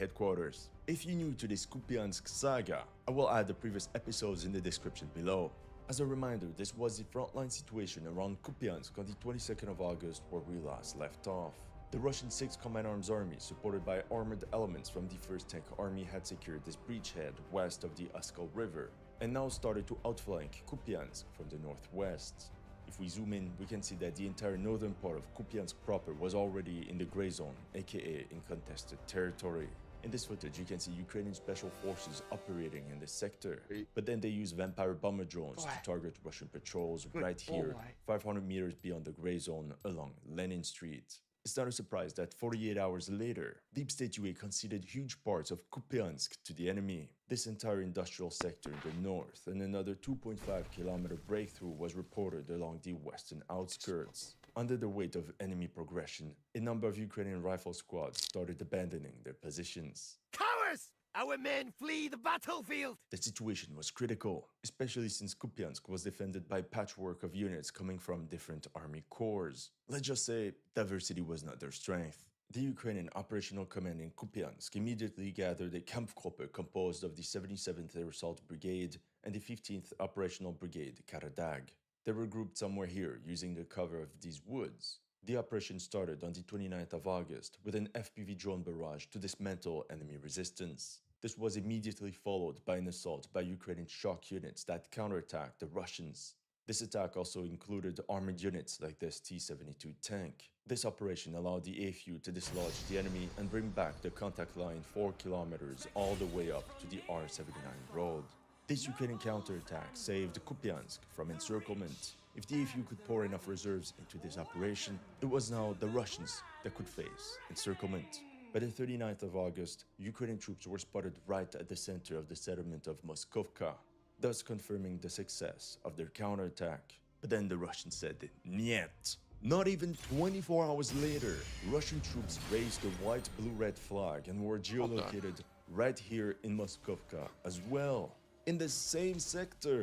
headquarters. If you're new to this Kupiansk saga, I will add the previous episodes in the description below. As a reminder, this was the frontline situation around Kupiansk on the 22nd of August where we last left off. The Russian 6th Command Arms Army, supported by armored elements from the 1st Tank Army, had secured this breachhead west of the Oskol River and now started to outflank Kupiansk from the northwest. If we zoom in, we can see that the entire northern part of Kupiansk proper was already in the gray zone, aka in contested territory. In this footage, you can see Ukrainian special forces operating in this sector, but then they use vampire bomber drones to target Russian patrols right here, 500 meters beyond the gray zone along Lenin Street. It's not a surprise that 48 hours later, Deep State UA conceded huge parts of Kupiansk to the enemy. This entire industrial sector in the north and another 2.5-kilometer breakthrough was reported along the western outskirts. Under the weight of enemy progression, a number of Ukrainian rifle squads started abandoning their positions. Cowards! Our men flee the battlefield! The situation was critical, especially since Kupiansk was defended by a patchwork of units coming from different army corps. Let's just say diversity was not their strength. The Ukrainian Operational Command in Kupiansk immediately gathered a Kampfgruppe composed of the 77th Air Assault Brigade and the 15th Operational Brigade Karadag. They were grouped somewhere here using the cover of these woods. The operation started on the 29th of August with an FPV drone barrage to dismantle enemy resistance. This was immediately followed by an assault by Ukrainian shock units that counterattacked the Russians. This attack also included armored units like this T-72 tank. This operation allowed the AFU to dislodge the enemy and bring back the contact line 4 kilometers all the way up to the R-79 road. This Ukrainian counterattack saved Kupiansk from encirclement. If the AFU could pour enough reserves into this operation, it was now the Russians that could face encirclement. By the 39th of August, Ukrainian troops were spotted right at the center of the settlement of Moskovka, thus confirming the success of their counterattack. But then the Russians said, "Niet." Not even 24 hours later, Russian troops raised the white-blue-red flag and were geolocated right here in Moskovka as well, in the same sector.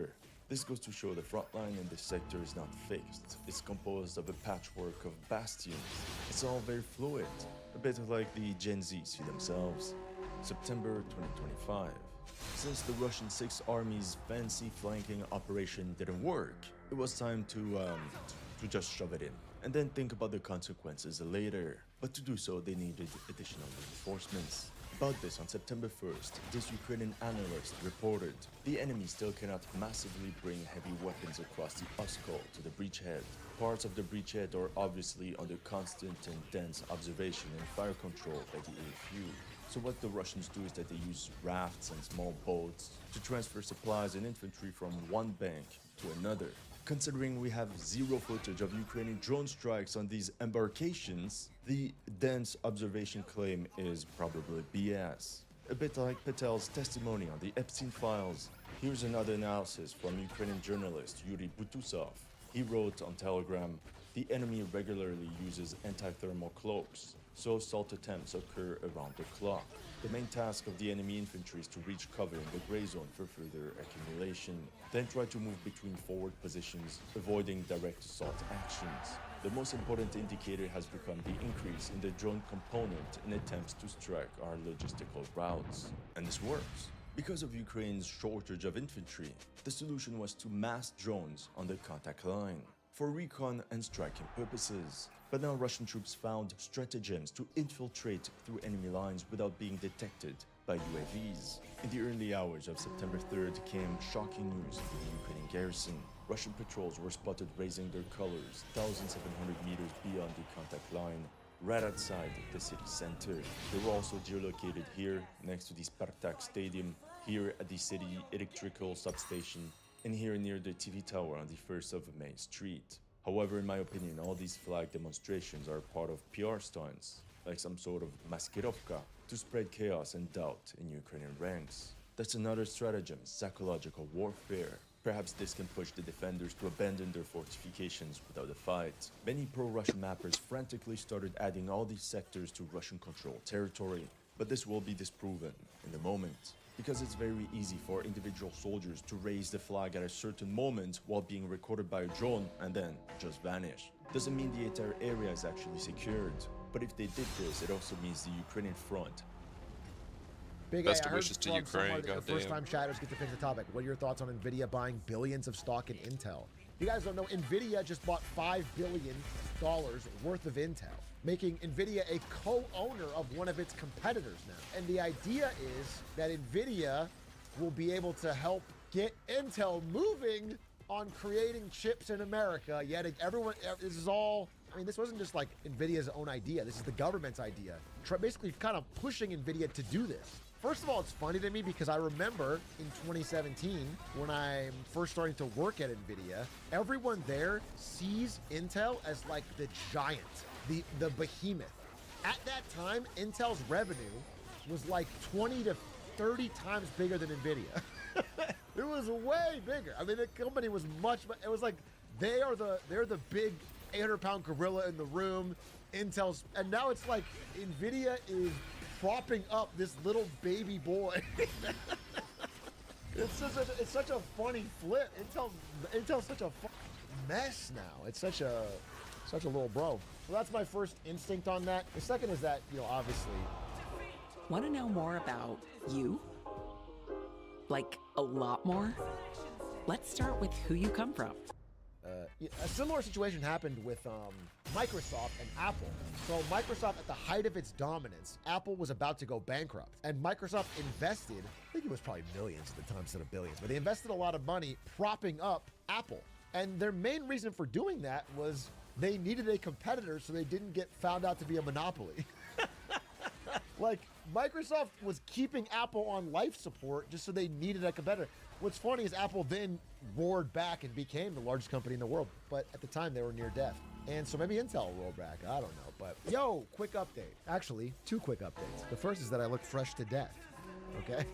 This goes to show the front line in this sector is not fixed. It's composed of a patchwork of bastions. It's all very fluid, a bit like the Gen Z see themselves. September 2025. Since the Russian 6th Army's fancy flanking operation didn't work, it was time to just shove it in and then think about the consequences later. But to do so, they needed additional reinforcements. About this, on September 1st, this Ukrainian analyst reported, the enemy still cannot massively bring heavy weapons across the Oskol to the breachhead. Parts of the breachhead are obviously under constant and dense observation and fire control by the AFU. So what the Russians do is that they use rafts and small boats to transfer supplies and infantry from one bank to another. Considering we have zero footage of Ukrainian drone strikes on these embarkations, the dense observation claim is probably BS. A bit like Patel's testimony on the Epstein files. Here's another analysis from Ukrainian journalist Yuri Butusov. He wrote on Telegram, "The enemy regularly uses anti-thermal cloaks, so assault attempts occur around the clock. The main task of the enemy infantry is to reach cover in the gray zone for further accumulation, then try to move between forward positions, avoiding direct assault actions. The most important indicator has become the increase in the drone component in attempts to strike our logistical routes." And this works. Because of Ukraine's shortage of infantry, the solution was to mass drones on the contact line for recon and striking purposes. But now Russian troops found stratagems to infiltrate through enemy lines without being detected by UAVs. In the early hours of September 3rd came shocking news for the Ukrainian garrison. Russian patrols were spotted raising their colors 1,700 meters beyond the contact line, right outside the city center. They were also geolocated here, next to the Spartak Stadium, here at the city electrical substation, and here near the TV tower on the 1st of May Street. However, in my opinion, all these flag demonstrations are part of PR stunts, like some sort of maskirovka, to spread chaos and doubt in Ukrainian ranks. That's another stratagem, psychological warfare. Perhaps this can push the defenders to abandon their fortifications without a fight. Many pro-Russian mappers frantically started adding all these sectors to Russian-controlled territory, but this will be disproven in the moment, because it's very easy for individual soldiers to raise the flag at a certain moment while being recorded by a drone and then just vanish. Doesn't mean the entire area is actually secured, but if they did this, it also means the Ukrainian front Big Best A, I heard wishes to from someone Ukraine, that your goddamn. first-time chatters get to pick the topic. What are your thoughts on NVIDIA buying billions of stock in Intel? You guys don't know, NVIDIA just bought $5 billion worth of Intel, making NVIDIA a co-owner of one of its competitors now. And the idea is that NVIDIA will be able to help get Intel moving on creating chips in America. Yet everyone, this is all, I mean, this wasn't just like NVIDIA's own idea. This is the government's idea. Basically kind of pushing NVIDIA to do this. First of all, it's funny to me because I remember in 2017, when I'm first starting to work at NVIDIA, everyone there sees Intel as like the giant, the behemoth. At that time, Intel's revenue was like 20 to 30 times bigger than NVIDIA. It was way bigger. I mean, the company was much, it was like, they're the big 800-pound gorilla in the room. Intel's, and now it's like NVIDIA is propping up this little baby boy. It's such a funny flip. Intel's such a mess now. It's such a little bro. So that's my first instinct on that. The second is that, you know, obviously. Want to know more about you? Like a lot more? Let's start with who you come from. A similar situation happened with Microsoft and Apple. So Microsoft, at the height of its dominance, Apple was about to go bankrupt. And Microsoft invested, I think it was probably millions at the time instead of billions, but they invested a lot of money propping up Apple. And their main reason for doing that was they needed a competitor so they didn't get found out to be a monopoly. Like, Microsoft was keeping Apple on life support just so they needed a competitor. What's funny is Apple then roared back and became the largest company in the world. But at the time, they were near death. And so maybe Intel will roll back. I don't know. But yo, quick update. Actually, 2 quick updates. The first is that I look fresh to death. Okay?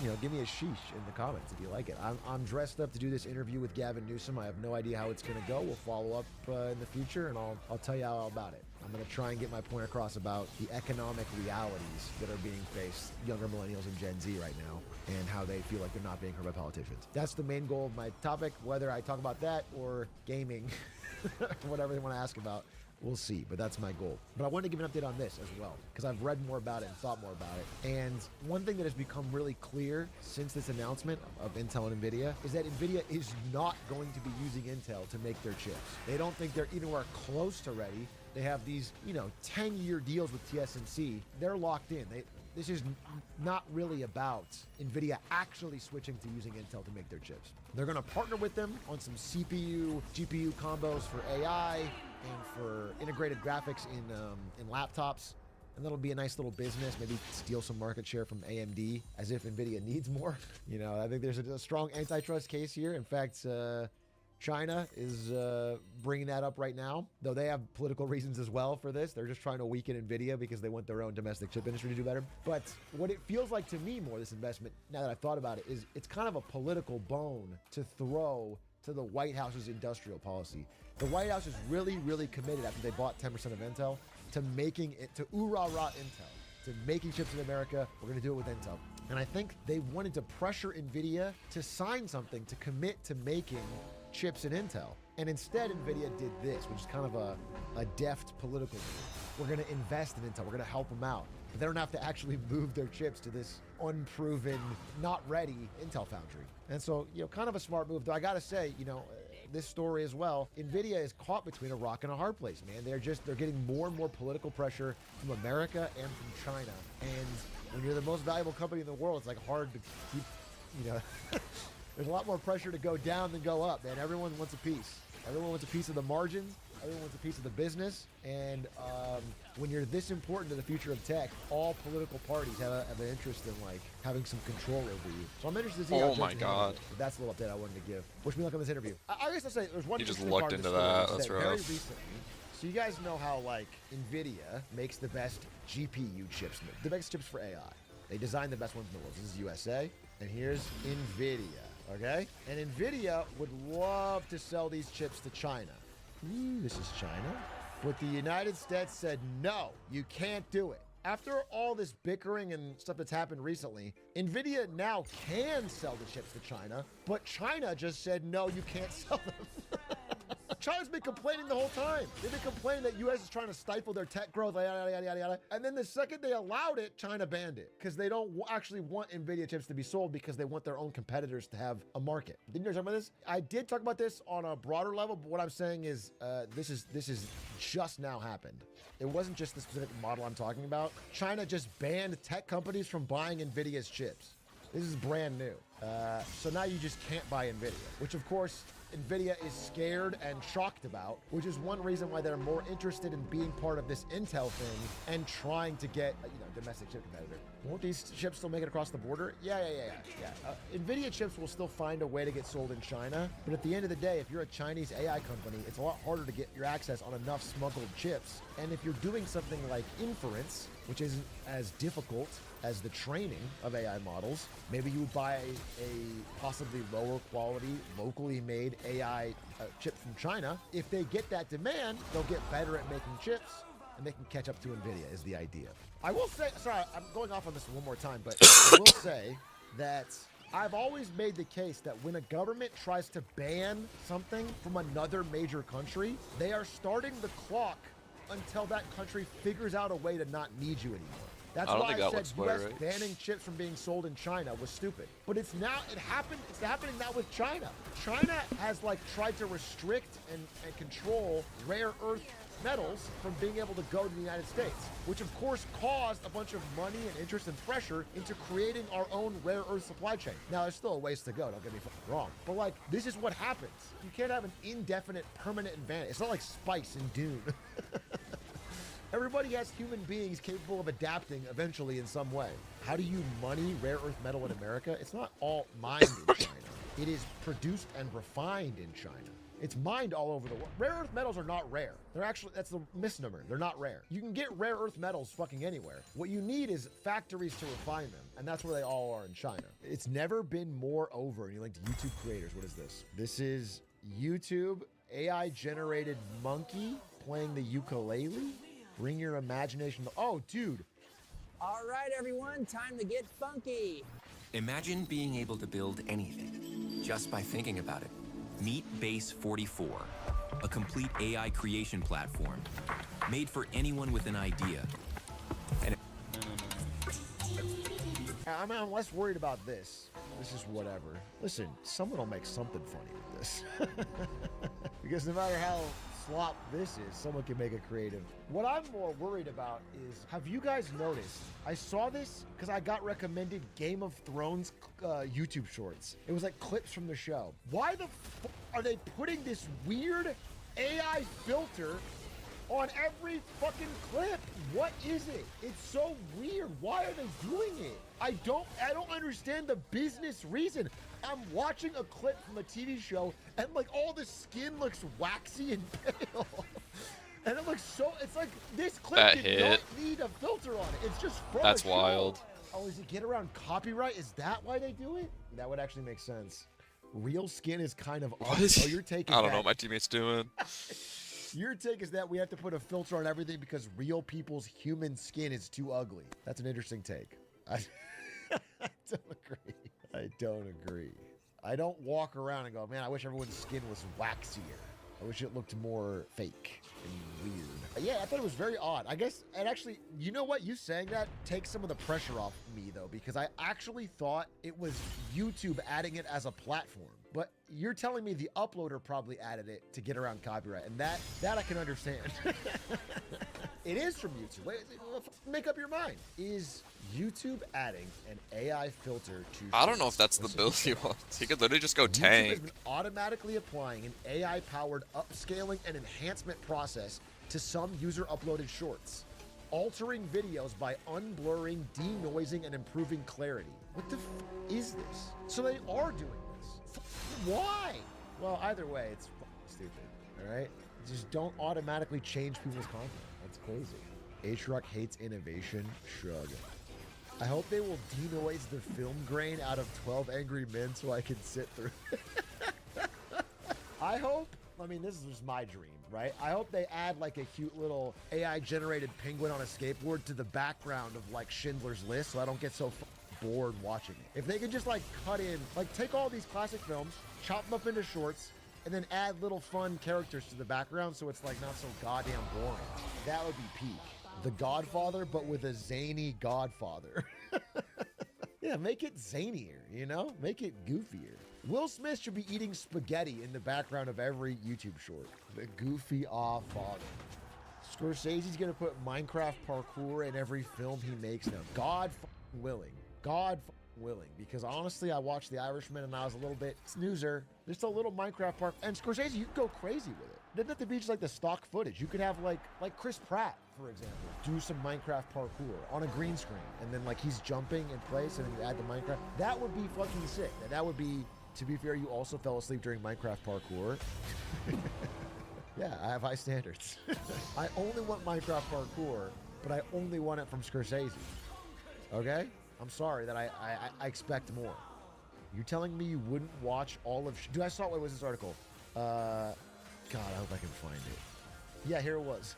You know, give me a sheesh in the comments if you like it. I'm dressed up to do this interview with Gavin Newsom. I have no idea how it's going to go. We'll follow up in the future, and I'll tell you all about it. I'm going to try and get my point across about the economic realities that are being faced, younger millennials and Gen Z right now, and how they feel like they're not being heard by politicians. That's the main goal of my topic. Whether I talk about that or gaming, whatever they want to ask about, we'll see, but that's my goal. But I wanted to give an update on this as well, because I've read more about it and thought more about it. And one thing that has become really clear since this announcement of Intel and NVIDIA is that NVIDIA is not going to be using Intel to make their chips. They don't think they're anywhere close to ready. They have these, 10-year deals with TSMC. They're locked in. This is not really about NVIDIA actually switching to using Intel to make their chips. They're going to partner with them on some CPU, GPU combos for AI and for integrated graphics in laptops. And that'll be a nice little business, maybe steal some market share from AMD, as if NVIDIA needs more. I think there's a strong antitrust case here. In fact, China is bringing that up right now, though they have political reasons as well for this. They're just trying to weaken NVIDIA because they want their own domestic chip industry to do better. But what it feels like to me more, this investment, now that I've thought about it, is it's kind of a political bone to throw to the White House's industrial policy. The White House is really, really committed after they bought 10% of Intel to making it, to ooh-rah-rah Intel, to making chips in America. We're going to do it with Intel. And I think they wanted to pressure NVIDIA to sign something to commit to making chips in Intel. And instead, NVIDIA did this, which is kind of a deft political move. We're going to invest in Intel. We're going to help them out. But they don't have to actually move their chips to this unproven, not ready Intel foundry. And so, kind of a smart move. Though I got to say, this story as well, NVIDIA is caught between a rock and a hard place, man. They're getting more and more political pressure from America and from China. And when you're the most valuable company in the world, it's like hard to keep, there's a lot more pressure to go down than go up, man. Everyone wants a piece. Everyone wants a piece of the margins. Everyone wants a piece of the business. And when you're this important to the future of tech, all political parties have an interest in having some control over you. So I'm interested to see how Oh my God. That's a little update I wanted to give. Wish me luck on this interview. I guess I'll say there's one. You just interesting looked part of into this story that. That's very rough. recently. So you guys know how NVIDIA makes the best GPU chips, the best chips for AI. They design the best ones in the world. This is USA, and here's NVIDIA. Okay? And NVIDIA would love to sell these chips to China. This is China. But the United States said, no, you can't do it. After all this bickering and stuff that's happened recently, NVIDIA now can sell the chips to China, but China just said, no, you can't sell them. China's been complaining the whole time. They've been complaining that U.S. is trying to stifle their tech growth, yada, yada, yada, yada. And then the second they allowed it, China banned it because they don't actually want NVIDIA chips to be sold because they want their own competitors to have a market. Didn't you talk about this? I did talk about this on a broader level, but what I'm saying is this is just now happened. It wasn't just the specific model I'm talking about. China just banned tech companies from buying NVIDIA's chips. This is brand new. So now you just can't buy NVIDIA, which of course NVIDIA is scared and shocked about, which is one reason why they're more interested in being part of this Intel thing and trying to get, domestic chip competitor. Won't these chips still make it across the border? Yeah. NVIDIA chips will still find a way to get sold in China, but at the end of the day, if you're a Chinese AI company, it's a lot harder to get your access on enough smuggled chips. And if you're doing something like inference, which isn't as difficult as the training of AI models, maybe you would buy a possibly lower quality, locally made AI chip from China. If they get that demand, they'll get better at making chips and they can catch up to NVIDIA is the idea. I will say, sorry, I'm going off on this one more time, but I will say that I've always made the case that when a government tries to ban something from another major country, they are starting the clock until that country figures out a way to not need you anymore. That's why I said US banning chips from being sold in China was stupid. But it's happening now with China. China has tried to restrict and control rare earth metals from being able to go to the United States, which of course caused a bunch of money and interest and pressure into creating our own rare earth supply chain. Now there's still a ways to go, don't get me wrong, but this is what happens. You can't have an indefinite permanent advantage. It's not like Spice in Dune. Everybody has human beings capable of adapting eventually in some way. How do you money rare earth metal in America? It's not all mined in China. It is produced and refined in China. It's mined all over the world. Rare earth metals are not rare. They're actually, that's the misnomer. They're not rare. You can get rare earth metals fucking anywhere. What you need is factories to refine them, and that's where they all are in China. It's never been more over. And you linked YouTube creators. What is this? This is YouTube AI-generated monkey playing the ukulele. Bring your imagination to, oh, dude. All right, everyone, time to get funky. Imagine being able to build anything just by thinking about it. Meet Base 44, a complete AI creation platform made for anyone with an idea. And I'm less worried about this. This is whatever. Listen, someone will make something funny with this. Because no matter how slop this is, someone can make it creative. What I'm more worried about is, have you guys noticed? I saw this because I got recommended Game of Thrones YouTube shorts. It was like clips from the show. Why the f are they putting this weird AI filter on every fucking clip? What is it? It's so weird. Why are they doing it? I don't understand the business reason. I'm watching a clip from a TV show and all the skin looks waxy and pale. And it looks so, it's like this clip did not need a filter on it. It's just from That's a show. wild. Oh, is it get around copyright? Is that why they do it? That would actually make sense. Real skin is kind of What is oh, your take is I don't know what my teammate's doing. Your take is that we have to put a filter on everything because real people's human skin is too ugly. That's an interesting take. I don't agree. I don't walk around and go, man, I wish everyone's skin was waxier. I wish it looked more fake and weird. Yeah, I thought it was very odd. I guess, and actually, you know what? You saying that takes some of the pressure off me, though, because I actually thought it was YouTube adding it as a platform. But you're telling me the uploader probably added it to get around copyright, and that I can understand. It is from YouTube. Wait, make up your mind. Is YouTube adding an AI filter to... I don't know if that's the build he wants. He could literally just go YouTube tank. has been automatically applying an AI-powered upscaling and enhancement process to some user-uploaded shorts, altering videos by unblurring, denoising, and improving clarity. What the f is this? So they are doing this. Why? Well, either way, it's stupid, all right? Just don't automatically change people's content. That's crazy. H-Rock hates innovation. Shrug. I hope they will denoise the film grain out of 12 Angry Men so I can sit through. I hope, I mean, this is just my dream, right? I hope they add a cute little AI-generated penguin on a skateboard to the background of Schindler's List so I don't get so bored watching it. If they could just cut in, take all these classic films, chop them up into shorts, and then add little fun characters to the background so it's like not so goddamn boring. That would be peak. The Godfather, but with a zany Godfather. Yeah, make it zanier, you know? Make it goofier. Will Smith should be eating spaghetti in the background of every YouTube short. The goofy father. Scorsese's gonna put Minecraft parkour in every film he makes now. God willing. God willing. Because honestly, I watched The Irishman and I was a little bit snoozer. There's a little Minecraft park. And Scorsese, you can go crazy with it. It doesn't have to be just like the stock footage. You could have like Chris Pratt, for example, do some Minecraft parkour on a green screen. And then like he's jumping in place and then you add the Minecraft. That would be fucking sick. And that would be, to be fair, you also fell asleep during Minecraft parkour. Yeah, I have high standards. I only want Minecraft parkour, but I only want it from Scorsese. Okay? I'm sorry that I expect more. You're telling me you wouldn't watch all of... Dude, I saw... What was this article? God, I hope I can find it. Yeah, here it was.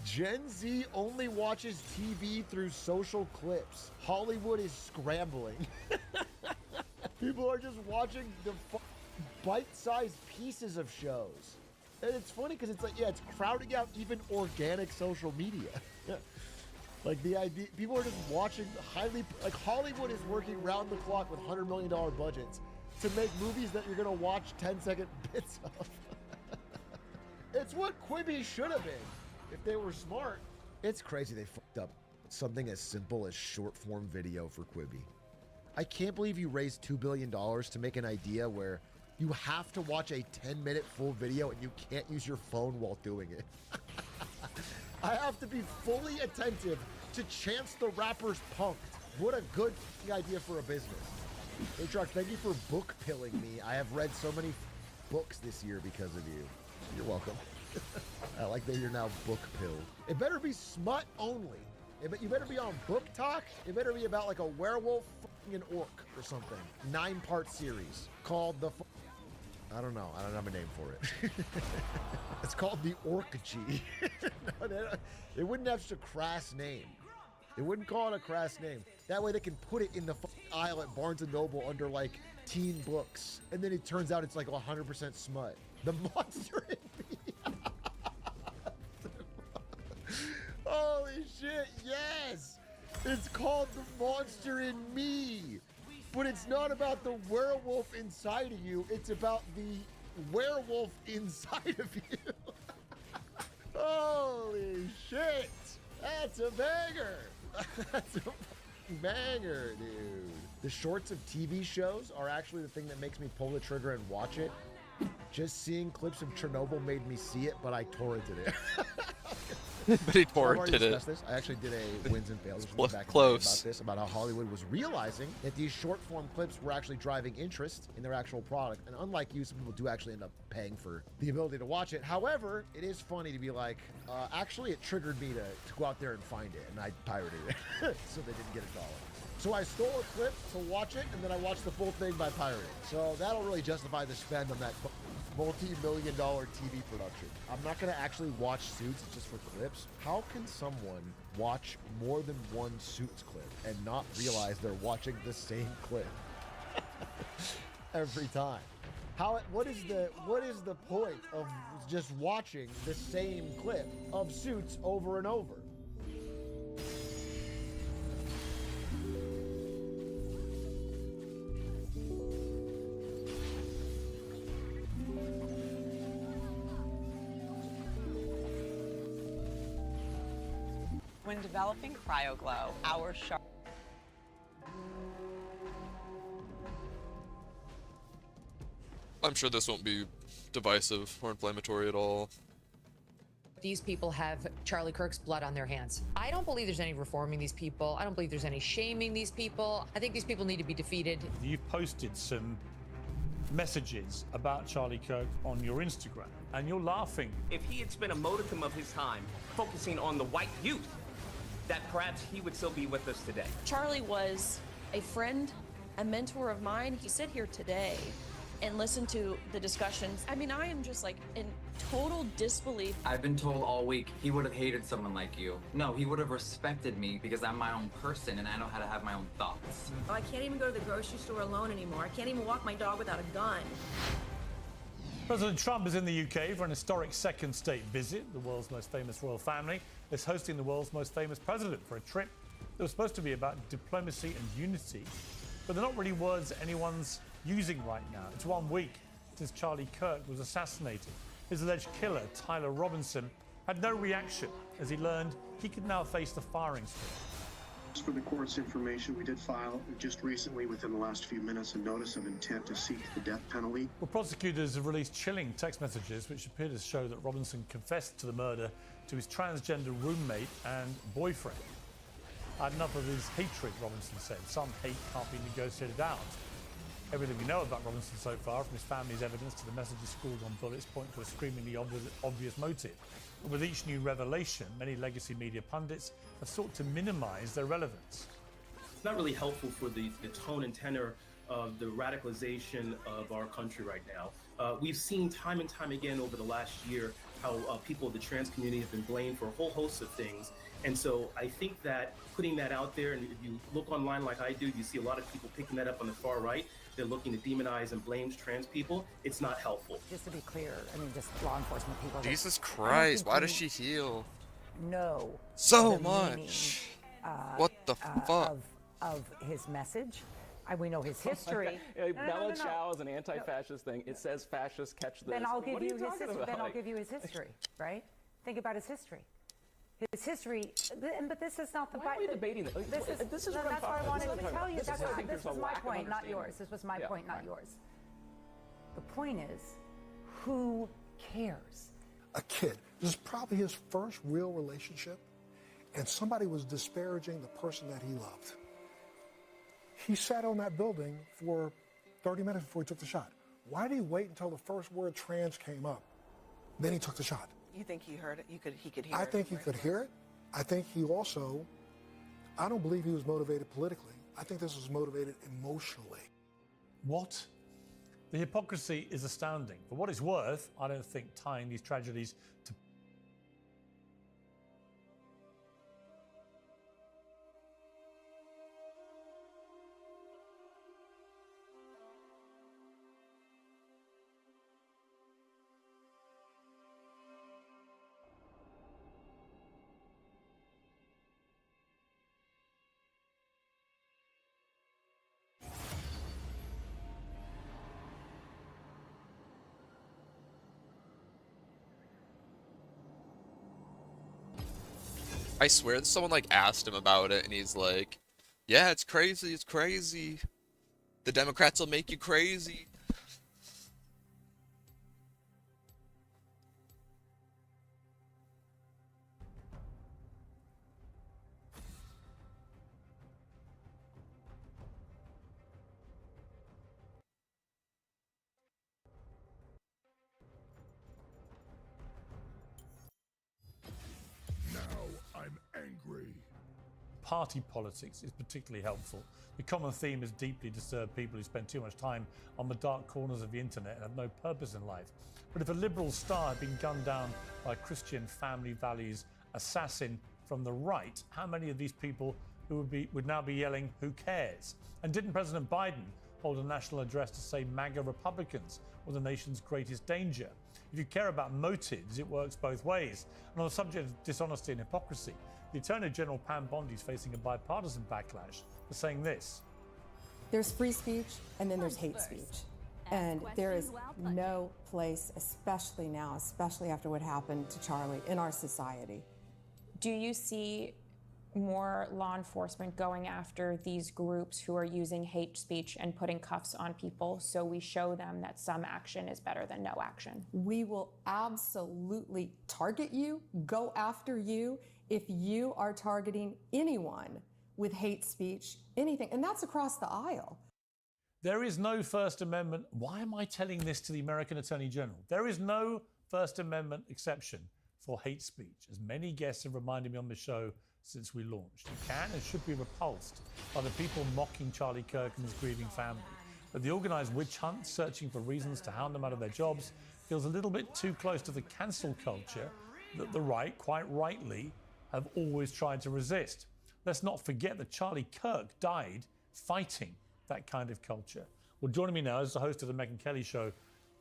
Gen Z only watches TV through social clips. Hollywood is scrambling. People are just watching the bite-sized pieces of shows. And it's funny because it's like, yeah, it's crowding out even organic social media. Like the idea, people are just watching like Hollywood is working round the clock with $100 million budgets to make movies that you're gonna watch 10-second bits of. It's what Quibi should have been if they were smart. It's crazy they fucked up something as simple as short form video for Quibi. I can't believe you raised $2 billion to make an idea where you have to watch a 10-minute full video and you can't use your phone while doing it. I have to be fully attentive to Chance the Rapper's Punked. What a good idea for a business. Hey, Truck, thank you for book pilling me. I have read so many books this year because of you. You're welcome. I like that you're now book pilled. It better be smut only. You better be on Book Talk. It better be about like a werewolf and an orc or something. 9-part series called the... I don't know. I don't have a name for it. It's called the Orc-G. No, it wouldn't have such a crass name. They wouldn't call it a crass name. That way they can put it in the aisle at Barnes & Noble under like teen books. And then it turns out it's like 100% smut. The Monster in Me. Holy shit, yes! It's called The Monster in Me. But it's not about the werewolf inside of you. It's about the werewolf inside of you. Holy shit. That's a banger. That's a banger, dude. The shorts of TV shows are actually the thing that makes me pull the trigger and watch it. Just seeing clips of Chernobyl made me see it, but I torrented it. But he torrented it. This. I actually did a wins and fails back close about this, about how Hollywood was realizing that these short form clips were actually driving interest in their actual product. And unlike you, some people do actually end up paying for the ability to watch it. However, it is funny to be like, actually it triggered me to go out there and find it, and I pirated it so they didn't get $1. So I stole a clip to watch it, and then I watched the full thing by pirating. So that'll really justify the spend on that multi-million-dollar TV production. I'm not gonna actually watch Suits just for clips. How can someone watch more than one Suits clip and not realize they're watching the same clip every time? What is the point of just watching the same clip of Suits over and over? When developing CryoGlow, our sharp... I'm sure this won't be divisive or inflammatory at all. These people have Charlie Kirk's blood on their hands. I don't believe there's any reforming these people. I don't believe there's any shaming these people. I think these people need to be defeated. You've posted some messages about Charlie Kirk on your Instagram, and you're laughing. If he had spent a modicum of his time focusing on the white youth, that perhaps he would still be with us today. Charlie was a friend, a mentor of mine. He sit here today and listen to the discussions. I mean, I am just like in total disbelief. I've been told all week he would have hated someone like you. No, he would have respected me because I'm my own person and I know how to have my own thoughts. I can't even go to the grocery store alone anymore. I can't even walk my dog without a gun. President Trump is in the UK for an historic second state visit. The world's most famous royal family is hosting the world's most famous president for a trip that was supposed to be about diplomacy and unity. But they're not really words anyone's using right now. It's 1 week since Charlie Kirk was assassinated. His alleged killer, Tyler Robinson, had no reaction as he learned he could now face the firing squad. For the court's information, we did file just recently, within the last few minutes, a notice of intent to seek the death penalty. Well, prosecutors have released chilling text messages which appear to show that Robinson confessed to the murder to his transgender roommate and boyfriend. I had enough of his hatred, Robinson said. Some hate can't be negotiated out. Everything we know about Robinson so far, from his family's evidence to the messages scrawled on bullets, point to a screamingly obvious motive. But with each new revelation, many legacy media pundits have sought to minimize their relevance. It's not really helpful for the tone and tenor of the radicalization of our country right now. We've seen time and time again over the last year how people of the trans community have been blamed for a whole host of things. And so I think that putting that out there, and if you look online like I do, you see a lot of people picking that up on the far right. They're looking to demonize and blame trans people. It's not helpful. Just to be clear, I mean, just law enforcement people. Jesus Christ, why does she heal No. so much? What the fuck? Of his message. We know his history. Bella Ciao is an anti-fascist thing. It says fascists catch this. Then I'll give you his history. Then I'll give you his history, right? Think about his history. His history, but this is not the. Why are we debating this? This is that's what why I wanted to tell you. This was my point, not yours. This was my point, not yours. The point is, who cares? A kid. This is probably his first real relationship, and somebody was disparaging the person that he loved. He sat on that building for 30 minutes before he took the shot. Why did he wait until the first word trans came up? Then he took the shot. You think he heard it? He could hear it? I think he could hear it. I think he also, I don't believe he was motivated politically. I think this was motivated emotionally. What? The hypocrisy is astounding. For what it's worth, I don't think tying these tragedies to I swear that someone like asked him about it and he's like, yeah, it's crazy, it's crazy. The Democrats will make you crazy. party politics is particularly helpful. The common theme has deeply disturbed people who spend too much time on the dark corners of the internet and have no purpose in life. But if a liberal star had been gunned down by a Christian family values assassin from the right, how many of these people who would now be yelling, "Who cares?" And didn't President Biden hold a national address to say MAGA Republicans were the nation's greatest danger? If you care about motives, it works both ways. And on the subject of dishonesty and hypocrisy, the Attorney General Pam Bondi is facing a bipartisan backlash for saying this. There's free speech and then there's hate speech. And there is no place, especially now, especially after what happened to Charlie, in our society. Do you see more law enforcement going after these groups who are using hate speech and putting cuffs on people so we show them that some action is better than no action? We will absolutely target you, go after you, if you are targeting anyone with hate speech, anything, and that's across the aisle. There is no First Amendment. Why am I telling this to the American Attorney General? There is no First Amendment exception for hate speech, as many guests have reminded me on the show since we launched. You can and should be repulsed by the people mocking Charlie Kirk and his grieving family. But the organised witch hunt, searching for reasons to hound them out of their jobs, feels a little bit too close to the cancel culture that the right, quite rightly, have always tried to resist. Let's not forget that Charlie Kirk died fighting that kind of culture. Well, joining me now is the host of the Megyn Kelly Show,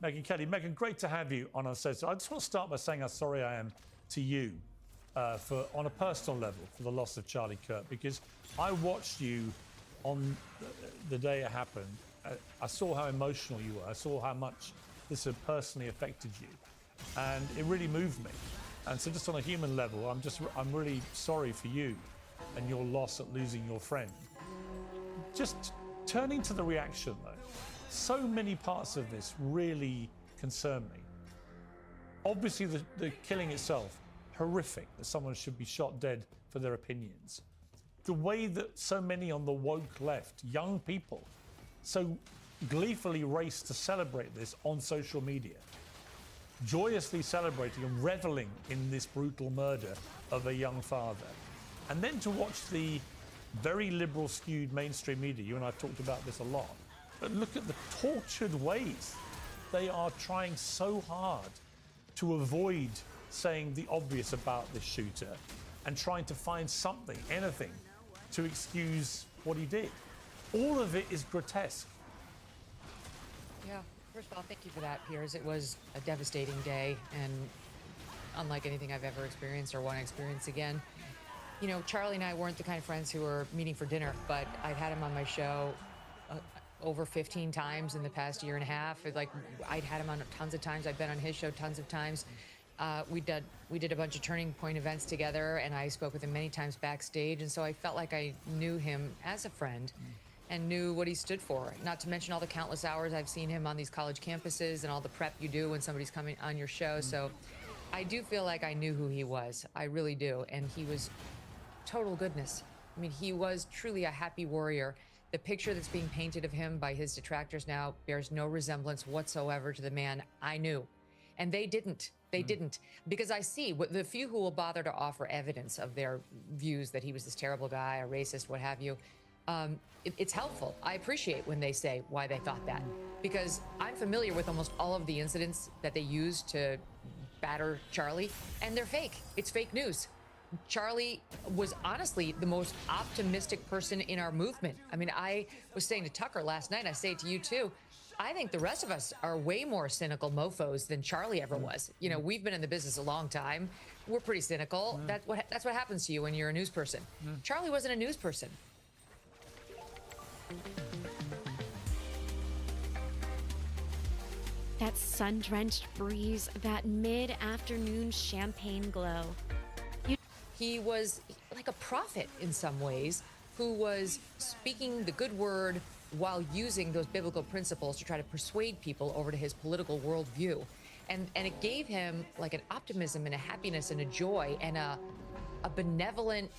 Megyn Kelly. Megyn, great to have you on our show. So I just want to start by saying how sorry I am to you on a personal level for the loss of Charlie Kirk, because I watched you on the day it happened. I saw how emotional you were. I saw how much this had personally affected you, and it really moved me. And so just on a human level, I'm really sorry for you and your loss at losing your friend. Just turning to the reaction, though, so many parts of this really concern me. Obviously, the killing itself, horrific, that someone should be shot dead for their opinions. The way that so many on the woke left, young people, so gleefully raced to celebrate this on social media, joyously celebrating and reveling in this brutal murder of a young father. And then to watch the very liberal skewed mainstream media, you and I have talked about this a lot, but look at the tortured ways they are trying so hard to avoid saying the obvious about this shooter and trying to find something, anything, to excuse what he did. All of it is grotesque. Yeah, first of all, thank you for that, Piers. It was a devastating day, and unlike anything I've ever experienced or want to experience again. You know, Charlie and I weren't the kind of friends who were meeting for dinner, but I've had him on my show over 15 times in the past year and a half. Like, I'd had him on tons of times. I've been on his show tons of times. We did a bunch of Turning Point events together, and I spoke with him many times backstage, and so I felt like I knew him as a friend and knew what he stood for. Not to mention all the countless hours I've seen him on these college campuses and all the prep you do when somebody's coming on your show. So I do feel like I knew who he was. I really do. And he was total goodness. I mean, he was truly a happy warrior. The picture that's being painted of him by his detractors now bears no resemblance whatsoever to the man I knew. And they didn't. They didn't. Because I see the few who will bother to offer evidence of their views that he was this terrible guy, a racist, what have you. It's helpful. I appreciate when they say why they thought that, because I'm familiar with almost all of the incidents that they used to batter Charlie, and they're fake. It's fake news. Charlie was honestly the most optimistic person in our movement. I mean, I was saying to Tucker last night, I say it to you too, I think the rest of us are way more cynical mofos than Charlie ever was. You know, we've been in the business a long time. We're pretty cynical. That's what happens to you when you're a news person. Charlie wasn't a news person. That sun-drenched breeze, that mid-afternoon champagne glow. He was like a prophet in some ways, who was speaking the good word while using those biblical principles to try to persuade people over to his political worldview. And it gave him like an optimism and a happiness and a joy and a benevolent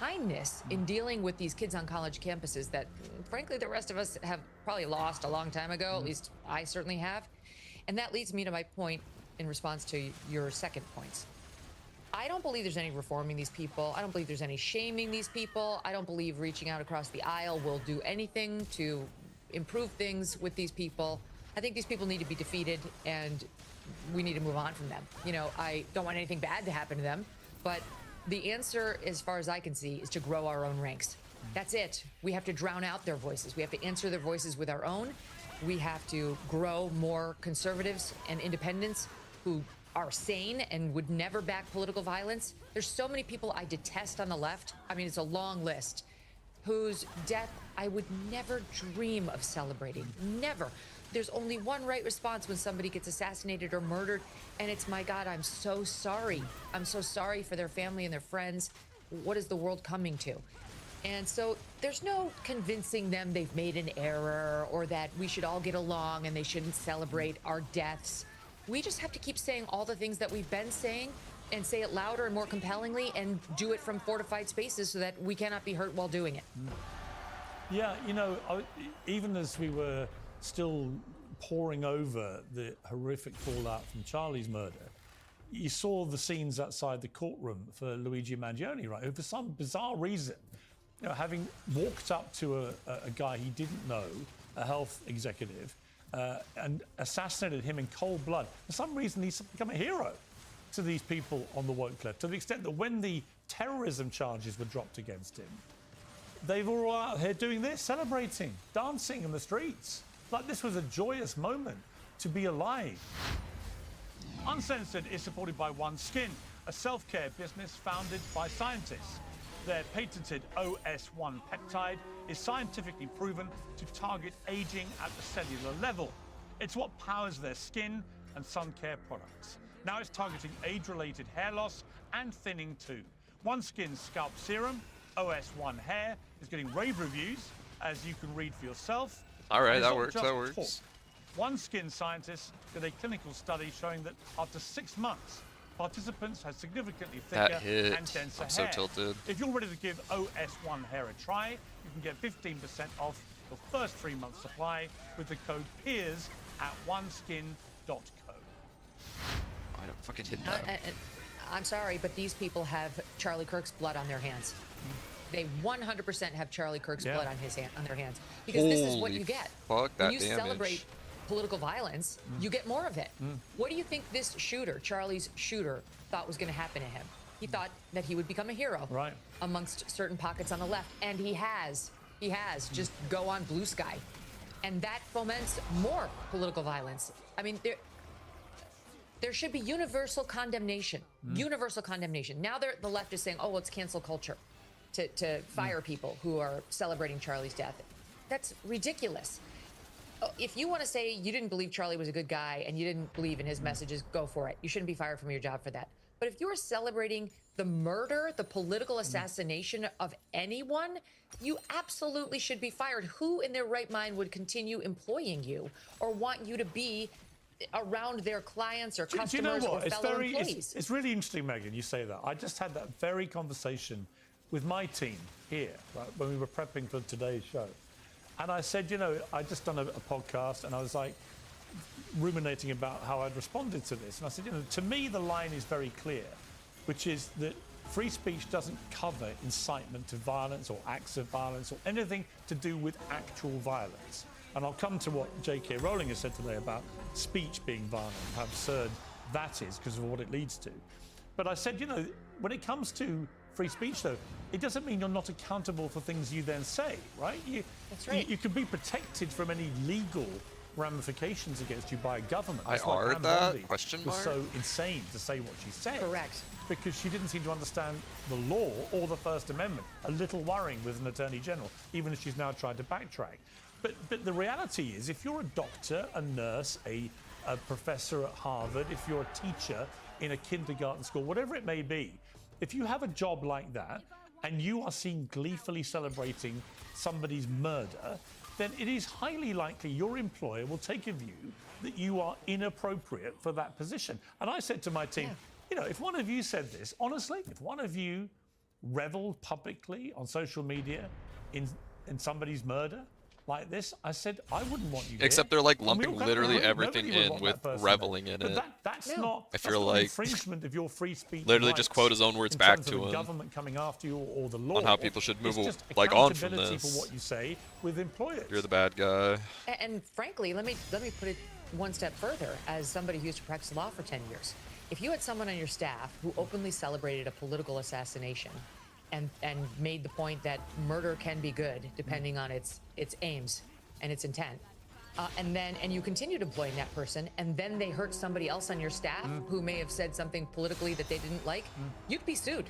kindness in dealing with these kids on college campuses that, frankly, the rest of us have probably lost a long time ago. At least I certainly have. And that leads me to my point in response to your second points. I don't believe there's any reforming these people. I don't believe there's any shaming these people. I don't believe reaching out across the aisle will do anything to improve things with these people. I think these people need to be defeated, and we need to move on from them. You know, I don't want anything bad to happen to them, but the answer, as far as I can see, is to grow our own ranks. That's it. We have to drown out their voices. We have to answer their voices with our own. We have to grow more conservatives and independents who are sane and would never back political violence. There's so many people I detest on the left. I mean, it's a long list, whose death I would never dream of celebrating. Never. There's only one right response when somebody gets assassinated or murdered, and it's, my God, I'm so sorry. I'm so sorry for their family and their friends. What is the world coming to? And so there's no convincing them they've made an error or that we should all get along and they shouldn't celebrate our deaths. We just have to keep saying all the things that we've been saying and say it louder and more compellingly and do it from fortified spaces so that we cannot be hurt while doing it. Yeah, you know, even as we were still poring over the horrific fallout from Charlie's murder, you saw the scenes outside the courtroom for Luigi Mangione, right? Who, for some bizarre reason, you know, having walked up to a guy he didn't know, a health executive, and assassinated him in cold blood. For some reason, he's become a hero to these people on the woke left, to the extent that when the terrorism charges were dropped against him, they were all out here doing this, celebrating, dancing in the streets. Like this was a joyous moment to be alive. Uncensored is supported by OneSkin, a self-care business founded by scientists. Their patented OS1 peptide is scientifically proven to target aging at the cellular level. It's what powers their skin and sun care products. Now it's targeting age-related hair loss and thinning too. OneSkin's scalp serum, OS1 Hair, is getting rave reviews, as you can read for yourself. All right, It's that not works, just that works. talk. OneSkin scientists did a clinical study showing that after 6 months, participants had significantly thicker That hit. and denser I'm so hair. tilted. If you're ready to give OS1 Hair a try, you can get 15% off your first 3-month supply with the code PEERS at oneskin.co. I don't fucking hit that. I'm sorry, but these people have Charlie Kirk's blood on their hands. They 100% have Charlie Kirk's blood on their hands, because this is what Holy you get fuck, when that you damage. celebrate political violence. You get more of it. What do you think this shooter, Charlie's shooter, thought was going to happen to him? He thought that he would become a hero amongst certain pockets on the left, and he has. He has. Just go on Blue Sky, and that foments more political violence. I mean, there should be universal condemnation. Universal condemnation. Now the left is saying, oh, well, it's cancel culture to fire people who are celebrating Charlie's death. That's ridiculous. If you want to say you didn't believe Charlie was a good guy and you didn't believe in his messages, go for it. You shouldn't be fired from your job for that. But if you're celebrating the murder, the political assassination of anyone, you absolutely should be fired. Who in their right mind would continue employing you or want you to be around their clients or customers Do you know what? or fellow employees? It's really interesting, Megan, you say that. I just had that very conversation with my team here, right, when we were prepping for today's show. And I said, you know, I'd just done a podcast and I was like ruminating about how I'd responded to this. And I said, you know, to me, the line is very clear, which is that free speech doesn't cover incitement to violence or acts of violence or anything to do with actual violence. And I'll come to what J.K. Rowling has said today about speech being violent, how absurd that is because of what it leads to. But I said, you know, when it comes to free speech, though, it doesn't mean you're not accountable for things you then say, right? That's right. You can be protected from any legal ramifications against you by a government. I That's like are Anne that? Bondi Question was mark? so insane to say what she said. Correct. Because she didn't seem to understand the law or the First Amendment. A little worrying with an Attorney General, even if she's now tried to backtrack. But the reality is, if you're a doctor, a nurse, a professor at Harvard, if you're a teacher in a kindergarten school, whatever it may be, if you have a job like that and you are seen gleefully celebrating somebody's murder, then it is highly likely your employer will take a view that you are inappropriate for that position. And I said to my team, you know, if one of you said this, honestly, if one of you reveled publicly on social media in somebody's murder like this, I said, I wouldn't want you Except here. they're like And we all lumping go, literally "No, everything nobody would in want with that person reveling there." in But it. that's Yeah. not, I that's feel not an like infringement of your free speech. literally just rights quote his own words in back terms of to the him government coming after you or the law. on how people should move It's just like on from accountability this. for what you say with employers. You're the bad guy. And frankly, let me put it one step further. As somebody who used to practice law for 10 years, if you had someone on your staff who openly celebrated a political assassination and made the point that murder can be good depending on its aims and its intent, and you continued employing that person, and then they hurt somebody else on your staff who may have said something politically that they didn't like, you'd be sued.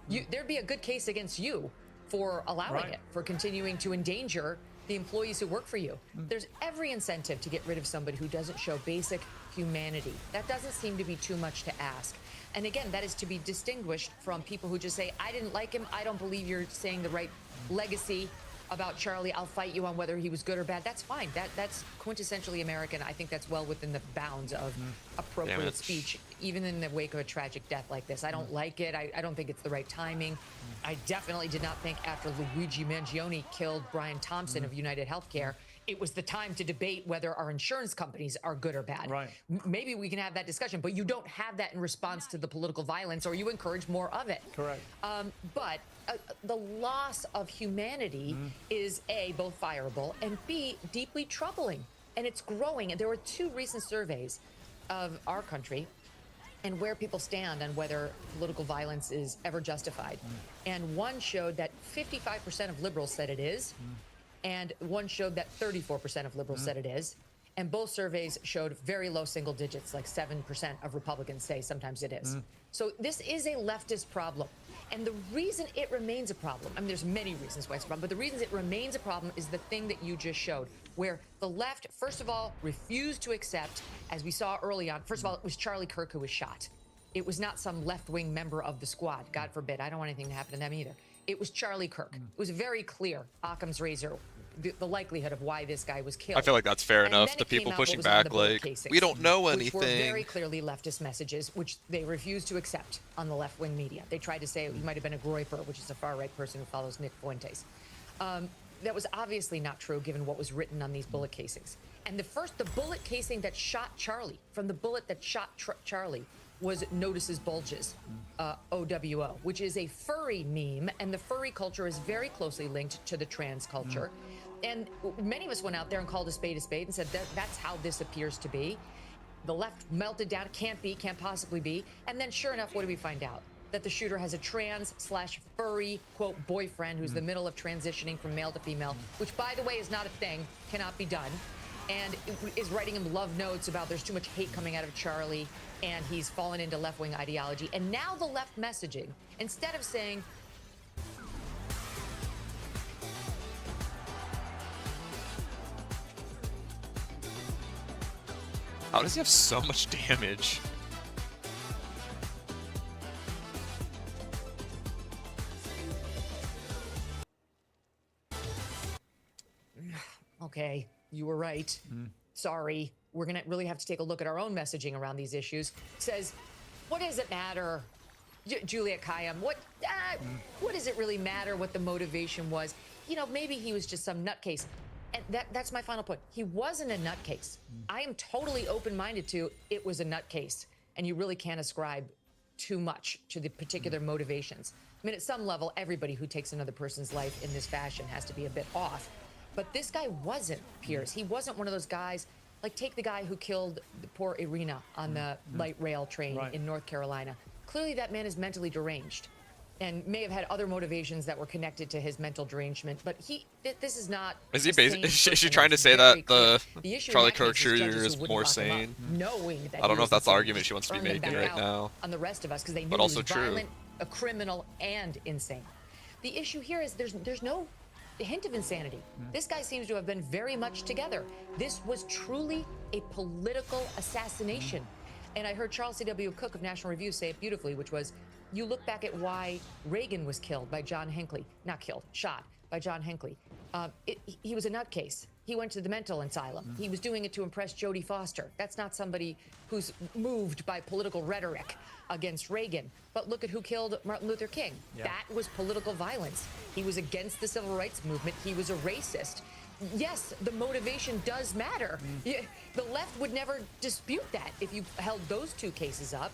There'd be a good case against you for allowing it, for continuing to endanger the employees who work for you. There's every incentive to get rid of somebody who doesn't show basic humanity. That doesn't seem to be too much to ask. And again, that is to be distinguished from people who just say, I didn't like him, I don't believe you're saying the right legacy about Charlie, I'll fight you on whether he was good or bad. That's fine. That's quintessentially American. I think that's well within the bounds of appropriate speech, even in the wake of a tragic death like this. I don't like it. I don't think it's the right timing. I definitely did not think after Luigi Mangione killed Brian Thompson of United Healthcare, it was the time to debate whether our insurance companies are good or bad. Right. Maybe we can have that discussion, but you don't have that in response to the political violence, or you encourage more of it. Correct. But the loss of humanity is A, both fireable, and B, deeply troubling. And it's growing. And there were 2 recent surveys of our country and where people stand on whether political violence is ever justified. And one showed that 55% of liberals said it is, and one showed that 34% of liberals said it is. And both surveys showed very low single digits, like 7% of Republicans say sometimes it is. So this is a leftist problem. And the reason it remains a problem, I mean, there's many reasons why it's a problem, but the reason it remains a problem is the thing that you just showed, where the left, first of all, refused to accept, as we saw early on, first of all, it was Charlie Kirk who was shot. It was not some left-wing member of the squad, God forbid. I don't want anything to happen to them either. It was Charlie Kirk. It was very clear, Occam's razor, the likelihood of why this guy was killed. I feel like that's fair And enough. then The it came people out what pushing was on the back, bullet like, casings, we don't know which were anything. very clearly leftist messages, which they refused to accept on the left-wing media. They tried to say he might have been a Groyper, which is a far-right person who follows Nick Fuentes. That was obviously not true, given what was written on these bullet casings. And the bullet casing that shot Charlie, from the bullet that shot Charlie, was Notices Bulges, OWO, which is a furry meme, and the furry culture is very closely linked to the trans culture. And many of us went out there and called a spade and said that's how this appears to be. The left melted down, can't possibly be. And then sure enough, what do we find out? That the shooter has a trans/furry, quote, boyfriend who's in the middle of transitioning from male to female, which, by the way, is not a thing, cannot be done, and is writing him love notes about there's too much hate coming out of Charlie, and he's fallen into left-wing ideology. And now the left messaging, instead of saying, How does he have so much damage? okay, you were right. Sorry. We're going to really have to take a look at our own messaging around these issues. Says, what does it matter, Juliet Kayyem? What does it really matter what the motivation was? You know, maybe he was just some nutcase. And that's my final point. He wasn't a nutcase. I am totally open-minded to it was a nutcase. And you really can't ascribe too much to the particular motivations. I mean, at some level, everybody who takes another person's life in this fashion has to be a bit off. But this guy wasn't, Piers. He wasn't one of those guys, like take the guy who killed the poor Irina on the light rail train in North Carolina. Clearly that man is mentally deranged and may have had other motivations that were connected to his mental derangement. But this is not. Is she trying to say that the Charlie Kirk shooter is more sane? Knowing that I don't know if that's the argument she wants to be making right now. On the rest of us, because they knew but he also was true. violent, a criminal, and insane. The issue here is there's no hint of insanity. This guy seems to have been very much together. This was truly a political assassination. And I heard Charles C.W. Cook of National Review say it beautifully, which was, you look back at why Reagan was killed by John Hinckley. Not killed, shot by John Hinckley. He was a nutcase. He went to the mental asylum. He was doing it to impress Jodie Foster. That's not somebody who's moved by political rhetoric against Reagan. But look at who killed Martin Luther King. That was political violence. He was against the civil rights movement. He was a racist. Yes, the motivation does matter. The left would never dispute that if you held those two cases up.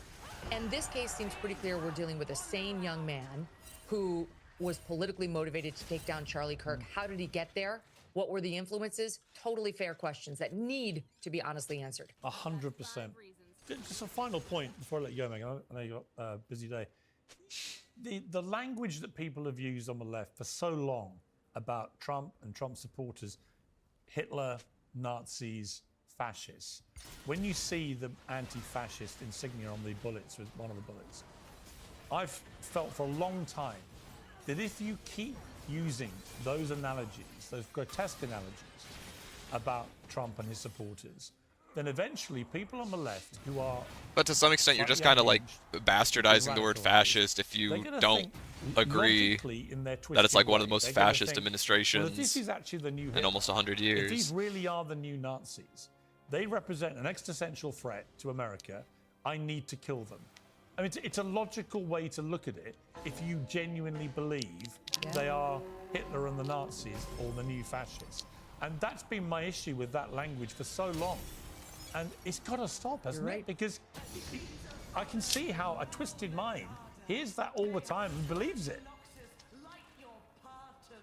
And this case seems pretty clear. We're dealing with a sane young man who was politically motivated to take down Charlie Kirk. How did he get there? What were the influences? Totally fair questions that need to be honestly answered. 100%. Just a final point before I let you go, Megan. I know you've got a busy day. The language that people have used on the left for so long about Trump and Trump supporters, Hitler, Nazis, fascists. When you see the anti-fascist insignia on the bullets, with one of the bullets, I've felt for a long time that if you keep using those analogies, those grotesque analogies about Trump and his supporters, then eventually people on the left who are... But to some extent, you're just kind of like bastardizing the word fascist if you don't agree that it's like one of the most fascist administrations this is actually the new in almost 100 years. If these really are the new Nazis, they represent an existential threat to America. I need to kill them. I mean, it's a logical way to look at it if you genuinely believe they are Hitler and the Nazis or the new fascists. And that's been my issue with that language for so long. And it's got to stop, hasn't it? Because I can see how a twisted mind hears that all the time and believes it.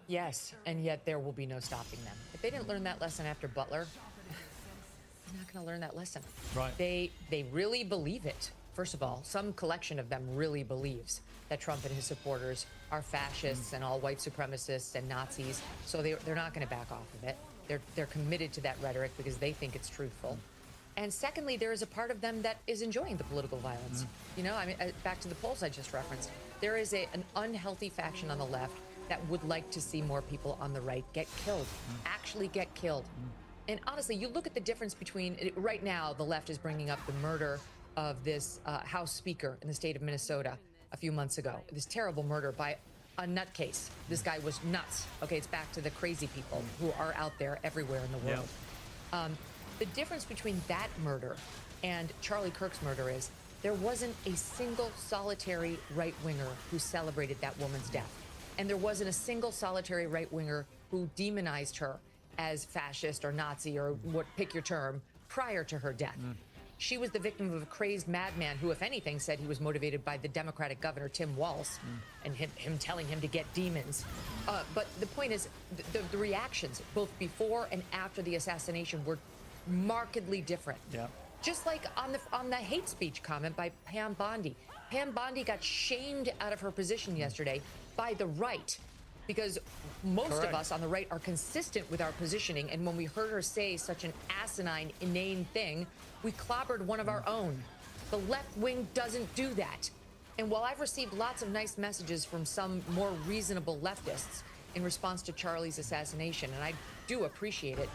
Yes, and yet there will be no stopping them. If they didn't learn that lesson after Butler, they're not going to learn that lesson. Right. They really believe it. First of all, some collection of them really believes that Trump and his supporters are fascists and all white supremacists and Nazis, so they're not going to back off of it. They're committed to that rhetoric because they think it's truthful. And secondly, there is a part of them that is enjoying the political violence. You know, I mean, back to the polls I just referenced. There is an unhealthy faction on the left that would like to see more people on the right get killed, actually get killed. And honestly, you look at the difference between, right now, the left is bringing up the murder of this House Speaker in the state of Minnesota a few months ago. This terrible murder by a nutcase. This guy was nuts. Okay, it's back to the crazy people who are out there everywhere in the world. The difference between that murder and Charlie Kirk's murder is there wasn't a single solitary right-winger who celebrated that woman's death. And there wasn't a single solitary right-winger who demonized her as fascist or Nazi or what, pick your term, prior to her death. She was the victim of a crazed madman who, if anything, said he was motivated by the Democratic governor, Tim Walz, and him telling him to get demons. But the point is, the reactions, both before and after the assassination, were markedly different. Just like on the hate speech comment by Pam Bondi. Pam Bondi got shamed out of her position yesterday by the right, because most of us on the right are consistent with our positioning, and when we heard her say such an asinine, inane thing, we clobbered one of our own. The left wing doesn't do that. And while I've received lots of nice messages from some more reasonable leftists in response to Charlie's assassination, and I do appreciate it,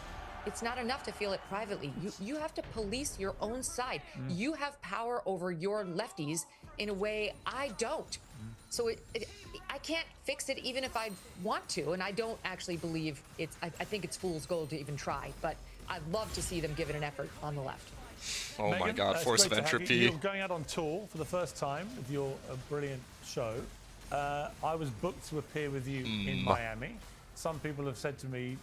it's not enough to feel it privately. You have to police your own side. You have power over your lefties in a way I don't. So I can't fix it even if I want to, and I don't actually believe it's, I think it's fool's gold to even try, but I'd love to see them give it an effort on the left. Oh my God, it's Force of great to have Entropy. You're going out on tour for the first time with your brilliant show. I was booked to appear with you in Miami. Some people have said to me,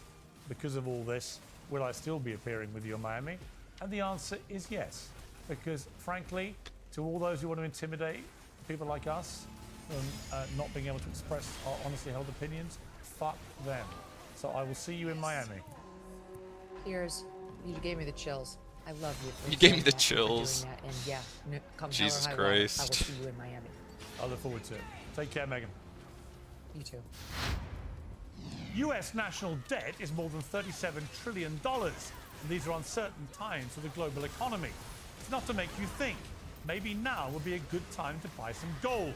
because of all this, will I still be appearing with you in Miami? And the answer is yes, because frankly, to all those who want to intimidate people like us from not being able to express our honestly held opinions, fuck them. So I will see you in Miami. Piers, you gave me the chills. I love you. For You gave me the doing chills. that. And yeah, come Jesus hell or high water, Christ. I will see you in Miami. I look forward to it. Take care, Megan. You too. US national debt is more than $37 trillion. And these are uncertain times for the global economy. It's not to make you think. Maybe now would be a good time to buy some gold.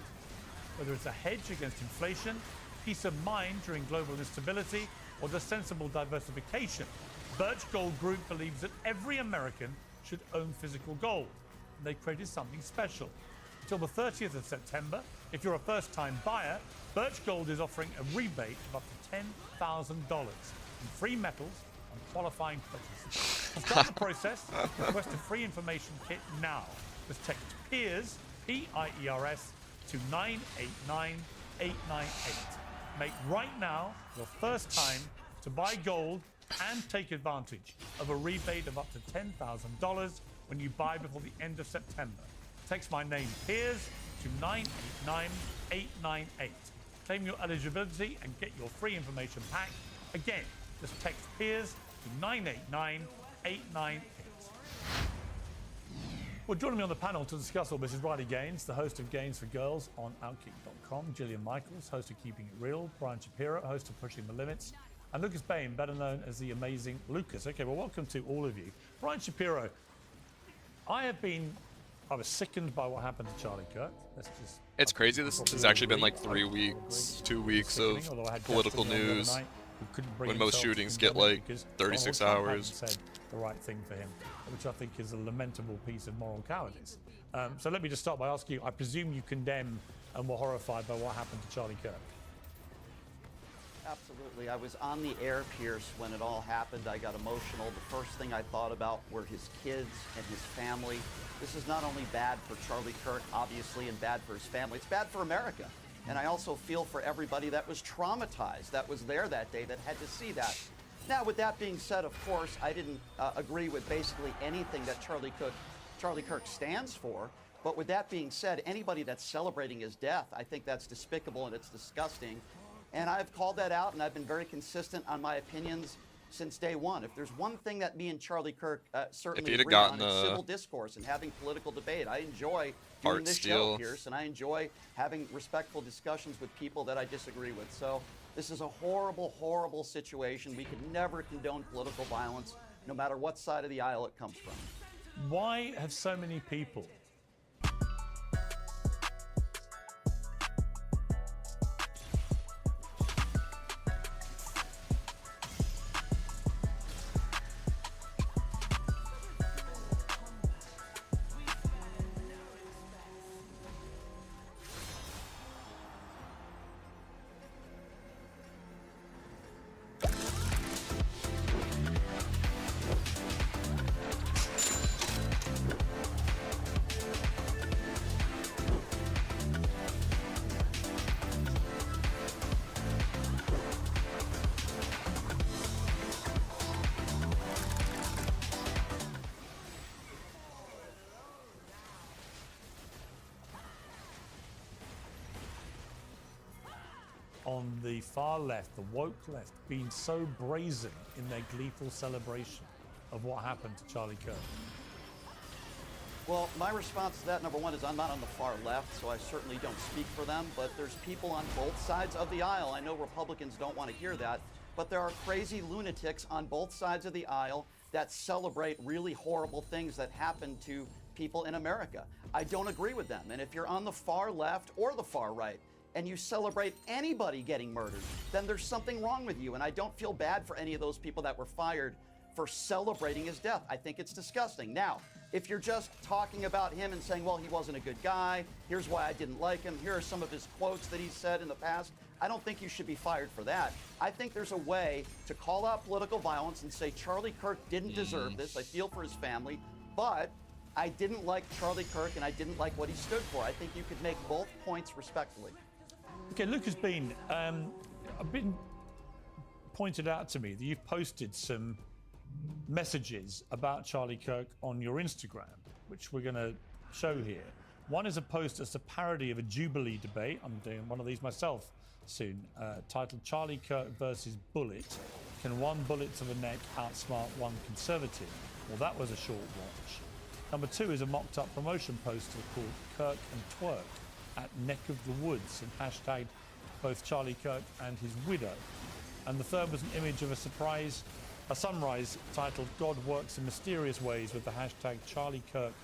Whether it's a hedge against inflation, peace of mind during global instability, or the sensible diversification, Birch Gold Group believes that every American should own physical gold. And they created something special. Until the 30th of September, if you're a first-time buyer, Birch Gold is offering a rebate of up to $10,000 in free metals on qualifying purchases. To start the process, request a free information kit now. Just text PEERS, P-I-E-R-S, to 989898. Make right now your first time to buy gold and take advantage of a rebate of up to $10,000 when you buy before the end of September. Text my name, PEERS, to 989898. Claim your eligibility and get your free information pack. Again, just text PEERS to 989898. Well, joining me on the panel to discuss all this is Riley Gaines, the host of Gaines for Girls on Outkick.com, Gillian Michaels, host of Keeping It Real, Brian Shapiro, host of Pushing the Limits, and Lucas Bain, better known as the amazing Lucas. Okay, well, welcome to all of you. Brian Shapiro, I was sickened by what happened to Charlie Kirk. It's crazy. This has actually been like 3 weeks, 2 weeks of political news, when most shootings get like 36 hours. Said the right thing for him, which I think is a lamentable piece of moral cowardice. So let me just start by asking you, I presume you condemn and were horrified by what happened to Charlie Kirk. Absolutely. I was on the air, Pierce, when it all happened. I got emotional. The first thing I thought about were his kids and his family. This is not only bad for Charlie Kirk, obviously, and bad for his family. It's bad for America. And I also feel for everybody that was traumatized, that was there that day, that had to see that. Now, with that being said, of course, I didn't agree with basically anything that Charlie Kirk stands for. But with that being said, anybody that's celebrating his death, I think that's despicable and it's disgusting. And I've called that out, and I've been very consistent on my opinions since day one. If there's one thing that me and Charlie Kirk certainly agree on, it's civil discourse and having political debate. I enjoy doing this show, Pierce, and I enjoy having respectful discussions with people that I disagree with. So This is a horrible, horrible situation. We could never condone political violence, no matter what side of the aisle it comes from. Why have so many people on the far left, the woke left, being so brazen in their gleeful celebration of what happened to Charlie Kirk? Well, my response to that, number one, is I'm not on the far left, so I certainly don't speak for them, but there's people on both sides of the aisle. I know Republicans don't want to hear that, but there are crazy lunatics on both sides of the aisle that celebrate really horrible things that happen to people in America. I don't agree with them, and if you're on the far left or the far right, and you celebrate anybody getting murdered, then there's something wrong with you. And I don't feel bad for any of those people that were fired for celebrating his death. I think it's disgusting. Now, if you're just talking about him and saying, well, he wasn't a good guy, here's why I didn't like him, here are some of his quotes that he said in the past, I don't think you should be fired for that. I think there's a way to call out political violence and say Charlie Kirk didn't deserve this. I feel for his family, but I didn't like Charlie Kirk and I didn't like what he stood for. I think you could make both points respectfully. Okay, Luke has been, pointed out to me that you've posted some messages about Charlie Kirk on your Instagram, which we're going to show here. One is a post that's a parody of a Jubilee debate. I'm doing one of these myself soon, titled Charlie Kirk versus Bullet. Can one bullet to the neck outsmart one conservative? Well, that was a short watch. Number two is a mocked up promotion poster called Kirk and Twerk at Neck of the Woods and hashtagged both Charlie Kirk and his widow. And the third was an image of a sunrise titled God Works in Mysterious Ways with the hashtag Charlie Kirk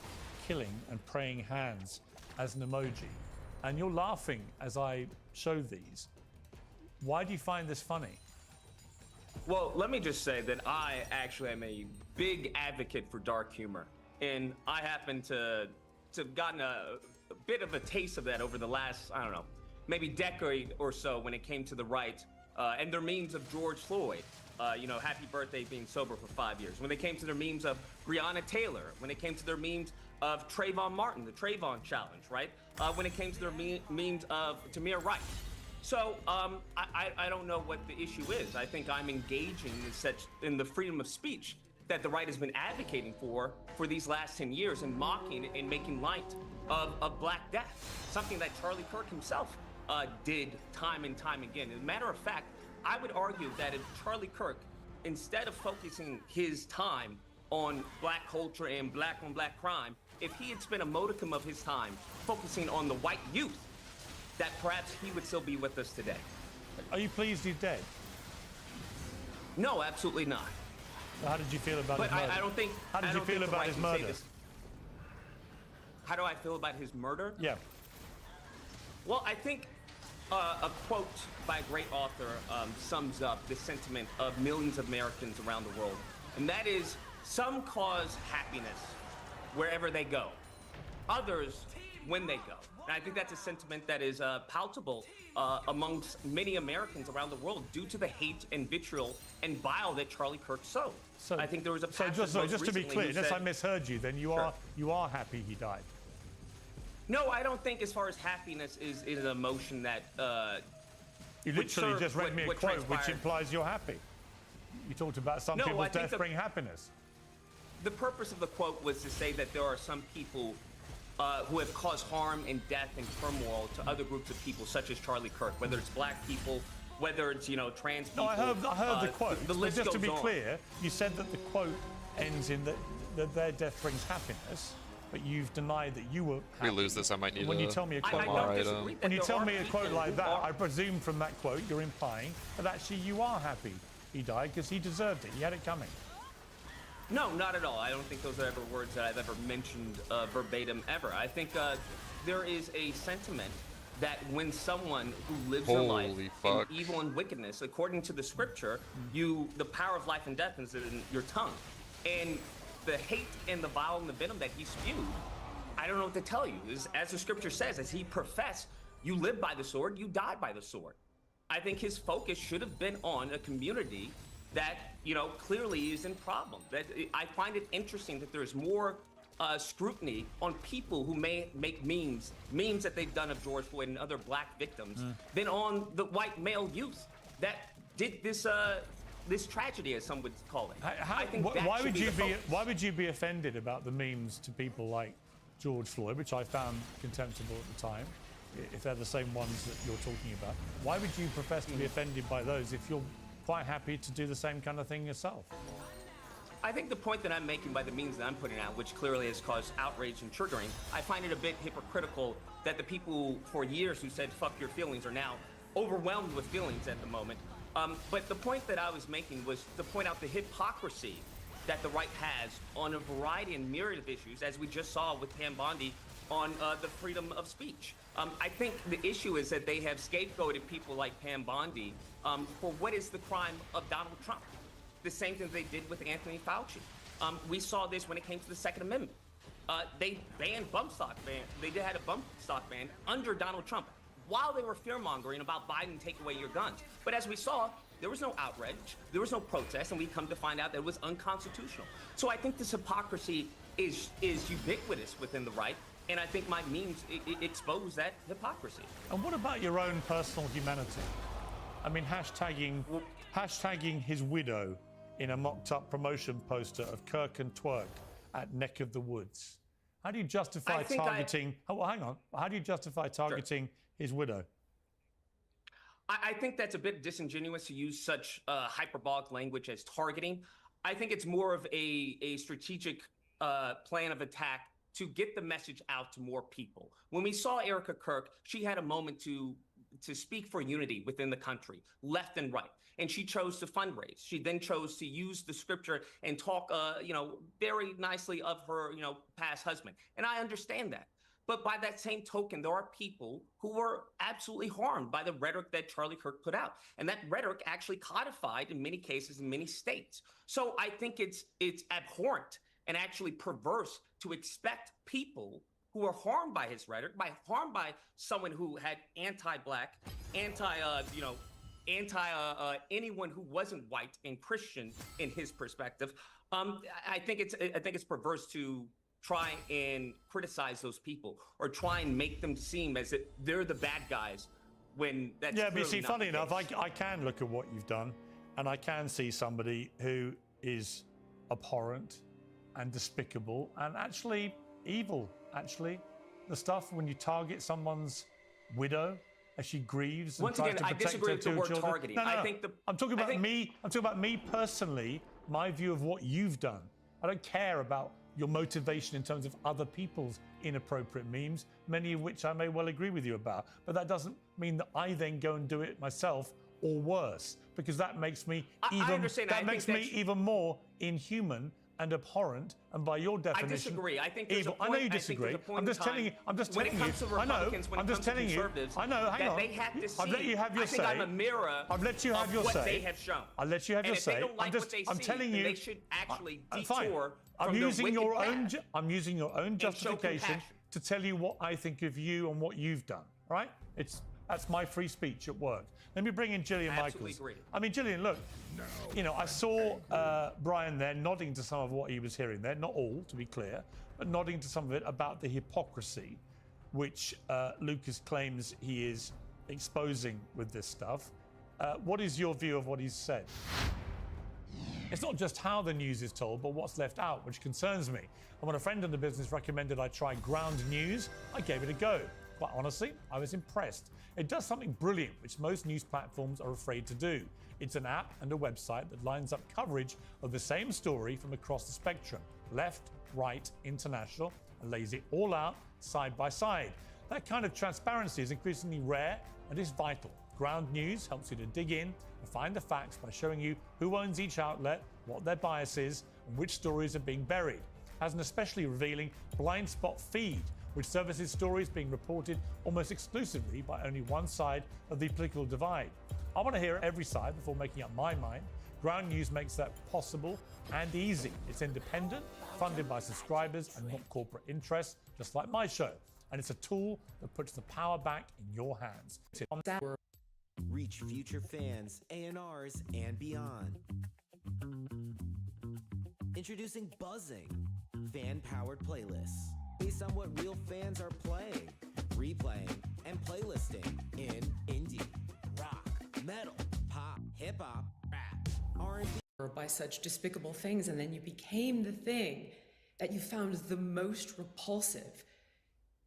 killing and praying hands as an emoji. And you're laughing as I show these. Why do you find this funny? Well, let me just say that I actually am a big advocate for dark humor. And I happen to have gotten a bit of a taste of that over the last, I don't know, maybe decade or so when it came to the right and their memes of George Floyd, happy birthday being sober for 5 years. When they came to their memes of Breonna Taylor, when it came to their memes of Trayvon Martin, the Trayvon Challenge, right? When it came to their memes of Tamir Rice. So I don't know what the issue is. I think I'm engaging in the freedom of speech that the right has been advocating for these last 10 years and mocking and making light of Black Death, something that Charlie Kirk himself did time and time again. As a matter of fact, I would argue that if Charlie Kirk, instead of focusing his time on Black culture and Black on Black crime, if he had spent a modicum of his time focusing on the white youth, that perhaps he would still be with us today. Are you pleased he's dead? No, absolutely not. How did you feel about his murder? I don't think. How did you feel about his murder? How do I feel about his murder? Yeah. Well, I think a quote by a great author sums up the sentiment of millions of Americans around the world, and that is, some cause happiness wherever they go, others when they go. And I think that's a sentiment that is palpable amongst many Americans around the world due to the hate and vitriol and bile that Charlie Kirk sowed. So I think there was a just to be clear, unless I misheard you, then you are happy he died. No, I don't think as far as happiness is an emotion that you literally just read me a quote which implies you're happy. You talked about some people's death bring happiness. The purpose of the quote was to say that there are some people who have caused harm and death and turmoil to other groups of people, such as Charlie Kirk, whether it's Black people, whether it's trans people. No, I heard the quote. The list just to be goes on. clear, you said that the quote ends in that their death brings happiness. but you've denied that you were If we happy. lose this, I might need When you tell me a quote when you tell me a quote like that, I presume from that quote you're implying that actually you are happy he died because he deserved it. He had it coming. No, not at all. I don't think those are ever words that I've ever mentioned verbatim ever. I think there is a sentiment that when someone who lives their life in evil and wickedness, according to the scripture, the power of life and death is in your tongue. And the hate and the vile and the venom that he spewed, I don't know what to tell you. As the scripture says, as he professed, you live by the sword, you die by the sword. I think his focus should have been on a community that, clearly is in problem. I find it interesting that there's more scrutiny on people who may make memes that they've done of George Floyd and other black victims than on the white male youth that did this tragedy, as some would call it. I think Why would you be offended about the memes to people like George Floyd, which I found contemptible at the time, if they're the same ones that you're talking about? Why would you profess to be offended by those if you're quite happy to do the same kind of thing yourself? I think the point that I'm making by the memes that I'm putting out, which clearly has caused outrage and triggering, I find it a bit hypocritical that the people for years who said fuck your feelings are now overwhelmed with feelings at the moment. But the point that I was making was to point out the hypocrisy that the right has on a variety and myriad of issues, as we just saw with Pam Bondi on the freedom of speech. I think the issue is that they have scapegoated people like Pam Bondi for what is the crime of Donald Trump. The same thing they did with Anthony Fauci. We saw this when it came to the Second Amendment. They banned bump stock ban. They had a bump stock ban under Donald Trump while they were fear-mongering about Biden take away your guns. But as we saw, there was no outrage, there was no protest, and we come to find out that it was unconstitutional. So I think this hypocrisy is ubiquitous within the right, and I think my memes expose that hypocrisy. And what about your own personal humanity? I mean, hashtagging his widow in a mocked-up promotion poster of Kirk and Twerk at Neck of the Woods. How do you justify targeting... Oh, well, hang on. How do you justify targeting his widow? I think that's a bit disingenuous to use such hyperbolic language as targeting. I think it's more of a strategic plan of attack to get the message out to more people. When we saw Erica Kirk, she had a moment to speak for unity within the country, left and right. And she chose to fundraise. She then chose to use the scripture and talk, very nicely of her, past husband. And I understand that. But by that same token, there are people who were absolutely harmed by the rhetoric that Charlie Kirk put out. And that rhetoric actually codified in many cases in many states. So I think it's abhorrent and actually perverse to expect people who are harmed by his rhetoric, harmed by someone who had anti-black, anyone who wasn't white and Christian in his perspective. I think it's perverse to try and criticize those people or try and make them seem as if they're the bad guys when that's yeah, but you see, not funny the enough, case. I can look at what you've done, and I can see somebody who is abhorrent and despicable and actually evil. Actually, the stuff when you target someone's widow as she grieves and Once tries again, to I protect disagree her with the two word children. targeting. No, I think I'm talking about me. I'm talking about me personally. My view of what you've done. I don't care about your motivation in terms of other people's inappropriate memes, many of which I may well agree with you about. But that doesn't mean that I then go and do it myself or worse, because that makes me even more inhuman and abhorrent, and by your definition, I disagree. I think there's evil. a point, I know you disagree. I'm just telling you. I'm just telling you. When it comes to Republicans, when it comes to conservatives, I know. Hang on. They have to see. I've let you have your say. I think I'm a mirror I've let you have your of what say. they have shown. I'll let you have your say. And if they don't like what they I'm see, telling then you. they should actually Fine. detour I'm from using their your wicked own. path I'm using your own and show justification compassion. to tell you what I think of you and what you've done. Right? That's my free speech at work. Let me bring in Gillian Absolutely Michaels. agree. I mean, Gillian, look, I saw Brian there nodding to some of what he was hearing there, not all, to be clear, but nodding to some of it about the hypocrisy which Lucas claims he is exposing with this stuff. What is your view of what he's said? It's not just how the news is told, but what's left out, which concerns me. And when a friend in the business recommended I try Ground News, I gave it a go. Quite honestly, I was impressed. It does something brilliant, which most news platforms are afraid to do. It's an app and a website that lines up coverage of the same story from across the spectrum, left, right, international, and lays it all out side by side. That kind of transparency is increasingly rare and is vital. Ground News helps you to dig in and find the facts by showing you who owns each outlet, what their bias is, and which stories are being buried. Has an especially revealing blind spot feed, which services stories being reported almost exclusively by only one side of the political divide. I want to hear every side before making up my mind. Ground News makes that possible and easy. It's independent, funded by subscribers and not corporate interests, just like my show. And it's a tool that puts the power back in your hands. Reach future fans, A&Rs, and beyond. Introducing Buzzing, fan-powered playlists based on what real fans are playing, replaying, and playlisting in indie, rock, metal, pop, hip-hop, rap, R&B. By such despicable things, and then you became the thing that you found the most repulsive,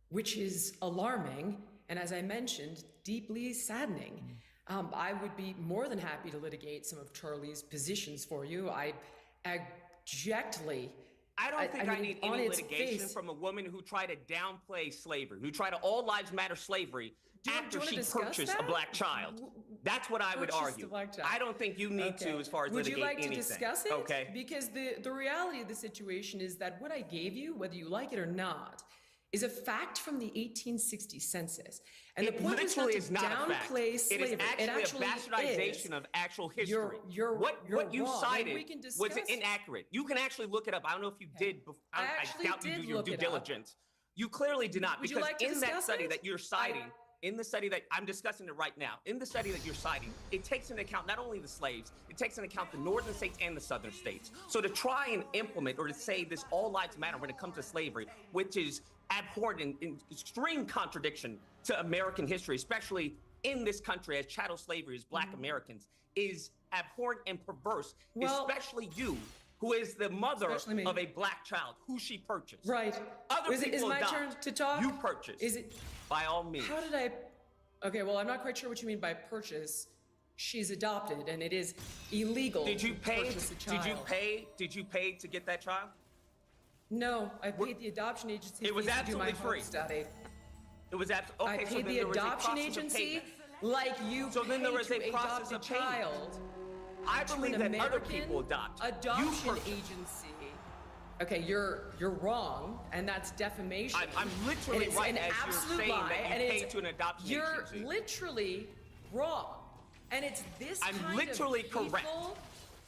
which is alarming, and as I mentioned, deeply saddening. I would be more than happy to litigate some of Charlie's positions for you. I abjectly... I don't think I mean, need on any its litigation face- from a woman who tried to downplay slavery, who tried to all lives matter slavery after wanna she discuss purchased a that? black child. That's what I would Purchased a argue. black child. I don't think you need to as far as Would litigate you like anything. to discuss it? Okay. Because the reality of the situation is that what I gave you, whether you like it or not, is a fact from the 1860 census. And the point literally is not to downplay slavery. It is actually a bastardization of actual history. What you wrong. cited We can was discuss- inaccurate. You can actually look it up. I don't know if you did. I actually doubt you did do your look due it up. diligence. You clearly did not, Would you because like to in that discuss study it? that you're citing, in the study that I'm discussing it right now, in the study that you're citing, it takes into account not only the slaves, it takes into account the northern states and the southern states. So to try and implement or to say this all lives matter when it comes to slavery, which is abhorrent and in extreme contradiction to American history, especially in this country as chattel slavery as Black Americans, is abhorrent and perverse, especially you, who is the mother of a Black child, who she purchased. Right. Other Is people my adopt. turn to talk? You purchased. Is it? By all means. How did I? Okay, well, I'm not quite sure what you mean by purchase. She's adopted, and it is illegal. Did you to pay? purchase a child. Did you pay to get that child? No, I paid the adoption agency. It was fees to do my absolutely free. home study. It was absolutely I okay. paid So then the there was a adoption process of agency payment. like you So then there pay was to a process adopt a of payment. child. I to believe an that other American people adopt. You adoption purchased. agency. Okay, you're wrong, and that's defamation. I'm literally And it's right an as you're absolute saying lie, that you and paid it's- to an adoption You're agency. literally wrong, and it's this I'm kind literally of people, correct.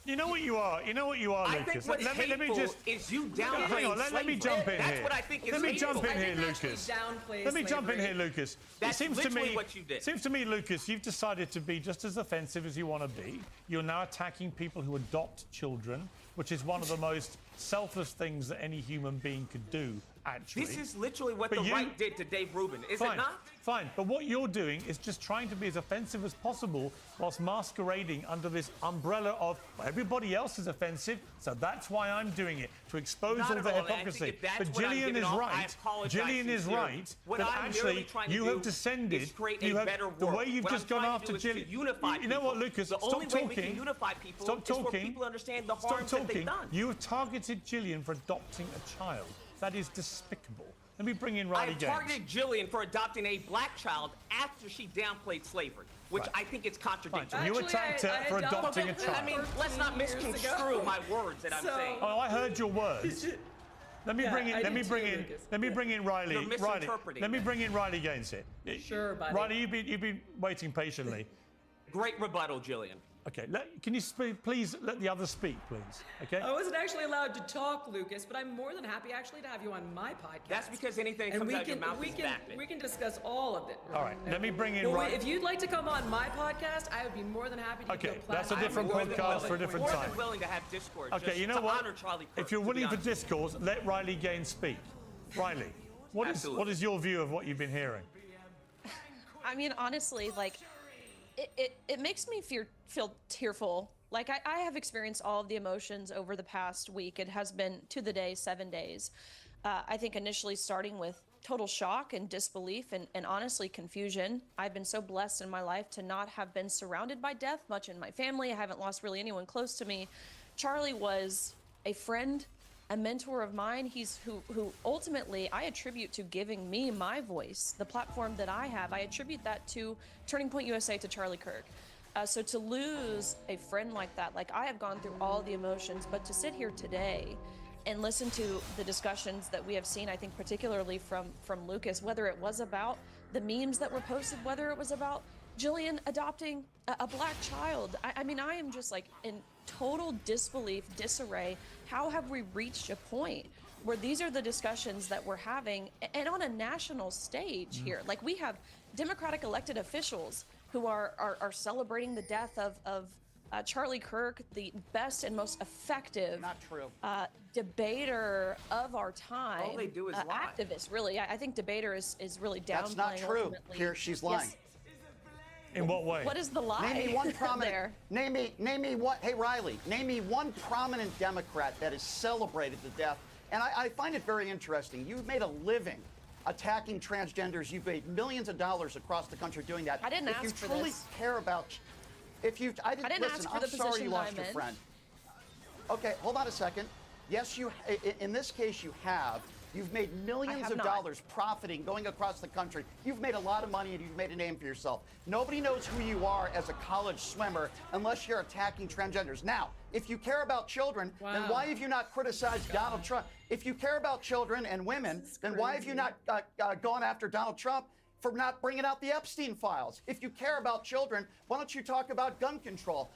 You know what you are? You know what you are, I Lucas? think what's let me hateful just... is you Hang downplaying on, let me slavery. jump in That's here. what I think is Let me hateful. jump in I here, didn't actually Lucas. downplay Let me jump in slavery. here, Lucas. That's it seems to literally me, what you did. Seems to me, Lucas, you've decided to be just as offensive as you want to be. You're now attacking people who adopt children, which is one of the most selfless things that any human being could do, actually. This is literally what But the you- right did to Dave Rubin, is Fine, it not? Fine, but what you're doing is just trying to be as offensive as possible whilst masquerading under this umbrella of well, everybody else is offensive, so that's why I'm doing it, to expose Not all at the all, and I think hypocrisy. if that's But what I'm Gillian giving is off, I right. apologize Gillian is sincerely. right What that I'm actually merely trying to you do have descended. is create you a have, better the way world. you've What just I'm gone trying to after do is to Gillian. unify You know what, people. Lucas? The Stop only way we talking. can unify people Stop is for talking. people to understand the Stop harms that they've talking. done. You have targeted Gillian for adopting a child. That is despicable. Let me bring in I Riley have Gaines. targeted Jillian for adopting a Black child after she downplayed slavery, which I think is contradictory. You attacked her for adopting a child. I mean, let's not misconstrue my words that I'm saying. Oh, I heard your words. Let me Yeah, bring in. I Let did me too, bring in. Lucas. Let me bring in Riley. You're Riley. misinterpreting Let me that. bring in Riley Gaines here. Sure, buddy. Riley, you've been waiting patiently. Great rebuttal, Jillian. Okay, can you please let the others speak, please? Okay. I wasn't actually allowed to talk, Lucas, but I'm more than happy actually to have you on my podcast. That's because anything that and comes we out of your can, mouth we is can, backed. we can discuss all of it. All right, let me bring in Well, Riley. if you'd like to come on my podcast, I would be more than happy to give you Okay, a platform. that's a different I'm more than podcast for a different more time. than willing to have discourse. Okay, just you know to what? honor Charlie Kirk, If you're to be willing for honest. discourse, let Riley Gaines speak. Riley, what is your view of what you've been hearing? I mean, honestly, like, it makes me feel tearful. Like, I have experienced all of the emotions over the past week. It has been, to the day, 7 days. I think initially starting with total shock and disbelief and honestly confusion. I've been so blessed in my life to not have been surrounded by death much in my family. I haven't lost really anyone close to me. Charlie was a friend, a mentor of mine. He's who ultimately I attribute to giving me my voice, the platform that I have. I attribute that to Turning Point USA, to Charlie Kirk. So to lose a friend like that, like I have gone through all the emotions, but to sit here today and listen to the discussions that we have seen, I think particularly from Lucas, whether it was about the memes that were posted, whether it was about Jillian adopting a black child. I mean, I am just like in total disbelief, disarray. How have we reached a point where these are the discussions that we're having, and on a national stage here? Like, we have Democratic elected officials who are celebrating the death of Charlie Kirk, the best and most effective debater of our time. All they do is lie. Activist, really. I think debater is really downplaying. That's not true. Ultimately. Here, she's lying. Yes. In what way? What is the lie? Name me one prominent. there? Name me what? Hey, Riley, name me one prominent Democrat that has celebrated the death. And I find it very interesting. You've made a living attacking transgenders. You've made millions of dollars across the country doing that. I didn't if ask you for truly this. care about, if you, I didn't didn't listen. ask for I'm the sorry position you that lost I'm your in. friend. Okay, hold on a second. Yes, in this case, you have. You've made millions of dollars profiting, going across the country. You've made a lot of money and you've made a name for yourself. Nobody knows who you are as a college swimmer unless you're attacking transgenders. Now, if you care about children, then why have you not criticized Donald Trump? If you care about children and women, then why have you not gone after Donald Trump for not bringing out the Epstein files? If you care about children, why don't you talk about gun control?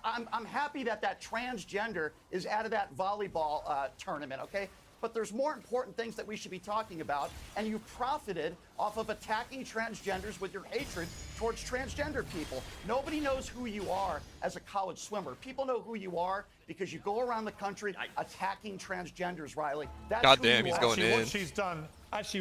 I'm happy that transgender is out of that volleyball tournament, okay? But there's more important things that we should be talking about, and you profited off of attacking transgenders with your hatred towards transgender people. Nobody knows who you are as a college swimmer. People know who you are because you go around the country attacking transgenders, Riley. That's Goddamn, who you he's are. going in.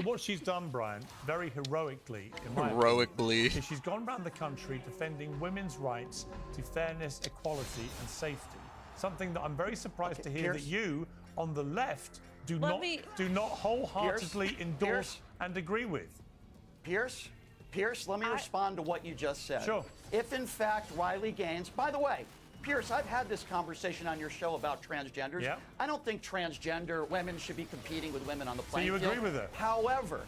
What she's done, Brian, very heroically, in my Heroically. opinion, is she's gone around the country defending women's rights to fairness, equality, and safety. Something that I'm very surprised to hear that you, on the left, do not wholeheartedly endorse and agree with. Pierce, let me respond to what you just said. Sure. If in fact Riley Gaines, by the way, Pierce, I've had this conversation on your show about transgenders. Yeah. I don't think transgender women should be competing with women on the playing field. So you agree with her? However,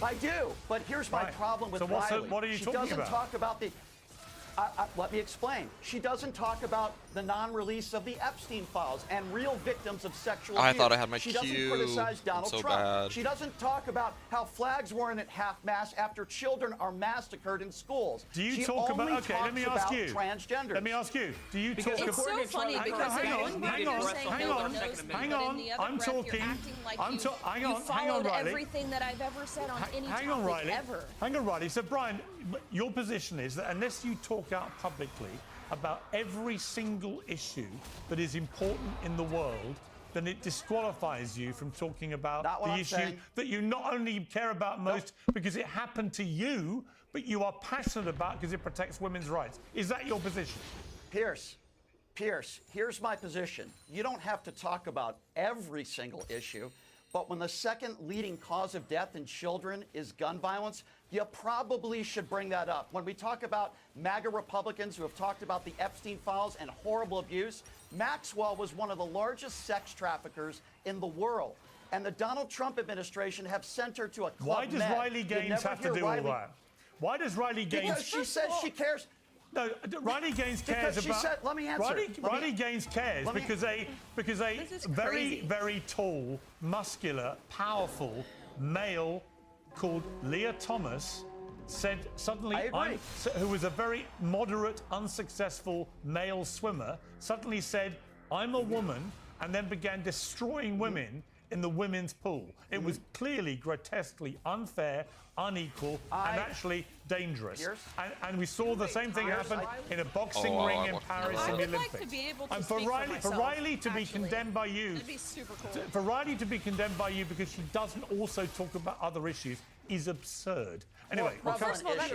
I do, but here's my problem with Riley. What are you talking about? She doesn't talk about the... let me explain. She doesn't talk about the non-release of the Epstein files and real victims of sexual abuse. I thought I had my She doesn't cue. criticize Donald So Trump. bad. She doesn't talk about how flags weren't at half-mast after children are massacred in schools. Do you she talk about? only Okay, let me talks ask about you. transgenders. Let me ask you. Do you Because talk it's about? so funny because hang on. hang on. You followed Riley. everything that I've ever said on any Hang topic on, Riley. ever. Hang on, Riley. So, Brian, your position is that unless you talk out publicly about every single issue that is important in the world, then it disqualifies you from talking about the issue that you not only care about most because it happened to you, but you are passionate about because it protects women's rights. Is that your position? Pierce, here's my position. You don't have to talk about every single issue, but when the second leading cause of death in children is gun violence, you probably should bring that up. When we talk about MAGA Republicans who have talked about the Epstein files and horrible abuse, Maxwell was one of the largest sex traffickers in the world. And the Donald Trump administration have sent her to a club. Why does Riley Gaines have to do all that? Why does Riley Gaines? Because she says she cares. No, Riley Gaines cares because she about. said, let me answer. Riley Gaines cares because a very tall, muscular, powerful male called Leah Thomas said suddenly, who was a very moderate, unsuccessful male swimmer, suddenly said, "I'm a woman," and then began destroying women in the women's pool. It was clearly grotesquely unfair, unequal, and actually dangerous. And we saw the same thing happen in a boxing ring in Paris in the Olympics. And for Riley to be condemned by you, for Riley to be condemned by you because she doesn't also talk about other issues is absurd. Anyway, First of all, that's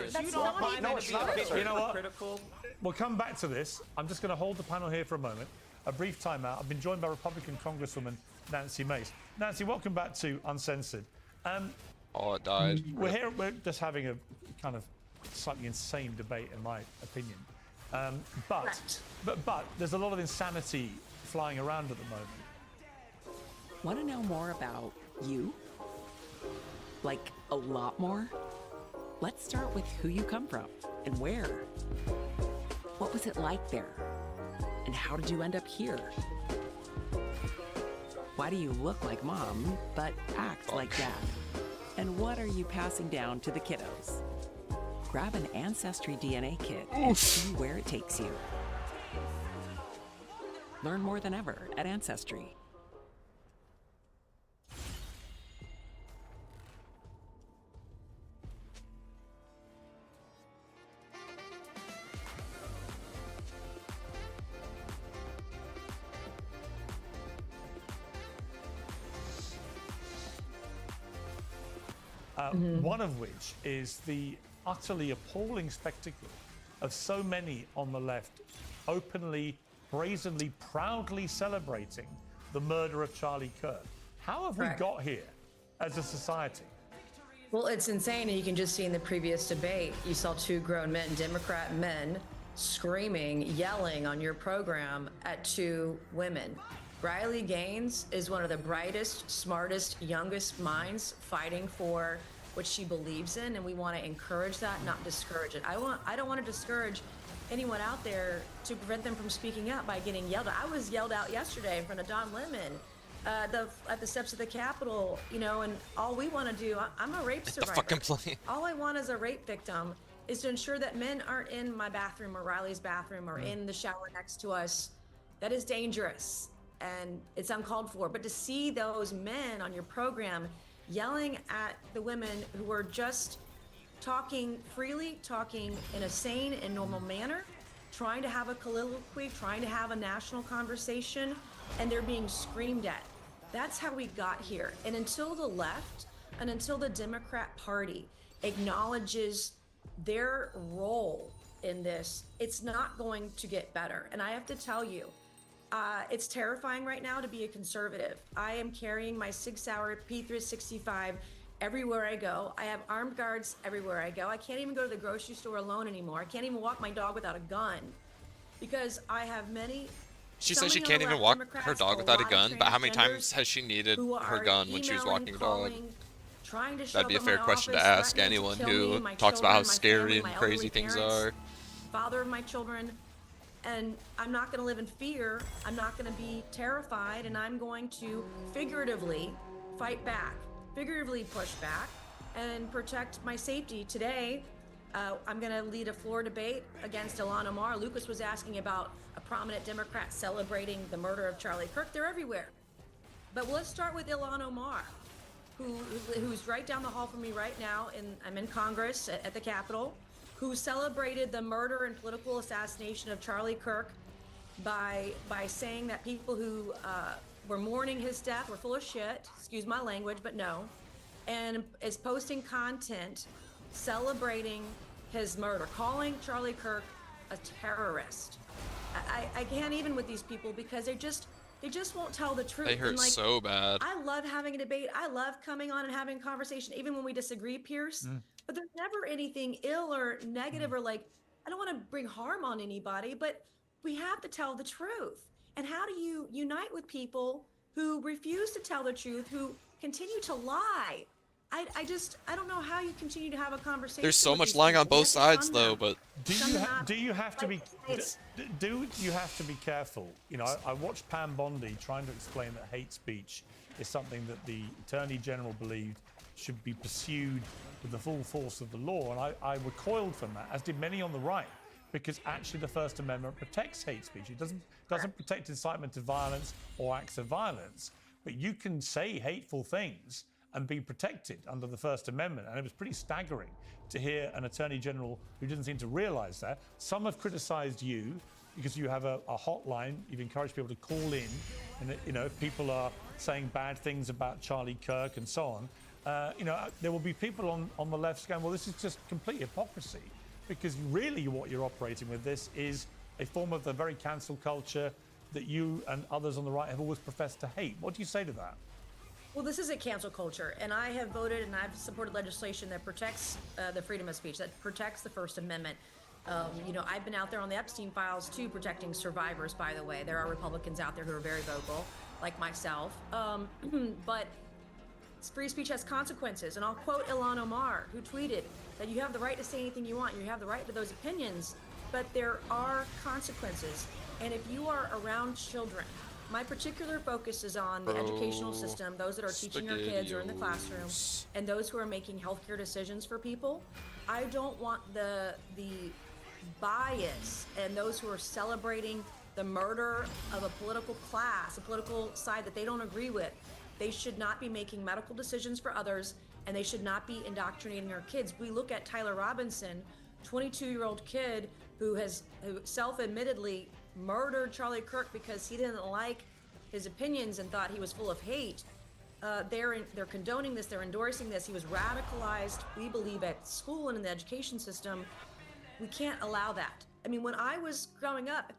not even true. You know what? We'll come back to this. I'm just going to hold the panel here for a moment. A brief timeout. I've been joined by Republican Congresswoman Nancy Mace. Nancy, welcome back to Uncensored. It died. We're just having a kind of slightly insane debate, in my opinion. But there's a lot of insanity flying around at the moment. Want to know more about you? Like a lot more? Let's start with who you come from and where. What was it like there? And how did you end up here? Why do you look like mom, but act like dad? And what are you passing down to the kiddos? Grab an Ancestry DNA kit and see where it takes you. Learn more than ever at Ancestry. One of which is the utterly appalling spectacle of so many on the left openly, brazenly, proudly celebrating the murder of Charlie Kirk. How have we got here as a society? Well, it's insane. And you can just see in the previous debate, you saw two grown men, Democrat men, screaming, yelling on your program at two women. Riley Gaines is one of the brightest, smartest, youngest minds fighting for what she believes in, and we want to encourage that, not discourage it. I don't want to discourage anyone out there to prevent them from speaking out by getting yelled at. I was yelled out yesterday in front of Don Lemon at the steps of the Capitol, you know, and all we want to do, I'm a rape survivor. All I want as a rape victim is to ensure that men aren't in my bathroom or Riley's bathroom or in the shower next to us. That is dangerous and it's uncalled for. But to see those men on your program yelling at the women who are just talking freely, talking in a sane and normal manner, trying to have a colloquy, trying to have a national conversation, and they're being screamed at. That's how we got here. And until the left and until the Democrat Party acknowledges their role in this, it's not going to get better. And I have to tell you, it's terrifying right now to be a conservative. I am carrying my 6 Sauer P365 everywhere I go. I have armed guards everywhere I go. I can't even go to the grocery store alone anymore. I can't even walk my dog without a gun because I have many. She says she can't even walk her dog without a gun, but how many times has she needed her gun when she was walking her dog? That'd be a fair question to ask anyone who talks about how scary and crazy things are. Father of my children. And I'm not going to live in fear. I'm not going to be terrified. And I'm going to figuratively fight back, figuratively push back, and protect my safety. Today, I'm going to lead a floor debate against Ilhan Omar. Lucas was asking about a prominent Democrat celebrating the murder of Charlie Kirk. They're everywhere. But let's start with Ilhan Omar, who's right down the hall from me right now. I'm in Congress at the Capitol, who celebrated the murder and political assassination of Charlie Kirk by saying that people who were mourning his death were full of shit, excuse my language, but no, and is posting content celebrating his murder, calling Charlie Kirk a terrorist. I can't even with these people because they just won't tell the truth. They hurt so bad. I love having a debate. I love coming on and having a conversation, even when we disagree, Pierce. But there's never anything ill or negative or like, I don't want to bring harm on anybody, but we have to tell the truth. And how do you unite with people who refuse to tell the truth, who continue to lie? I don't know how you continue to have a conversation. There's so much lying on both sides though, but do you have to be careful? You know, I watched Pam Bondi trying to explain that hate speech is something that the Attorney General believed should be pursued with the full force of the law, and I recoiled from that, as did many on the right, because actually the First Amendment protects hate speech. It doesn't protect incitement to violence or acts of violence, but you can say hateful things and be protected under the First Amendment. And it was pretty staggering to hear an Attorney General who didn't seem to realize that. Some have criticized you because you have a hotline. You've encouraged people to call in, and you know, if people are saying bad things about Charlie Kirk and so on, you know, there will be people on the left going, well, this is just complete hypocrisy, because really what you're operating with this is a form of the very cancel culture that you and others on the right have always professed to hate. What do you say to that? Well, this is a cancel culture, and I have voted and I've supported legislation that protects the freedom of speech, that protects the First Amendment. You know, I've been out there on the Epstein files too, protecting survivors, by the way. There are Republicans out there who are very vocal, like myself. But free speech has consequences. And I'll quote Ilhan Omar, who tweeted that you have the right to say anything you want, you have the right to those opinions, but there are consequences. And if you are around children, my particular focus is on the educational system, those that are teaching our kids or in the classroom, and those who are making healthcare decisions for people. I don't want the bias and those who are celebrating the murder of a political class, a political side that they don't agree with. They should not be making medical decisions for others, and they should not be indoctrinating our kids. We look at Tyler Robinson, 22-year-old kid who self-admittedly murdered Charlie Kirk because he didn't like his opinions and thought he was full of hate. They're condoning this, they're endorsing this. He was radicalized, we believe, at school and in the education system. We can't allow that. I mean, when I was growing up,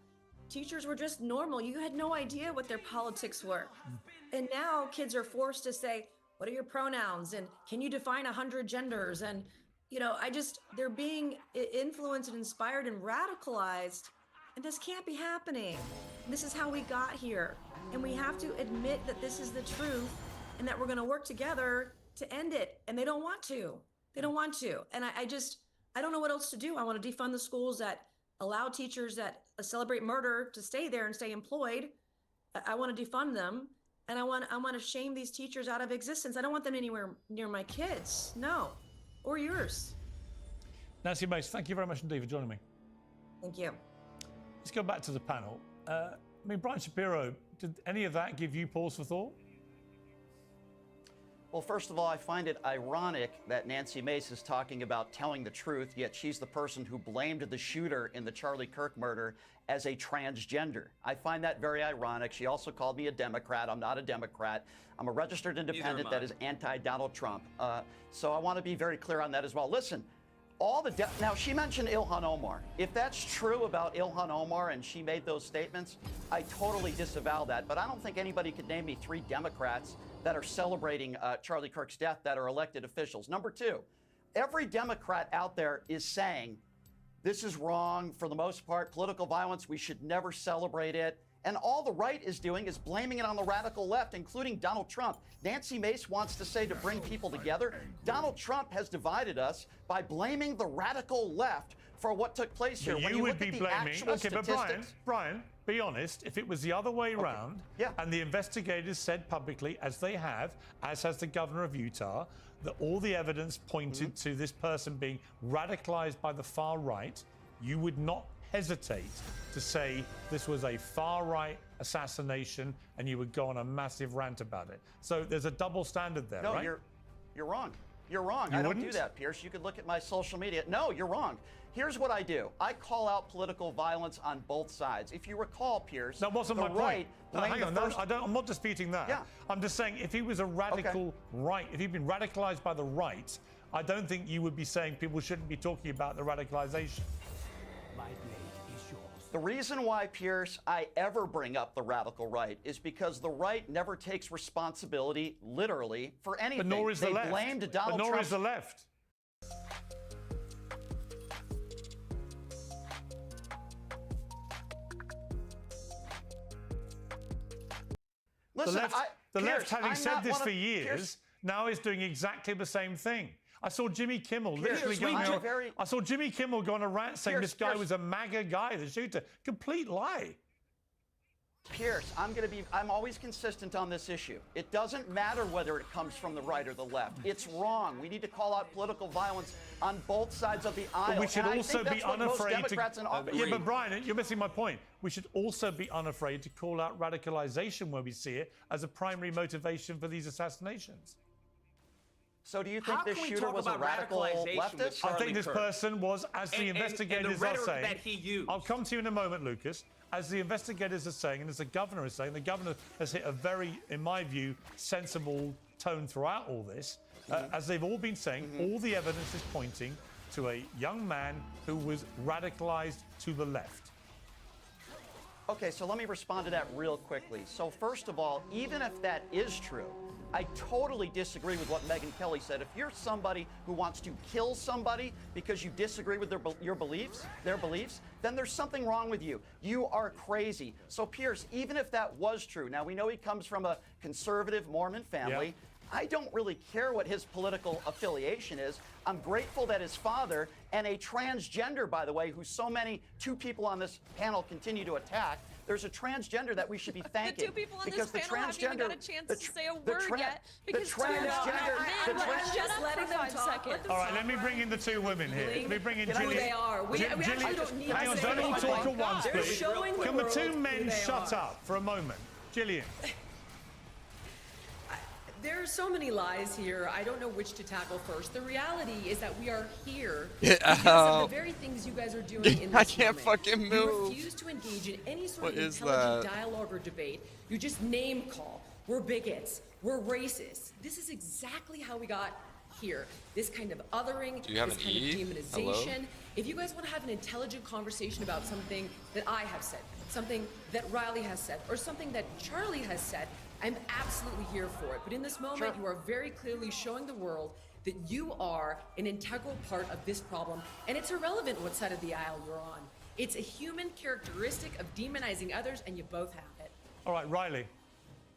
teachers were just normal. You had no idea what their politics were. And now kids are forced to say, what are your pronouns? And can you define 100 genders? And, you know, they're being influenced and inspired and radicalized. And this can't be happening. This is how we got here. And we have to admit that this is the truth and that we're going to work together to end it. And they don't want to. They don't want to. And I don't know what else to do. I want to defund the schools that allow teachers that celebrate murder to stay there and stay employed. I want to defund them. And I want to shame these teachers out of existence. I don't want them anywhere near my kids. No. Or yours. Nancy Mace, thank you very much indeed for joining me. Thank you. Let's go back to the panel. I mean, Brian Shapiro, did any of that give you pause for thought? Well, first of all, I find it ironic that Nancy Mace is talking about telling the truth, yet she's the person who blamed the shooter in the Charlie Kirk murder as a transgender. I find that very ironic. She also called me a Democrat. I'm not a Democrat. I'm a registered independent that is anti-Donald Trump. So I want to be very clear on that as well. Listen, now she mentioned Ilhan Omar. If that's true about Ilhan Omar and she made those statements, I totally disavow that. But I don't think anybody could name me 3 Democrats that are celebrating Charlie Kirk's death that are elected officials. Number 2, every Democrat out there is saying this is wrong for the most part, political violence, we should never celebrate it. And all the right is doing is blaming it on the radical left, including Donald Trump. Nancy Mace wants to say to bring people together. Donald Trump has divided us by blaming the radical left for what took place here. When you would be blaming. Okay, but Brian, be honest. If it was the other way around, and the investigators said publicly, as they have, as has the governor of Utah, that all the evidence pointed to this person being radicalized by the far right, you would not hesitate to say this was a far-right assassination and you would go on a massive rant about it. So there's a double standard there, right? No, you're wrong. You're wrong. I don't do that, Pierce. You could look at my social media. No, you're wrong. Here's what I do. I call out political violence on both sides. If you recall, Pierce, that wasn't my point. No, hang on. I'm not disputing that. Yeah. I'm just saying if he was a radical right, if he'd been radicalized by the right, I don't think you would be saying people shouldn't be talking about the radicalization. The reason why, Pierce, I ever bring up the radical right is because the right never takes responsibility, literally, for anything. But nor is the left. They blamed Donald Trump. Nor is the left. Listen, the left, having said this for years, now is doing exactly the same thing. I saw Jimmy Kimmel literally going on. I saw Jimmy Kimmel go on a rant saying this guy was a MAGA guy, the shooter. Complete lie. Pierce, I'm always consistent on this issue. It doesn't matter whether it comes from the right or the left. It's wrong. We need to call out political violence on both sides of the aisle. But we should also be unafraid to. Yeah, but Brian, you're missing my point. We should also be unafraid to call out radicalization when we see it as a primary motivation for these assassinations. So do you think this shooter was a radical leftist? I think this person was, as the investigators are saying, that he used. I'll come to you in a moment, Lucas. As the investigators are saying, and as the governor is saying, the governor has hit a very, in my view, sensible tone throughout all this. As they've all been saying, all the evidence is pointing to a young man who was radicalized to the left. Okay, so let me respond to that real quickly. So first of all, even if that is true, I totally disagree with what Megyn Kelly said. If you're somebody who wants to kill somebody because you disagree with their beliefs, then there's something wrong with you. You are crazy. So Pierce, even if that was true, now we know he comes from a conservative Mormon family. I don't really care what his political affiliation is. I'm grateful that his father, and a transgender, by the way, who two people on this panel continue to attack, there's a transgender that we should be thanking. The two people on this panel haven't even got a chance to say a word yet because shut up for 5 seconds. All right, let me bring in the two women here. Let me bring in Who Gillian. they are. We actually don't need hang on, to say don't all anything. talk at once, They're please. showing the Can the world two men who they shut are. up for a moment? Gillian. There are so many lies here. I don't know which to tackle first. The reality is that we are here because of the very things you guys are doing in this I can't moment. fucking You move. refuse to engage in any sort What of is intelligent that? dialogue or debate. You just name call. We're bigots. We're racist. This is exactly how we got here. This kind of othering, Do you have this an kind E? of demonization. Hello? If you guys want to have an intelligent conversation about something that I have said, something that Riley has said, or something that Charlie has said, I'm absolutely here for it. But in this moment, you are very clearly showing the world that you are an integral part of this problem, and it's irrelevant what side of the aisle you're on. It's a human characteristic of demonizing others, and you both have it. All right, Riley.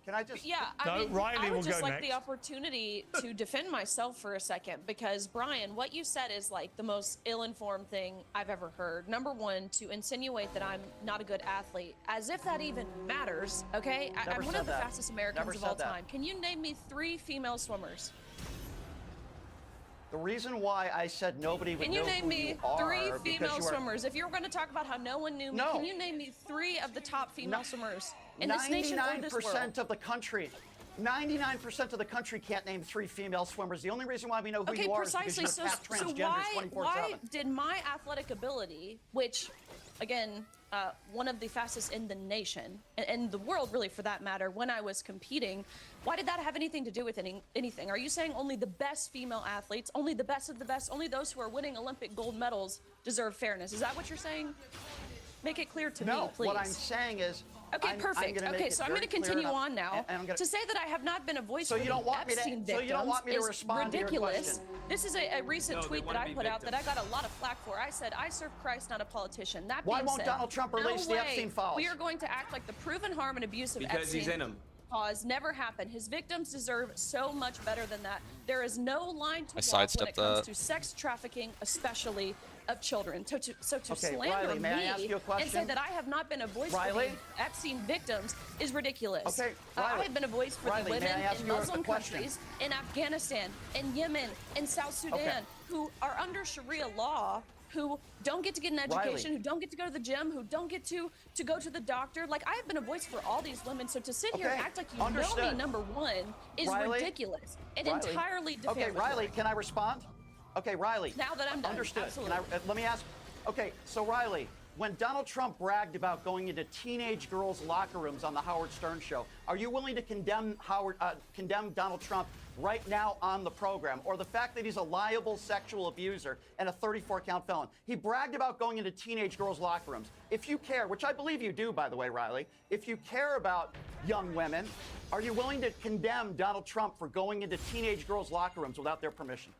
Can I just? Yeah, I mean, I would just like the opportunity to defend myself for a second because, Brian, what you said is like the most ill-informed thing I've ever heard. Number one, to insinuate that I'm not a good athlete, as if that even matters, okay? I'm one of the fastest Americans of all time. Can you name me 3 female swimmers? The reason why I said nobody would Can you know name who me you are 3 female because you are- swimmers? If you were going to talk about how no one knew me, can you name me 3 of the top female swimmers in this nation or this world? 99% of the country. 99% of the country can't name 3 female swimmers. The only reason why we know who you are is because precisely. you're past transgenders 24/7. Why did my athletic ability, which, again, one of the fastest in the nation, and the world really for that matter, when I was competing, why did that have anything to do with anything? Are you saying only the best female athletes, only the best of the best, only those who are winning Olympic gold medals deserve fairness? Is that what you're saying? Make it clear to me, please. No, what I'm saying is... Okay, perfect. Okay, so I'm going to continue on now to say that I have not been a voice for the Epstein victims. So you don't want me to respond ridiculous. to your question? This is a recent tweet that I put out that I got a lot of flack for. I said, I serve Christ, not a politician. That being Why won't said, Donald Trump release the Epstein files? We are going to act like the proven harm and abuse of Because Epstein he's in 'em. cause never happened. His victims deserve so much better than that. There is no line to I walk when sidestepped it comes that. to sex trafficking, especially of children. So to Okay, slander Riley, may I ask me you a question? and say that I have not been a voice Riley? for the Epstein victims is ridiculous. Okay, I Riley. have been a voice for Riley, the may women I ask in you a Muslim question? countries, in Afghanistan, in Yemen, in South Sudan, Okay. who are under Sharia law, who don't get to get an education, Riley. who don't get to go to the gym, who don't get to go to the doctor. Like, I have been a voice for all these women. So to sit here and Okay, act like you know understood. me, number one, is Riley? ridiculous and Riley? entirely defamatory. Okay, Riley, can I respond? Okay, Riley. Now that I'm done, Understood. absolutely. Let me ask. Okay, so Riley, when Donald Trump bragged about going into teenage girls' locker rooms on the Howard Stern show, are you willing to condemn Donald Trump right now on the program, or the fact that he's a liable sexual abuser and a 34-count felon? He bragged about going into teenage girls' locker rooms. If you care, which I believe you do, by the way, Riley, if you care about young women, are you willing to condemn Donald Trump for going into teenage girls' locker rooms without their permission?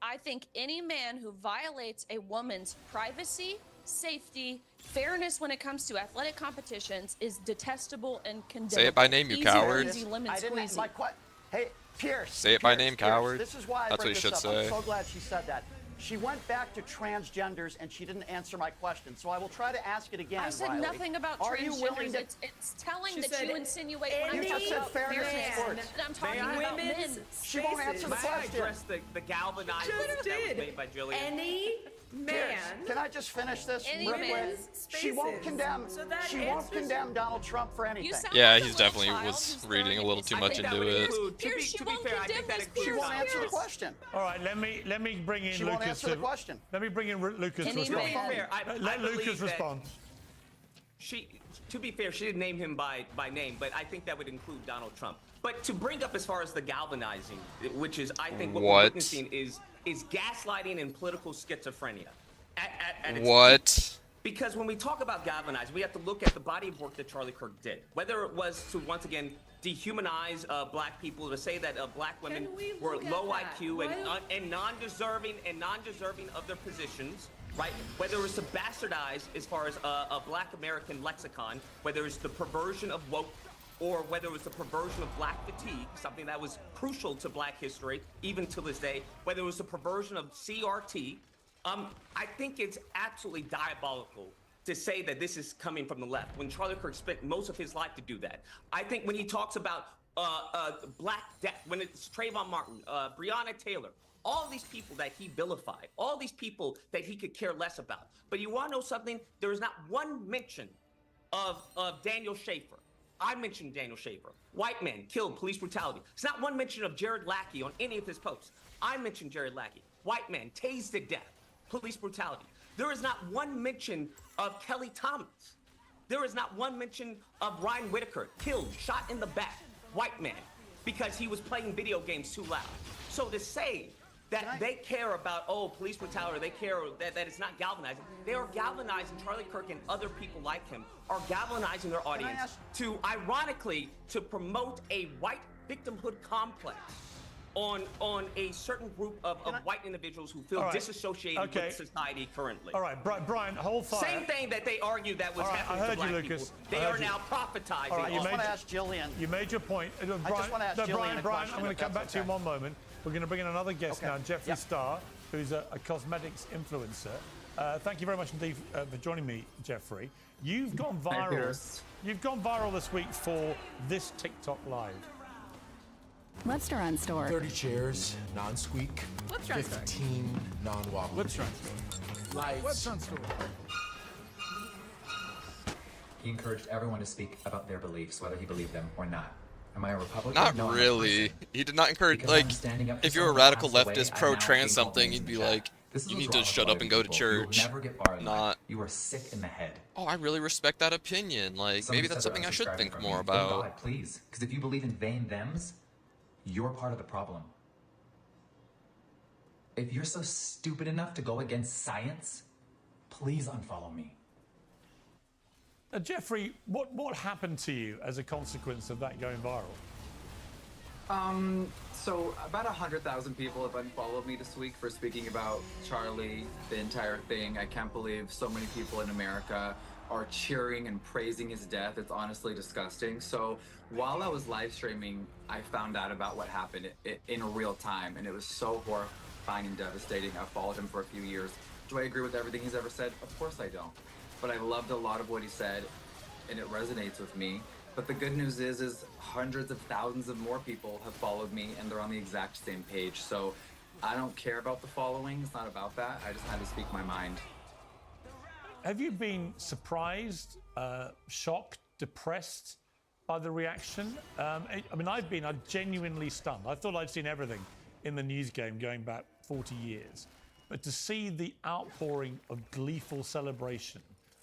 I think any man who violates a woman's privacy, safety, fairness when it comes to athletic competitions is detestable and condemnable. Say it by name, you Easy coward. peasy, lemon I didn't. squeezy. Hey, Pierce. Say it by Pierce, name, Pierce, coward. This is why I That's bring what you this should up. say. I'm so glad she said that. She went back to transgenders and she didn't answer my question. So I will try to ask it again. I said Riley. nothing about Are you willing transgenders. to? It's telling She that said you insinuate when You I'm just talking said about fairness in fairness, sports. that I'm talking May I? about men. Women's She won't answer the May I question. address the galvanizing Just that was did. made by Jillian? Any man. Can I just finish this Any real quick? man's She won't spaces. condemn. So that She won't answers condemn Donald Trump for anything. sound Yeah, like a he's little definitely child was who's reading a throwing little too I much think that into would it. include- To be Pierce, she fair, won't I think condemn that this, includes She won't answer the Pierce. question. All right, let me bring in She Lucas. won't answer the question. Let me bring in Lucas to Any respond. man. Fair, I Let believe Lucas that respond. To be fair, she didn't name him by name, but I think that would include Donald Trump. But to bring up as far as the galvanizing, which is, I think, what we're witnessing is gaslighting and political schizophrenia. At its What? Because when we talk about galvanizing, we have to look at the body of work that Charlie Kirk did. Whether it was to, once again, dehumanize black people, to say that black women were low IQ and non-deserving of their positions, right? Whether it was to bastardize as far as a black American lexicon, whether it's the perversion of woke, or whether it was the perversion of black fatigue, something that was crucial to black history, even to this day, whether it was the perversion of CRT, I think it's absolutely diabolical to say that this is coming from the left when Charlie Kirk spent most of his life to do that. I think when he talks about Black Death, when it's Trayvon Martin, Breonna Taylor, all these people that he vilified, all these people that he could care less about. But you want to know something? There is not one mention of Daniel Schaefer. I mentioned Daniel Schaefer. White man killed, police brutality. It's not one mention of Jared Lackey on any of his posts. I mentioned Jared Lackey. White man tased to death, police brutality. There is not one mention of Kelly Thomas. There is not one mention of Ryan Whitaker, killed, shot in the back, white man, because he was playing video games too loud. So to say that they care about, police brutality, they care that it's not galvanizing. They are galvanizing. Charlie Kirk and other people like him are galvanizing their audience to, ironically, to promote a white victimhood complex on a certain group of white individuals who feel disassociated with society currently. All right, Brian, hold fire. Same thing that they argued that was happening to black people. They are now prophetizing. All right, I just want to ask Jillian. You made your point. I just want to ask Jillian a question. I'm going to come back to you in one moment. We're going to bring in another guest now, Jeffree Star, who's a cosmetics influencer. Thank you very much indeed for joining me, Jeffree. You've gone viral. You've gone viral this week for this TikTok live. Let's run store. 30 chairs, non-squeak. 15 non-wobble. Let's run Lights. Let's run store. He encouraged everyone to speak about their beliefs, whether he believed them or not. Am I a Republican? Not No, really. He did not encourage, like, if you're a radical leftist pro-trans something, you'd be like, you need to shut up and go to church. You'll never get far in life. Not, You are sick in the head. oh, I really respect that opinion. Like, maybe that's something I should think more Oh, about. God, please. Because if you believe in vain thems, you're part of the problem. If you're so stupid enough to go against science, please unfollow me. Jeffree, what happened to you as a consequence of that going viral? So about 100,000 people have unfollowed me this week for speaking about Charlie, the entire thing. I can't believe so many people in America are cheering and praising his death. It's honestly disgusting. So while I was live streaming, I found out about what happened in real time, and it was so horrifying and devastating. I followed him for a few years. Do I agree with everything he's ever said? Of course I don't. But I loved a lot of what he said, and it resonates with me. But the good news is hundreds of thousands of more people have followed me, and they're on the exact same page. So I don't care about the following. It's not about that. I just had to speak my mind. Have you been surprised, shocked, depressed by the reaction? I mean, I'm genuinely stunned. I thought I'd seen everything in the news game going back 40 years. But to see the outpouring of gleeful celebration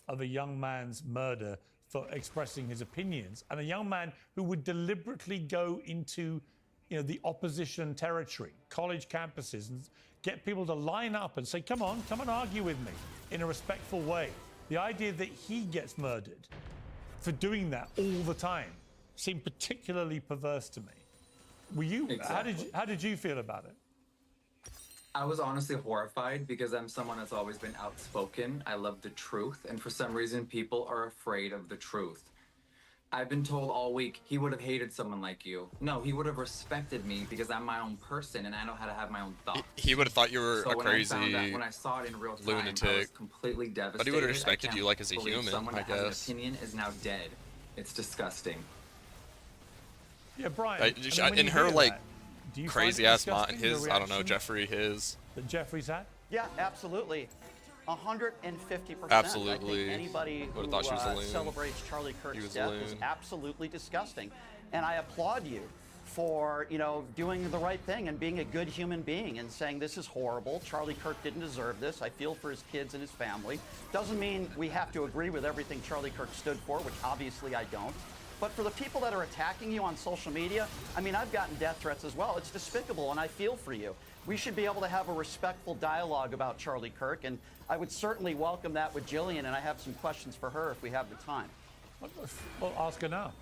of a young man's murder for expressing his opinions, and a young man who would deliberately go into, the opposition territory, college campuses, and get people to line up and say, come on, argue with me in a respectful way. The idea that he gets murdered for doing that all the time seemed particularly perverse to me. Were you? Exactly. How did you feel about it? I was honestly horrified because I'm someone that's always been outspoken. I love the truth, and for some reason, people are afraid of the truth. I've been told all week, he would have hated someone like you. No, he would have respected me because I'm my own person and I know how to have my own thoughts. He would have thought you were So a crazy when I saw it in real time, lunatic. I was completely devastated. But he would have respected you like as a believe human, someone I that has guess. an opinion is now dead. It's disgusting. Yeah, Brian. In her, like, do you crazy find it ass mind, disgusting, the I don't know, reaction Jeffree, his. that Jeffree's had? Yeah, absolutely. 150%. Absolutely. I think anybody Would've who thought she was a loon. celebrates Charlie He Kirk's was a death is loon. absolutely disgusting. And I applaud you for, doing the right thing and being a good human being and saying this is horrible. Charlie Kirk didn't deserve this. I feel for his kids and his family. Doesn't mean we have to agree with everything Charlie Kirk stood for, which obviously I don't. But for the people that are attacking you on social media, I mean, I've gotten death threats as well. It's despicable, and I feel for you. We should be able to have a respectful dialogue about Charlie Kirk, and I would certainly welcome that with Jillian, and I have some questions for her if we have the time. Well, ask her now.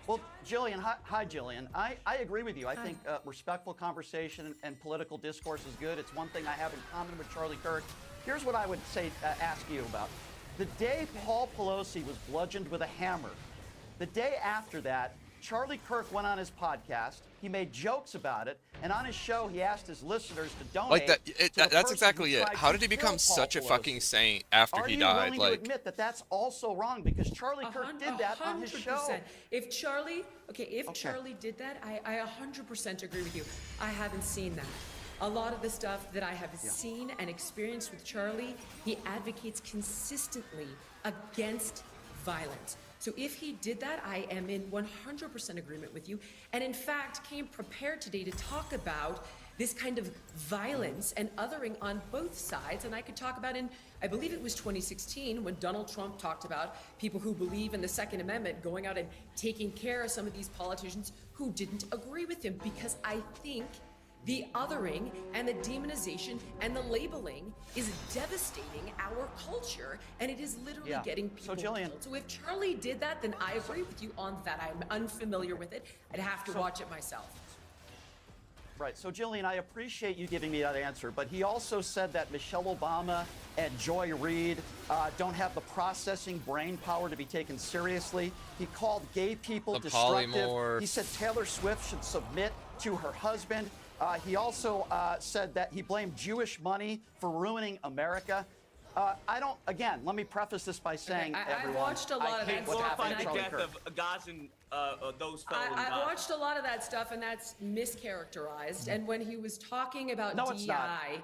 Well, Jillian, hi Jillian. I agree with you. I think respectful conversation and political discourse is good. It's one thing I have in common with Charlie Kirk. Here's what I would say, ask you about. The day Paul Pelosi was bludgeoned with a hammer, the day after that, Charlie Kirk went on his podcast. He made jokes about it, and on his show, he asked his listeners to donate. Like that's exactly it. How did he become such a fucking saint after he died? Are you willing to admit that that's also wrong? Because Charlie Kirk did that on his show. If Charlie did that, I 100% agree with you. I haven't seen that. A lot of the stuff that I have seen and experienced with Charlie, he advocates consistently against violence. So if he did that, I am in 100% agreement with you. And in fact, came prepared today to talk about this kind of violence and othering on both sides. And I could talk about I believe it was 2016 when Donald Trump talked about people who believe in the Second Amendment going out and taking care of some of these politicians who didn't agree with him, because I think the othering and the demonization and the labeling is devastating our culture, and it is literally getting people killed. So if Charlie did that, then I agree with you on that. I'm unfamiliar with it. I'd have to watch it myself. Right. So, Jillian, I appreciate you giving me that answer, but he also said that Michelle Obama and Joy Reid don't have the processing brain power to be taken seriously. He called gay people destructive. Polymorph. He said Taylor Swift should submit to her husband. He also said that he blamed Jewish money for ruining America. Again, let me preface this by saying, everyone, I watched a lot of that stuff. And the death of Gazan, those fellows. I watched a lot of that stuff, and that's mischaracterized. And when he was talking about DEI,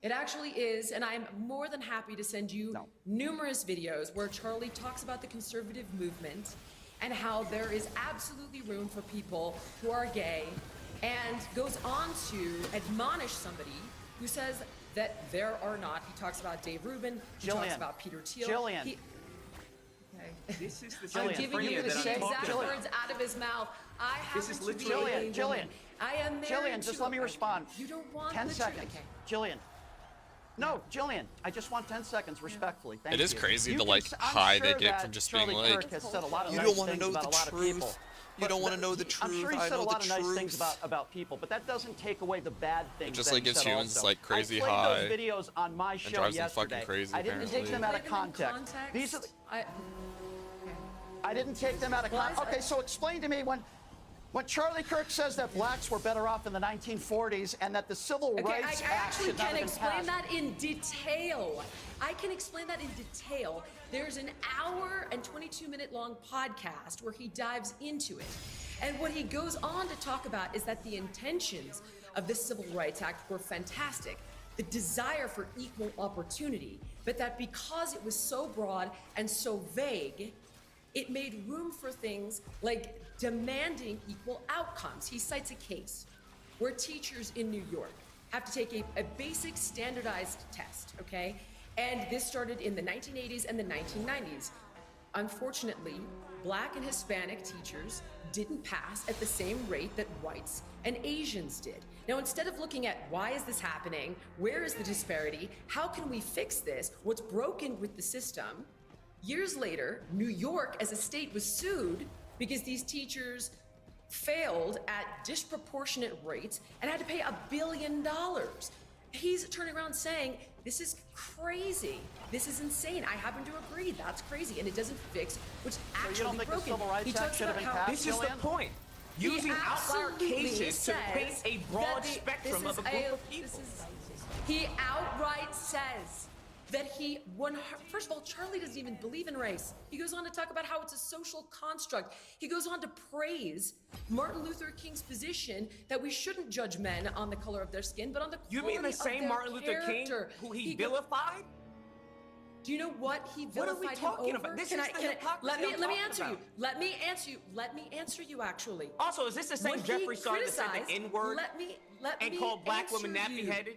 it actually is, and I'm more than happy to send you numerous videos where Charlie talks about the conservative movement and how there is absolutely room for people who are gay, and goes on to admonish somebody who says that there are not. He talks about Dave Rubin. He talks about Peter Thiel. Jillian. This is the I'm giving you the exact words out of his mouth. I happen to be a woman. I am married Jillian, just let me respond. You don't want 10 seconds. Okay. Jillian. No, Jillian, I just want 10 seconds, respectfully. Thank you. It is crazy the I'm hide sure they get from just being Charlie like, Kirk has said a lot of you nice don't want to things know about the a lot of people. truth. You don't want to know the truth. I'm sure he I said a know lot the of nice truth. things about people, but that doesn't take away the bad things. It just that like he gives said humans also. like crazy I played high. those videos on my show drives them yesterday. fucking crazy, I didn't take them out of context. These are I didn't take them out of context. Okay, so explain to me when Charlie Kirk says that blacks were better off in the 1940s and that the Civil Rights Act should not have been passed. I actually can explain that in detail. I can explain that in detail. There's an hour and 22-minute long podcast where he dives into it. And what he goes on to talk about is that the intentions of the Civil Rights Act were fantastic. The desire for equal opportunity, but that because it was so broad and so vague, it made room for things like demanding equal outcomes. He cites a case where teachers in New York have to take a basic standardized test, okay? And this started in the 1980s and the 1990s. Unfortunately, Black and Hispanic teachers didn't pass at the same rate that whites and Asians did. Now, instead of looking at why is this happening, where is the disparity, how can we fix this, what's broken with the system, years later, New York as a state was sued because these teachers failed at disproportionate rates and had to pay $1 billion. He's turning around saying, this is crazy. This is insane. I happen to agree. That's crazy. And it doesn't fix what's actually broken. The Civil Rights Act should have been passed? This is the point. Using outlier cases to paint a broad spectrum of a group of people. He outright says that first of all, Charlie doesn't even believe in race. He goes on to talk about how it's a social construct. He goes on to praise Martin Luther King's position that we shouldn't judge men on the color of their skin, but on the quality of their You mean the same Martin Luther King who he vilified? Do you know what he vilified him over? About? This is the hypocrisy let me answer you. Let me answer you. Actually. Also, is this the same Jeffree Star that said the N-word and called black women nappy-headed?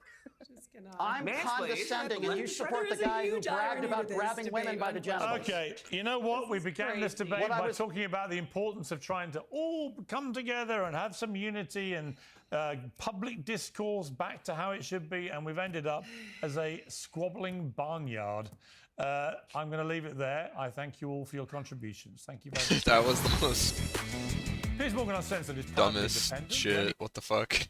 Just I'm condescending, and you support the guy who bragged about grabbing women by the genitals. Okay, you know what? We began this debate by talking about the importance of trying to all come together and have some unity and public discourse back to how it should be, and we've ended up as a squabbling barnyard. I'm going to leave it there. I thank you all for your contributions. Thank you very much. That was the most Piers Morgan Uncensored is dumbest shit. What the fuck?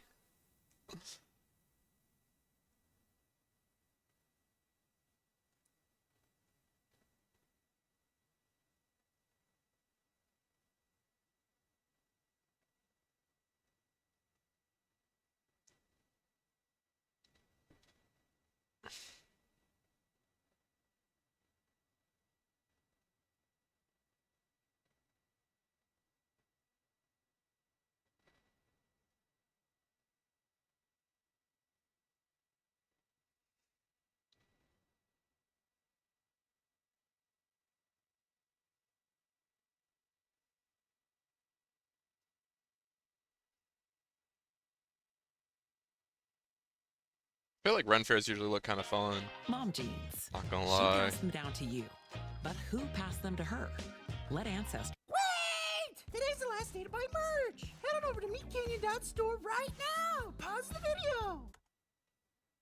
I feel like Ren fairs usually look kind of fun. Mom jeans. Not gonna She lie. passed them down to you. But who passed them to her? Let ancestors. Wait! Today's the last day to buy merch. Head on over to meatcanyon.store right now. Pause the video.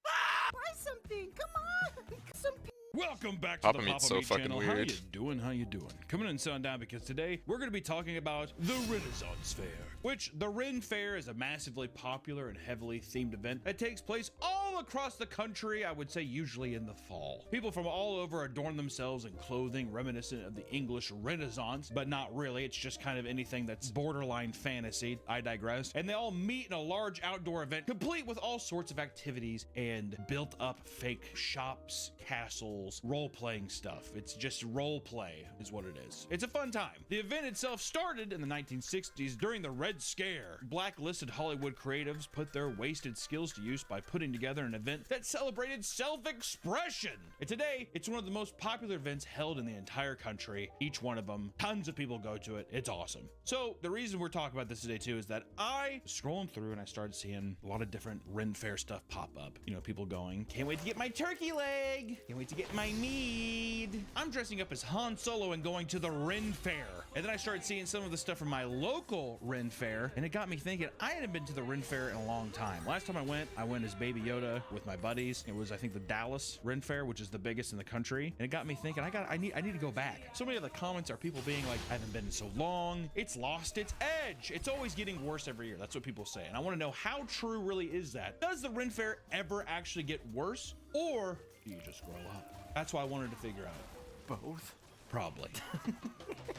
Buy something. Come on. Some Welcome back to Papa the Meat's Papa so Meat fucking channel. weird. How you doing? How you doing? Coming in sundown because today we're going to be talking about the Renaissance Fair, which the Ren Fair is a massively popular and heavily themed event that takes place all across the country, I would say usually in the fall. People from all over adorn themselves in clothing reminiscent of the English Renaissance, but not really. It's just kind of anything that's borderline fantasy. I digress. And they all meet in a large outdoor event complete with all sorts of activities and built up fake shops, castles, role-playing stuff. It's just role play is what it is. It's a fun time. The event itself started in the 1960s during the Red Scare. Blacklisted Hollywood creatives put their wasted skills to use by putting together an event that celebrated self-expression. And today, it's one of the most popular events held in the entire country. Each one of them, tons of people go to it. It's awesome. So the reason we're talking about this today too is that I scrolling through and I started seeing a lot of different Ren Fair stuff pop up. You know, people going, can't wait to get my turkey leg. Can't wait to get my meat. I'm dressing up as Han Solo and going to the Ren Fair. And then I started seeing some of the stuff from my local Ren Fair, and it got me thinking, I hadn't been to the Ren Fair in a long time. Last time I went as Baby Yoda with my buddies. It was, I think, the Dallas Ren Fair, which is the biggest in the country. And it got me thinking, I need to go back. So many of the comments are people being like, I haven't been in so long. It's lost its edge. It's always getting worse every year. That's what people say. And I want to know, how true really is that? Does the Ren Fair ever actually get worse, or do you just grow up? That's what I wanted to figure out. Both? Probably.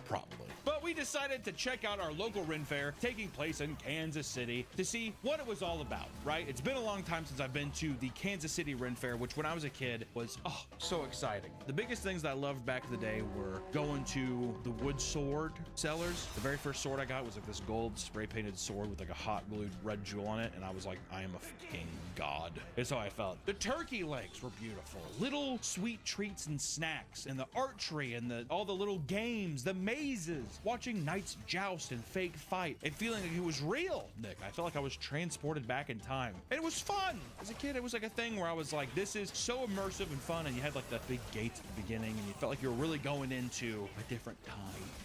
Probably. But we decided to check out our local Ren Fair taking place in Kansas City to see what it was all about, right? It's been a long time since I've been to the Kansas City Ren Fair, which when I was a kid was, oh, so exciting. The biggest things that I loved back in the day were going to the wood sword sellers. The very first sword I got was like this gold spray painted sword with like a hot glued red jewel on it, and I was like, I am a fucking god. That's how I felt. The turkey legs were beautiful. Little sweet treats and snacks, and the archery and all the little games, the mazes, watching knights joust and fake fight and feeling like it was real, Nick. I felt like I was transported back in time. And it was fun. As a kid, it was like a thing where I was like, this is so immersive and fun, and you had like that big gate at the beginning, and you felt like you were really going into a different time,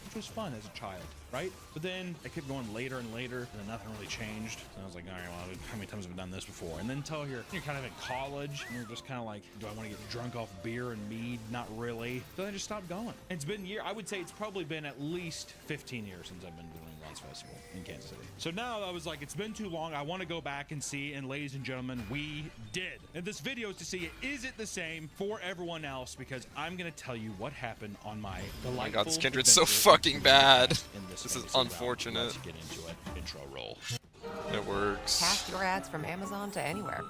which was fun as a child, right? But then I kept going later and later, and then nothing really changed. And I was like, all right, well, how many times have I done this before? And then until you're kind of in college, and you're just kind of like, do I want to get drunk off beer and mead? Not really. So I just stopped going. And it's been I would say it's probably been at least 15 years since I've been doing Ron's Festival in Kansas City. So now I was like, it's been too long. I want to go back and see, and ladies and gentlemen, we did. And this video is to see, is it the same for everyone else? Because I'm going to tell you what happened on my delightful. Oh my god, this Kindred's so fucking bad. This is unfortunate. Let's get into it. Intro roll. It works. Cast your ads from Amazon to anywhere.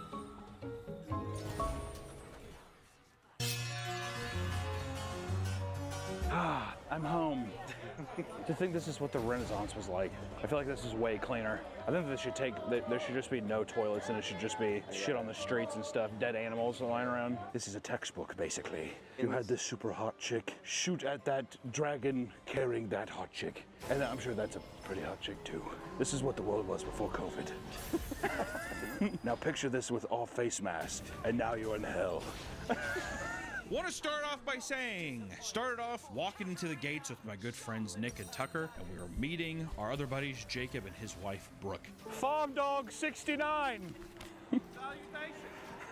I'm home. To think this is what the Renaissance was like. I feel like this is way cleaner. I think there should just be no toilets, and it should just be shit on the streets and stuff, dead animals lying around. This is a textbook, basically. You had this super hot chick shoot at that dragon carrying that hot chick. And I'm sure that's a pretty hot chick too. This is what the world was before COVID. Now picture this with all face masks, and now you're in hell. Want to start off by saying, started off walking into the gates with my good friends Nick and Tucker, and we were meeting our other buddies Jacob and his wife Brooke. Farm Dog 69.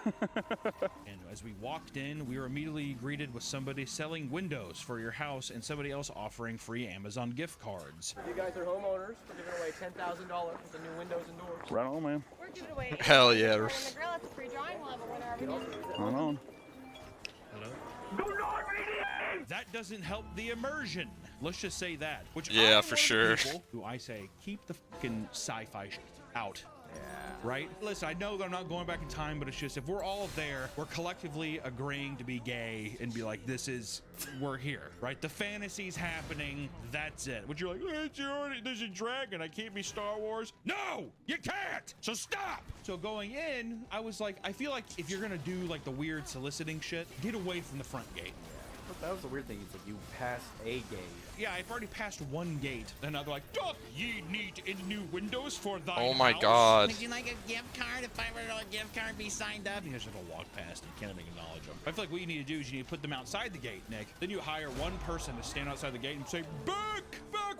And as we walked in, we were immediately greeted with somebody selling windows for your house and somebody else offering free Amazon gift cards. You guys are homeowners. We're giving away $10,000 with the new windows and doors. Right on, man. We're giving away. Hell yeah. The grill, that's a free drawing. We'll have a winner every month. Right on. That doesn't help the immersion. Let's just say that. Which Yeah, I'm for one of the sure. people who I say keep the fucking sci-fi shit out. Right? Listen, I know that I'm not going back in time, but it's just if we're all there, we're collectively agreeing to be gay and be like, we're here, right? The fantasy's happening. That's it. But you're like, there's a dragon. I can't be Star Wars. No, you can't. So stop. So going in, I was like, I feel like if you're gonna do like the weird soliciting shit, get away from the front gate. But that was the weird thing. It's like you passed a gate. Yeah, I've already passed one gate. And now they're like, doth ye need any new windows for thy Oh my house? God. Would you like a gift card? A $500 gift card? Be signed up. You guys have to walk past and you can't even acknowledge them. I feel like what you need to do is you need to put them outside the gate, Nick. Then you hire one person to stand outside the gate and say, back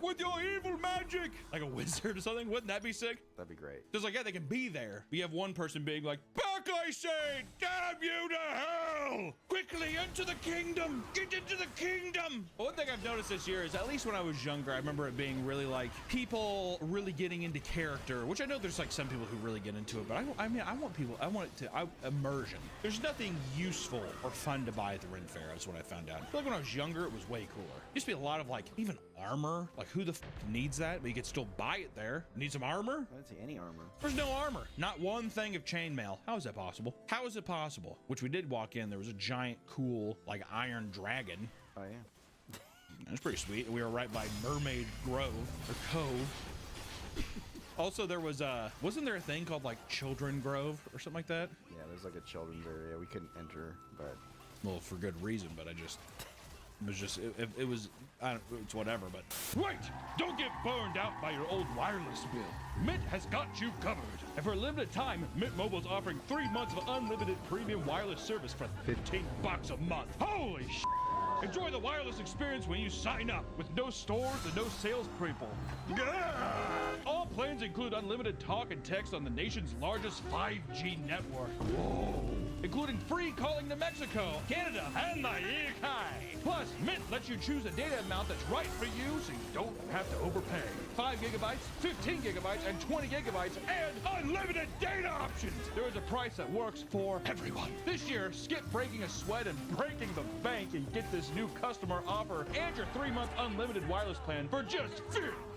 with your evil magic. Like a wizard or something. Wouldn't that be sick? That'd be great. Just like, yeah, they can be there. But you have one person being like, back I say, damn you to hell. Quickly into the kingdom. Get into the kingdom. One thing I've noticed this year is at least when I was younger, I remember it being really like people really getting into character, which I know there's like some people who really get into it, but I want it to immersion. There's nothing useful or fun to buy at the Ren Fair. That's what I found out. I feel like when I was younger, it was way cooler. Used to be a lot of like even armor. Like who the f needs that? But you could still buy it there. Need some armor? I didn't see any armor. There's no armor. Not one thing of chainmail. How is that possible? How is it possible? Which we did walk in. There was a giant, cool, like iron dragon. Oh yeah. That's pretty sweet. We were right by Mermaid Grove or Cove. Also, there was wasn't there a thing called like Children Grove or something like that? Yeah, there's like a children's area. We couldn't enter, but well, for good reason. But it was I don't, it's whatever. But wait, don't get burned out by your old wireless bill. Mint has got you covered. And for a limited time, Mint Mobile's offering 3 months of unlimited premium wireless service for $15 a month. Holy sh! Enjoy the wireless experience when you sign up with no stores and no salespeople. All plans include unlimited talk and text on the nation's largest 5G network. Whoa. Including free calling to Mexico, Canada, and the UK. Plus, Mint lets you choose a data amount that's right for you so you don't have to overpay. 5 gigabytes, 15 gigabytes, and 20 gigabytes, and unlimited data options. There is a price that works for everyone. This year, skip breaking a sweat and breaking the bank and get this new customer offer and your 3-month unlimited wireless plan for just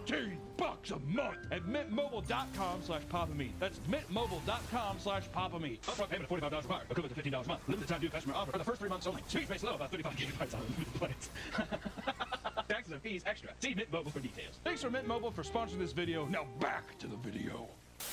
$15 a month at mintmobile.com/papameat. That's mintmobile.com/papameat. Upfront payment of $45 required, equivalent to $15 a month. Limited time new customer offer for the first 3 months only. Speed space low, about 35 gigabytes on unlimited plans. Taxes and fees extra. See Mint Mobile for details. Thanks for Mint Mobile for sponsoring this video. Now back to the video.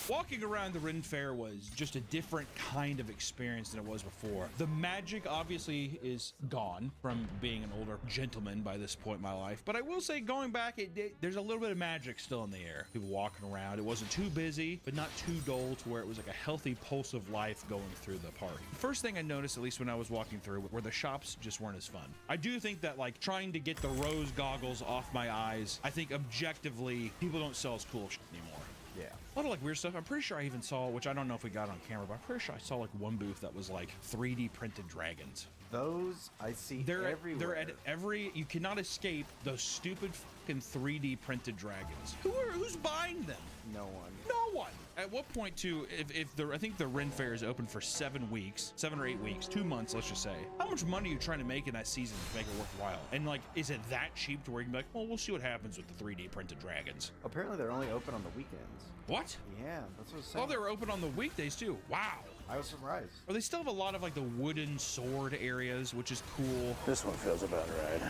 Walking around the Ren Fair was just a different kind of experience than it was before. The magic obviously is gone from being an older gentleman by this point in my life, but I will say going back, there's a little bit of magic still in the air. People walking around. It wasn't too busy, but not too dull to where it was like a healthy pulse of life going through the party. The first thing I noticed, at least when I was walking through, were the shops just weren't as fun. I do think that like trying to get the rose goggles off my eyes, I think objectively people don't sell as cool shit anymore. Yeah. A lot of like weird stuff. I'm pretty sure I even saw, which I don't know if we got on camera, but I'm pretty sure I saw like one booth that was like 3D printed dragons. Those I see everywhere. They're at every. You cannot escape those stupid fucking 3D printed dragons. Who's buying them? No one. No one. At what point too? I think the Ren Fair is open for 7 weeks, 7 or 8 weeks, 2 months, let's just say. How much money are you trying to make in that season to make it worthwhile? And like, is it that cheap to where you can be like, well, we'll see what happens with the 3D printed dragons? Apparently, they're only open on the weekends. What? Yeah, that's what I was saying. Oh, they were open on the weekdays too. Wow. I was surprised. Well, they still have a lot of like the wooden sword areas, which is cool. This one feels about right.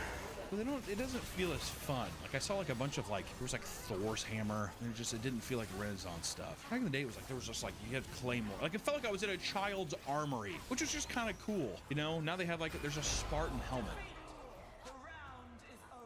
But it doesn't feel as fun. Like I saw like a bunch of like, there was like Thor's hammer, and it didn't feel like Renaissance stuff. Back in the day, it was like, there was just like, you had Claymore. Like it felt like I was in a child's armory, which was just kind of cool. You know, now they have like, there's a Spartan helmet.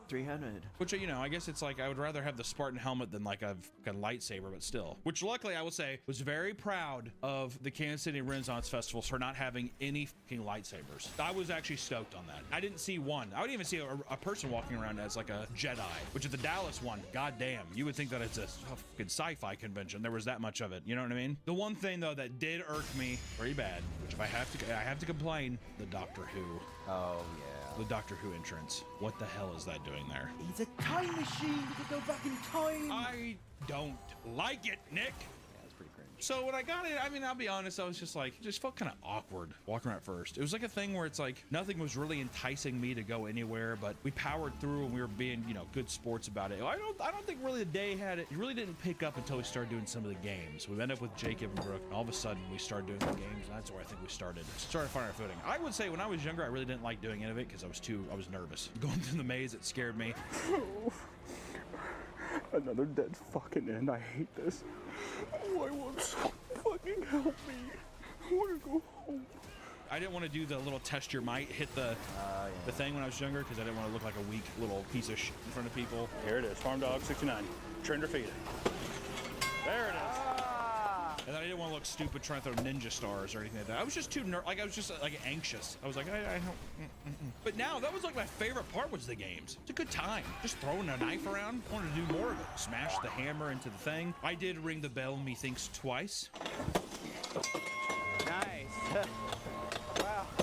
300. Which, you know, I guess it's like I would rather have the Spartan helmet than like a lightsaber, but still. Which luckily I will say was very proud of the Kansas City Renaissance Festival for not having any fucking lightsabers. I was actually stoked on that. I didn't see one. I wouldn't even see a person walking around as like a Jedi, which at the Dallas one, goddamn, you would think that it's a fucking sci-fi convention. There was that much of it. You know what I mean? The one thing though that did irk me very bad, which if I have to complain, the Doctor Who. Oh yeah. The Doctor Who entrance. What the hell is that doing there? He's a time machine. He can go back in time. I don't like it, Nick. Yeah, it's pretty cringe. So when I got it, I mean, I'll be honest, I was just like, just felt kind of awkward walking around at first. It was like a thing where it's like nothing was really enticing me to go anywhere, but we powered through and we were being, you know, good sports about it. I don't think really the day had it. It really didn't pick up until we started doing some of the games. We ended up with Jacob and Brooke, and all of a sudden we started doing the games, and that's where I think we started finding our footing. I would say when I was younger, I really didn't like doing any of it because I was nervous. Going through the maze, it scared me. Another dead fucking end. I hate this. Oh, I want some fucking help me. I want to go home. I didn't want to do the little test your might, hit the thing when I was younger because I didn't want to look like a weak little piece of shit in front of people. Here it is, Farm Dog 69. Trained her feet. There it is. And then I didn't want to look stupid trying to throw ninja stars or anything like that. I was just too I was just like anxious. I was like, I don't. But now that was like my favorite part was the games. It's a good time. Just throwing a knife around. I wanted to do more of it. Smash the hammer into the thing. I did ring the bell methinks twice. Nice. Wow. I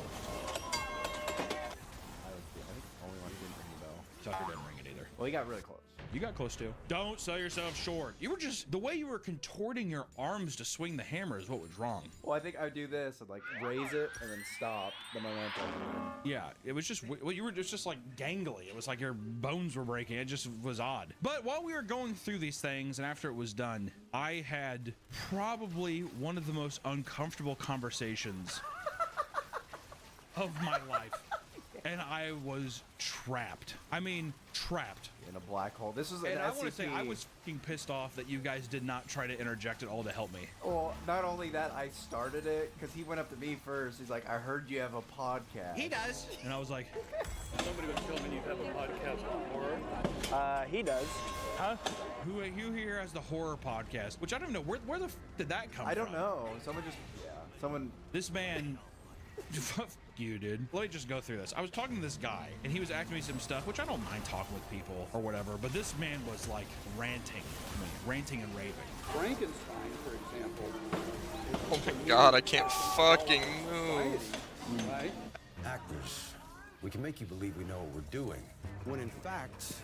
was the only one who didn't ring the bell. Tucker didn't ring it either. Well, he got really close. You got close too. Don't sell yourself short. You were just, the way you were contorting your arms to swing the hammer is what was wrong. Well, I think I would do this and like raise it and then stop the momentum. Yeah, it was just, well, you were just like gangly. It was like your bones were breaking. It just was odd. But while we were going through these things and after it was done, I had probably one of the most uncomfortable conversations of my life. And I was trapped. I mean, trapped. In a black hole. This was an And I want to SCP. say, I was fucking pissed off that you guys did not try to interject at all to help me. Well, not only that, I started it because he went up to me first. He's like, I heard you have a podcast. He does. And I was like, Somebody was telling me you have a podcast on horror. He does. Huh? Who here has the horror podcast? Which I don't know. Where the f did that come from? I don't know. Someone just, someone. This man. Fuck you, dude. Let me just go through this. I was talking to this guy, and he was asking me some stuff, which I don't mind talking with people or whatever, but this man was like ranting and raving. Frankenstein, for example. Oh my god, I can't fucking move. Right? Actors, we can make you believe we know what we're doing, when in fact,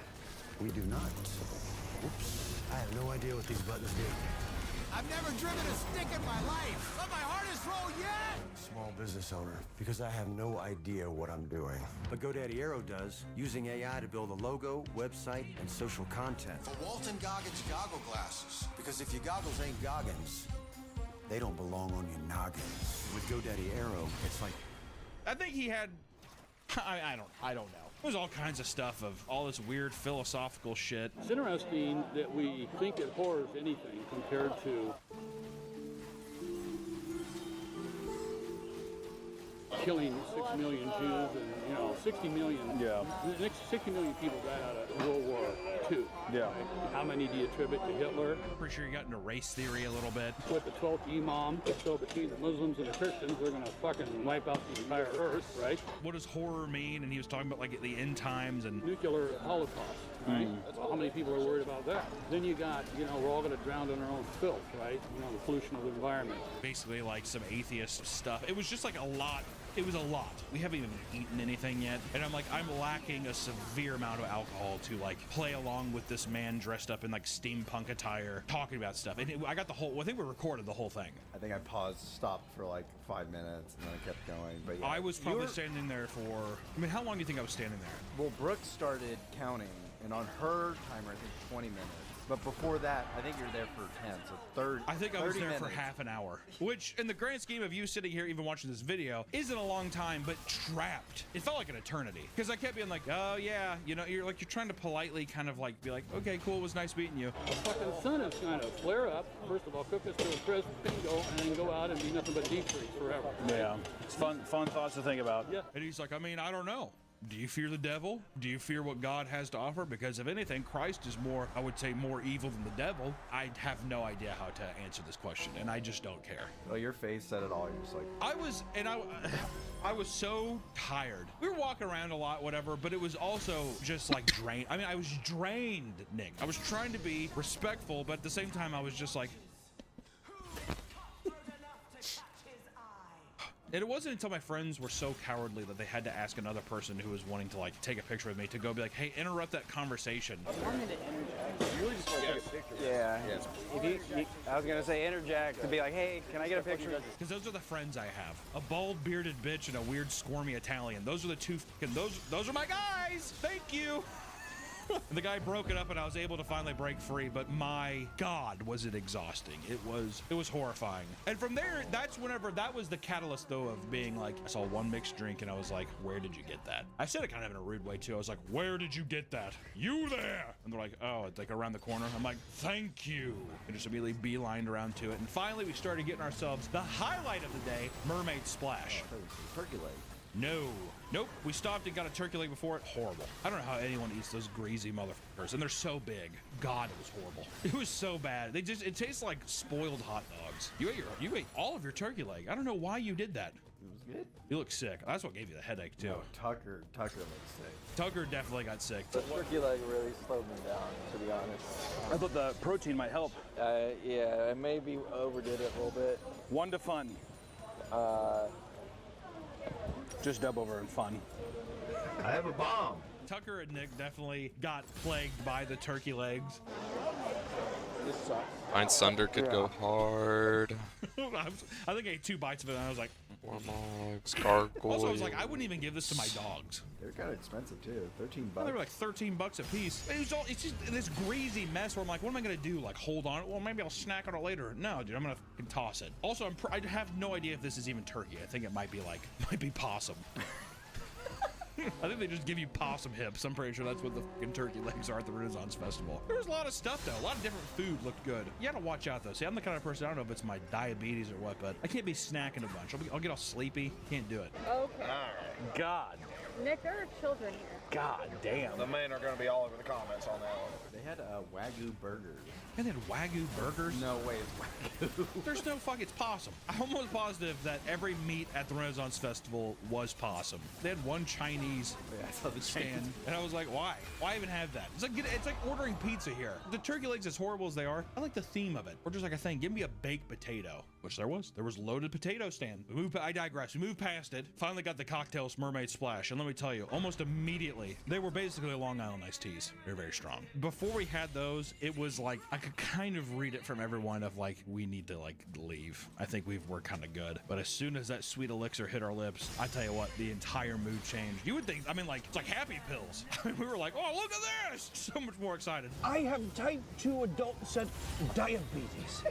we do not. Whoops. I have no idea what these buttons do. I've never driven a stick in my life, but my hardest roll yet! Small business owner, because I have no idea what I'm doing. But GoDaddy Arrow does, using AI to build a logo, website, and social content. The Walton Goggins goggle glasses. Because if your goggles ain't Goggins, they don't belong on your noggins. With GoDaddy Arrow, it's like... I think he had, I don't know. There's all kinds of stuff of all this weird philosophical shit. It's interesting that we think that horror is anything compared to killing 6 million Jews and, 60 million. Yeah. The next 60 million people died out of World War II. Yeah. Right? How many do you attribute to Hitler? Pretty sure you got into race theory a little bit. With the 12th Imam, so between the Muslims and the Christians, they're going to fucking wipe out the entire earth, right? What does horror mean? And he was talking about like the end times and nuclear holocaust, right? Well, how many people are worried about that? Then you got, we're all going to drown in our own filth, right? The pollution of the environment. Basically like some atheist stuff. It was just like a lot. It was a lot. We haven't even eaten anything yet. And I'm like, I'm lacking a severe amount of alcohol to like play along with this man dressed up in like steampunk attire talking about stuff. And I got the whole, I think we recorded the whole thing. I think I stopped for like 5 minutes and then I kept going. But yeah, I was probably standing there for, how long do you think I was standing there? Well, Brooke started counting and on her timer, I think 20 minutes. But before that, I think you were there for 10, so 30 I think I was there minutes. for half an hour, which in the grand scheme of you sitting here even watching this video isn't a long time, but trapped. It felt like an eternity because I kept being like, oh yeah, you're trying to politely kind of like be like, okay, cool, it was nice meeting you. The fucking sun is going to flare up. First of all, cook us to a crisp, bingo, and then go out and be nothing but deep freeze forever. Yeah, it's fun thoughts to think about. Yeah. And he's like, I don't know. Do you fear the devil? Do you fear what God has to offer? Because if anything, Christ is more, I would say, more evil than the devil. I have no idea how to answer this question, and I just don't care. Well, your face said it all. You're just like... I was so tired. We were walking around a lot, whatever, but it was also just like drained. I mean, I was drained, Nick. I was trying to be respectful, but at the same time, I was just like... And it wasn't until my friends were so cowardly that they had to ask another person who was wanting to like take a picture with me to go be like, hey, interrupt that conversation. I wanted to interject. You really just want to take a picture. Yeah. If I was gonna say interject to be like, hey, can I get a picture? Because those are the friends I have. A bald bearded bitch and a weird squirmy Italian. Those are the two. Those are my guys. Thank you. And the guy broke it up, and I was able to finally break free. But my God, was it exhausting? It was horrifying. And from there, that was the catalyst, though, of being like, I saw one mixed drink, and I was like, where did you get that? I said it kind of in a rude way too. I was like, where did you get that? You there? And they're like, oh, it's like around the corner. I'm like, thank you. And just immediately beelined around to it. And finally, we started getting ourselves the highlight of the day: mermaid splash. Turkey leg. No. Nope. We stopped and got a turkey leg before it. Horrible. I don't know how anyone eats those greasy motherfuckers. And they're so big. God, it was horrible. It was so bad. It tastes like spoiled hot dogs. You ate all of your turkey leg. I don't know why you did that. It was good. You look sick. That's what gave you the headache too. No, Tucker looks sick. Tucker definitely got sick. The turkey leg really slowed me down, to be honest. I thought the protein might help. Yeah, I maybe overdid it a little bit. 1 to fun. Just dub over and fun. I have a bomb. Tucker and Nick definitely got plagued by the turkey legs. This sucks. Mine Sunder could go hard. I think I ate 2 bites of it and I was like, Warmogs, gargoyle. Also, I was like, I wouldn't even give this to my dogs. They're kind of expensive too. $13. Well, they were like $13 a piece. It's just this greasy mess where I'm like, what am I gonna do? Like, hold on it? Well, maybe I'll snack on it later. No, dude, I'm gonna toss it. Also, I have no idea if this is even turkey. I think it might be possum. I think they just give you possum hips. I'm pretty sure that's what the fucking turkey legs are at the Renaissance Festival. There was a lot of stuff though. A lot of different food looked good. You gotta watch out though. See, I'm the kind of person, I don't know if it's my diabetes or what, but I can't be snacking a bunch. I'll get all sleepy. Can't do it. Okay. God. Nick, there are children here. God damn. The men are going to be all over the comments on that one. They had Wagyu burgers. And they had Wagyu burgers? No way it's Wagyu. There's no fuck, it's possum. I'm almost positive that every meat at the Renaissance Festival was possum. They had one Chinese stand, and I was like, why? Why even have that? It's like ordering pizza here. The turkey legs, as horrible as they are, I like the theme of it. Or just like a thing, give me a baked potato, which there was. There was loaded potato stand. I digress. We moved past it. Finally got the cocktails, Mermaid Splash, and let me tell you, almost immediately, they were basically Long Island iced teas. They're very strong. Before we had those, it was like, I could kind of read it from everyone of like, we need to like leave. I think we're kind of good. But as soon as that sweet elixir hit our lips, I tell you what, the entire mood changed. You would think, I mean, like, it's like happy pills. I mean, we were like, oh, look at this. So much more excited. I have type 2 adult-set diabetes.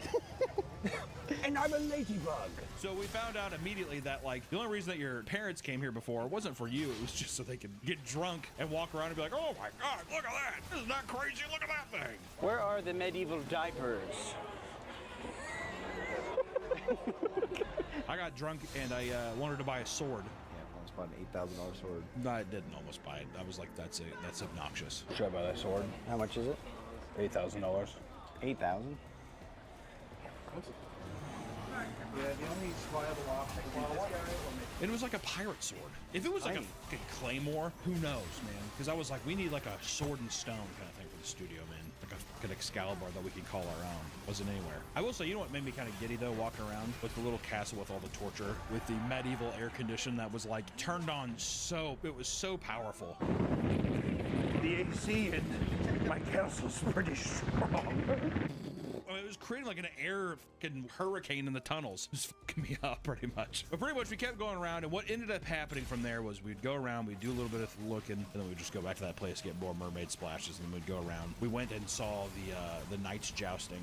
And I'm a ladybug. So we found out immediately that like the only reason that your parents came here before wasn't for you. It was just so they could get drunk and walk around and be like, oh my God, look at that. This is not crazy. Look at that thing. Where are the medieval diapers? I got drunk and I wanted to buy a sword. Yeah, almost bought an $8,000 sword. No, I didn't almost buy it. I was like, that's obnoxious. Should I buy that sword? How much is it? $8,000. 8,000. Yeah, the only viable option is this guy. And it was like a pirate sword. If it was like a fucking claymore, who knows, man? Because I was like, we need like a sword and stone kind of thing for the studio, man. Like a fucking Excalibur that we could call our own. Wasn't anywhere. I will say, you know what made me kind of giddy though, walking around with the little castle with all the torture, with the medieval air condition that was like turned on it was so powerful. The AC in my castle's pretty strong. It was creating like an air fucking hurricane in the tunnels. It was fucking me up pretty much. But pretty much we kept going around, and what ended up happening from there was we'd go around, we'd do a little bit of looking, and then we'd just go back to that place, get more mermaid splashes, and then we'd go around. We went and saw the knights jousting.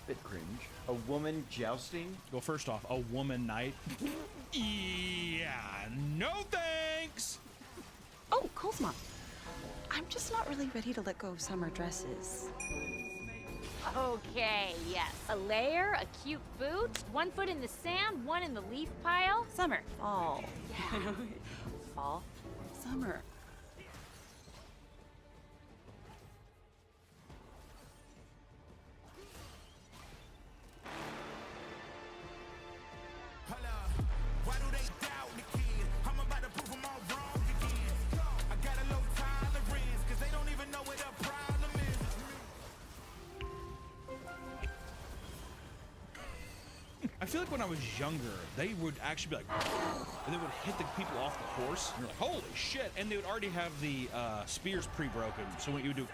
Bit cringe. A woman jousting? Well, first off, a woman knight? Yeah, no thanks! Oh, Cosma. I'm just not really ready to let go of summer dresses. Okay, yes. A layer, a cute boot, 1 foot in the sand, 1 in the leaf pile. Summer. Fall. Yeah. Fall. Summer. Why do they doubt the kid? I'm about to prove them all wrong again. I got a low tolerance, cause they don't even know what the problem is. I feel like when I was younger, they would actually be like, and they would hit the people off the horse. And you're like, holy shit. And they would already have the spears pre-broken. So when you would do,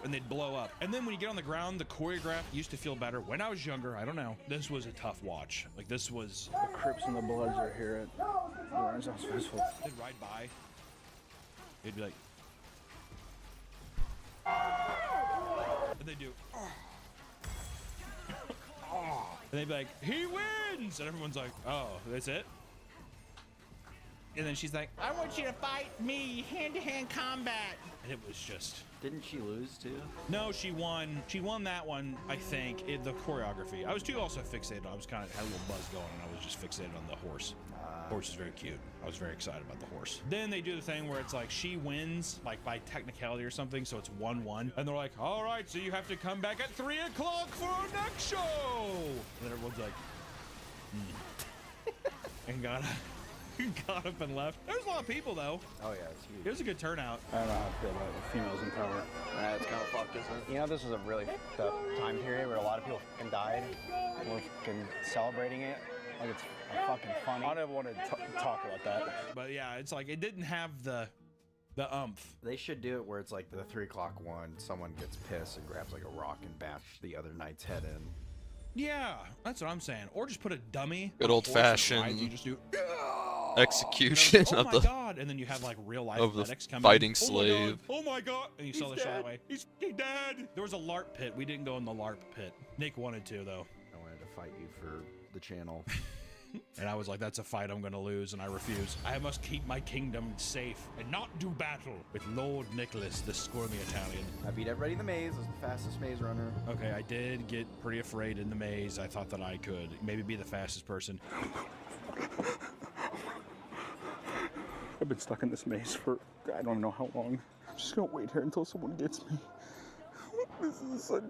and they'd blow up. And then when you get on the ground, the choreograph used to feel better. When I was younger, I don't know. This was a tough watch. Like this was. The Crips and the Bloods are here at the Renaissance Festival. They'd ride by. They'd be like, and they'd do, and they'd be like, he wins! And everyone's like, oh, that's it? And then she's like, I want you to fight me hand-to-hand combat. and it was just. Didn't she lose too? No, she won. She won that one, I think, in the choreography. I was too also fixated. I was kind of had a little buzz going, and I was just fixated on the horse. Horse is very cute. I was very excited about the horse. Then they do the thing where it's like she wins, like by technicality or something, so it's 1-1. And they're like, all right, so you have to come back at 3 o'clock for our next show. And then everyone's like, and got up and left. There was a lot of people though. Oh yeah, it's huge. It was a good turnout. I don't know how I feel about the females in power. It's kind of fucked, isn't it? You know, this was a really fucked up time period where a lot of people fucking died. We're fucking celebrating it like it's fucking funny. I never want to talk about that. But yeah, it's like it didn't have the umph. They should do it where it's like the 3 o'clock one, someone gets pissed and grabs like a rock and bash the other knight's head in. Yeah, that's what I'm saying. Or just put a dummy. Good old-fashioned You just do execution oh of my the god, and then you have like real life of the medics come fighting in. slave. Oh my god! And you saw the shot that way. He's dead. There was a LARP pit. We didn't go in the LARP pit. Nick wanted to though. I wanted to fight you for the channel. And I was like, that's a fight I'm gonna lose, and I refuse. I must keep my kingdom safe and not do battle with Lord Nicholas, the squirmy Italian. I beat everybody in the maze. I was the fastest maze runner. Okay, I did get pretty afraid in the maze. I thought that I could maybe be the fastest person. I've been stuck in this maze for I don't know how long. I'm just gonna wait here until someone gets me. This is such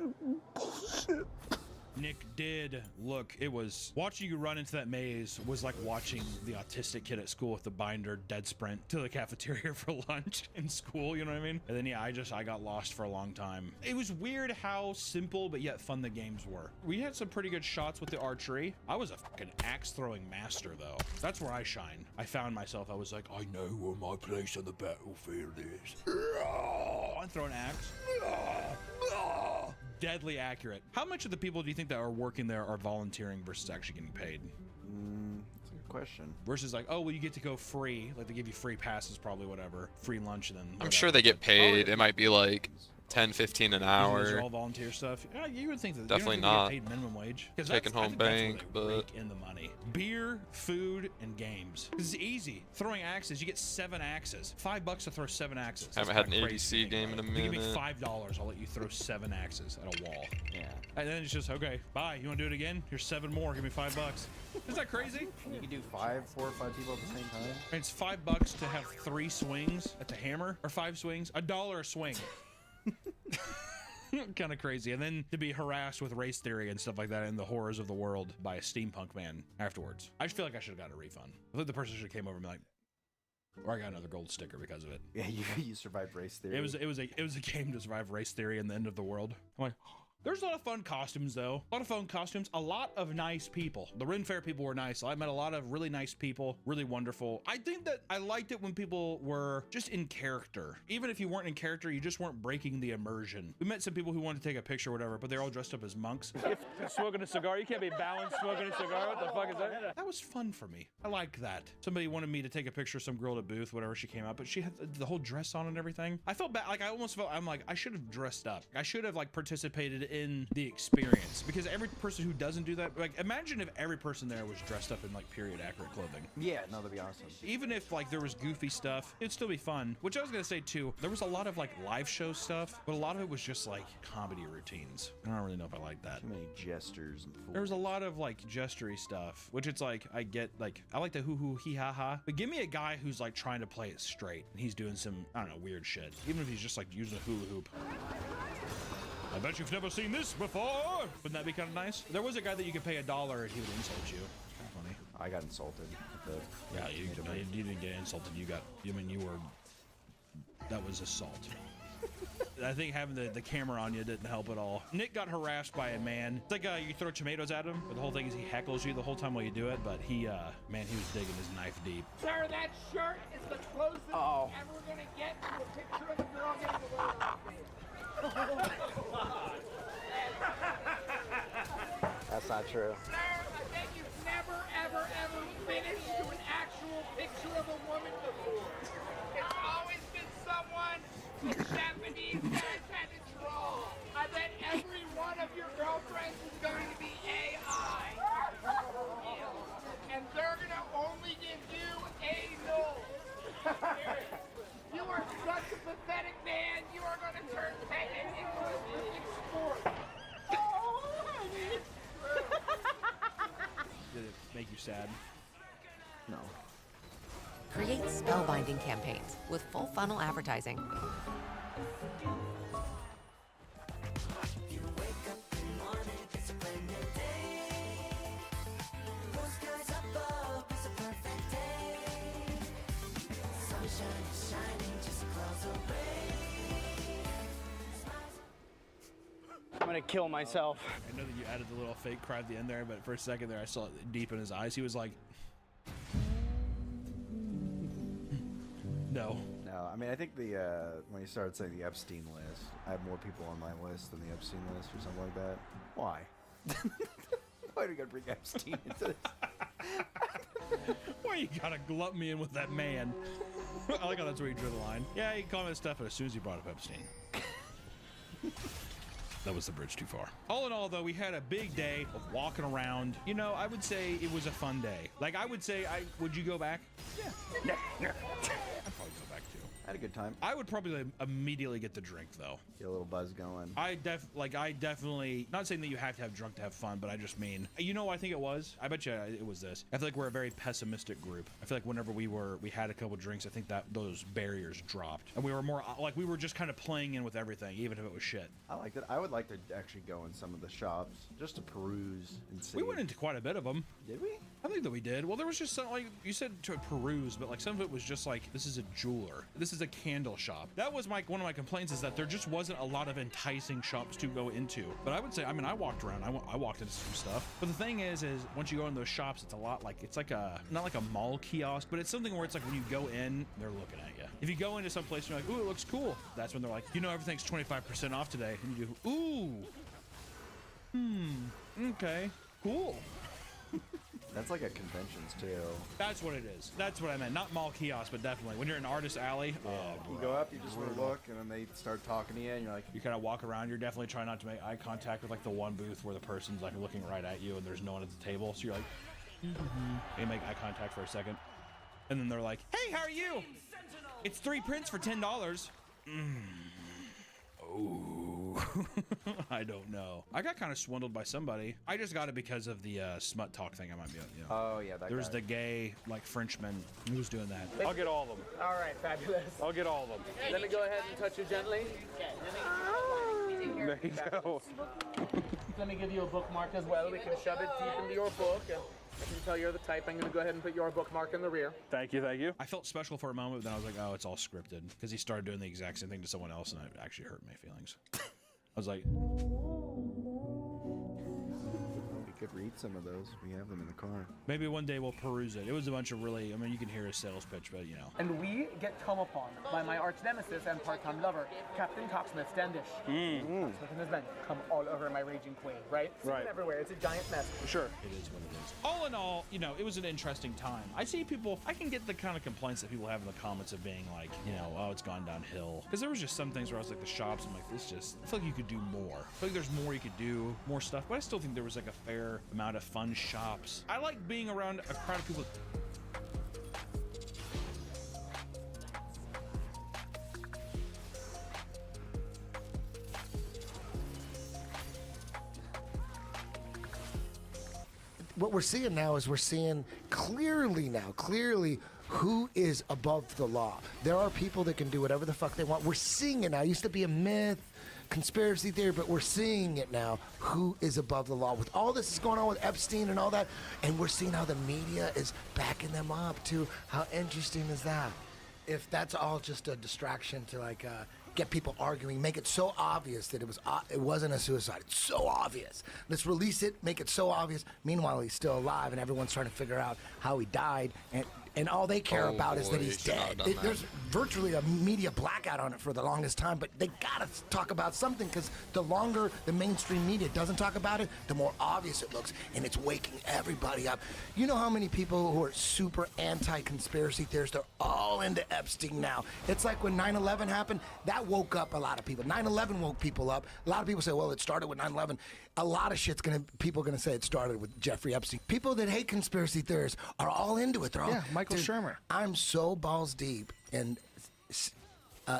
bullshit. Nick did look, it was watching you run into that maze was like watching the autistic kid at school with the binder dead sprint to the cafeteria for lunch in school, you know what I mean? And then yeah, I got lost for a long time. It was weird how simple but yet fun the games were. We had some pretty good shots with the archery. I was a fucking axe throwing master though. That's where I shine. I found myself, I was like, I know where my place on the battlefield is. I'm throwing axe. Deadly accurate. How much of the people do you think that are working there are volunteering versus actually getting paid? That's a good question. Versus like, oh, well, you get to go free. Like they give you free passes, probably whatever. Free lunch, and then I'm sure they get paid. It might be like 10, 15 an These hour. are all volunteer stuff. Yeah, you would think that Definitely you not. Get paid minimum wage. Taking home bank, but rake in the money. Beer, food, and games. This is easy. Throwing axes, you get 7 axes. $5 to throw 7 axes. Haven't had an ADC game in a You give me minute. $5, I'll let you throw 7 axes at a wall. Yeah. And then it's just okay. Bye. You want to do it again? Here's 7 more. Give me $5. Is that crazy? You can do 4 or 5 people at the same time. And it's $5 to have 3 swings at the hammer, or 5 swings. $1 a swing. Kind of crazy. And then to be harassed with race theory and stuff like that and the horrors of the world by a steampunk man afterwards. I just feel like I should have gotten a refund. I think the person should have came over and been like, or I got another gold sticker because of it. Yeah, you survived race theory. It was a game to survive race theory and the end of the world. I'm like, there's a lot of fun costumes though. A lot of fun costumes. A lot of nice people. The Ren Fair people were nice. I met a lot of really nice people. Really wonderful. I think that I liked it when people were just in character. Even if you weren't in character, you just weren't breaking the immersion. We met some people who wanted to take a picture or whatever, but they're all dressed up as monks. Smoking a cigar? You can't be balanced smoking a cigar. What the fuck is that? That was fun for me. I liked that. Somebody wanted me to take a picture of some girl at a booth, whatever she came up, but she had the whole dress on and everything. I felt bad. Like I almost felt, I'm like, I should have dressed up. I should have like participated in the experience, because every person who doesn't do that, like, imagine if every person there was dressed up in like period accurate clothing. Yeah, no, that'd be awesome. Even if like there was goofy stuff, it'd still be fun. Which I was gonna say too, there was a lot of like live show stuff, but a lot of it was just like comedy routines. I don't really know if I like that. Too many gestures and fools. There was a lot of like gestury stuff, which it's like, I get, like, I like the hoo hoo hee ha ha, but give me a guy who's like trying to play it straight and he's doing some, I don't know, weird shit. Even if he's just like using a hula hoop. I bet you've never seen this before. Wouldn't that be kind of nice? There was a guy that you could pay $1 and he would insult you. Kind of funny. I got insulted. Yeah, you didn't get insulted. You got, I mean, you were, that was assault. I think having the camera on you didn't help at all. Nick got harassed by a man. It's like you throw tomatoes at him, but the whole thing is he heckles you the whole time while you do it, but he, man, he was digging his knife deep. Sir, that shirt is the closest you're ever gonna get to a picture of a girl getting the world outfit. That's not true. Sir, I bet you've never, ever, ever finished to an actual picture of a woman before. It's always been someone the Japanese guys had to draw. I bet every one of your girlfriends is going to be AI. And they're going to only give you anal. You are such a pathetic man. You are going to turn pegging into a Olympic sport. Did it make you sad? No. Create spellbinding campaigns with full funnel advertising. I'm gonna kill myself. I know that you added the little fake cry at the end there, but for a second there I saw it deep in his eyes. He was like, no. No, I mean, I think the when you started saying the Epstein list, I have more people on my list than the Epstein list or something like that. Why? Why do we gotta bring Epstein into this? Why you gotta glut me in with that man? I like how that's where you drew the line. Yeah, you can call me that stuff, but as soon as you brought up Epstein. That was the bridge too far. All in all, though, we had a big day of walking around. You know, I would say it was a fun day. Like, I would say, would you go back? Yeah. I'd probably go back too. I had a good time. I would probably immediately get the drink, though. Get a little buzz going. I definitely, not saying that you have to have drunk to have fun, but I just mean, you know what I think it was? I bet you it was this. I feel like we're a very pessimistic group. I feel like whenever we had a couple drinks, I think that those barriers dropped. And we were more, like, we were just kind of playing in with everything, even if it was shit. I like that. I would like to actually go in some of the shops just to peruse and see. We went into quite a bit of them. Did we? I think that we did. Well, there was just some, like, you said to peruse, but like some of it was just like, this is a jeweler. This is a candle shop. That was one of my complaints, is that there just wasn't a lot of enticing shops to go into. But I would say, I mean, I walked around, I walked into some stuff. But the thing is once you go in those shops, it's a lot like, it's like not like a mall kiosk, but it's something where it's like when you go in, they're looking at you. If you go into some place and you're like, ooh, it looks cool. That's when they're like, you know, everything's 25% off today. And you do, ooh, okay, cool. That's like at conventions too. That's what it is. That's what I meant. Not mall kiosk, but definitely when you're in Artist Alley. You go up, you just want to look, and then they start talking to you, and you're like, you kind of walk around. You're definitely trying not to make eye contact with like the one booth where the person's like looking right at you, and there's no one at the table. So you're like, you make eye contact for a second, and then they're like, "Hey, how are you? It's 3 prints for $10." Oh, I don't know. I got kind of swindled by somebody. I just got it because of the smut talk thing. I might be, you know. Oh yeah, that There's guy. the gay like Frenchman who was doing that. I'll get all of them. All right, fabulous. I'll get all of them. Let me go ahead and touch you gently. There you go. Let me give you a bookmark as well. We can shove it deep into your book. And I can tell you're the type. I'm going to go ahead and put your bookmark in the rear. Thank you, thank you. I felt special for a moment, but then I was like, oh, it's all scripted. Because he started doing the exact same thing to someone else, and it actually hurt my feelings. I was like... could read some of those. We have them in the car. Maybe one day we'll peruse it. It was a bunch of really, I mean, you can hear a sales pitch, but you know. And we get come upon by my arch nemesis and part-time lover, Captain Cocksmith Standish. Cocksmith and his men come all over my raging queen, right? Right. Everywhere. It's a giant mess. Sure. It is what it is. All in all, you know, it was an interesting time. I see people, I can get the kind of complaints that people have in the comments of being like, you know, oh, it's gone downhill. Because there was just some things where I was like, the shops, I'm like, this just, I feel like you could do more. I feel like there's more you could do, more stuff. But I still think there was like a fair amount of fun shops. I like being around a crowd of people. What we're seeing now is we're seeing clearly who is above the law. There are people that can do whatever the fuck they want. We're seeing it now. It used to be a myth, conspiracy theory, but we're seeing it now. Who is above the law? With all this is going on with Epstein and all that, and we're seeing how the media is backing them up too. How interesting is that? If that's all just a distraction to like get people arguing, make it so obvious that it wasn't a suicide. It's so obvious. Let's release it, make it so obvious. Meanwhile, he's still alive, and everyone's trying to figure out how he died, and all they care about is that he's dead. There's virtually a media blackout on it for the longest time, but they gotta talk about something, because the longer the mainstream media doesn't talk about it, the more obvious it looks, and it's waking everybody up. You know how many people who are super anti-conspiracy theorists, they're all into Epstein now. It's like when 9/11 happened, that woke up a lot of people. 9/11 woke people up. A lot of people say, well, it started with 9/11. A lot of people are gonna say it started with Jeffrey Epstein. People that hate conspiracy theorists are all into it. They're all, Michael Shermer. I'm so balls deep, and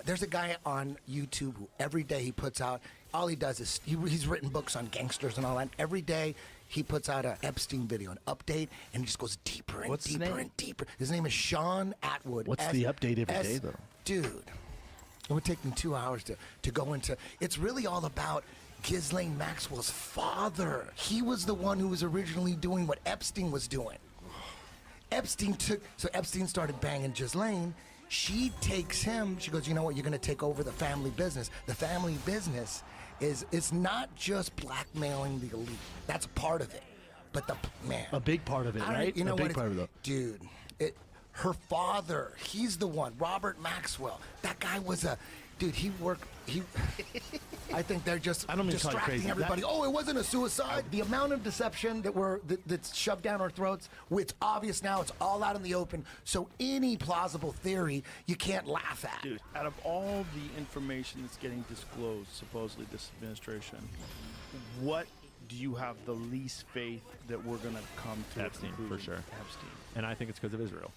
there's a guy on YouTube who every day he puts out, all he does is, he's written books on gangsters and all that. Every day he puts out an Epstein video, an update, and he just goes deeper and deeper and deeper. His name is Sean Atwood. What's the update every day, though? Dude, it would take me 2 hours to go into, it's really all about Ghislaine Maxwell's father. He was the one who was originally doing what Epstein was doing. Epstein started banging Ghislaine. She takes him, she goes, you know what, you're gonna take over the family business. The family business it's not just blackmailing the elite. That's a part of it. But a big part of it, right? You know a big part of it. Dude, her father, he's the one, Robert Maxwell. That guy was I think they're just distracting everybody. Oh, it wasn't a suicide. The amount of deception that's shoved down our throats, it's obvious now. It's all out in the open. So any plausible theory, you can't laugh at. Dude, out of all the information that's getting disclosed, supposedly this administration, what do you have the least faith that we're going to come to? Epstein, for sure. Epstein. And I think it's because of Israel.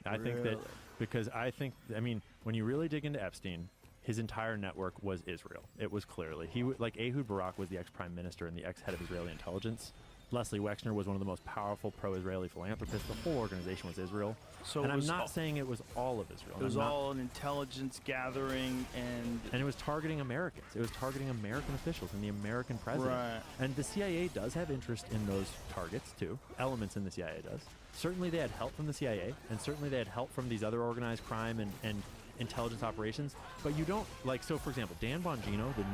I Really? think that because I mean, when you really dig into Epstein, his entire network was Israel. It was clearly. Like Ehud Barak was the ex-prime minister and the ex-head of Israeli intelligence. Leslie Wexner was one of the most powerful pro-Israeli philanthropists. The whole organization was Israel. So and I'm not saying it was all of Israel. It was all an intelligence gathering and it was targeting Americans. It was targeting American officials and the American president. Right. And the CIA does have interest in those targets too. Elements in the CIA does. Certainly they had help from the CIA, and certainly they had help from these other organized crime and intelligence operations, but you don't, like, so for example, Dan Bongino, the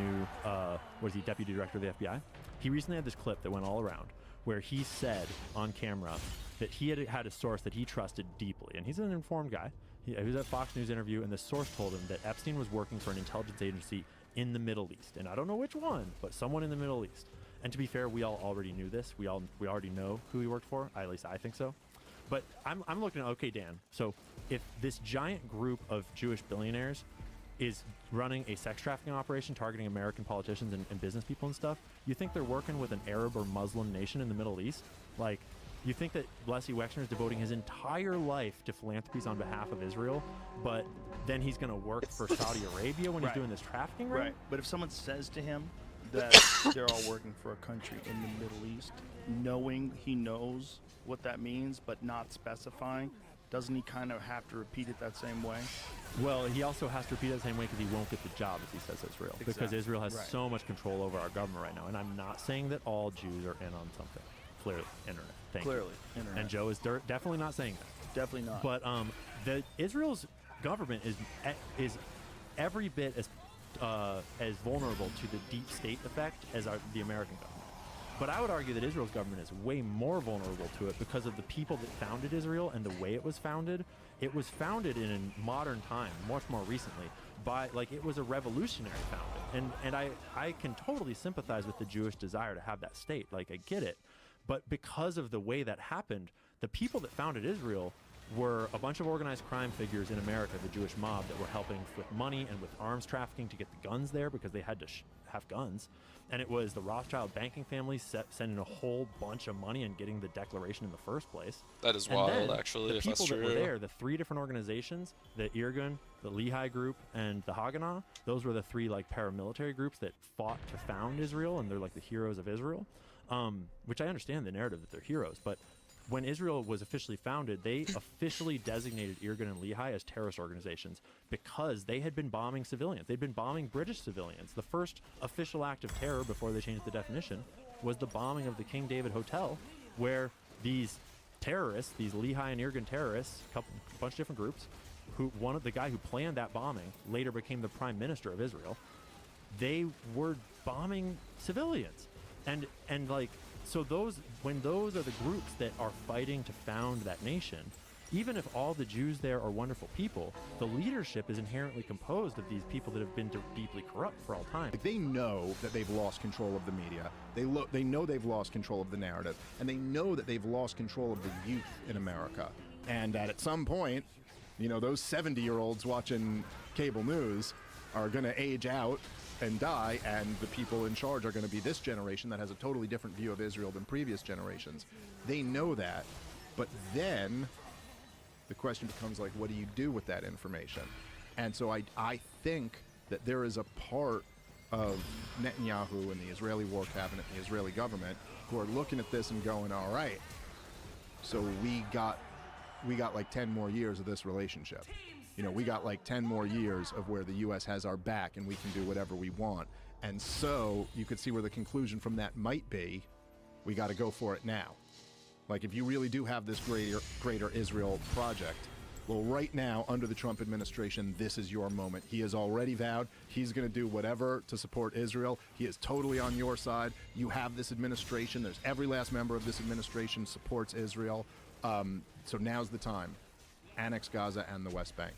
new, deputy director of the FBI, he recently had this clip that went all around where he said on camera that he had a source that he trusted deeply, and he's an informed guy. He was at a Fox News interview, and the source told him that Epstein was working for an intelligence agency in the Middle East, and I don't know which one, but someone in the Middle East. And to be fair, we all already knew this. We already know who he worked for, at least I think so. But I'm looking at, okay, Dan, so if this giant group of Jewish billionaires is running a sex trafficking operation targeting American politicians and business people and stuff, you think they're working with an Arab or Muslim nation in the Middle East? Like, you think that Leslie Wexner is devoting his entire life to philanthropies on behalf of Israel, but then he's going to work for Saudi Arabia when he's doing this trafficking ring? Right. But if someone says to him that they're all working for a country in the Middle East, knowing he knows what that means, but not specifying, doesn't he kind of have to repeat it that same way? Well, he also has to repeat it the same way because he won't get the job if he says Israel. Exactly. Because Israel has Right. so much control over our government right now. And I'm not saying that all Jews are in on something. Clearly, internet. Thank you. Clearly, internet. And Joe is definitely not saying that. Definitely not. But the Israel's government is every bit as vulnerable to the deep state effect as the American government. But I would argue that Israel's government is way more vulnerable to it because of the people that founded Israel and the way it was founded. It was founded in a modern time, much more recently, by, like, it was a revolutionary founding. And I can totally sympathize with the Jewish desire to have that state. Like, I get it. But because of the way that happened, the people that founded Israel were a bunch of organized crime figures in America, the Jewish mob, that were helping with money and with arms trafficking to get the guns there because they had to have guns. And it was the Rothschild banking families sending a whole bunch of money and getting the declaration in the first place. That is and wild, actually, the if that's people that true. were there, the 3 different organizations, the Irgun, the Lehi group, and the Haganah, those were the 3 like paramilitary groups that fought to found Israel, and they're like the heroes of Israel. Which I understand the narrative that they're heroes, but when Israel was officially founded, they officially designated Irgun and Lehi as terrorist organizations because they had been bombing civilians. They'd been bombing British civilians. The first official act of terror before they changed the definition was the bombing of the King David Hotel, where these terrorists, these Lehi and Irgun terrorists, a bunch of different groups, the guy who planned that bombing later became the prime minister of Israel. They were bombing civilians. And like, so when those are the groups that are fighting to found that nation, even if all the Jews there are wonderful people, the leadership is inherently composed of these people that have been deeply corrupt for all time. They know that they've lost control of the media. They know they've lost control of the narrative, and they know that they've lost control of the youth in America. And that at some point, you know, those 70-year-olds watching cable news are going to age out and die, and the people in charge are going to be this generation that has a totally different view of Israel than previous generations. They know that, but then the question becomes, like, what do you do with that information? And so I think that there is a part of Netanyahu and the Israeli war cabinet, the Israeli government, who are looking at this and going, all right, so we got like 10 more years of this relationship. You know, we got like 10 more years of where the U.S. has our back and we can do whatever we want. And so you could see where the conclusion from that might be, we got to go for it now. Like, if you really do have this greater Israel project, well, right now, under the Trump administration, this is your moment. He has already vowed he's going to do whatever to support Israel. He is totally on your side. You have this administration. There's every last member of this administration supports Israel. So now's the time. Annex Gaza and the West Bank,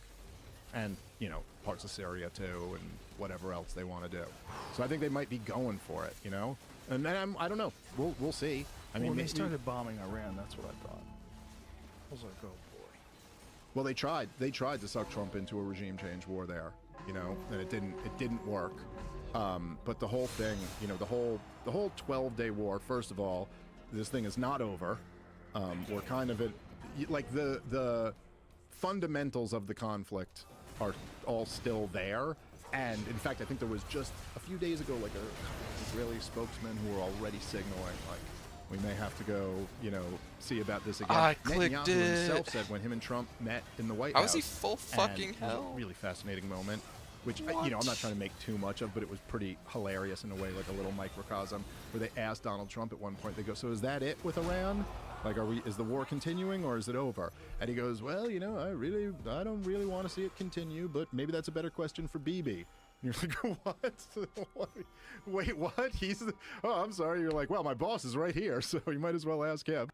and, you know, parts of Syria too, and whatever else they want to do. So I think they might be going for it, you know. And then I don't know. We'll see. I mean, when they started bombing Iran, that's what I thought. I was like, oh boy. Well, they tried to suck Trump into a regime change war there, you know, and it didn't work. But the whole thing, you know, the whole 12-day war. First of all, this thing is not over. We're kind of at, like, the fundamentals of the conflict are all still there. And in fact, I think there was just a few days ago, like, a Israeli spokesman who were already signaling, like, we may have to go, you know, see about this again. I clicked Netanyahu it. himself said when him and Trump met in the White How House. is he full fucking and hell? It was a really fascinating moment, which, you know, I'm not trying to make too much of, but it was pretty hilarious in a way, like a little microcosm, where they asked Donald Trump at one point, they go, so is that it with Iran? Like, is the war continuing or is it over? And he goes, well, you know, I don't really want to see it continue, but maybe that's a better question for Bibi. And you're like, what? Wait, what? Oh, I'm sorry. You're like, well, my boss is right here, so you might as well ask him.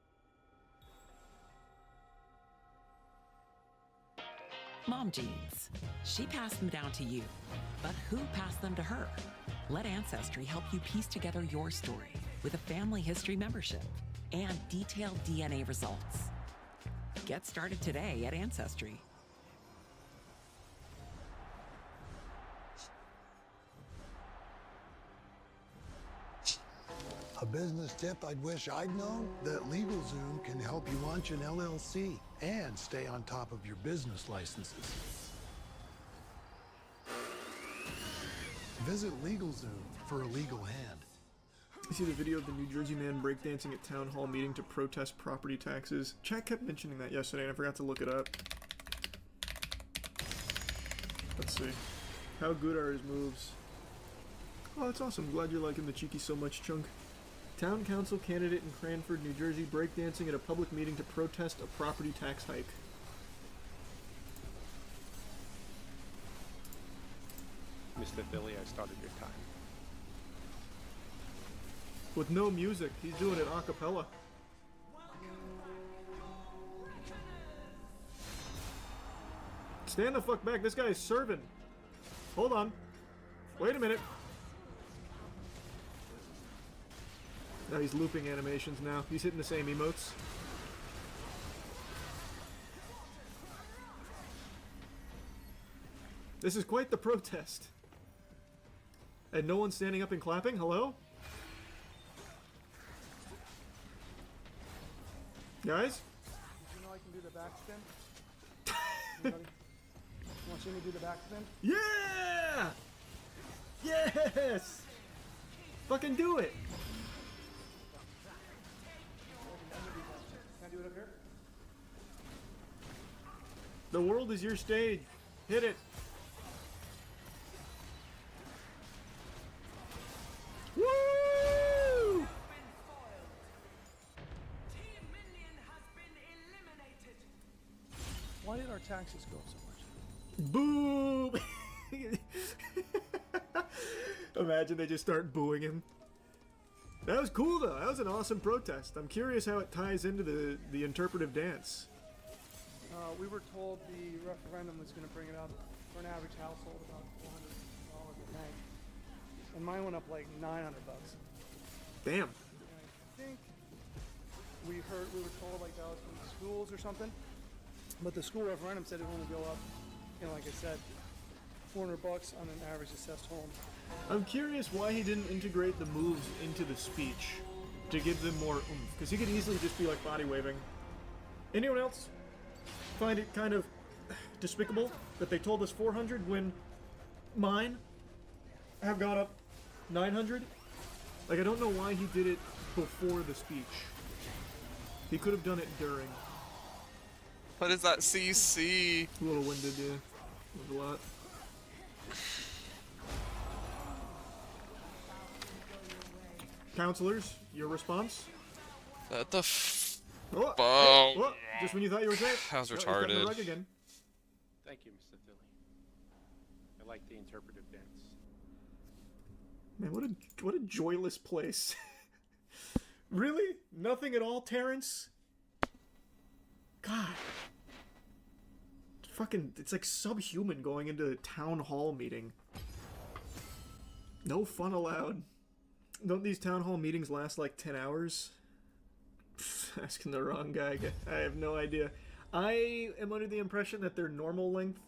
Mom jeans. She passed them down to you, but who passed them to her? Let Ancestry help you piece together your story with a family history membership and detailed DNA results. Get started today at Ancestry. A business tip I'd wish I'd known? That LegalZoom can help you launch an LLC and stay on top of your business licenses. Visit LegalZoom for a legal hand. You see the video of the New Jersey man breakdancing at town hall meeting to protest property taxes? Chat kept mentioning that yesterday and I forgot to look it up. Let's see. How good are his moves? Oh, that's awesome. Glad you're liking the cheeky so much, Chunk. Town council candidate in Cranford, New Jersey, breakdancing at a public meeting to protest a property tax hike. Mr. Philly, I started your time. with no music. He's doing it a cappella. Stand the fuck back. This guy is serving. Hold on. Wait a minute. Now he's looping animations now. He's hitting the same emotes. This is quite the protest. And no one's standing up and clapping? Hello? Guys? You know I can do the backspin? Anybody? You want to see me do the backspin? Yeah! Yes! Fucking do it! Can I do it up here? The world is your stage. Hit it. Woo! Why did our taxes go up so much? Boo! Imagine they just start booing him. That was cool though. That was an awesome protest. I'm curious how it ties into the interpretive dance. We were told the referendum was going to bring it up for an average household about $400 a night, and mine went up like $900. Damn. And I think we were told like that was from the schools or something, but the school referendum said it would only go up, like I said, $400 on an average assessed home. I'm curious why he didn't integrate the moves into the speech to give them more oomph, because he could easily just be like body waving. Anyone else find it kind of despicable that they told us 400 when mine have got up 900? Like, I don't know why he did it before the speech. He could have done it during. What is that CC? A little winded, yeah. It was a lot. Counselors, your response? What the f... Oh, oh. Hey, oh, just when you thought you were safe. That was Oh, he's got the retarded. rug again. Thank you, Mr. Philly. I like the interpretive dance. Man, what a joyless place. Really? Nothing at all, Terrence? God. Fucking, it's like subhuman going into a town hall meeting. No fun allowed. Don't these town hall meetings last like 10 hours? Asking the wrong guy. I have no idea. I am under the impression that they're normal length.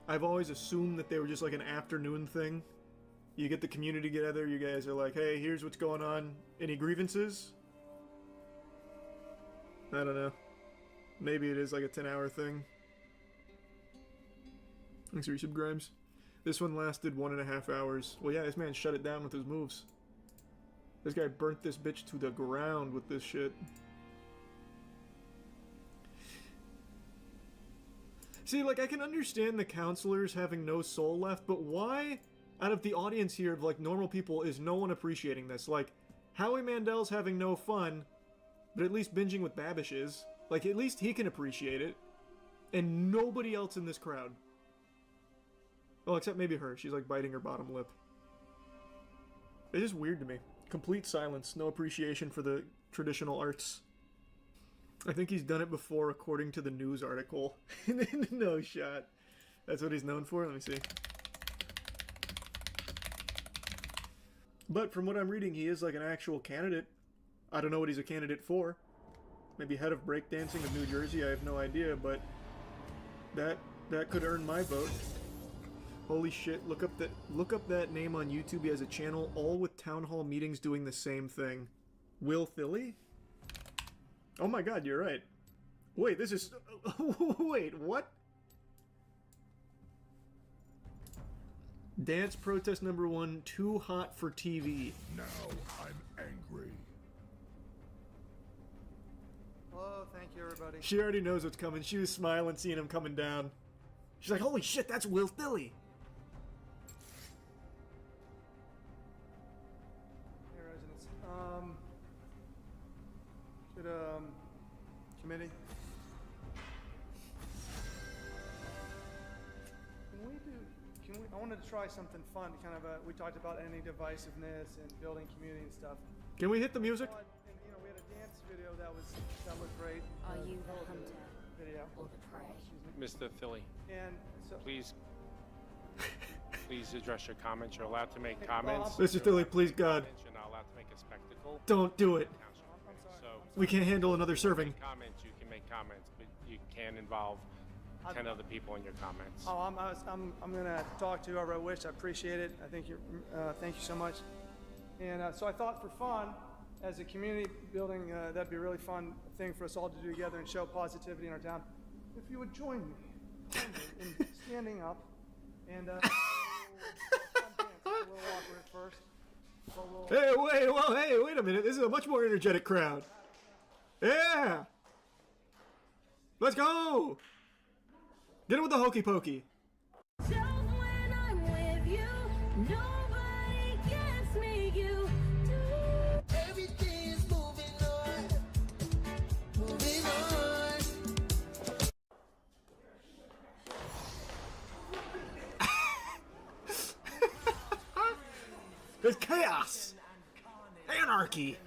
I've always assumed that they were just like an afternoon thing. You get the community together, you guys are like, hey, here's what's going on. Any grievances? I don't know. Maybe it is like a 10-hour thing. Thanks for your sub, Grimes. This one lasted 1.5 hours. Well, yeah, this man shut it down with his moves. This guy burnt this bitch to the ground with this shit. See, like, I can understand the counselors having no soul left, but why, out of the audience here of, like, normal people, is no one appreciating this? Like, Howie Mandel's having no fun, but at least binging with Babish is. Like, at least he can appreciate it. And nobody else in this crowd. Well, except maybe her. She's, like, biting her bottom lip. It's just weird to me. Complete silence. No appreciation for the traditional arts. I think he's done it before, according to the news article. No shot. That's what he's known for? Let me see. But from what I'm reading, he is like an actual candidate. I don't know what he's a candidate for. Maybe head of breakdancing of New Jersey, I have no idea, but that could earn my vote. Holy shit, look up that name on YouTube. He has a channel all with town hall meetings doing the same thing. Will Philly? Oh my god, you're right. Wait, this is... Wait, what? Dance protest number 1, too hot for TV. Now I'm angry. Hello, thank you, everybody. She already knows what's coming. She was smiling seeing him coming down. She's like, holy shit, that's Will Philly. Hey, residents. Committee. I wanted to try something fun, kind of we talked about ending divisiveness and building community and stuff. Can we hit the music? And, you know, we had a dance video that looked great. Are you the hunter Video. or the prey? Mr. Philly, And so. please address your comments. You're allowed to make comments. Mr. Philly, please, God. You're not allowed to make a spectacle. Don't do it. So We can't handle another serving. comments, you can make comments, but you can't involve 10 other people in your comments. Oh, I'm gonna talk to whoever I wish. I appreciate it. I think thank you so much. And so I thought for fun, as a community building, that'd be a really fun thing for us all to do together and show positivity in our town. If you would join me in standing up and a little awkward at first. But Wait a minute. This is a much more energetic crowd. Yeah. Let's go. Get it with the hokey pokey. There's chaos! Anarchy!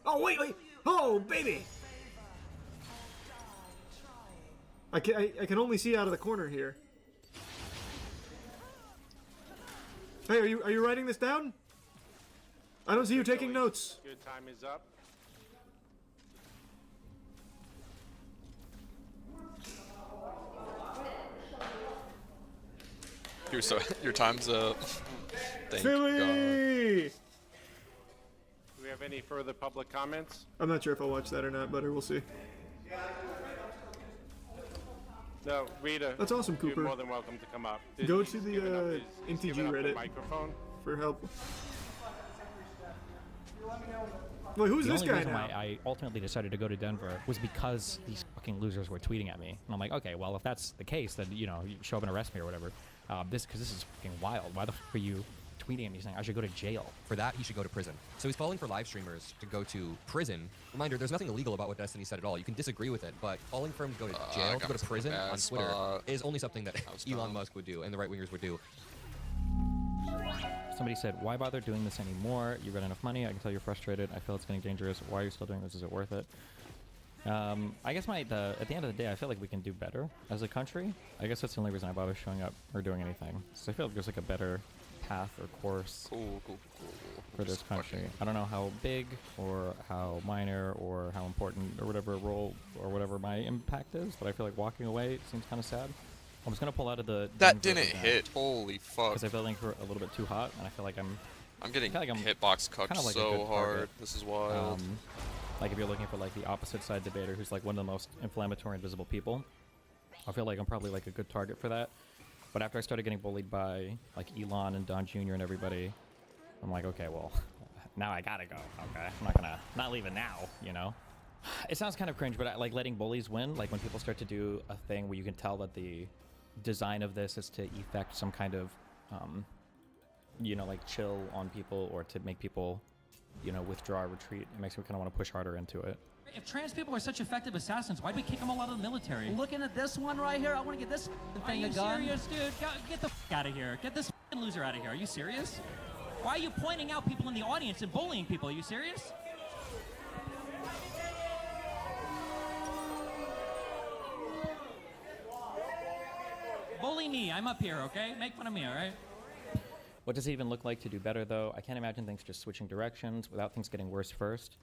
Oh, wait! Oh, baby! I can only see out of the corner here. Hey, are you writing this down? I don't see you taking notes. Your time is up. Your time's up. Thank Philly! Do we have any further public comments? I'm not sure if I'll watch that or not, but we'll see. No, Rita. That's awesome, Cooper. You're more than welcome to come up. Go He's to the given up he's NTG given up the Reddit microphone. for help. Wait, who's the this only guy reason now? why I ultimately decided to go to Denver was because these fucking losers were tweeting at me, and I'm like, okay, well, if that's the case, then you show up and arrest me or whatever. Because this is fucking wild. Why the fuck are you tweeting at me saying I should go to jail? For that, he should go to prison. So he's calling for live streamers to go to prison. Reminder, there's nothing illegal about what Destiny said at all. You can disagree with it, but calling for him to go to jail, to go to prison on Twitter is only something that Elon Musk would do and the right-wingers would do. Somebody said, why bother doing this anymore? You've got enough money. I can tell you're frustrated. I feel it's getting dangerous. Why are you still doing this? Is it worth it? I guess at the end of the day, I feel like we can do better as a country. I guess that's the only reason I bother showing up or doing anything. So I feel like there's like a better path or course for this country. I don't know how big or how minor or how important or whatever role or whatever my impact is, but I feel like walking away seems kind of sad. I was gonna pull out of the that didn't hit. Holy fuck! Because I feel like we're a little bit too hot, and I feel like I'm getting hitbox cucked kind of like so hard. This is wild. Like if you're looking for like the opposite side debater, who's like one of the most inflammatory and visible people, I feel like I'm probably like a good target for that. But after I started getting bullied by like Elon and Don Jr. and everybody, I'm like, okay, well, now I gotta go. Okay, I'm not leaving now. It sounds kind of cringe, but I like letting bullies win. Like when people start to do a thing where you can tell that the design of this is to effect some kind of, like chill on people or to make people, withdraw or retreat. It makes me kind of want to push harder into it. If trans people are such effective assassins, why'd we kick them all out of the military? Looking at this one right here, I want to get this thing a gun. Are you serious, dude? Get the out of here. Get this loser out of here. Are you serious? Why are you pointing out people in the audience and bullying people? Are you serious? Bully me. I'm up here, okay? Make fun of me, all right? What does it even look like to do better, though? I can't imagine things just switching directions without things getting worse first.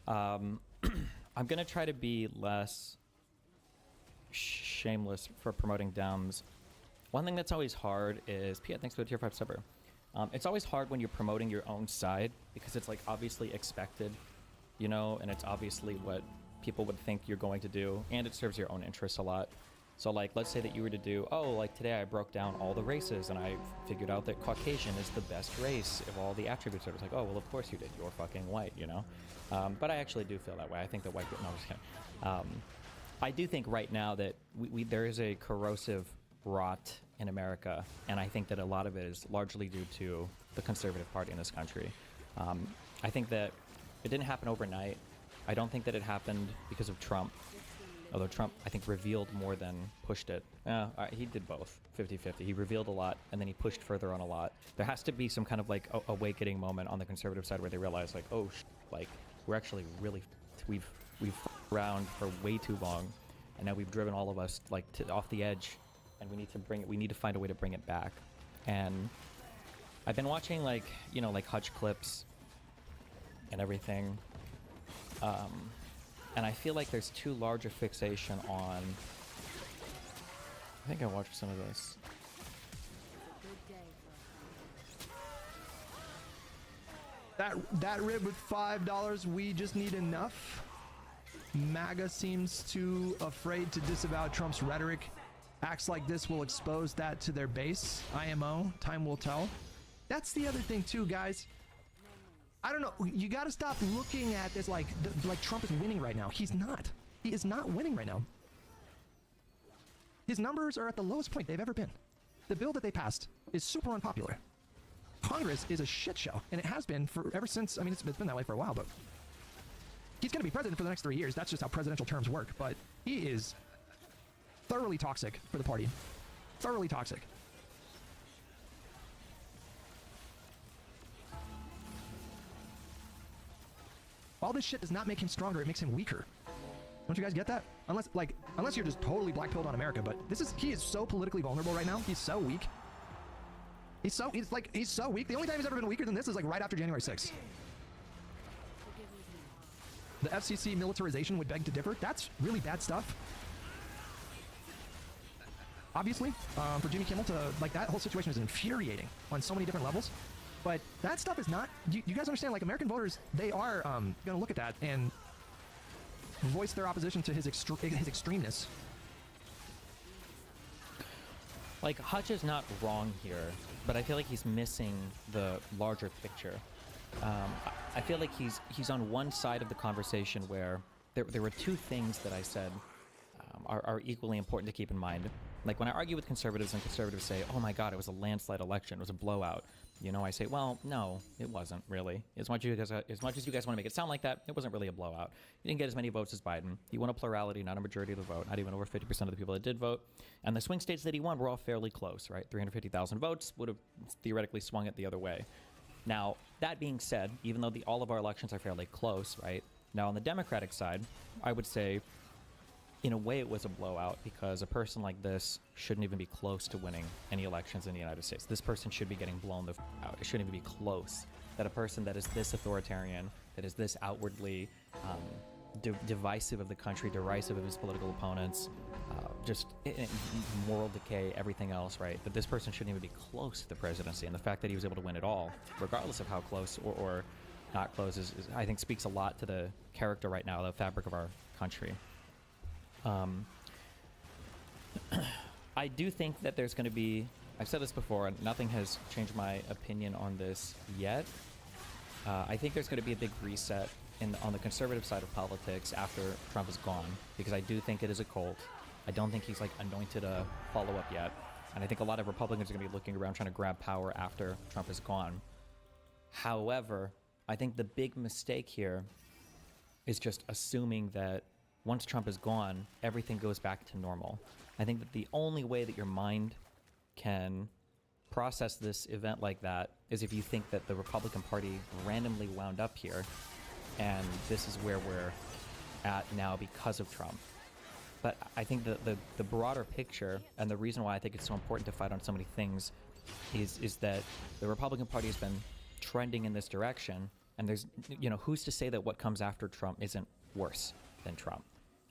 I'm going to try to be less shameless for promoting dems. One thing that's always hard is, Pia, thanks for the tier 5 subber. It's always hard when you're promoting your own side because it's like obviously expected, and it's obviously what people would think you're going to do, and it serves your own interests a lot. So like, let's say that you were to do, like today I broke down all the races and I figured out that Caucasian is the best race of all the attributes. It was like, oh, well, of course you did. You're fucking white, But I actually do feel that way. I think that white people, no, I'm just kidding. I do think right now that there is a corrosive rot in America, and I think that a lot of it is largely due to the conservative party in this country. I think that it didn't happen overnight. I don't think that it happened because of Trump. Although Trump, I think, revealed more than pushed it. He did both, 50-50. He revealed a lot, and then he pushed further on a lot. There has to be some kind of, like, awakening moment on the conservative side where they realize, like, oh, Like, we're actually really, we've around for way too long, and now we've driven all of us like off the edge, and we need to find a way to bring it back. And I've been watching like, you know, like Hutch clips and everything, and I feel like there's too large a fixation on. I think I watched some of this. That rib with $5, we just need enough. MAGA seems too afraid to disavow Trump's rhetoric. Acts like this will expose that to their base. IMO, time will tell. That's the other thing too, guys. I don't know, you gotta stop looking at this like Trump is winning right now. He's not. He is not winning right now. His numbers are at the lowest point they've ever been. The bill that they passed is super unpopular. Congress is a shit show, and it has been for ever since. I mean, it's been that way for a while, but he's going to be president for the next 3 years. That's just how presidential terms work. But he is thoroughly toxic for the party. Thoroughly toxic. All this shit does not make him stronger. It makes him weaker. Don't you guys get that? Unless you're just totally black-pilled on America. But he is so politically vulnerable right now. He's so weak. He's so weak. The only time he's ever been weaker than this is like right after January 6th. The FCC militarization would beg to differ. That's really bad stuff.Osely, for Jimmy Kimmel to, like, that whole situation is infuriating on so many different levels. But that stuff is not, you guys understand, like, American voters, they are going to look at that and voice their opposition to his extremeness. Like, Hutch is not wrong here, but I feel like he's missing the larger picture. I feel like he's on one side of the conversation where there were two things that I said are equally important to keep in mind. Like, when I argue with conservatives and conservatives say, oh my god, it was a landslide election, it was a blowout, you know, I say, well, no, it wasn't really. As much as you guys want to make it sound like that, it wasn't really a blowout. You didn't get as many votes as Biden. He won a plurality, not a majority of the vote, not even over 50% of the people that did vote. And the swing states that he won were all fairly close, right? 350,000 votes would have theoretically swung it the other way. Now, that being said, even though all of our elections are fairly close, right? Now, on the Democratic side, I would say, in a way, it was a blowout because a person like this shouldn't even be close to winning any elections in the United States. This person should be getting blown the out. It shouldn't even be close. That a person that is this authoritarian, that is this outwardly divisive of the country, derisive of his political opponents, just moral decay, everything else, right? That this person shouldn't even be close to the presidency. And the fact that he was able to win it all, regardless of how close or not close, is I think speaks a lot to the character right now, the fabric of our country. I do think that there's going to be, I've said this before, and nothing has changed my opinion on this yet. I think there's going to be a big reset on the conservative side of politics after Trump is gone, because I do think it is a cult. I don't think he's like anointed a follow-up yet. And I think a lot of Republicans are going to be looking around trying to grab power after Trump is gone. However, I think the big mistake here is just assuming that once Trump is gone, everything goes back to normal. I think that the only way that your mind can process this event like that is if you think that the Republican Party randomly wound up here, and this is where we're at now because of Trump. But I think the broader picture, and the reason why I think it's so important to fight on so many things, is that the Republican Party has been trending in this direction, and there's, you know, who's to say that what comes after Trump isn't worse than Trump?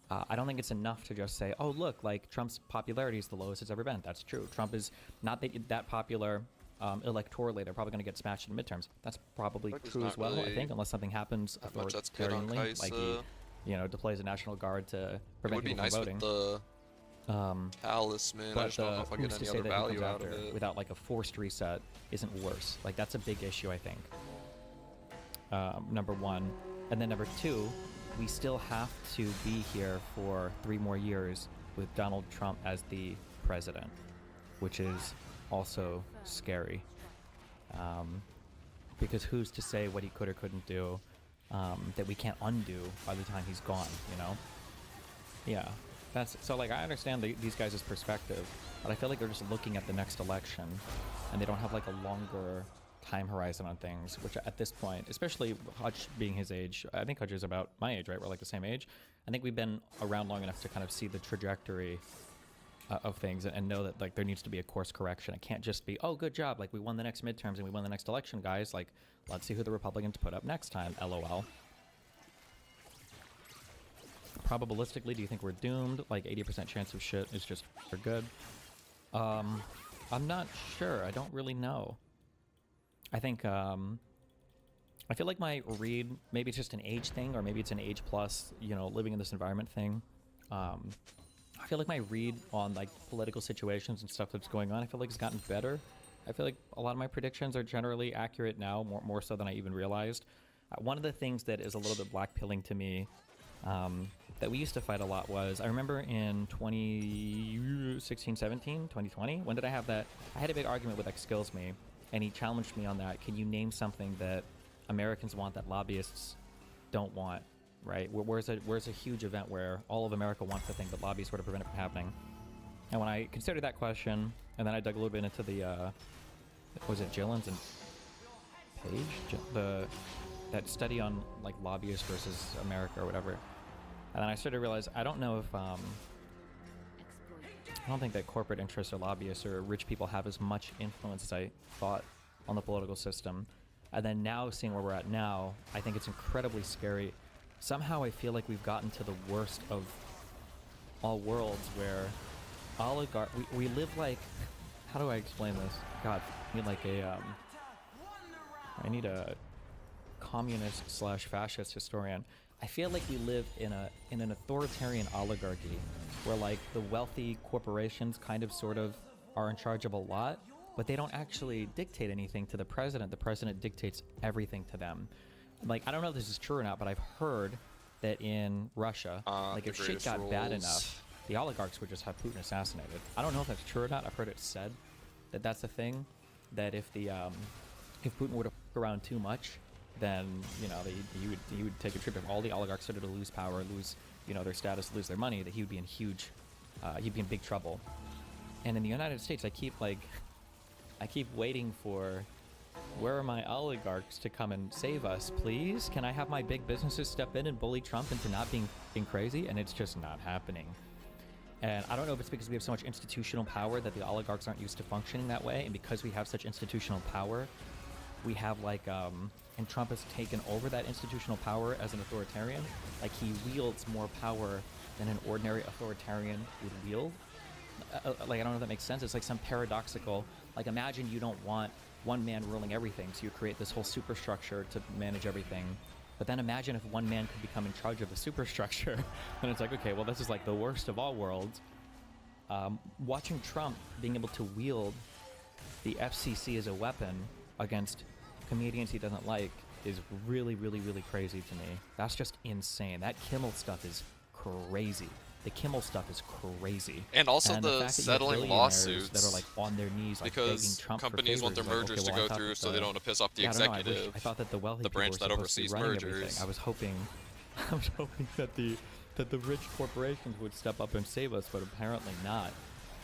I don't think it's enough to just say, oh, look, like, Trump's popularity is the lowest it's ever been. That's true. Trump is not that popular electorally. They're probably going to get smashed in midterms. That's probably true as well, really, I think, unless something happens authoritarianly, like he, you know, deploys a National Guard to prevent people from voting. With the talisman. I just don't know if I get any other value out of it. Without, like, a forced reset isn't worse. Like, that's a big issue, I think. Number one. And then number two, we still have to be here for 3 more years with Donald Trump as the president, which is also scary. Because who's to say what he could or couldn't do that we can't undo by the time he's gone, you know? Yeah. So, like, I understand these guys' perspective, but I feel like they're just looking at the next election, and they don't have, like, a longer time horizon on things, which at this point, especially Hutch being his age, I think Hutch is about my age, right? We're like the same age. I think we've been around long enough to kind of see the trajectory of things and know that like there needs to be a course correction. It can't just be, oh, good job, like we won the next midterms and we won the next election, guys. Like, let's see who the Republicans put up next time, LOL. Probabilistically, do you think we're doomed? Like 80% chance of shit is just for good. I'm not sure. I don't really know. I think, I feel like my read, maybe it's just an age thing, or maybe it's an age plus, you know, living in this environment thing. I feel like my read on like political situations and stuff that's going on, I feel like it's gotten better. I feel like a lot of my predictions are generally accurate now, more so than I even realized. One of the things that is a little bit blackpilling to me, that we used to fight a lot was, I remember in 2016, 17, 2020, when did I have that? I had a big argument with Skills Me, and he challenged me on that. Can you name something that Americans want that lobbyists don't want? Right? Where's a huge event where all of America wants the thing, but lobbyists were to prevent it from happening? And when I considered that question, and then I dug a little bit into the, was it Gillen's and Page? That study on like lobbyists versus America or whatever. And then I started to realize, I don't know if, I don't think that corporate interests or lobbyists or rich people have as much influence as I thought on the political system. And then now, seeing where we're at now, I think it's incredibly scary. Somehow I feel like we've gotten to the worst of all worlds, where we live like, how do I explain this? God, I need like I need a communist / fascist historian. I feel like we live in an authoritarian oligarchy where like the wealthy corporations kind of sort of are in charge of a lot, but they don't actually dictate anything to the president. The president dictates everything to them. Like, I don't know if this is true or not, but I've heard that in Russia, like if shit got bad enough, the oligarchs would just have Putin assassinated. I don't know if that's true or not. I've heard it said that that's the thing, that if Putin were to fuck around too much, then, you know, he would take a trip. If all the oligarchs started to lose power, lose, you know, their status, lose their money, that he would be in he'd be in big trouble. And in the United States, I keep waiting for, where are my oligarchs to come and save us, please? Can I have my big businesses step in and bully Trump into not being crazy? And it's just not happening. And I don't know if it's because we have so much institutional power that the oligarchs aren't used to functioning that way. And because we have such institutional power, we have like, and Trump has taken over that institutional power as an authoritarian. Like, he wields more power than an ordinary authoritarian would wield. Like, I don't know if that makes sense. It's like some paradoxical, like, imagine you don't want one man ruling everything, so you create this whole superstructure to manage everything. But then imagine if one man could become in charge of the superstructure. And it's like, okay, well, this is like the worst of all worlds. Watching Trump being able to wield the FCC as a weapon against comedians he doesn't like is really, really, really crazy to me. That's just insane. That Kimmel stuff is crazy. The Kimmel stuff is crazy. And also the settling lawsuits that are like on their knees, like because begging Trump companies want their mergers to go through, so they don't want to piss off the executive. I thought that the wealthy branch that oversees mergers. I was hoping that the rich corporations would step up and save us, but apparently not.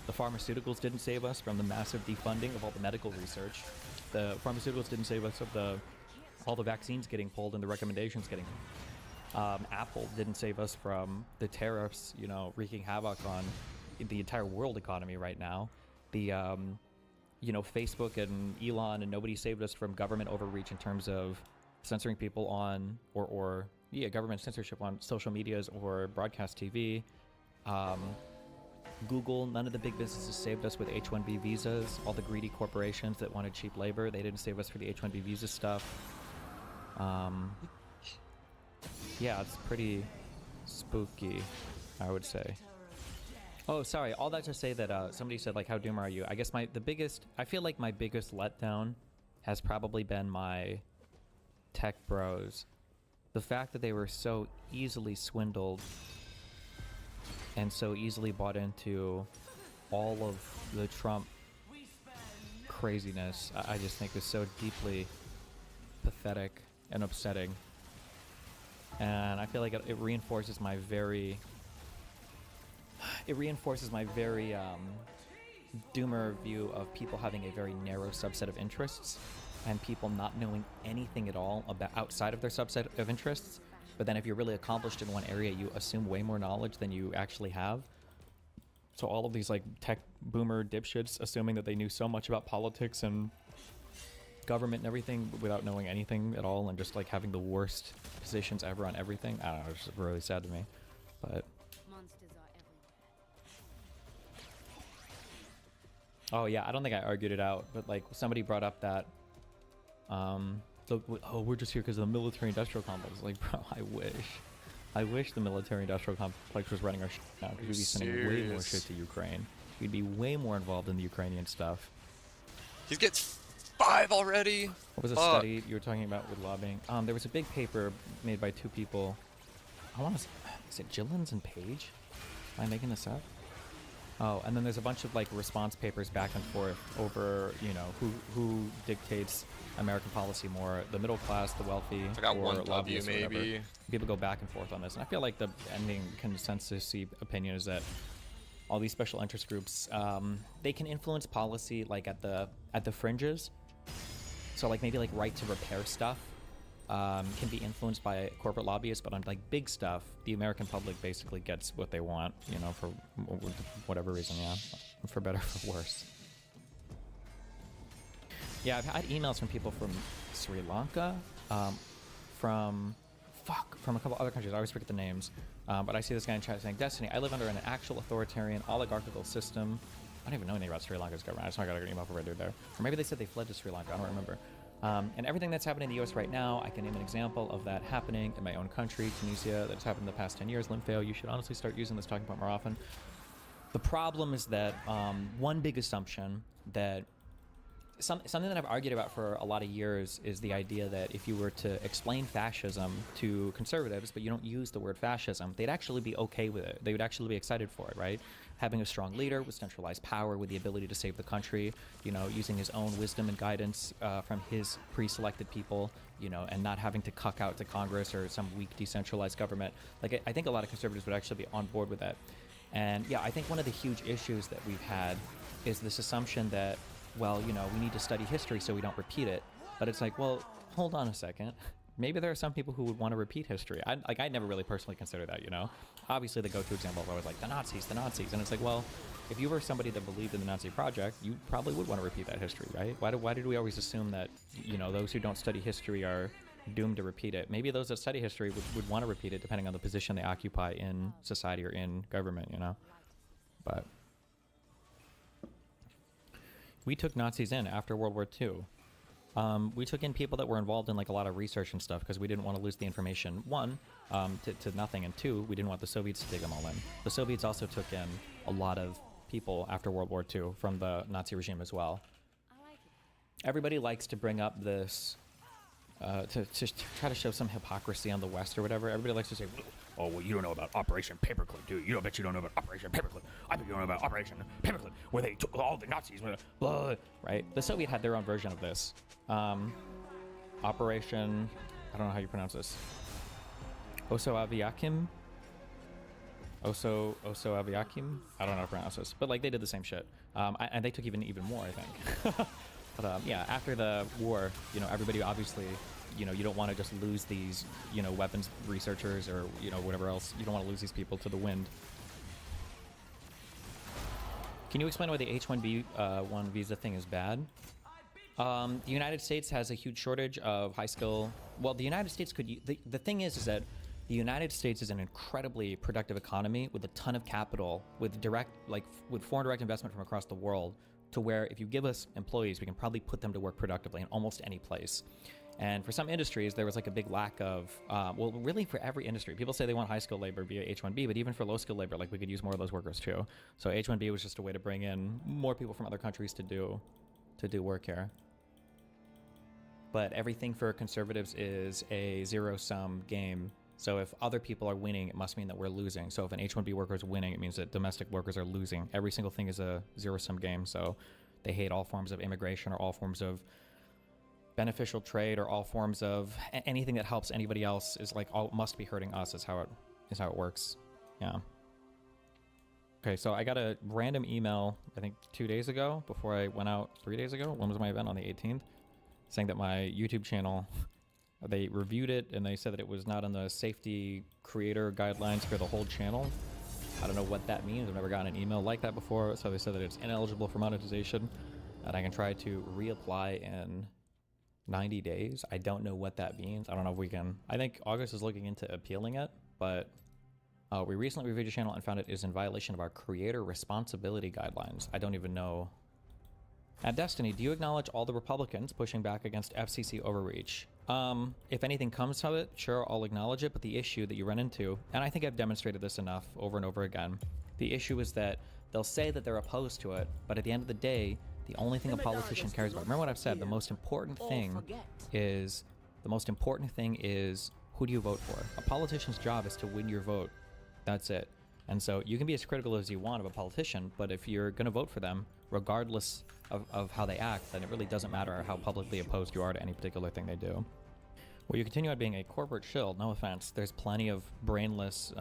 The pharmaceuticals didn't save us from the massive defunding of all the medical research. The pharmaceuticals didn't save us of all the vaccines getting pulled and the recommendations getting. Apple didn't save us from the tariffs, you know, wreaking havoc on the entire world economy right now. The, you know, Facebook and Elon, and nobody saved us from government overreach in terms of censoring people on, or government censorship on social medias or broadcast TV. Google, none of the big businesses saved us with H-1B visas. All the greedy corporations that wanted cheap labor, they didn't save us for the H-1B visa stuff. Yeah, it's pretty spooky, I would say. Oh, sorry. All that to say that somebody said, like, how doomed are you? I guess I feel like my biggest letdown has probably been my tech bros. The fact that they were so easily swindled and so easily bought into all of the Trump craziness, I just think is so deeply pathetic and upsetting. And I feel like it reinforces my very doomer view of people having a very narrow subset of interests. and people not knowing anything at all about outside of their subset of interests. But then if you're really accomplished in one area, you assume way more knowledge than you actually have. So all of these like tech boomer dipshits assuming that they knew so much about politics and government and everything without knowing anything at all, and just like having the worst positions ever on everything. I don't know, it's just really sad to me. But oh yeah, I don't think I argued it out, but like somebody brought up that we're just here because of the military-industrial complex. Like, bro, I wish the military-industrial complex was running our shit now, because we'd be sending way more shit to Ukraine. We'd be way more involved in the Ukrainian stuff. He gets 5 already. What was a study you were talking about with lobbying? There was a big paper made by 2 people. I want to. Is it Gillens and Page? Am I making this up? Oh, and then there's a bunch of like response papers back and forth over, you know, who dictates American policy more, the middle class, the wealthy, I got or 1 W lobbyists or whatever. maybe. People go back and forth on this, and I feel like the ending consensus-y opinion is that all these special interest groups, they can influence policy like at the fringes. So like maybe like right to repair stuff can be influenced by corporate lobbyists, but on like big stuff, the American public basically gets what they want, you know, for whatever reason, yeah, for better or for worse. Yeah, I've had emails from people from Sri Lanka, from a couple other countries. I always forget the names, but I see this guy in chat saying, "Destiny, I live under an actual authoritarian oligarchical system." I don't even know anything about Sri Lanka's government. I just got an email from a dude there. Or maybe they said they fled to Sri Lanka. I don't remember. And everything that's happening in the U.S. right now, I can name an example of that happening in my own country, Tunisia, that's happened in the past 10 years. Limfeo, you should honestly start using this talking point more often. The problem is that one big assumption that something that I've argued about for a lot of years is the idea that if you were to explain fascism to conservatives, but you don't use the word fascism, they'd actually be okay with it. They would actually be excited for it, right? Having a strong leader with centralized power, with the ability to save the country, you know, using his own wisdom and guidance from his pre-selected people, you know, and not having to cuck out to Congress or some weak decentralized government. Like, I think a lot of conservatives would actually be on board with that. And yeah, I think one of the huge issues that we've had is this assumption that, well, you know, we need to study history so we don't repeat it. But it's like, well, hold on a second. Maybe there are some people who would want to repeat history. I never really personally consider that, you know? Obviously, the go-to example is always like, the Nazis. And it's like, well, if you were somebody that believed in the Nazi project, you probably would want to repeat that history, right? Why did we always assume that, you know, those who don't study history are doomed to repeat it? Maybe those that study history would want to repeat it depending on the position they occupy in society or in government, you know? But we took Nazis in after World War II. We took in people that were involved in like a lot of research and stuff because we didn't want to lose the information, one, to nothing, and two, we didn't want the Soviets to take them all in. The Soviets also took in a lot of people after World War II from the Nazi regime as well. Everybody likes to bring up this, to try to show some hypocrisy on the West or whatever. Everybody likes to say, oh, well, you don't know about Operation Paperclip, do you? Bet you don't know about Operation Paperclip. I bet you don't know about Operation Paperclip, where they took all the Nazis, blah, blah, right? The Soviet had their own version of this. Operation, I don't know how you pronounce this. Aviakim? Aviakim? I don't know how to pronounce this. But, like, they did the same shit. And they took even more, I think. But, yeah, after the war, you know, everybody obviously, you know, you don't want to just lose these, you know, weapons researchers or, you know, whatever else. You don't want to lose these people to the wind. Can you explain why the H-1B1 visa thing is bad? The United States has a huge shortage of high skill. Well, the United States could. The thing is that the United States is an incredibly productive economy with a ton of capital, with with foreign direct investment from across the world, to where if you give us employees, we can probably put them to work productively in almost any place. And for some industries, there was like a big lack of, well, really for every industry. People say they want high-skilled labor via H-1B, but even for low-skilled labor, like we could use more of those workers too. So H-1B was just a way to bring in more people from other countries to do work here. But everything for conservatives is a zero-sum game. So if other people are winning, it must mean that we're losing. So if an H-1B worker is winning, it means that domestic workers are losing. Every single thing is a zero-sum game. So they hate all forms of immigration or all forms of beneficial trade or all forms of anything that helps anybody else is like must be hurting us is how it works. Yeah. Okay, so I got a random email, I think 2 days ago before I went out 3 days ago. When was my event? On the 18th. saying that my YouTube channel, they reviewed it and they said that it was not on the safety creator guidelines for the whole channel. I don't know what that means. I've never gotten an email like that before. So they said that it's ineligible for monetization and I can try to reapply in 90 days. I don't know what that means. I don't know if we can. I think August is looking into appealing it, but we recently reviewed your channel and found it is in violation of our creator responsibility guidelines. I don't even know. At Destiny, do you acknowledge all the Republicans pushing back against FCC overreach? If anything comes of it, sure, I'll acknowledge it, but the issue that you run into, and I think I've demonstrated this enough over and over again, the issue is that they'll say that they're opposed to it, but at the end of the day, the only thing a politician cares about, remember what I've said, the most important thing is who do you vote for? A politician's job is to win your vote. That's it. And so you can be as critical as you want of a politician, but if you're going to vote for them, regardless of how they act, then it really doesn't matter how publicly opposed you are to any particular thing they do. Well, you continue on being a corporate shill, no offense. There's plenty of brainless,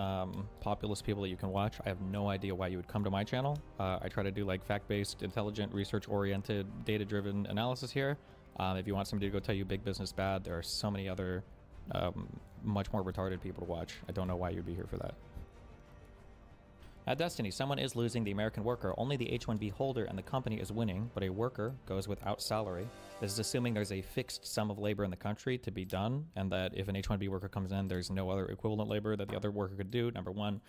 populist people that you can watch. I have no idea why you would come to my channel. I try to do like fact-based, intelligent, research-oriented, data-driven analysis here. If you want somebody to go tell you big business bad, there are so many other much more retarded people to watch. I don't know why you'd be here for that. At Destiny, someone is losing the American worker. Only the H-1B holder and the company is winning, but a worker goes without salary. This is assuming there's a fixed sum of labor in the country to be done, and that if an H-1B worker comes in, there's no other equivalent labor that the other worker could do, number one.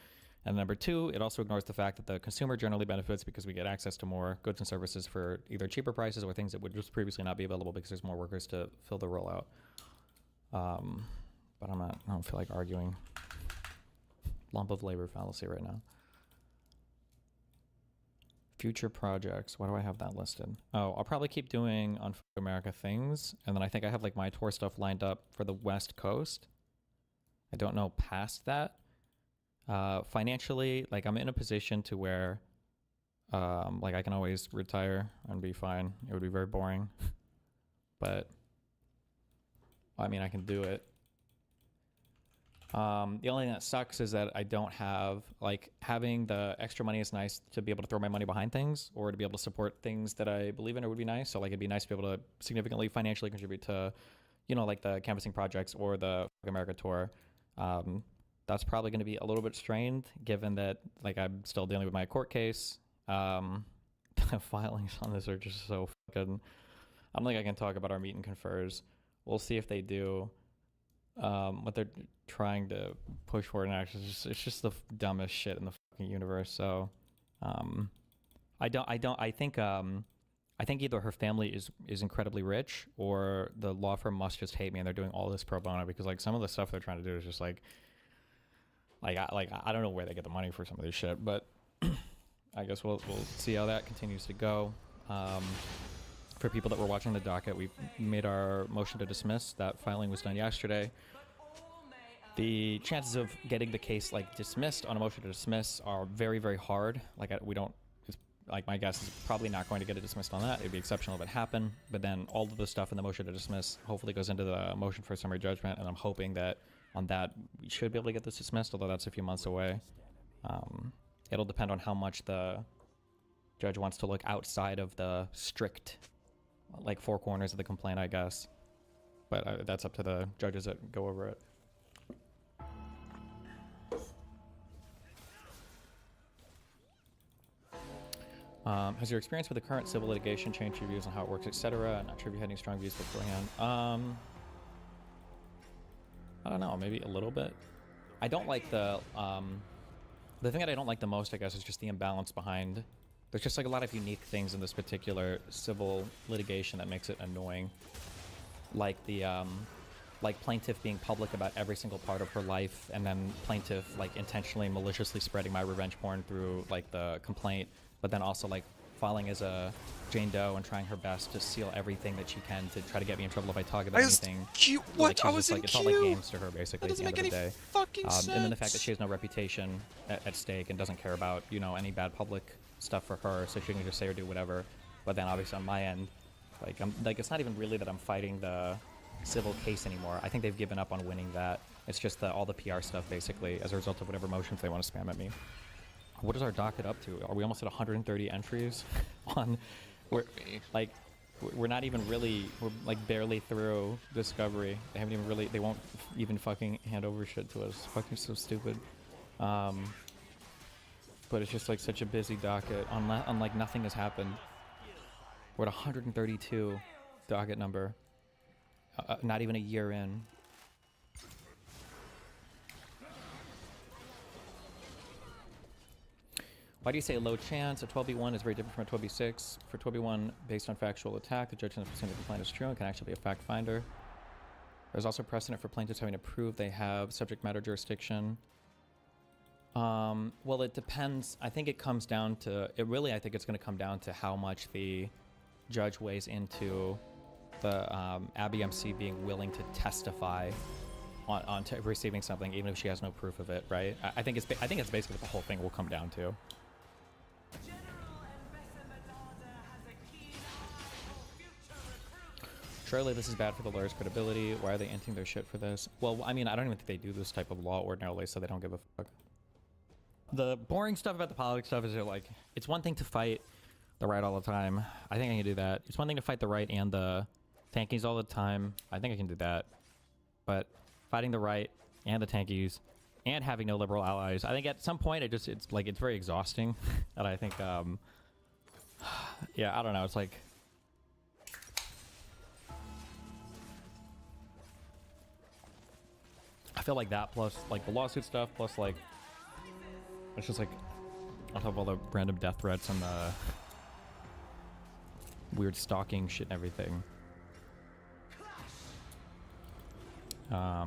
And number two, it also ignores the fact that the consumer generally benefits because we get access to more goods and services for either cheaper prices or things that would just previously not be available because there's more workers to fill the role out. But I don't feel like arguing lump of labor fallacy right now. Future projects. Why do I have that listed? Oh, I'll probably keep doing on America things, and then I think I have like my tour stuff lined up for the West Coast. I don't know past that. Financially, like I'm in a position to where like I can always retire and be fine. It would be very boring. But I mean, I can do it. The only thing that sucks is that I don't have, like, having the extra money is nice to be able to throw my money behind things or to be able to support things that I believe in. It would be nice. So like it'd be nice to be able to significantly financially contribute to, you know, like the canvassing projects or the America tour. That's probably going to be a little bit strained given that like I'm still dealing with my court case. The filings on this are just so fucking, I don't think I can talk about our meet and confers. We'll see if they do. What they're trying to push for in action is it's just the dumbest shit in the fucking universe. So, I think either her family is incredibly rich or the law firm must just hate me and they're doing all this pro bono because like some of the stuff they're trying to do is just like I don't know where they get the money for some of this shit, but I guess we'll see how that continues to go. For people that were watching the docket, we made our motion to dismiss. That filing was done yesterday. The chances of getting the case like dismissed on a motion to dismiss are very, very hard. Like my guess is probably not going to get it dismissed on that. It'd be exceptional if it happened. But then all of the stuff in the motion to dismiss hopefully goes into the motion for summary judgment, and I'm hoping that on that we should be able to get this dismissed, although that's a few months away. It'll depend on how much the judge wants to look outside of the strict like four corners of the complaint, I guess. But that's up to the judges that go over it. Has your experience with the current civil litigation changed your views on how it works, etc.? Not sure if you had any strong views beforehand. I don't know, maybe a little bit. I don't like the thing that I don't like the most, I guess, is just the imbalance behind. There's just like a lot of unique things in this particular civil litigation that makes it annoying. Like the, like plaintiff being public about every single part of her life, and then plaintiff like intentionally maliciously spreading my revenge porn through like the complaint, but then also like filing as a Jane Doe and trying her best to seal everything that she can to try to get me in trouble if I talk about anything. Cute. What? Like, I was just, in like, queue. It's all like games to her basically That at the doesn't end make of the any day. fucking sense. And then the fact that she has no reputation at stake and doesn't care about, you know, any bad public stuff for her, so she can just say or do whatever. But then obviously on my end, like it's not even really that I'm fighting the civil case anymore. I think they've given up on winning that. It's just all the PR stuff basically as a result of whatever motions they want to spam at me. What is our docket up to? Are we almost at 130 entries on? We're like we're not even really, we're like barely through Discovery. They haven't even really, they won't even fucking hand over shit to us. Fucking so stupid. But it's just like such a busy docket. On like nothing has happened. We're at 132 docket number. Not even a year in. Why do you say low chance? A 12b1 is very different from a 12b6. For 12b1, based on factual attack, the judge has presumed the complaint is true and can actually be a fact finder. There's also precedent for plaintiffs having to prove they have subject matter jurisdiction. Well, it depends. I think it comes down to, I think it's going to come down to how much the judge weighs into the Abby MC being willing to testify on receiving something, even if she has no proof of it, right? I think it's basically what the whole thing will come down to. Surely this is bad for the lawyer's credibility. Why are they inting their shit for this? Well, I mean, I don't even think they do this type of law ordinarily, so they don't give a fuck. The boring stuff about the politics stuff is like, it's one thing to fight the right all the time. I think I can do that. It's one thing to fight the right and the tankies all the time. I think I can do that. But fighting the right and the tankies and having no liberal allies, I think at some point it's very exhausting. And I think, yeah, I don't know. It's like, I feel like that plus like the lawsuit stuff plus like it's just like on top of all the random death threats and the weird stalking shit and everything. Yeah,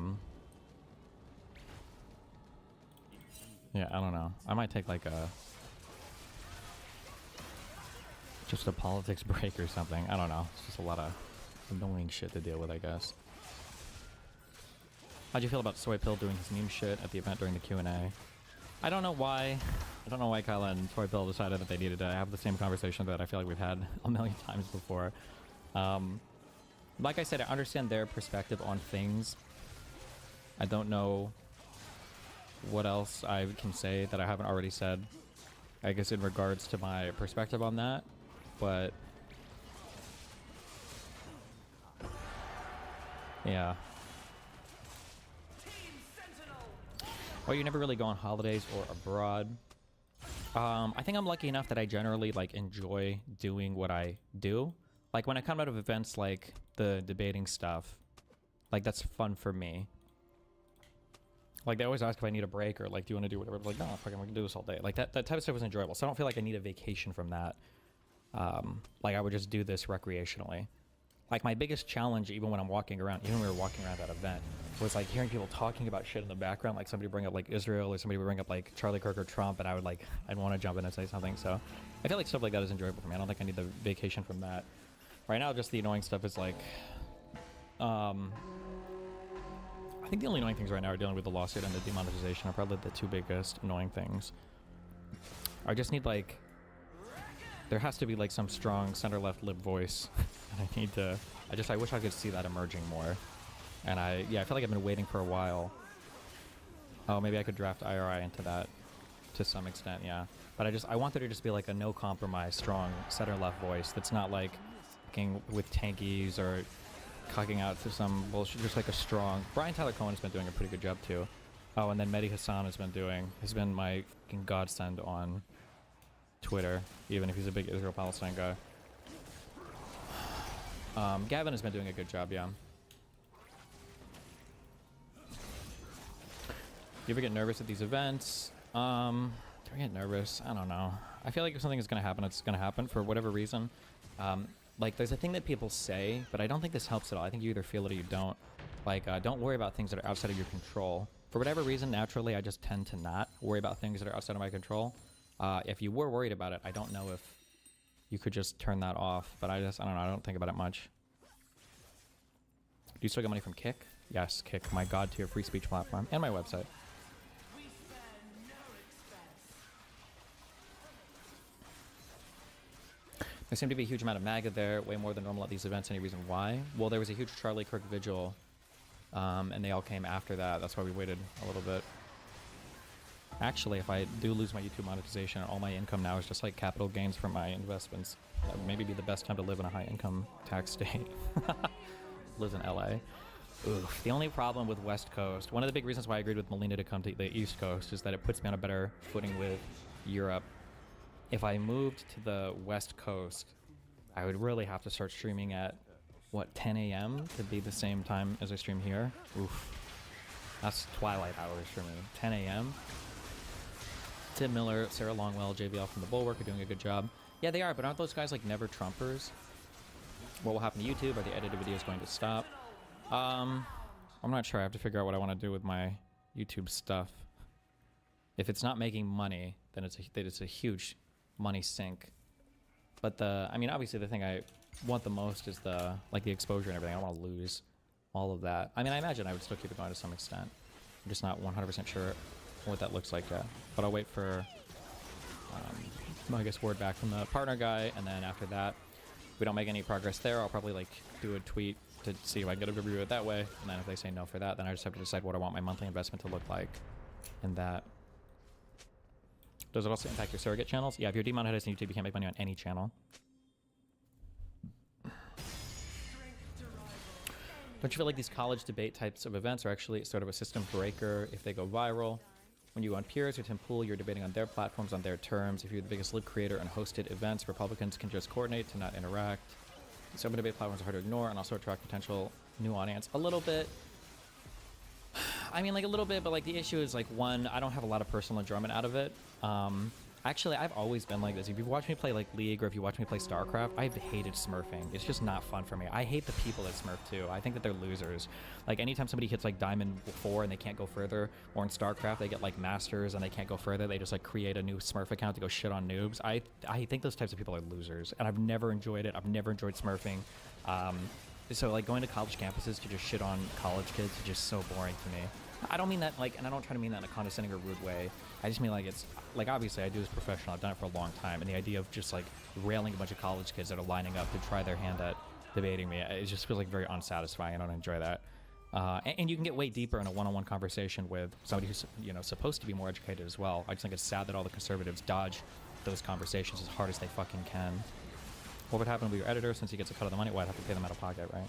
I don't know. I might take like just a politics break or something. I don't know. It's just a lot of annoying shit to deal with, I guess. How'd you feel about Soy Pill doing his meme shit at the event during the Q&A? I don't know why. I don't know why Kyla and Soy Pill decided that they needed to have the same conversation that I feel like we've had a million times before. Like I said, I understand their perspective on things. I don't know what else I can say that I haven't already said, I guess, in regards to my perspective on that, but yeah. Well, you never really go on holidays or abroad. I think I'm lucky enough that I generally like enjoy doing what I do. Like when I come out of events like the debating stuff, like that's fun for me. Like they always ask if I need a break or like, do you want to do whatever? I'm like, no, fucking, we can do this all day. Like that type of stuff is enjoyable. So I don't feel like I need a vacation from that. Like I would just do this recreationally. Like my biggest challenge, even when I'm walking around, even when we were walking around that event, was like hearing people talking about shit in the background. Like somebody bring up like Israel or somebody would bring up like Charlie Kirk or Trump, and I'd want to jump in and say something. So I feel like stuff like that is enjoyable for me. I don't think I need the vacation from that. Right now, just the annoying stuff is like, I think the only annoying things right now are dealing with the lawsuit and the demonetization are probably the two biggest annoying things. I just need like, there has to be like some strong center-left lib voice. And I wish I could see that emerging more. And I feel like I've been waiting for a while. Oh, maybe I could draft IRI into that to some extent, yeah. But I want there to just be like a no compromise, strong center-left voice that's not like fucking with tankies or cocking out to some bullshit, just like a strong. Brian Tyler Cohen has been doing a pretty good job too. Oh, and then Mehdi Hassan has been my fucking godsend on Twitter, even if he's a big Israel-Palestine guy. Gavin has been doing a good job, yeah. You ever get nervous at these events? Do I get nervous? I don't know. I feel like if something is going to happen, it's going to happen for whatever reason. Like, there's a thing that people say, but I don't think this helps at all. I think you either feel it or you don't. Like, don't worry about things that are outside of your control. For whatever reason, naturally, I just tend to not worry about things that are outside of my control. If you were worried about it, I don't know if you could just turn that off. But I don't know. I don't think about it much. Do you still get money from Kick? Yes, Kick, my god-tier free speech platform, and my website. There seemed to be a huge amount of MAGA there, way more than normal at these events. Any reason why? Well, there was a huge Charlie Kirk vigil, and they all came after that. That's why we waited a little bit. Actually, if I do lose my YouTube monetization, all my income now is just like capital gains from my investments. That would maybe be the best time to live in a high income tax state. Lives in LA. Oof. The only problem with West Coast, one of the big reasons why I agreed with Melina to come to the East Coast is that it puts me on a better footing with Europe. If I moved to the West Coast, I would really have to start streaming at, what, 10 a.m. to be the same time as I stream here? Oof. That's twilight hours for me. 10 a.m. Tim Miller, Sarah Longwell, JBL from The Bulwark are doing a good job. Yeah, they are, but aren't those guys like never Trumpers? What will happen to YouTube? Are the edited videos going to stop? I'm not sure. I have to figure out what I want to do with my YouTube stuff. If it's not making money, then it's a huge money sink. But I mean, obviously the thing I want the most is the exposure and everything. I don't want to lose all of that. I mean, I imagine I would still keep it going to some extent. I'm just not 100% sure what that looks like yet. But I'll wait for, I guess, word back from the partner guy, and then after that, if we don't make any progress there, I'll probably like do a tweet to see if I can get a review it that way. And then if they say no for that, then I just have to decide what I want my monthly investment to look like in that. Does it also impact your surrogate channels? Yeah, if you're demonetized on YouTube, you can't make money on any channel. Don't you feel like these college debate types of events are actually sort of a system breaker if they go viral? When you go on Peers or Tim Pool, you're debating on their platforms, on their terms. If you're the biggest lib creator and hosted events, Republicans can just coordinate to not interact. Some debate platforms are hard to ignore and also attract potential new audience. A little bit. I mean, like a little bit, but like the issue is like, one, I don't have a lot of personal enjoyment out of it. Actually, I've always been like this. If you've watched me play like League or if you watch me play StarCraft, I've hated smurfing. It's just not fun for me. I hate the people that smurf too. I think that they're losers. Like anytime somebody hits like Diamond 4 and they can't go further, or in StarCraft they get like Masters and they can't go further, they just like create a new smurf account to go shit on noobs. I think those types of people are losers, and I've never enjoyed it. I've never enjoyed smurfing. So like going to college campuses to just shit on college kids is just so boring to me. I don't mean that like, and I don't try to mean that in a condescending or rude way. I just mean like it's like, obviously I do this professional. I've done it for a long time, and the idea of just like railing a bunch of college kids that are lining up to try their hand at debating me, it just feels like very unsatisfying. I don't enjoy that. And you can get way deeper in a one-on-one conversation with somebody who's, you know, supposed to be more educated as well. I just think it's sad that all the conservatives dodge those conversations as hard as they fucking can. What would happen with your editor since he gets a cut of the money? Well, I'd have to pay them out of pocket, right?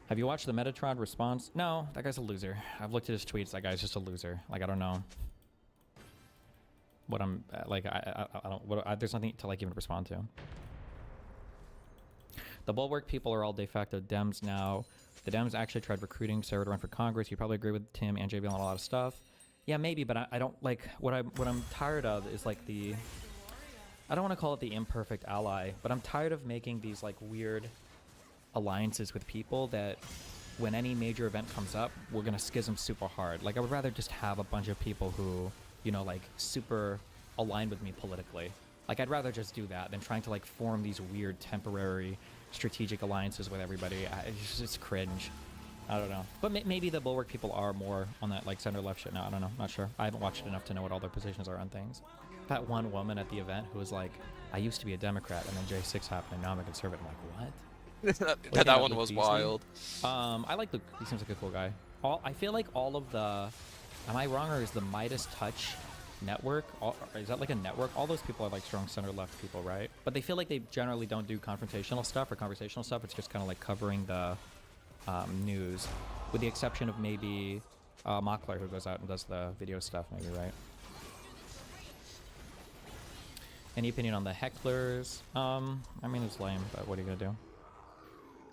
Have you watched the Metatron response? No, that guy's a loser. I've looked at his tweets. That guy's just a loser. Like, I don't know what I'm like. I don't. There's nothing to like even respond to. The Bulwark people are all de facto Dems now. The Dems actually tried recruiting Sarah to run for Congress. You probably agree with Tim and JBL on a lot of stuff. Yeah, maybe, but I don't like what I'm tired of is like the. I don't want to call it the imperfect ally, but I'm tired of making these like weird alliances with people that when any major event comes up, we're gonna schism super hard. Like, I would rather just have a bunch of people who, you know, like super align with me politically. Like, I'd rather just do that than trying to like form these weird temporary strategic alliances with everybody. It's cringe. I don't know. But maybe the Bulwark people are more on that like center left shit now. I don't know. Not sure. I haven't watched it enough to know what all their positions are on things. That one woman at the event who was like, I used to be a Democrat and then J6 happened and now I'm a conservative. I'm like, what? That one was wild. I like Luke. He seems like a cool guy. I feel like all of the, am I wrong, or is the Midas Touch network, is that like a network? All those people are like strong center left people, right? But they feel like they generally don't do confrontational stuff or conversational stuff. It's just kind of like covering the news, with the exception of maybe Mockler, who goes out and does the video stuff, maybe, right? Any opinion on the hecklers? I mean, it's lame, but what are you gonna do?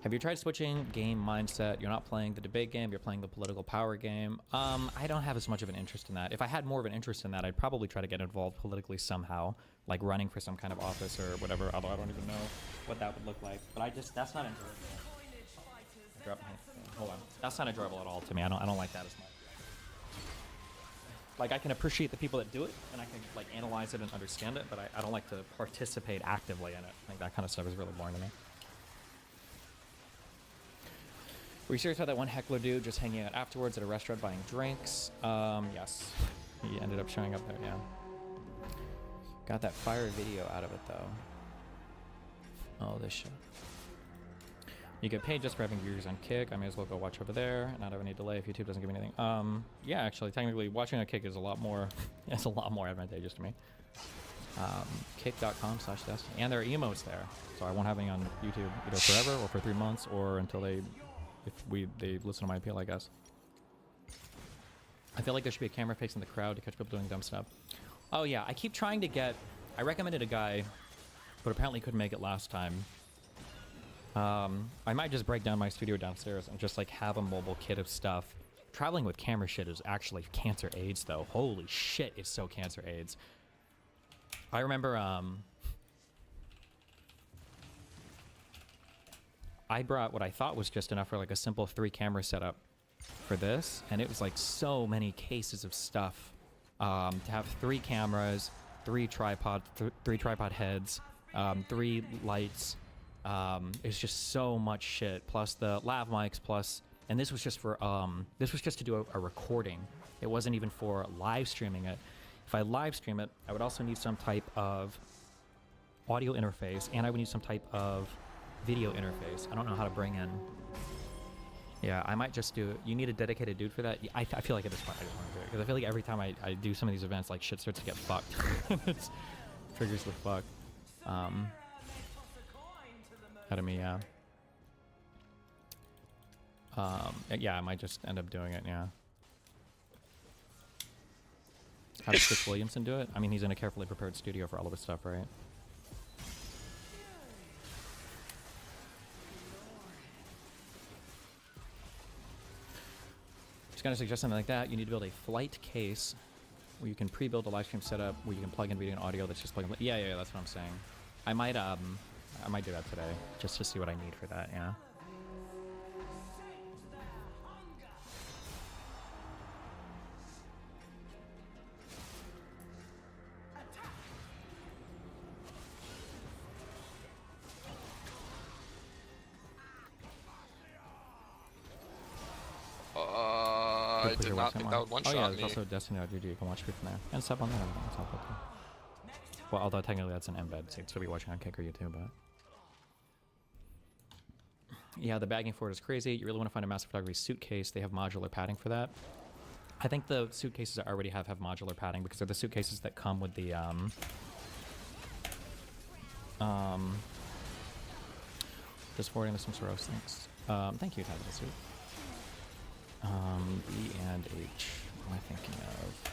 Have you tried switching game mindset? You're not playing the debate game, you're playing the political power game. I don't have as much of an interest in that. If I had more of an interest in that, I'd probably try to get involved politically somehow, like running for some kind of office or whatever, although I don't even know what that would look like. But that's not enjoyable. Hold on. That's not enjoyable at all to me. I don't like that as much. Like, I can appreciate the people that do it, and I can like analyze it and understand it, but I don't like to participate actively in it. Like, that kind of stuff is really boring to me. Were you serious about that one heckler dude just hanging out afterwards at a restaurant buying drinks? Yes. He ended up showing up there, yeah. Got that fire video out of it, though. Oh, this shit. You get paid just for having viewers on Kick. I may as well go watch over there and not have any delay if YouTube doesn't give me anything. Yeah, actually, technically, watching on Kick is a lot more, it's a lot more advantageous to me. Kick.com/Destiny, and there are emotes there, so I won't have any on YouTube either forever or for 3 months or until they listen to my appeal, I guess. I feel like there should be a camera facing the crowd to catch people doing dumb stuff. Oh yeah, I keep trying to get. I recommended a guy, but apparently couldn't make it last time. I might just break down my studio downstairs and just like have a mobile kit of stuff. Traveling with camera shit is actually cancer AIDS though. Holy shit, it's so cancer AIDS. I remember I brought what I thought was just enough for like a simple 3 camera setup for this, and it was like so many cases of stuff to have 3 cameras, 3 tripod heads, 3 lights. It's just so much shit, plus the lav mics, plus, and this was just for this was just to do a recording. It wasn't even for live streaming it. If I live stream it, I would also need some type of audio interface, and I would need some type of video interface. I don't know how to bring in. Yeah, I might just do. You need a dedicated dude for that. I feel like at this point I just want to do it because I feel like every time I do some of these events, like shit starts to get fucked. It's triggers the fuck. Out of me, yeah. Yeah, I might just end up doing it. Yeah. How does Chris Williamson do it? I mean, he's in a carefully prepared studio for all of his stuff, right? Just gonna suggest something like that. You need to build a flight case where you can pre-build a live stream setup where you can plug in video and audio that's just plug in. Yeah, that's what I'm saying. I might do that today just to see what I need for that. Yeah. I did not think that would one-shot me. Oh yeah, me. there's also Destiny.gg. You can watch people from there. And stuff on there. That's all cool. Well, although technically that's an embed, so you'd still be watching on Kick or YouTube, but... Yeah, the bagging for it is crazy. You really want to find a master photography suitcase. They have modular padding for that. I think the suitcases I already have modular padding because they're the suitcases that come with the, just forwarding the some sort of things. Thank you, Tyler, suit. B and H. What am I thinking of?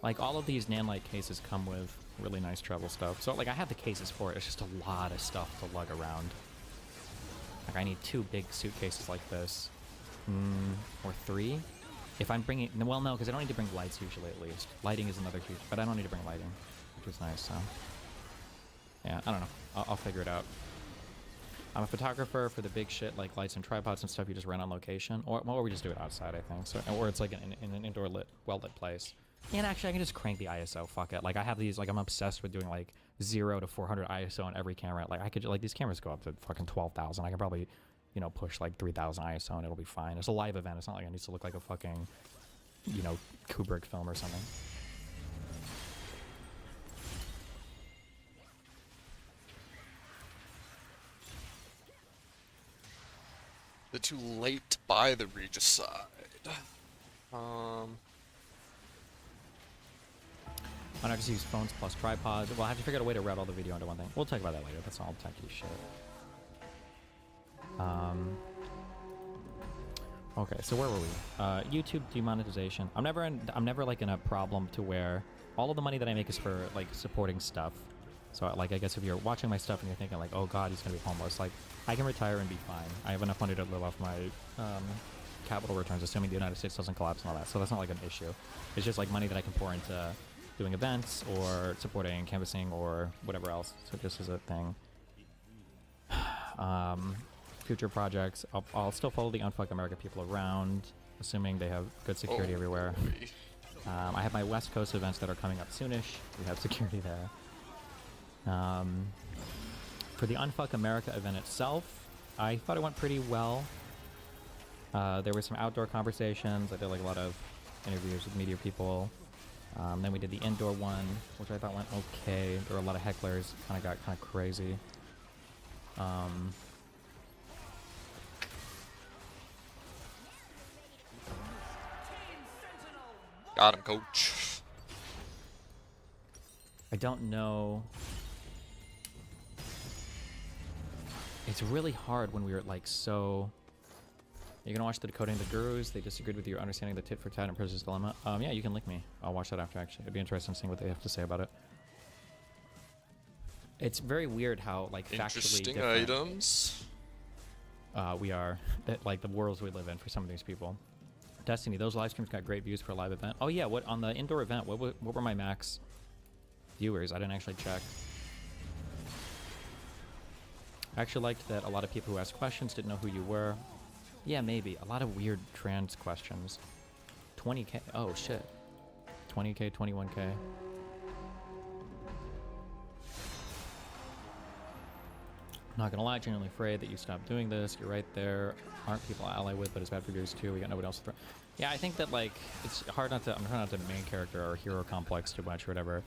Like, all of these Nanlite cases come with really nice travel stuff. So, like, I have the cases for it. It's just a lot of stuff to lug around. Like, I need 2 big suitcases like this. Or 3. If I'm bringing... Well, no, because I don't need to bring lights usually, at least. Lighting is another huge... But I don't need to bring lighting, which is nice, so... Yeah, I don't know. I'll figure it out. I'm a photographer for the big shit, like lights and tripods and stuff you just rent on location. Or we just do it outside, I think. So, or it's like in an indoor well-lit place. And actually, I can just crank the ISO. Fuck it. Like, I have these, like, I'm obsessed with doing, like, 0 to 400 ISO on every camera. Like, I could, like, these cameras go up to fucking 12,000. I can probably, you know, push, like, 3,000 ISO and it'll be fine. It's a live event. It's not like it needs to look like a fucking, you know, Kubrick film or something. They're too late to buy the Regis side. I just use phones plus tripods. Well, I have to figure out a way to route all the video into one thing. We'll talk about that later. That's all techie shit. Okay, so where were we? YouTube demonetization. I'm never like in a problem to where all of the money that I make is for like supporting stuff. So like, I guess if you're watching my stuff and you're thinking like, oh god, he's gonna be homeless, like I can retire and be fine. I have enough money to live off my capital returns, assuming the United States doesn't collapse and all that. So that's not like an issue. It's just like money that I can pour into doing events or supporting canvassing or whatever else. So this is a thing. Future projects. I'll still follow the Unfuck America people around, assuming they have good security everywhere. I have my West Coast events that are coming up soonish. We have security there. For the Unfuck America event itself, I thought it went pretty well. There were some outdoor conversations. I did like a lot of interviews with media people. Then we did the indoor one, which I thought went okay. There were a lot of hecklers. Kind of got kind of crazy. Got him, coach. I don't know. It's really hard when we were like so. You're gonna watch the Decoding the Gurus. They disagreed with your understanding of the tit for tat and Princess Dilemma. Yeah, you can link me. I'll watch that after. Actually, it'd be interesting seeing what they have to say about it. It's very weird how like factually Interesting different, items. we are that like the worlds we live in for some of these people. Destiny, those live streams got great views for a live event. Oh yeah, what on the indoor event? What were my max viewers? I didn't actually check. I actually liked that a lot of people who asked questions didn't know who you were. Yeah, maybe. A lot of weird trans questions. 20k. Oh, shit. 20k, 21k. Not gonna lie, genuinely afraid that you stopped doing this. You're right there. Aren't people I ally with, but it's bad for viewers too. We got nobody else to throw. Yeah, I think that, like, it's hard not to. I'm trying not to main character or hero complex too much or whatever.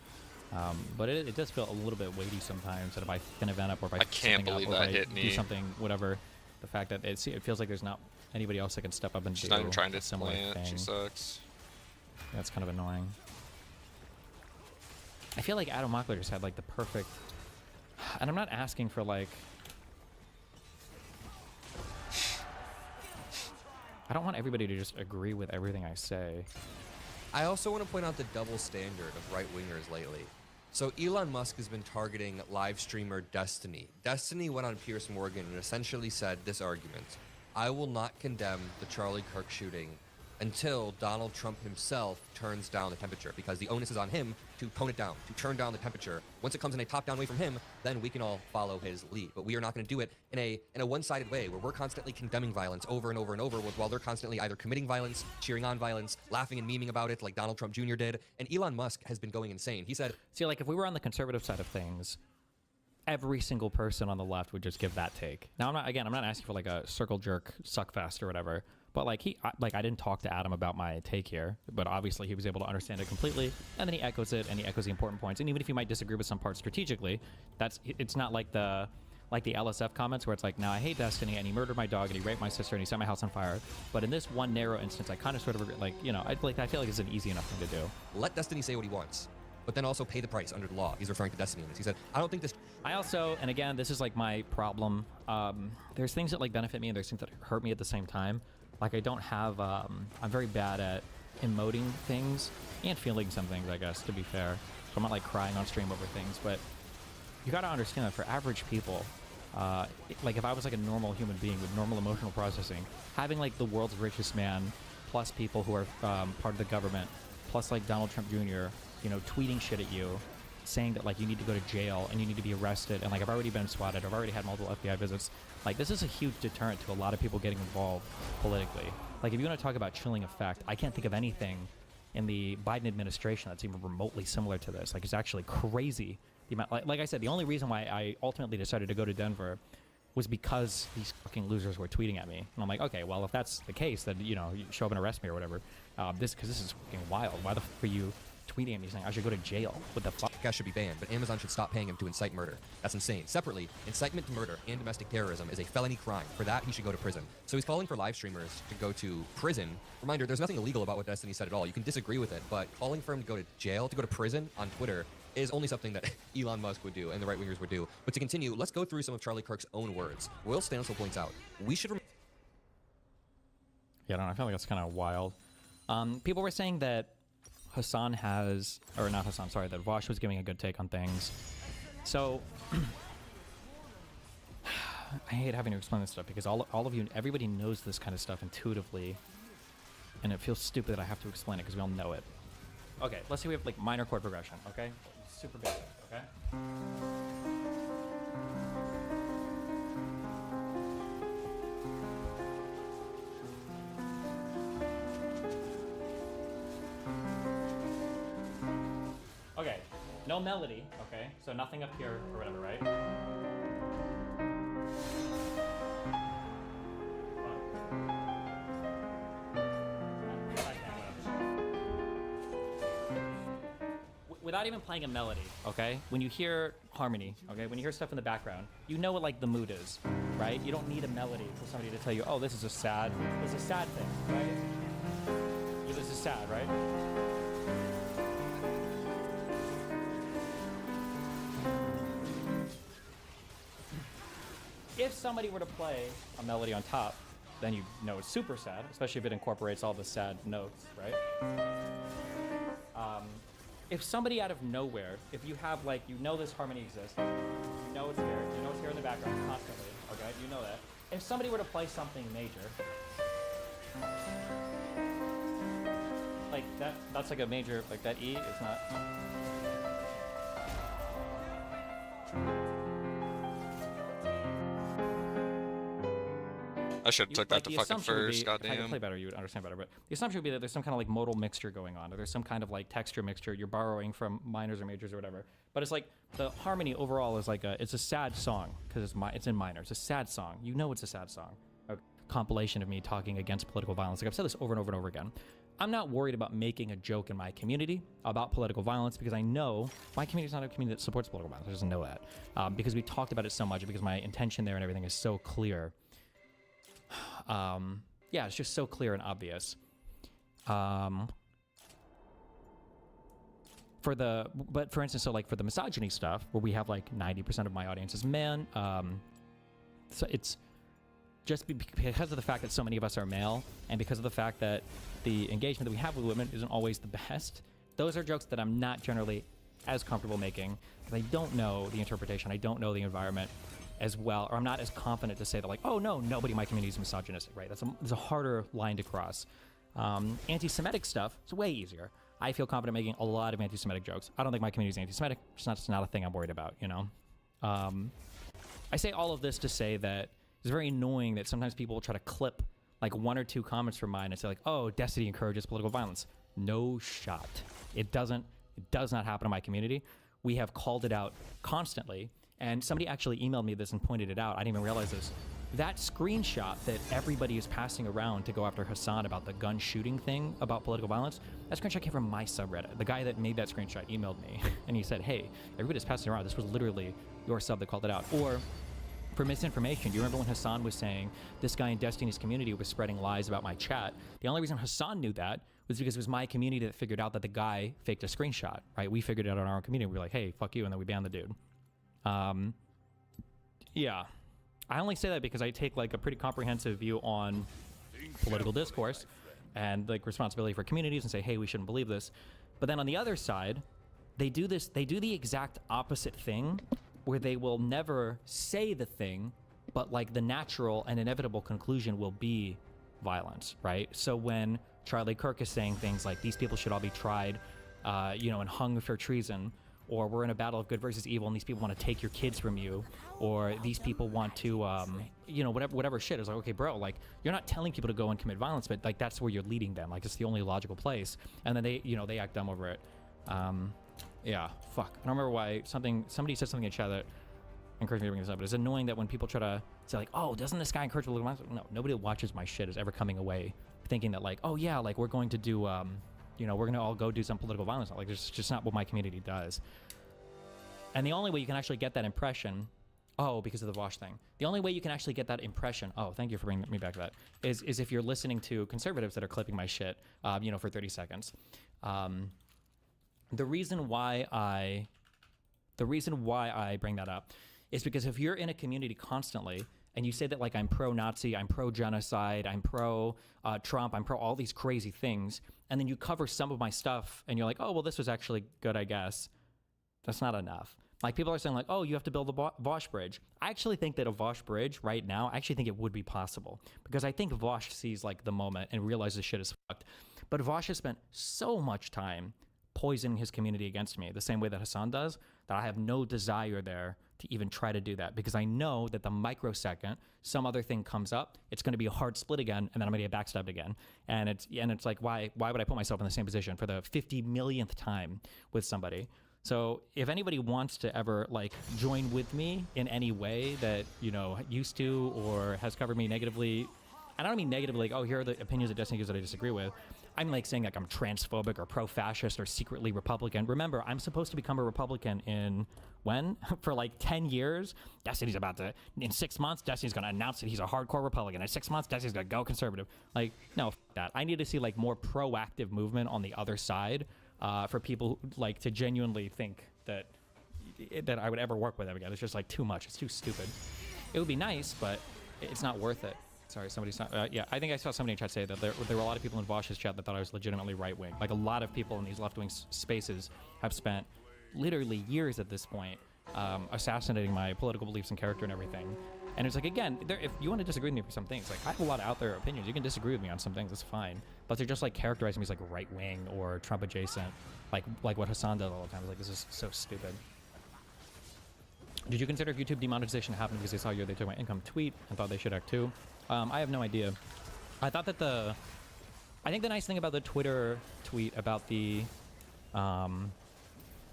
But it does feel a little bit weighty sometimes that if I pick an event up or if I can't believe up, or that if I hit me. do something, whatever. The fact that it feels like there's not anybody else that can step up and She's do not even trying to a similar plant. thing. She sucks. That's kind of annoying. I feel like Adam Mockler just had like the perfect, and I'm not asking for like. I don't want everybody to just agree with everything I say. I also want to point out the double standard of right-wingers lately. So Elon Musk has been targeting live streamer Destiny. Destiny went on Piers Morgan and essentially said this argument: I will not condemn the Charlie Kirk shooting until Donald Trump himself turns down the temperature, because the onus is on him to tone it down, to turn down the temperature. Once it comes in a top-down way from him, then we can all follow his lead. But we are not going to do it in a one-sided way where we're constantly condemning violence over and over and over, while they're constantly either committing violence, cheering on violence, laughing and memeing about it like Donald Trump Jr. did. And Elon Musk has been going insane. He said, see, like if we were on the conservative side of things, every single person on the left would just give that take. Now, I'm not asking for like a circle jerk suckfest or whatever. But like I didn't talk to Adam about my take here, but obviously he was able to understand it completely, and then he echoes it, and he echoes the important points. And even if you might disagree with some parts strategically, it's not like the LSF comments where it's like, now I hate Destiny, and he murdered my dog, and he raped my sister, and he set my house on fire. But in this one narrow instance, I kind of sort of like, you know, I feel like it's an easy enough thing to do. let Destiny say what he wants, but then also pay the price under the law. He's referring to Destiny in this. He said, I don't think this... I also, and again, this is like my problem. There's things that like benefit me, and there's things that hurt me at the same time. Like I don't have, I'm very bad at emoting things and feeling some things, I guess, to be fair. So I'm not like crying on stream over things, but you gotta understand that for average people, like if I was like a normal human being with normal emotional processing, having like the world's richest man, plus people who are part of the government, plus like Donald Trump Jr., you know, tweeting shit at you, saying that like you need to go to jail and you need to be arrested, and like I've already been swatted, I've already had multiple FBI visits. Like this is a huge deterrent to a lot of people getting involved politically. Like if you want to talk about chilling effect, I can't think of anything in the Biden administration that's even remotely similar to this. Like it's actually crazy. The amount, like I said, the only reason why I ultimately decided to go to Denver was because these fucking losers were tweeting at me, and I'm like, okay, well if that's the case, then you know, you show up and arrest me or whatever. Because this is fucking wild. Why the fuck are you tweeting at me saying I should go to jail? What the fuck? Podcast should be banned, but Amazon should stop paying him to incite murder. That's insane. Separately, incitement to murder and domestic terrorism is a felony crime. For that, he should go to prison. So he's calling for live streamers to go to prison. Reminder, there's nothing illegal about what Destiny said at all. You can disagree with it, but calling for him to go to jail, to go to prison on Twitter is only something that Elon Musk would do and the right-wingers would do. But to continue, let's go through some of Charlie Kirk's own words. Will Stansel points out, we should... Yeah, I don't know. I feel like that's kind of wild. People were saying that Hassan has, or not Hassan, sorry, that Vosh was giving a good take on things. So, I hate having to explain this stuff because all of you, everybody knows this kind of stuff intuitively, and it feels stupid that I have to explain it because we all know it. Okay, let's say we have like minor chord progression, okay? Super basic, okay? Okay, no melody, okay? So nothing up here or whatever, right? without even playing a melody, okay? When you hear harmony, okay? When you hear stuff in the background, you know what like the mood is, right? You don't need a melody for somebody to tell you, oh, this is a sad thing, right? Yeah, this is sad, right? If somebody were to play a melody on top, then you know it's super sad, especially if it incorporates all the sad notes, right? If somebody out of nowhere, if you have like, you know this harmony exists, you know it's here, in the background constantly, okay? You know that. If somebody were to play something major, like that's like a major, like that E is not. I should have took that to fucking first, goddamn. If I could play better, you would understand better. But the assumption would be that there's some kind of like modal mixture going on, or there's some kind of like texture mixture you're borrowing from minors or majors or whatever. But it's like the harmony overall is like it's a sad song because it's in minor. It's a sad song. You know it's a sad song. A compilation of me talking against political violence. Like I've said this over and over and over again. I'm not worried about making a joke in my community about political violence because I know my community is not a community that supports political violence. I just know that because we talked about it so much, because my intention there and everything is so clear. Yeah, it's just so clear and obvious. But for instance, so like for the misogyny stuff, where we have like 90% of my audience is men, so it's just because of the fact that so many of us are male, and because of the fact that the engagement that we have with women isn't always the best, those are jokes that I'm not generally as comfortable making, because I don't know the interpretation, I don't know the environment as well, or I'm not as confident to say that like, oh no, nobody in my community is misogynistic, right? That's a harder line to cross. Anti-Semitic stuff is way easier. I feel confident making a lot of anti-Semitic jokes. I don't think my community is anti-Semitic. It's not a thing I'm worried about, you know? I say all of this to say that it's very annoying that sometimes people will try to clip like one or two comments from mine and say like, oh, Destiny encourages political violence. No shot. It does not happen in my community. We have called it out constantly. And somebody actually emailed me this and pointed it out. I didn't even realize this. That screenshot that everybody is passing around to go after Hassan about the gun shooting thing about political violence, that screenshot came from my subreddit. The guy that made that screenshot emailed me and he said, hey, everybody's passing around. This was literally your sub that called it out. Or for misinformation, do you remember when Hassan was saying this guy in Destiny's community was spreading lies about my chat? The only reason Hassan knew that was because it was my community that figured out that the guy faked a screenshot, right? We figured it out in our own community. We were like, hey, fuck you, and then we banned the dude. Yeah, I only say that because I take like a pretty comprehensive view on political discourse and like responsibility for communities and say, hey, we shouldn't believe this. But then on the other side, they do the exact opposite thing where they will never say the thing, but like the natural and inevitable conclusion will be violence, right? So when Charlie Kirk is saying things like these people should all be tried, and hung for treason, or we're in a battle of good versus evil and these people want to take your kids from you, or these people want to, whatever shit. It's like, okay, bro, like, you're not telling people to go and commit violence, but like, that's where you're leading them. Like, it's the only logical place. And then they act dumb over it. Yeah, fuck. I don't remember why somebody said something in chat that encouraged me to bring this up, but it's annoying that when people try to say like, oh, doesn't this guy encourage political violence? No, nobody that watches my shit is ever coming away thinking that like, oh yeah, like we're going to do, we're going to all go do some political violence. Like, it's just not what my community does. And the only way you can actually get that impression, because of the Vosh thing, the only way you can actually get that impression, thank you for bringing me back to that, is if you're listening to conservatives that are clipping my shit, for 30 seconds. The reason why I bring that up is because if you're in a community constantly and you say that like I'm pro-Nazi, I'm pro-genocide, I'm pro-Trump, I'm pro all these crazy things, and then you cover some of my stuff and you're like, oh, well, this was actually good, I guess. That's not enough. Like, people are saying like, oh, you have to build a Vosh bridge. I actually think that a Vosh bridge right now, I actually think it would be possible, because I think Vosh sees like the moment and realizes shit is fucked. But Vosh has spent so much time poisoning his community against me, the same way that Hassan does, that I have no desire there to even try to do that, because I know that the microsecond some other thing comes up, it's going to be a hard split again, and then I'm going to get backstabbed again. And it's like, why would I put myself in the same position for the 50 millionth time with somebody? So if anybody wants to ever like join with me in any way that, used to or has covered me negatively, I don't mean negatively, like, oh, here are the opinions of Destiny gives that I disagree with. I'm like saying like I'm transphobic or pro-fascist or secretly Republican. Remember, I'm supposed to become a Republican in when? For like 10 years? Destiny's about to, in 6 months, Destiny's going to announce that he's a hardcore Republican. In 6 months, Destiny's going to go conservative. Like, no, f that. I need to see like more proactive movement on the other side for people who, like, to genuinely think that I would ever work with them again. It's just like too much. It's too stupid. It would be nice, but it's not worth it. Sorry, somebody's not. Yeah, I think I saw somebody in chat say that there were a lot of people in Vosh's chat that thought I was legitimately right-wing. Like, a lot of people in these left-wing spaces have spent literally years at this point assassinating my political beliefs and character and everything. And it's like, again, if you want to disagree with me for some things, like, I have a lot of out there opinions. You can disagree with me on some things, it's fine. But they're just like characterizing me as like right-wing or Trump adjacent, like what Hassan does all the time. It's like, this is so stupid. Did you consider if YouTube demonetization happened because they saw they took my income tweet and thought they should act too? I have no idea. I thought that I think the nice thing about the Twitter tweet about the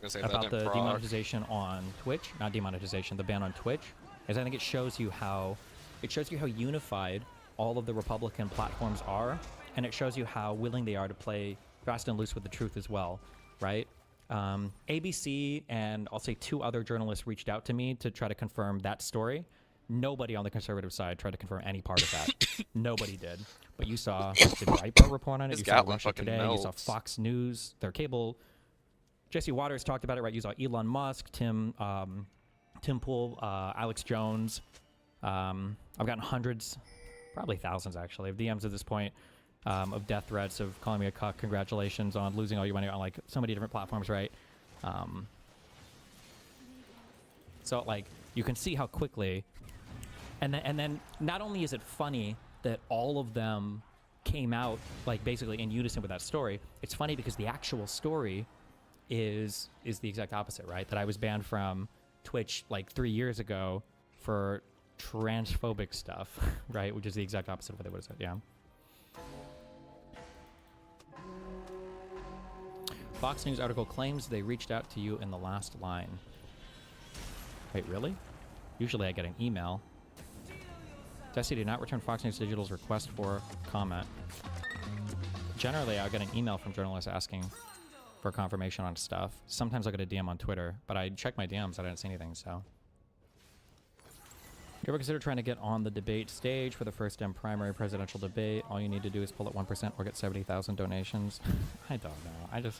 demonetization on Twitch, not demonetization, the ban on Twitch, is I think it shows you how unified all of the Republican platforms are, and it shows you how willing they are to play fast and loose with the truth as well, right? ABC and I'll say 2 other journalists reached out to me to try to confirm that story. Nobody on the conservative side tried to confirm any part of that. Nobody did. But you saw did Breitbart report on it. You saw Russia Today. You saw Fox News, their cable. Jesse Waters talked about it, right? You saw Elon Musk, Tim Pool, Alex Jones. I've gotten hundreds, probably thousands actually, of DMs at this point. Of death threats, of calling me a cuck, congratulations on losing all your money on like so many different platforms, right? So like you can see how quickly, and then not only is it funny that all of them came out like basically in unison with that story, it's funny because the actual story is the exact opposite, right? That I was banned from Twitch like 3 years ago for transphobic stuff, right? Which is the exact opposite of what they would have said, yeah. Fox News article claims they reached out to you in the last line. Wait, really? Usually I get an email. Destiny did not return Fox News Digital's request for comment. Generally, I'll get an email from journalists asking for confirmation on stuff. Sometimes I'll get a DM on Twitter, but I checked my DMs. I didn't see anything, so. You ever consider trying to get on the debate stage for the first Dem primary presidential debate? All you need to do is pull at 1% or get 70,000 donations. I don't know.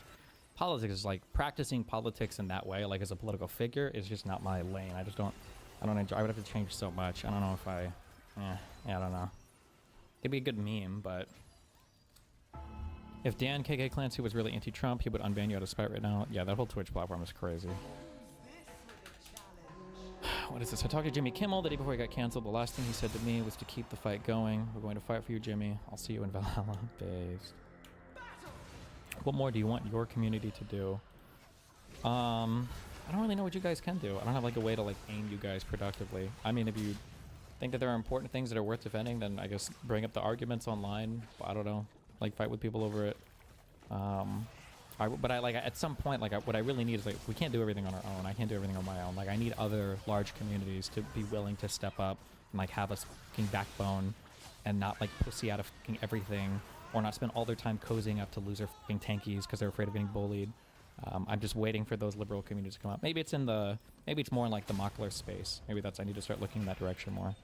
Politics is like practicing politics in that way, like as a political figure, is just not my lane. I don't enjoy. I would have to change so much. I don't know if I don't know. It'd be a good meme, but if Dan KK Clancy was really anti-Trump, he would unban you out of spite right now. Yeah, that whole Twitch platform is crazy. What is this? I talked to Jimmy Kimmel the day before he got canceled. The last thing he said to me was to keep the fight going. We're going to fight for you, Jimmy. I'll see you in Valhalla. Based. What more do you want your community to do? I don't really know what you guys can do. I don't have like a way to like aim you guys productively. I mean, if you think that there are important things that are worth defending, then I guess bring up the arguments online. I don't know, like fight with people over it. But at some point, what I really need is like, we can't do everything on our own. I can't do everything on my own. Like I need other large communities to be willing to step up and like have a fucking backbone and not like pussy out of fucking everything, or not spend all their time cozying up to loser fucking tankies because they're afraid of getting bullied. I'm just waiting for those liberal communities to come up. Maybe it's more in like the Mockler space. Maybe I need to start looking in that direction more.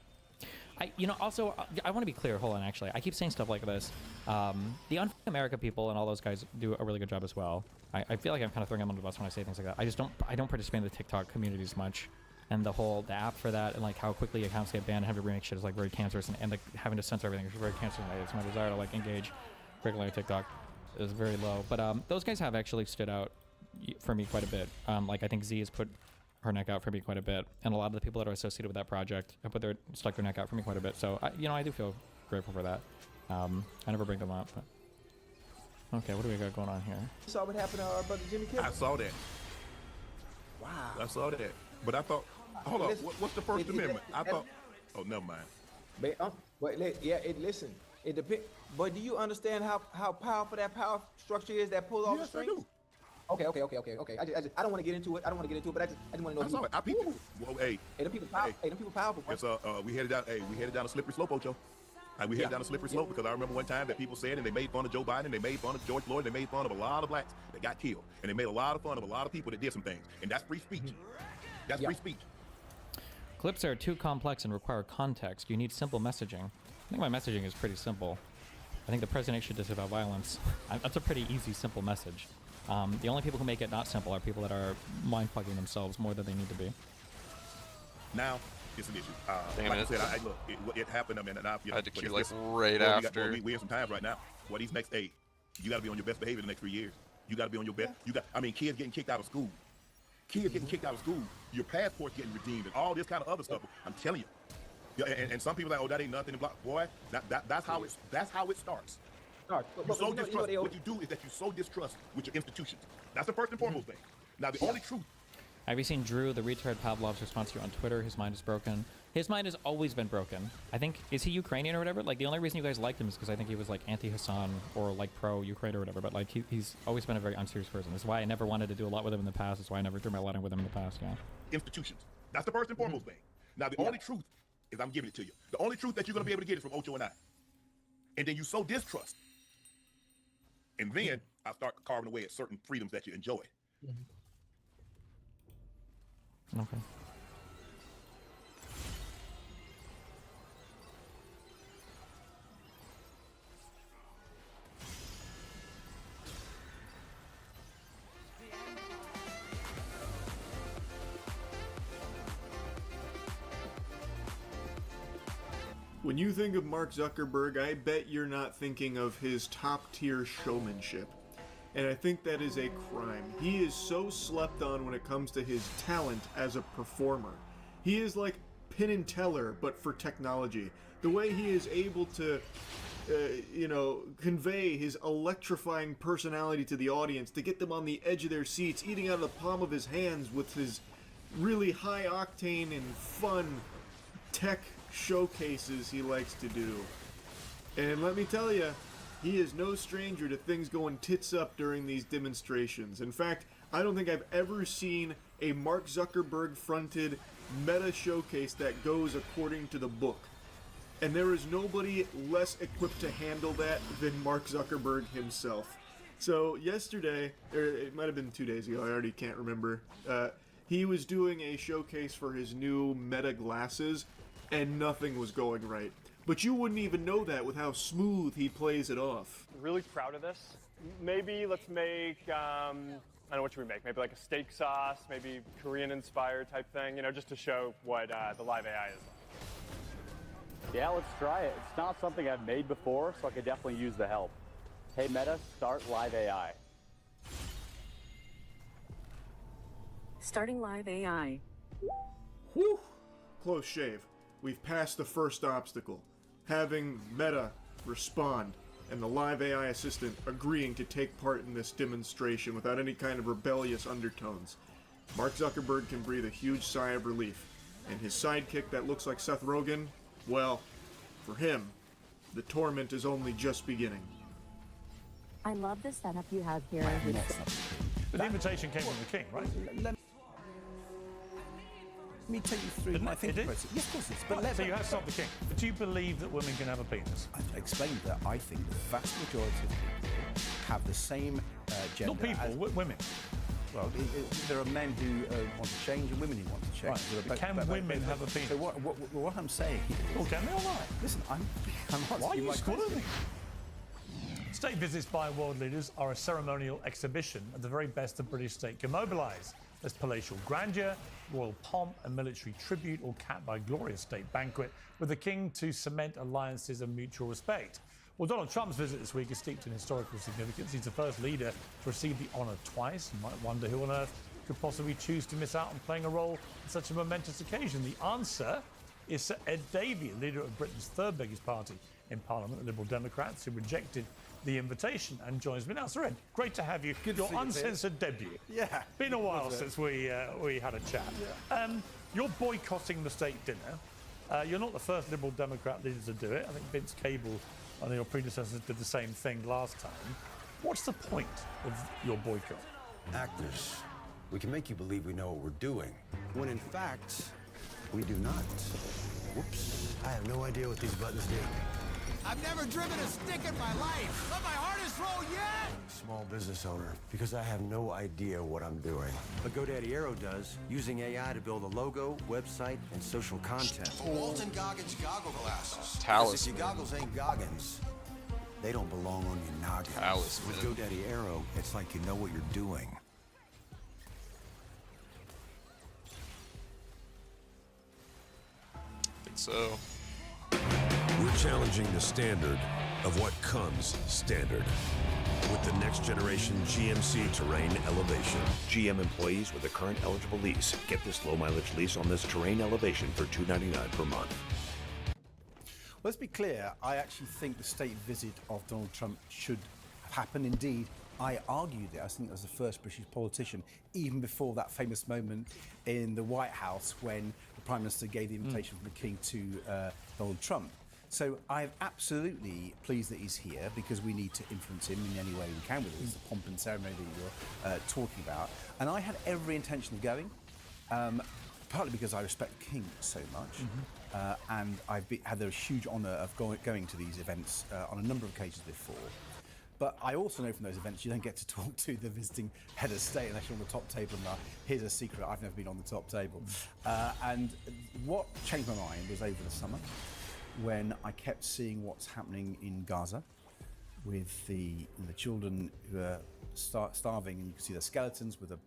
Also, I want to be clear. Hold on, actually. I keep saying stuff like this. The Unfuck America people and all those guys do a really good job as well. I feel like I'm kind of throwing them under the bus when I say things like that. I don't participate in the TikTok communities much. And the app for that and like how quickly accounts get banned and have to remake shit is like very cancerous, and like having to censor everything is very cancerous. It's my desire to like engage regularly on TikTok is very low. But those guys have actually stood out for me quite a bit. Like I think Z has put her neck out for me quite a bit, and a lot of the people that are associated with that project have stuck their neck out for me quite a bit. So I do feel grateful for that. I never bring them up. But. Okay, what do we got going on here? You saw what happened to our brother Jimmy Kimmel? I saw that. Wow. I saw that. But I thought, hold on, what's the First Amendment? I thought, oh, never mind. Listen, it depends. But do you understand how powerful that power structure is that pulls all the strings? Yes, I do. Okay. I don't want to get into it. But I just want to know. I saw it. I peeped it. Well, hey. Them people powerful. It's we headed down. Hey, we headed down a slippery slope, Ocho. We headed down a slippery slope because I remember one time that people said, and they made fun of Joe Biden, they made fun of George Floyd, they made fun of a lot of blacks that got killed, and they made a lot of fun of a lot of people that did some things, and that's free speech. That's free speech. Clips are too complex and require context. You need simple messaging. I think my messaging is pretty simple. I think the president should disavow violence. That's a pretty easy, simple message. The only people who make it not simple are people that are mind-fucking themselves more than they need to be. Now, it's an issue. Like I said, look, it happened. I mean, and I had to queue like right after. We have some time right now. Well, these next 8, you got to be on your best behavior the next 3 years. You got to be on your best. I mean, kids getting kicked out of school. Kids getting kicked out of school. Your passport's getting redeemed and all this kind of other stuff. I'm telling you. Yeah, and some people are like, oh, that ain't nothing. Boy, that's how it starts. What you do is that you sow distrust with your institutions. That's the first and foremost thing. Now, the only truth. Have you seen Drew, the retard Pavlov's response to you on Twitter? His mind is broken. His mind has always been broken. I think, is he Ukrainian or whatever? Like, the only reason you guys liked him is because I think he was like anti-Hassan or like pro-Ukraine or whatever. But like, he's always been a very unserious person. That's why I never wanted to do a lot with him in the past. That's why I never threw my lot in with him in the past. Yeah. Institutions. That's the first and foremost thing. Now, the only truth is I'm giving it to you. The only truth that you're going to be able to get is from Ocho and I. And then you sow distrust. And then I start carving away at certain freedoms that you enjoy. Okay. When you think of Mark Zuckerberg, I bet you're not thinking of his top-tier showmanship. And I think that is a crime. He is so slept on when it comes to his talent as a performer. He is like Penn and Teller, but for technology. The way he is able to, convey his electrifying personality to the audience, to get them on the edge of their seats, eating out of the palm of his hands with his really high-octane and fun tech showcases he likes to do. And let me tell you, he is no stranger to things going tits up during these demonstrations. In fact, I don't think I've ever seen a Mark Zuckerberg-fronted meta showcase that goes according to the book. And there is nobody less equipped to handle that than Mark Zuckerberg himself. So yesterday, or it might have been 2 days ago, I already can't remember, he was doing a showcase for his new Meta glasses, and nothing was going right. But you wouldn't even know that with how smooth he plays it off. Really proud of this. Maybe let's make, I don't know, what should we make? Maybe like a steak sauce, maybe Korean-inspired type thing, just to show what the live AI is like. Yeah, let's try it. It's not something I've made before, so I could definitely use the help. Hey, Meta, start live AI. Starting live AI. Whew! Close shave. We've passed the first obstacle. Having Meta respond and the live AI assistant agreeing to take part in this demonstration without any kind of rebellious undertones. Mark Zuckerberg can breathe a huge sigh of relief. And his sidekick that looks like Seth Rogen, well, for him, the torment is only just beginning. I love the setup you have here. But the invitation came from the king, right? Let me take you through my thinking process. Yes, of course it is. But so you have solved the king. But do you believe that women can have a penis? I've explained that I think the vast majority of people have the same gender. Not people, women. Well, there are men who want to change and women who want to change. Right. But can women have a penis? So what I'm saying is... Well, can they all right? Listen, I'm asking Why are you question. State visits by world leaders are a ceremonial exhibition of the very best the British state can mobilise. There's palatial grandeur, royal pomp and military tribute, all capped by a glorious state banquet, with the king to cement alliances and mutual respect. Well, Donald Trump's visit this week is steeped in historical significance. He's the first leader to receive the honour twice. You might wonder who on earth could possibly choose to miss out on playing a role in such a momentous occasion. The answer is Sir Ed Davey, leader of Britain's third biggest party in Parliament, the Liberal Democrats, who rejected the invitation and joins me now. Sir Ed, great to have you. Your uncensored debut. Yeah. Been a while since we had a chat. Yeah. You're boycotting the state dinner. You're not the first Liberal Democrat leader to do it. I think Vince Cable and your predecessors did the same thing last time. What's the point of your boycott? Actors, we can make you believe we know what we're doing, when in fact, we do not. Whoops. I have no idea what these buttons do. I've never driven a stick in my life. Not my hardest roll yet. Small business owner, because I have no idea what I'm doing. But GoDaddy Aero does, using AI to build a logo, website, and social content. Walton Goggins goggle glasses. Talisman. If your goggles ain't Goggins, they don't belong on your noggin. Talisman. With GoDaddy Aero, it's like you know what you're doing. So we're challenging the standard of what comes standard with the next generation GMC Terrain Elevation. GM employees with a current eligible lease get this low mileage lease on this Terrain Elevation for $299 per month. Let's be clear, I actually think the state visit of Donald Trump should happen. Indeed, I argued it, I think, as the first British politician, even before that famous moment in the White House when the Prime Minister gave the invitation from the King to Donald Trump. So I'm absolutely pleased that he's here, because we need to influence him in any way we can with this, the pomp and ceremony that you're talking about. And I had every intention of going, partly because I respect the King so much, and I've had the huge honour of going to these events on a number of occasions before. But I also know from those events you don't get to talk to the visiting head of state unless you're on the top table. Now, here's a secret, I've never been on the top table. And what changed my mind was over the summer, when I kept seeing what's happening in Gaza with the children who are starving, and you can see the skeletons with the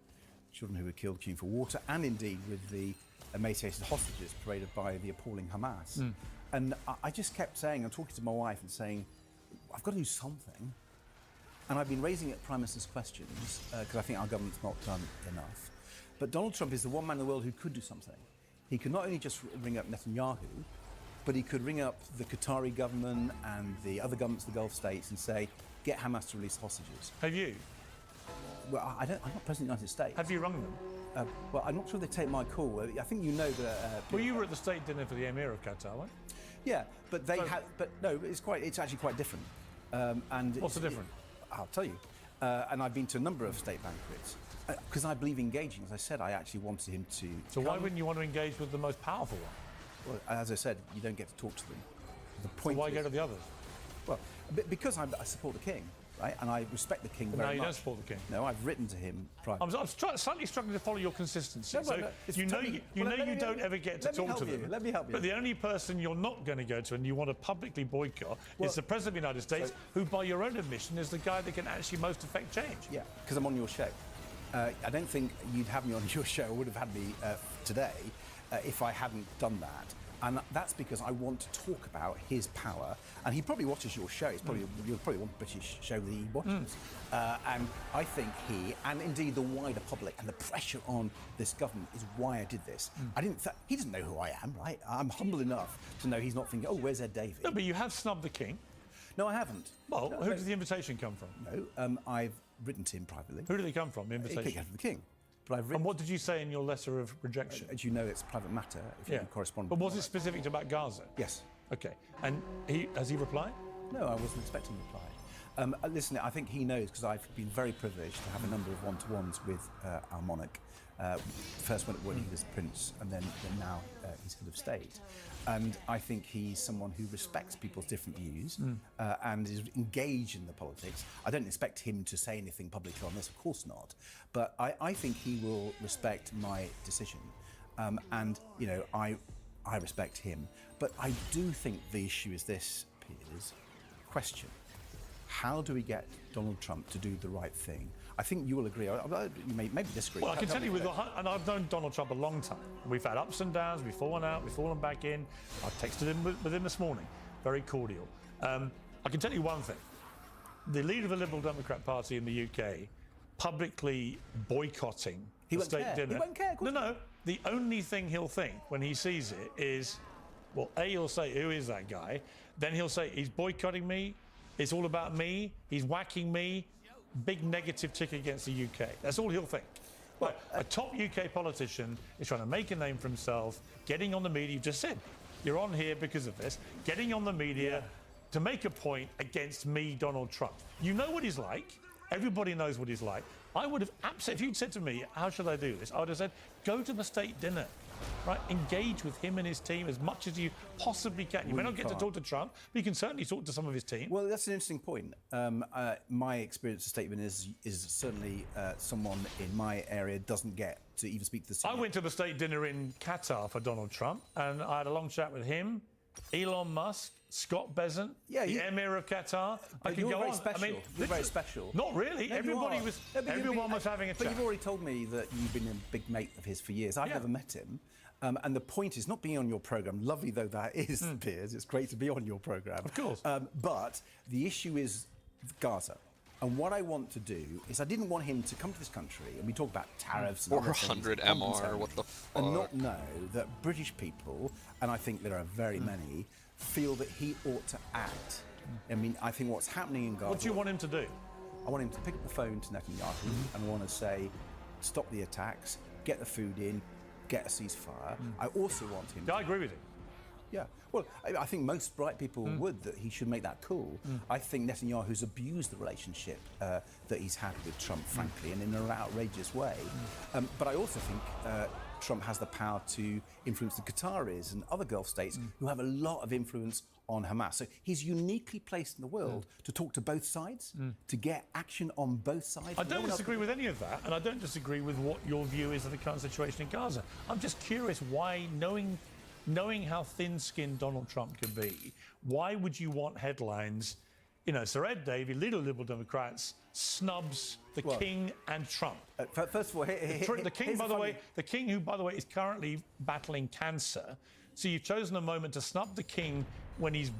children who were killed queuing for water, and indeed with the emaciated hostages paraded by the appalling Hamas. And I just kept saying, I'm talking to my wife and saying, I've got to do something. And I've been raising it Prime Minister's questions, because I think our government's not done enough. But Donald Trump is the one man in the world who could do something. He could not only just ring up Netanyahu, but he could ring up the Qatari government and the other governments of the Gulf states and say, get Hamas to release hostages. Have you? Well, I'm not President of the United States. Have you rung them? Well, I'm not sure they take my call. I think you know that... well, you were at the state dinner for the Emir of Qatar, weren't you? Yeah, but they had... But no, it's actually quite different. And what's the difference? I'll tell you. And I've been to a number of state banquets. Because I believe engaging. As I said, I actually wanted him to... So why wouldn't you want to engage with the most powerful one? Well, as I said, you don't get to talk to them. The point so why go to the others? Well, because I support the King, right? And I respect the King very much. No, you don't support the King. No, I've written to him privately. I'm slightly struggling to follow your consistency. No, so you don't ever get to talk to them. Let me help you. But the only person you're not going to go to and you want to publicly boycott is the President of the United States, who, by your own admission, is the guy that can actually most affect change. Yeah, because I'm on your show. I don't think you'd have me on your show, or would have had me today, if I hadn't done that. And that's because I want to talk about his power. And he probably watches your show. You're probably one British show that he watches. And I think he, and indeed the wider public, and the pressure on this government is why I did this. He doesn't know who I am, right? I'm humble enough to know he's not thinking, oh, where's Ed Davey? No, but you have snubbed the King. No, I haven't. Well, who did the invitation come from? No, I've written to him privately. Who did it come from, the invitation? It came from the King. But and what did you say in your letter of rejection? As you know, it's a private matter if you correspond. But was it specific about Gaza? Yes. Okay. And has he replied? No, I wasn't expecting a reply. Listen, I think he knows, because I've been very privileged to have a number of one-to-ones with our monarch. First when he was Prince, and then now he's head of state. And I think he's someone who respects people's different views and is engaged in the politics. I don't expect him to say anything publicly on this, of course not. But I think he will respect my decision. And, you know, I respect him. But I do think the issue is this, Piers. Question. How do we get Donald Trump to do the right thing? I think you will agree. You may maybe disagree. Well, I can tell you, and I've known Donald Trump a long time. We've had ups and downs. We've fallen out. We've fallen back in. I've texted him with him this morning. Very cordial. I can tell you one thing. The leader of the Liberal Democrat Party in the UK publicly boycotting the state dinner. He won't care. No. The only thing he'll think when he sees it is, well, A, he'll say, who is that guy? Then he'll say, he's boycotting me. It's all about me. He's whacking me. Big negative tick against the UK. That's all he'll think. Well, a top UK politician is trying to make a name for himself, getting on the media. You just said, you're on here because of this, getting on the media to make a point against me, Donald Trump. You know what he's like. Everybody knows what he's like. I would have absolutely, if you'd said to me, how should I do this? I would have said, go to the state dinner. right? Engage with him and his team as much as you possibly can. You may not get to talk to Trump, but you can certainly talk to some of his team. Well, that's an interesting point. My experience of statement is certainly someone in my area doesn't get to even speak to the senior. I went to the state dinner in Qatar for Donald Trump, and I had a long chat with him, Elon Musk, Scott Bessent, the Emir of Qatar. I can go on. Special. I mean, you're very special. Not really. No, Everybody was. Everyone was having a chat. But you've already told me that you've been a big mate of his for years. I've never met him. And the point is not being on your programme, lovely though that is, Piers, it's great to be on your programme. Of course. But the issue is Gaza. And what I want to do is I didn't want him to come to this country and we talk about tariffs and 400 MR, what the fuck? And not know that British people, and I think there are very many, feel that he ought to act. I mean, I think what's happening in Gaza... What do you want him to do? I want him to pick up the phone to Netanyahu and I want to say, stop the attacks, get the food in, get a ceasefire. I also want him... I agree with you. Yeah. Well, I think most bright people would, that he should make that call. I think Netanyahu's abused the relationship that he's had with Trump, frankly, and in an outrageous way. But I also think Trump has the power to influence the Qataris and other Gulf states who have a lot of influence on Hamas. So he's uniquely placed in the world to talk to both sides, to get action on both sides. I don't disagree with any of that, and I don't disagree with what your view is of the current situation in Gaza. I'm just curious why, knowing how thin-skinned Donald Trump can be, why would you want headlines, you know, Sir Ed Davey, little Liberal Democrats, snubs the King and Trump? First of all, the King, by the way, the King, who, by the way, is currently battling cancer. So you've chosen a moment to snub the King when he's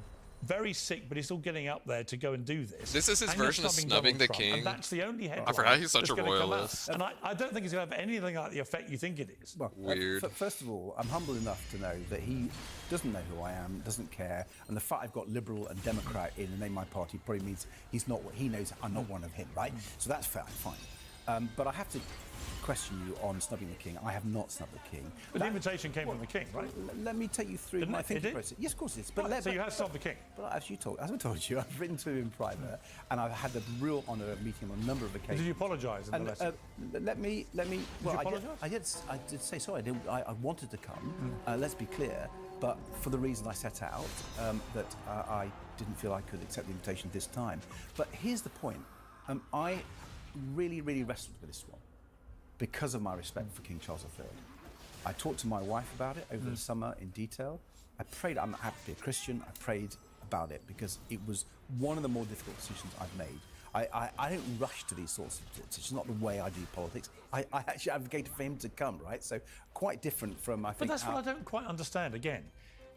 very sick, but he's still getting up there to go and do this. This is his And you're version of snubbing the Trump, King. And that's the only headline. I forgot he's such that's a gonna come out. royalist. And I don't think it's going to have anything like the effect you think it is. Well, weird. First of all, I'm humble enough to know that he doesn't know who I am, doesn't care, and the fact I've got Liberal and Democrat in the name of my party probably means he's not what he knows. I'm not one of him, right? So that's fair, fine. But I have to question you on snubbing the King. I have not snubbed the King. But the invitation came from the King, right? Let me take you through my thinking process. Yes, of course it is. But so you have snubbed the King. But as I told you, I've written to him in private, and I've had the real honour of meeting him on a number of occasions. Did you apologise in the letter? Let me. Did you apologise? I did say sorry. I wanted to come. Let's be clear. But for the reason I set out, that I didn't feel I could accept the invitation this time. But here's the point. I really, really wrestled with this one because of my respect for King Charles III. I talked to my wife about it over the summer in detail. I prayed. I'm happy to be a Christian. I prayed about it because it was one of the more difficult decisions I've made. I don't rush to these sorts of decisions. It's not the way I do politics. I actually advocated for him to come, right? So quite different from, I think... But that's what I don't quite understand. Again,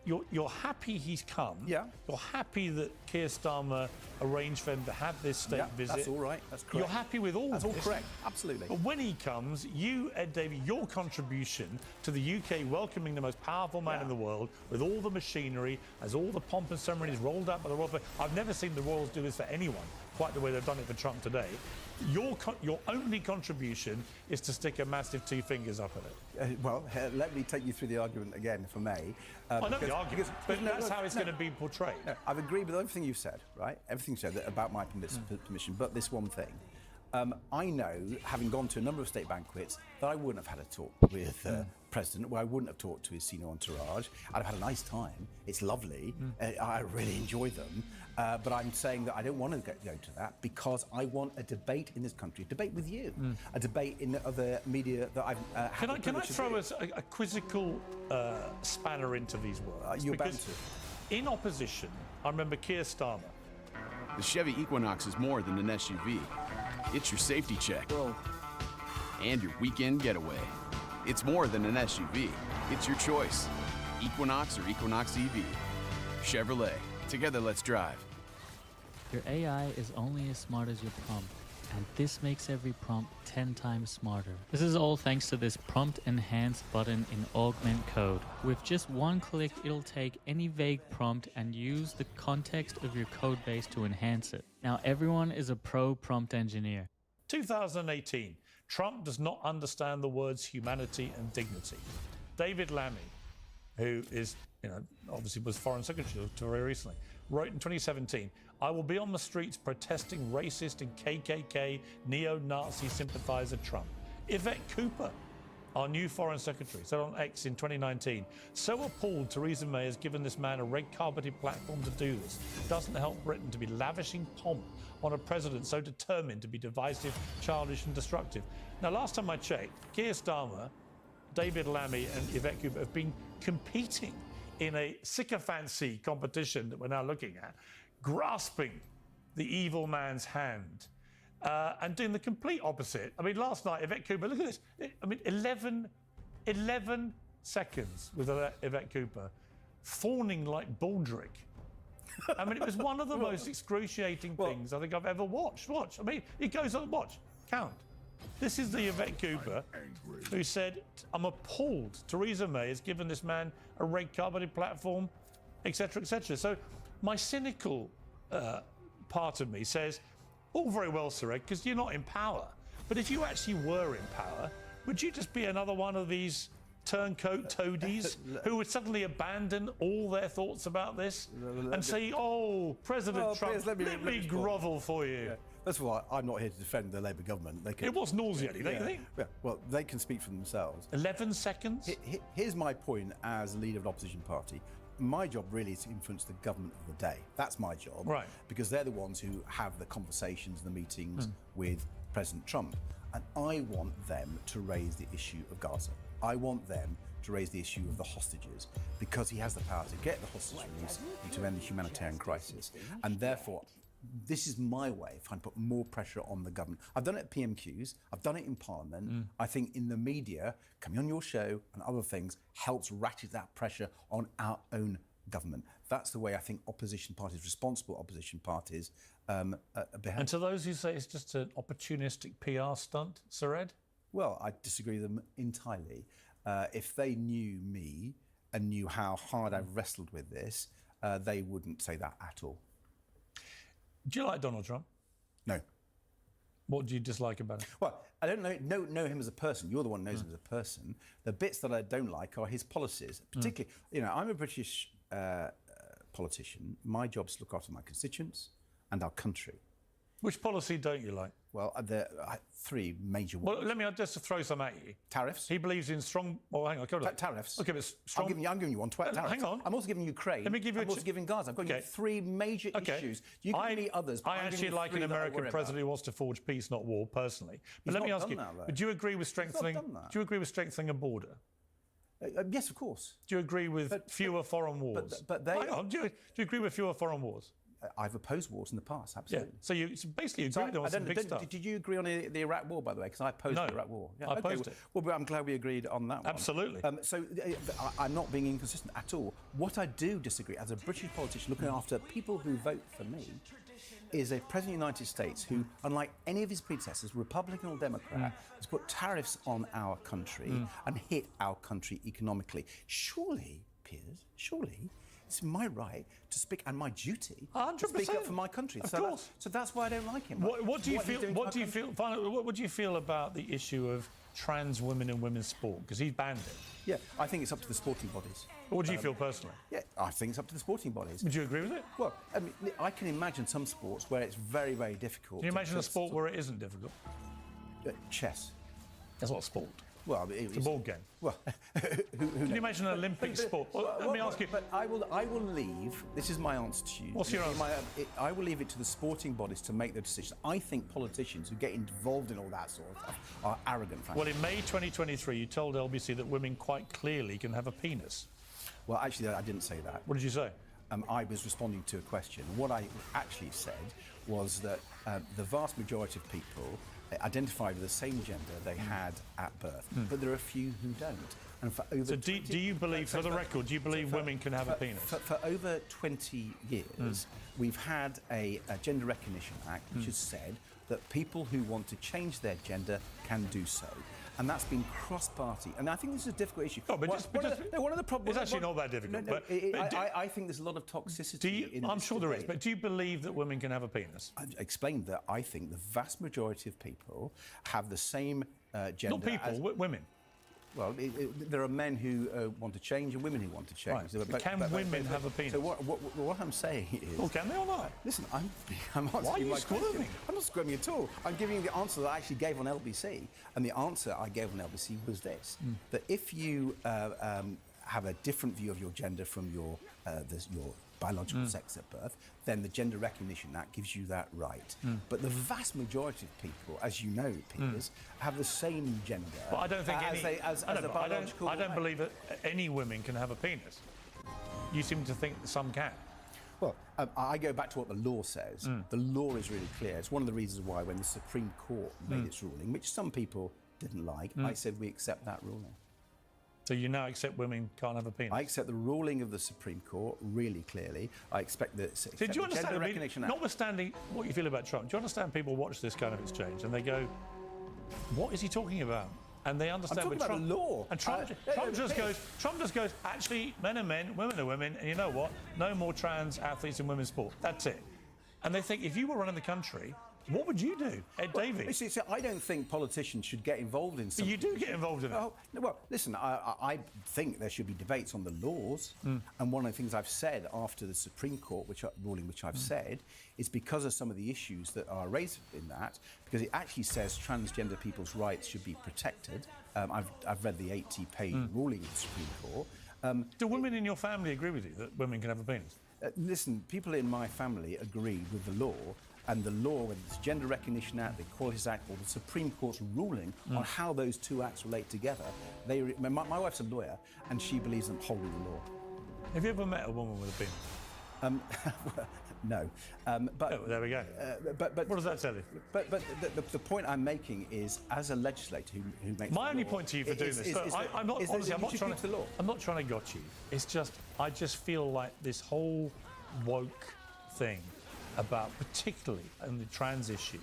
you're happy he's come. Yeah. You're happy that Keir Starmer arranged for him to have this state visit. That's all right. That's correct. You're happy with all That's this. all correct. Absolutely. But when he comes, you, Ed Davey, your contribution to the UK welcoming the most powerful man in the world with all the machinery, as all the pomp and ceremonies rolled out by the royal family. I've never seen the royals do this for anyone quite the way they've done it for Trump today. Your only contribution is to stick a massive two fingers up at it. Let me take you through the argument again, if I may. I know the argument, but that's how it's going to be portrayed. No, I've agreed with everything you've said, right? Everything you said about my permission, but this one thing. I know, having gone to a number of state banquets, that I wouldn't have had a talk with the president, where I wouldn't have talked to his senior entourage. I'd have had a nice time. It's lovely. I really enjoy them. But I'm saying that I don't want to go to that because I want a debate in this country, a debate with you, a debate in the other media that I've had. Can I throw a quizzical spanner into these words? You're bound to. In opposition, I remember Keir Starmer. The Chevy Equinox is more than an SUV. It's your safety check. And your weekend getaway. It's more than an SUV. It's your choice. Equinox or Equinox EV. Chevrolet. Together, let's drive. Your AI is only as smart as your prompt, and this makes every prompt 10 times smarter. This is all thanks to this prompt enhance button in Augment Code. With just one click, it'll take any vague prompt and use the context of your code base to enhance it. Now everyone is a pro prompt engineer. 2018, Trump does not understand the words humanity and dignity. David Lammy, who is, obviously was Foreign Secretary very recently, wrote in 2017, I will be on the streets protesting racist and KKK neo-Nazi sympathizer Trump. Yvette Cooper, our new foreign secretary, said on X in 2019, so appalled Theresa May has given this man a red-carpeted platform to do this. Doesn't help Britain to be lavishing pomp on a president so determined to be divisive, childish and destructive. Now, last time I checked, Keir Starmer, David Lammy and Yvette Cooper have been competing in a sycophancy competition that we're now looking at, grasping the evil man's hand and doing the complete opposite. I mean, last night, Yvette Cooper, look at this. I mean, 11 seconds with Yvette Cooper, fawning like Baldrick. I mean, it was one of the most excruciating things I think I've ever watched. Watch. I mean, it goes on. Watch. Count. This is the Yvette Cooper who said, I'm appalled Theresa May has given this man a red-carpeted platform, etc., etc. So my cynical part of me says, all very well, Sarek, because you're not in power. But if you actually were in power, would you just be another one of these turncoat toadies who would suddenly abandon all their thoughts about this and say, oh, President Trump, let me grovel for you? Yeah. First of all, I'm not here to defend the Labour government. They can, it was nauseating, don't you think? Yeah, well, they can speak for themselves. 11 seconds? Here's my point as leader of an opposition party. My job really is to influence the government of the day. That's my job. Right. Because they're the ones who have the conversations, the meetings with President Trump. And I want them to raise the issue of Gaza. I want them to raise the issue of the hostages, because he has the power to get the hostage release and to end the humanitarian crisis. And therefore, this is my way of trying to put more pressure on the government. I've done it at PMQs, I've done it in Parliament. I think in the media, coming on your show and other things helps ratchet that pressure on our own government. That's the way I think opposition parties, responsible opposition parties, behave. And to those who say it's just an opportunistic PR stunt, Sared? Well, I disagree with them entirely. If they knew me and knew how hard I've wrestled with this, they wouldn't say that at all. Do you like Donald Trump? No. What do you dislike about him? Well, I don't know him as a person. You're the one who knows him as a person. The bits that I don't like are his policies. Particularly, you know, I'm a British politician. My job is to look after my constituents and our country. Which policy don't you like? Well, there are three major ones. Well, let me just throw some at you. Tariffs. He believes in strong... Well, hang on. Tariffs. Okay, but strong... I'm giving you one. Tariffs. Hang on. I'm also giving Ukraine. Let me give you I'm also giving Gaza. I've got you three major issues. You can give me others. I actually like an American president who wants to forge peace, not war, personally. But let me ask you, do you agree with strengthening... Do you agree with strengthening a border? Yes, of course. Do you agree with fewer foreign wars? But they... Hang on. Do you agree with fewer foreign wars? I've opposed wars in the past, absolutely. Yeah. So you basically agree with them on some big stuff. Did you agree on the Iraq war, by the way? Because I opposed the Iraq war. Yeah, I opposed it. Well, but I'm glad we agreed on that one. Absolutely. So I'm not being inconsistent at all. What I do disagree, as a British politician looking after people who vote for me, is a President of the United States who, unlike any of his predecessors, Republican or Democrat, has put tariffs on our country and hit our country economically. Surely, Piers, it's my right to speak and my duty 100%. to speak up for my country. Of course. So that's why I don't like him. What do you feel? What do you feel about the issue of trans women in women's sport? Because he's banned it. Yeah, I think it's up to the sporting bodies. What do you feel personally? Yeah, I think it's up to the sporting bodies. Would you agree with it? Well, I mean, I can imagine some sports where it's very, very difficult. Can you imagine a sport where it isn't difficult? Chess. That's not a sport. Well, it's a board game. Well, can you imagine an Olympic sport? Well, let me ask you. But I will leave. This is my answer to you. What's your answer? I will leave it to the sporting bodies to make the decision. I think politicians who get involved in all that sort of stuff are arrogant. Frankly. Well, in May 2023, you told LBC that women quite clearly can have a penis. Well, actually, I didn't say that. What did you say? I was responding to a question. What I actually said was that the vast majority of people identify with the same gender they had at birth, but there are a few who don't. And for over do you believe, for the record, do you believe women can have a penis? For over 20 years, we've had a Gender Recognition Act which has said that people who want to change their gender can do so. And that's been cross-party. And I think this is a difficult issue. No, one of the problems... It's actually not that difficult. I think there's a lot of toxicity I'm sure there is, but do you believe that women can have a penis? I explained that I think the vast majority of people have the same gender... Not people, women. Well, there are men who want to change and women who want to change. Right. Can women have a penis? So what I'm saying is... Well, can they or not? Listen, I'm answering Why are you my squirming? question. I'm not squirming at all. I'm giving you the answer that I actually gave on LBC. And the answer I gave on LBC was this, that if you have a different view of your gender from your biological sex at birth, then the Gender Recognition Act gives you that right. But the vast majority of people, as you know, Piers, have the same gender. But I don't think I don't believe that any women can have a penis. You seem to think that some can. Well, I go back to what the law says. The law is really clear. It's one of the reasons why when the Supreme Court made its ruling, which some people didn't like, I said we accept that ruling. So you now accept women can't have a penis? I accept the ruling of the Supreme Court really clearly. I expect that... So do you understand, notwithstanding what you feel about Trump, do you understand people watch this kind of exchange and they go, what is he talking about? And they understand I'm talking about the law. And Trump just goes, actually, men are men, women are women, and you know what? No more trans athletes in women's sport. That's it. And they think, if you were running the country, what would you do, Ed Davey? See, I don't think politicians should get involved in something. You do get involved in it. Well, listen, I think there should be debates on the laws. And one of the things I've said after the Supreme Court ruling, which I've said, is because of some of the issues that are raised in that, because it actually says transgender people's rights should be protected. I've read the 80-page ruling of the Supreme Court. Do women in your family agree with you that women can have a penis? Listen, people in my family agree with the law. And the law, whether it's Gender Recognition Act, the Equalities Act, or the Supreme Court's ruling on how those two acts relate together, my wife's a lawyer, and she believes in upholding the law. Have you ever met a woman with a penis? No. But there we go. But what does that tell you? But the point I'm making is, as a legislator who makes my only point to you for doing this, I'm not trying to got you. It's just I just feel like this whole woke thing about particularly in the trans issue,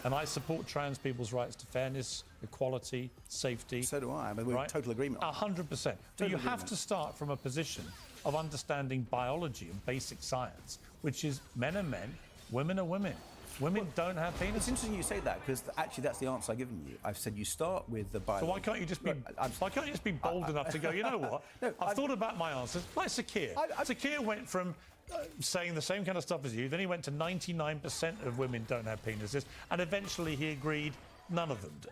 and I support trans people's rights to fairness, equality, safety. So do I. I mean, we're in total agreement. 100%. But you have to start from a position of understanding biology and basic science, which is men are men, women are women. Women don't have penises. It's interesting you say that, because actually that's the answer I've given you. I've said you start with the biology. So why can't you just be bold enough to go, you know what? I've thought about my answers. Like Sakir. Sakir went from saying the same kind of stuff as you, then he went to 99% of women don't have penises, and eventually he agreed none of them do.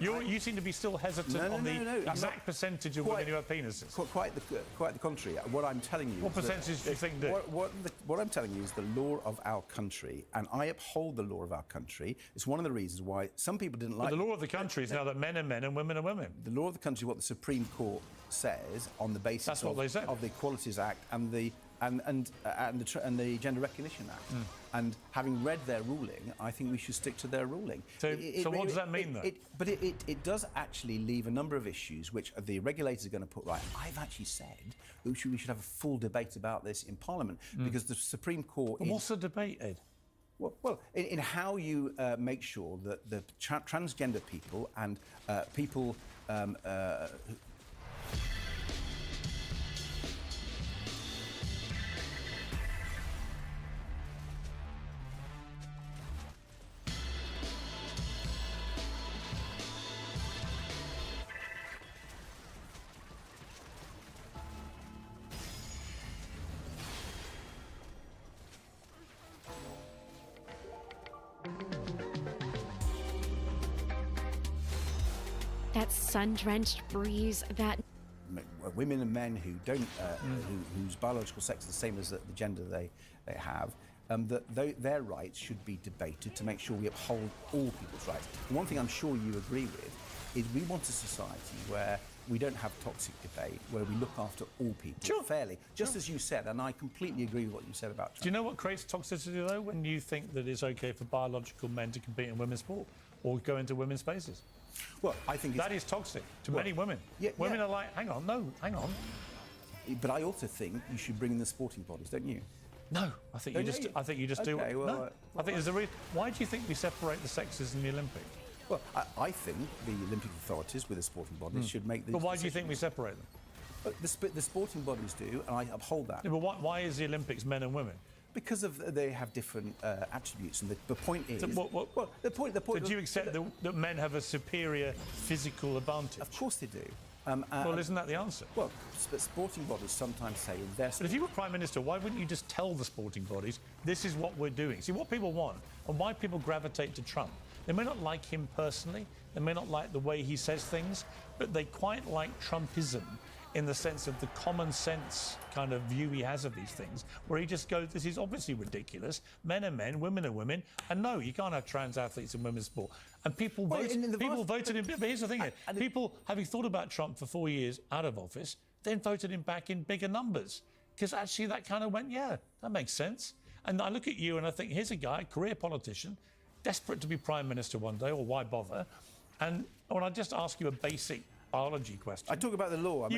You seem to be still hesitant on the exact percentage of women who have penises. Quite the contrary. What I'm telling you. What percentage do you think do? What I'm telling you is the law of our country, and I uphold the law of our country. It's one of the reasons why some people didn't like. But the law of the country is now that men are men and women are women. The law of the country, what the Supreme Court says on the basis of the Equalities Act and the Gender Recognition Act. And having read their ruling, I think we should stick to their ruling. So what does that mean, though? But it does actually leave a number of issues which the regulators are going to put right. I've actually said that we should have a full debate about this in Parliament, because the Supreme Court... But what's the debate, Ed? Well, in how you make sure that the transgender people and people... That sun-drenched breeze, that... Women and men who don't, whose biological sex is the same as the gender they have, that their rights should be debated to make sure we uphold all people's rights. And one thing I'm sure you agree with is we want a society where we don't have toxic debate, where we look after all people fairly, just as you said, and I completely agree with what you said about Trump. Do you know what creates toxicity, though, when you think that it's OK for biological men to compete in women's sport or go into women's spaces? Well, I think that is toxic to many women. Women are like, hang on. But I also think you should bring in the sporting bodies, don't you? No, I think you just do. Well, I think there's a reason. Why do you think we separate the sexes in the Olympics? Well, I think the Olympic authorities with the sporting bodies should make these But why decisions. do you think we separate them? But the sporting bodies do, and I uphold that. Yeah, but why is the Olympics men and women? Because of they have different attributes, and the point is. So well, the point. So do you accept that men have a superior physical advantage? Of course they do. Well, isn't that the answer? Well, but sporting bodies sometimes say this. But if you were Prime Minister, why wouldn't you just tell the sporting bodies, this is what we're doing? See, what people want and why people gravitate to Trump. They may not like him personally, they may not like the way he says things, but they quite like Trumpism in the sense of the common sense kind of view he has of these things, where he just goes, this is obviously ridiculous. Men are men, women are women, and no, you can't have trans athletes in women's sport. And people voted him. But here's the thing here: people, having thought about Trump for 4 years out of office, then voted him back in bigger numbers because actually that kind of went, yeah, that makes sense. And I look at you and I think, here's a guy, career politician, desperate to be Prime Minister one day, or why bother? And when I just ask you a basic biology question. I talk about the law. I know,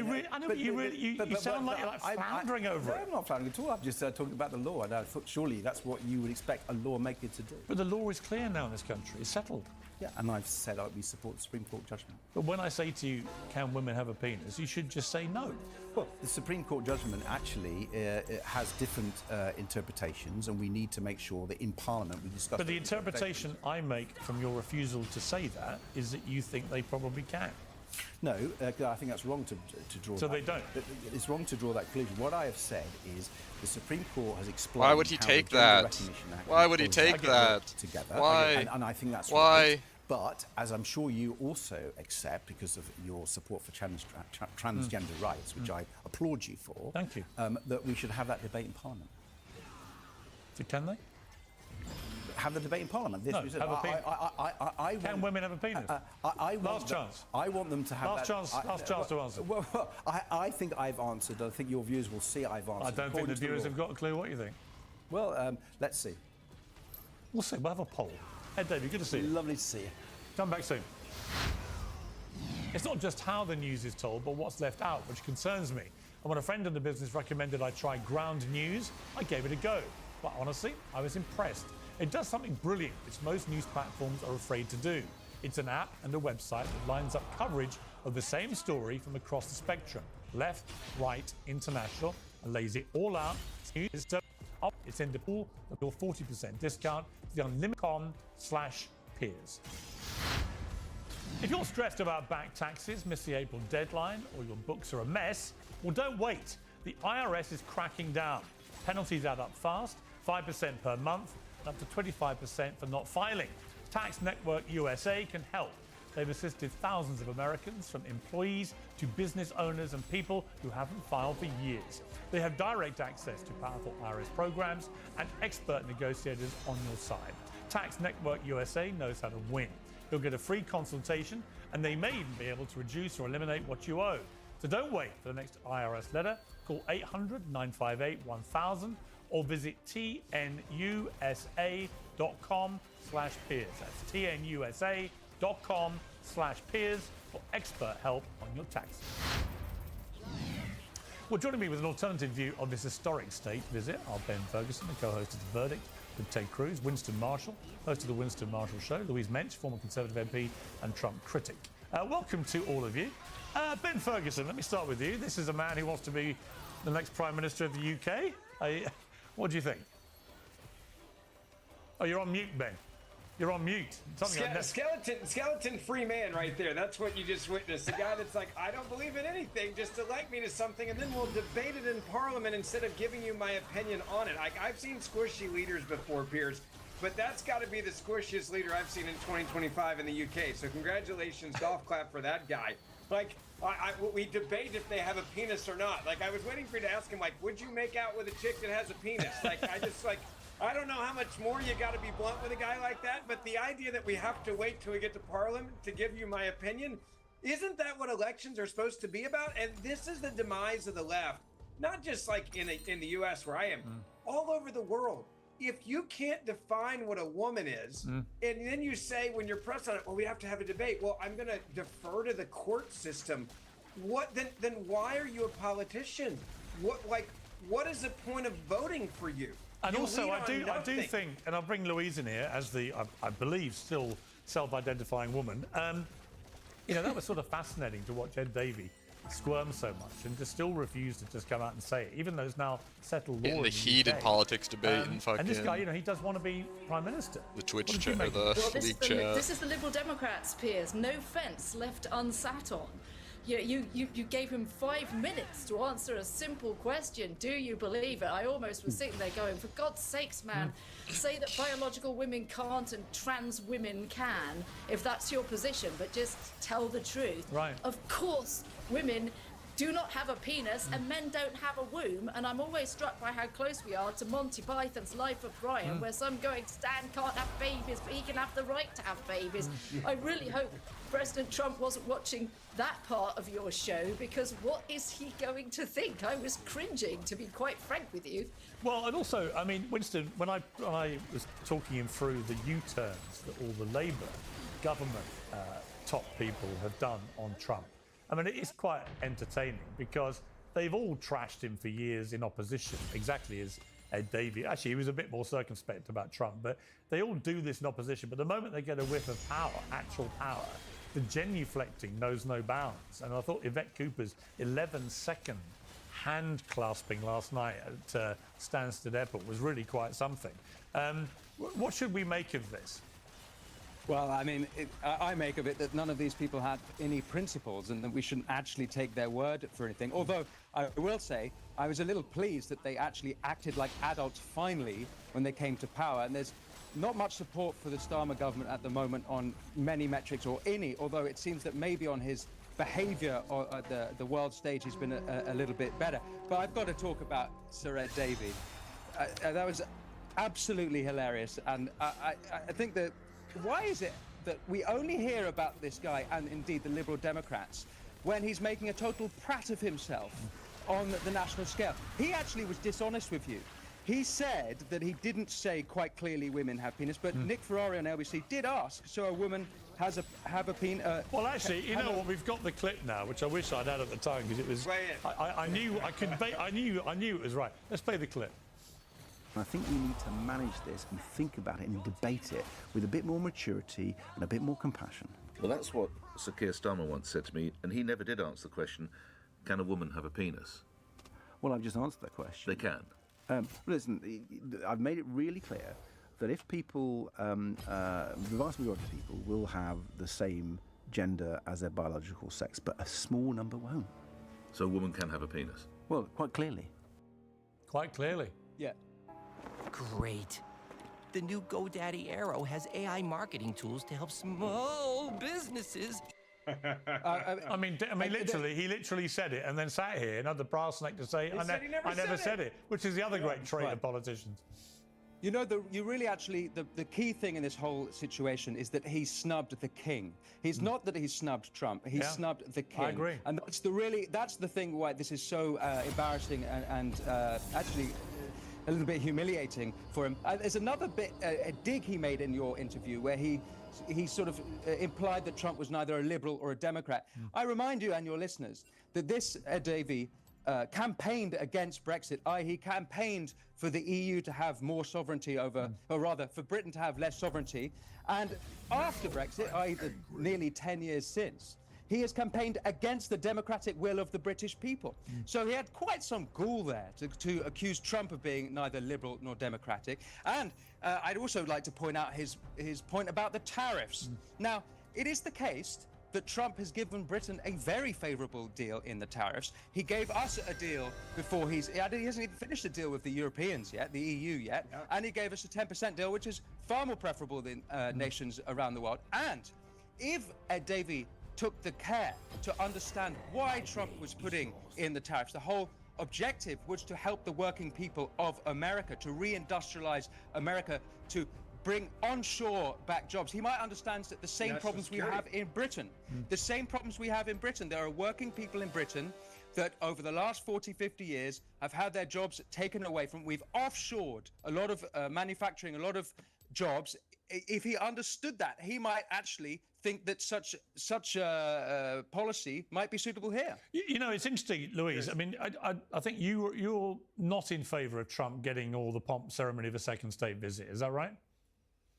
you sound like you're floundering over it. No, I'm not floundering at all. I'm just talking about the law, and I thought surely that's what you would expect a lawmaker to do. But the law is clear now in this country. It's settled. Yeah, and I've said we support the Supreme Court judgment. But when I say to you, can women have a penis, you should just say no. Well, the Supreme Court judgment actually it has different interpretations, and we need to make sure that in Parliament we discuss. But the interpretation I make from your refusal to say that is that you think they probably can. No, I think that's wrong to draw. So they don't. It's wrong to draw that conclusion. What I have said is the Supreme Court has explained. Why would he take that? Why would he take that? Together. Why? And I think that's why. Right. But as I'm sure you also accept, because of your support for transgender rights, which I applaud you for. Thank you. That we should have that debate in Parliament. So can they? Have the debate in Parliament. No, have a penis. Can women have a penis? Last chance. I want them to have last chance to answer. Well, I think I've answered. I think your viewers will see I've answered. I don't think the viewers have got a clue what you think. Well, let's see. We'll see. We'll have a poll. Hey, David, good to see you. Lovely to see you. Come back soon. It's not just how the news is told, but what's left out, which concerns me. And when a friend in the business recommended I try ground news, I gave it a go. But honestly, I was impressed. It does something brilliant, which most news platforms are afraid to do. It's an app and a website that lines up coverage of the same story from across the spectrum, left, right, international, and lays it all out. It's in the pool of your 40% discount to the unlimited.com/peers. If you're stressed about back taxes, miss the April deadline, or your books are a mess, well, don't wait. The IRS is cracking down. Penalties add up fast, 5% per month, and up to 25% for not filing. Tax Network USA can help. They've assisted thousands of Americans, from employees to business owners and people who haven't filed for years. They have direct access to powerful IRS programs and expert negotiators on your side. Tax Network USA knows how to win. You'll get a free consultation, and they may even be able to reduce or eliminate what you owe. So don't wait for the next IRS letter. Call 800-958-1000 or visit tnusa.com/peers. That's tnusa.com/peers for expert help on your taxes. Well, joining me with an alternative view of this historic state visit are Ben Ferguson, the co-host of The Verdict with Ted Cruz, Winston Marshall, host of The Winston Marshall Show, Louise Mensch, former Conservative MP and Trump critic. Welcome to all of you. Ben Ferguson, let me start with you. This is a man who wants to be the next Prime Minister of the UK. What do you think? Oh, you're on mute, Ben. You're on mute. Skeleton-free man right there. That's what you just witnessed. The guy that's like, I don't believe in anything. Just elect me to something, and then we'll debate it in Parliament instead of giving you my opinion on it. I've seen squishy leaders before, Piers, but that's got to be the squishiest leader I've seen in 2025 in the UK. So congratulations, golf clap for that guy. Like, we debate if they have a penis or not. Like, I was waiting for you to ask him, like, would you make out with a chick that has a penis? Like, I don't know how much more you got to be blunt with a guy like that, but the idea that we have to wait till we get to Parliament to give you my opinion, isn't that what elections are supposed to be about? And this is the demise of the left, not just like in the U.S. where I am, all over the world. If you can't define what a woman is, and then you say when you're pressed on it, well, we have to have a debate. Well, I'm going to defer to the court system. What then? Why are you a politician? What is the point of voting for you? And also, I do think, and I'll bring Louise in here as the, I believe, still self-identifying woman. You know, that was sort of fascinating to watch Ed Davey squirm so much and to still refuse to just come out and say it, even though it's now settled law In the in heated UK. politics debate and fucking. And this guy, you know, he does want to be prime minister. The Twitch What did you chat, or make the of it? Well, league chat. this is the Liberal Democrats, Piers. No fence left unsat on. You gave him 5 minutes to answer a simple question. Do you believe it? I almost was sitting there going, for God's sakes, man, say that biological women can't and trans women can, if that's your position, but just tell the truth. Right. Of course, women do not have a penis and men don't have a womb, and I'm always struck by how close we are to Monty Python's Life of Brian, where some going, Stan can't have babies, but he can have the right to have babies. I really hope President Trump wasn't watching that part of your show, because what is he going to think? I was cringing, to be quite frank with you. Well, and also, I mean, Winston, when I was talking him through the U-turns that all the Labour government top people have done on Trump, I mean, it is quite entertaining because they've all trashed him for years in opposition, exactly as Ed Davey. Actually, he was a bit more circumspect about Trump, but they all do this in opposition. But the moment they get a whiff of power, actual power, the genuflecting knows no bounds. And I thought Yvette Cooper's 11-second hand clasping last night at Stansted Airport was really quite something. What should we make of this? Well, I mean, I make of it that none of these people had any principles and that we shouldn't actually take their word for anything. Although, I will say, I was a little pleased that they actually acted like adults finally when they came to power. And there's not much support for the Starmer government at the moment on many metrics or any, although it seems that maybe on his behaviour at the world stage he's been a little bit better. But I've got to talk about Sir Ed Davey. That was absolutely hilarious. And I think that why is it that we only hear about this guy, and indeed the Liberal Democrats, when he's making a total prat of himself on the national scale? He actually was dishonest with you. He said that he didn't say quite clearly women have penis, but Nick Ferrari on LBC did ask, so a woman have a penis. Well, actually, you know what? We've got the clip now, which I wish I'd had at the time because it was. I knew I could. I knew it was right. Let's play the clip. I think we need to manage this and think about it and debate it with a bit more maturity and a bit more compassion. Well, that's what Sir Keir Starmer once said to me, and he never did answer the question, can a woman have a penis? Well, I've just answered that question. They can. Listen, I've made it really clear that if people, the vast majority of people will have the same gender as their biological sex, but a small number won't. So a woman can have a penis? Well, quite clearly. Quite clearly. Yeah. Great. The new GoDaddy Arrow has AI marketing tools to help small businesses. I mean, literally, he literally said it and then sat here and had the brass neck to say, I never said it, which is the other great trait of politicians. You know, you really actually, the key thing in this whole situation is that he snubbed the king. He's not that he snubbed Trump, he snubbed the king. I agree. And that's the thing why this is so embarrassing and actually a little bit humiliating for him. There's another bit, a dig he made in your interview where he sort of implied that Trump was neither a liberal or a Democrat. I remind you and your listeners that this Ed Davey campaigned against Brexit, i.e. he campaigned for the EU to have more sovereignty over, or rather for Britain to have less sovereignty. And after Brexit, i.e. the nearly 10 years since, he has campaigned against the democratic will of the British people. So he had quite some gall there to accuse Trump of being neither liberal nor democratic. And I'd also like to point out his point about the tariffs. Now, it is the case that Trump has given Britain a very favourable deal in the tariffs. He gave us a deal before he hasn't even finished a deal with the Europeans yet, the EU yet, and he gave us a 10% deal, which is far more preferable than nations around the world. And if Ed Davey took the care to understand why Trump was putting in the tariffs, the whole objective was to help the working people of America, to reindustrialize America, to bring onshore back jobs. He might understand that the same problems we have in Britain. The same problems we have in Britain. There are working people in Britain that over the last 40, 50 years have had their jobs taken away from. We've offshored a lot of manufacturing, a lot of jobs. If he understood that, he might actually think that such a policy might be suitable here. You know, it's interesting, Louise. I mean, I think you're not in favour of Trump getting all the pomp ceremony of a second state visit. Is that right?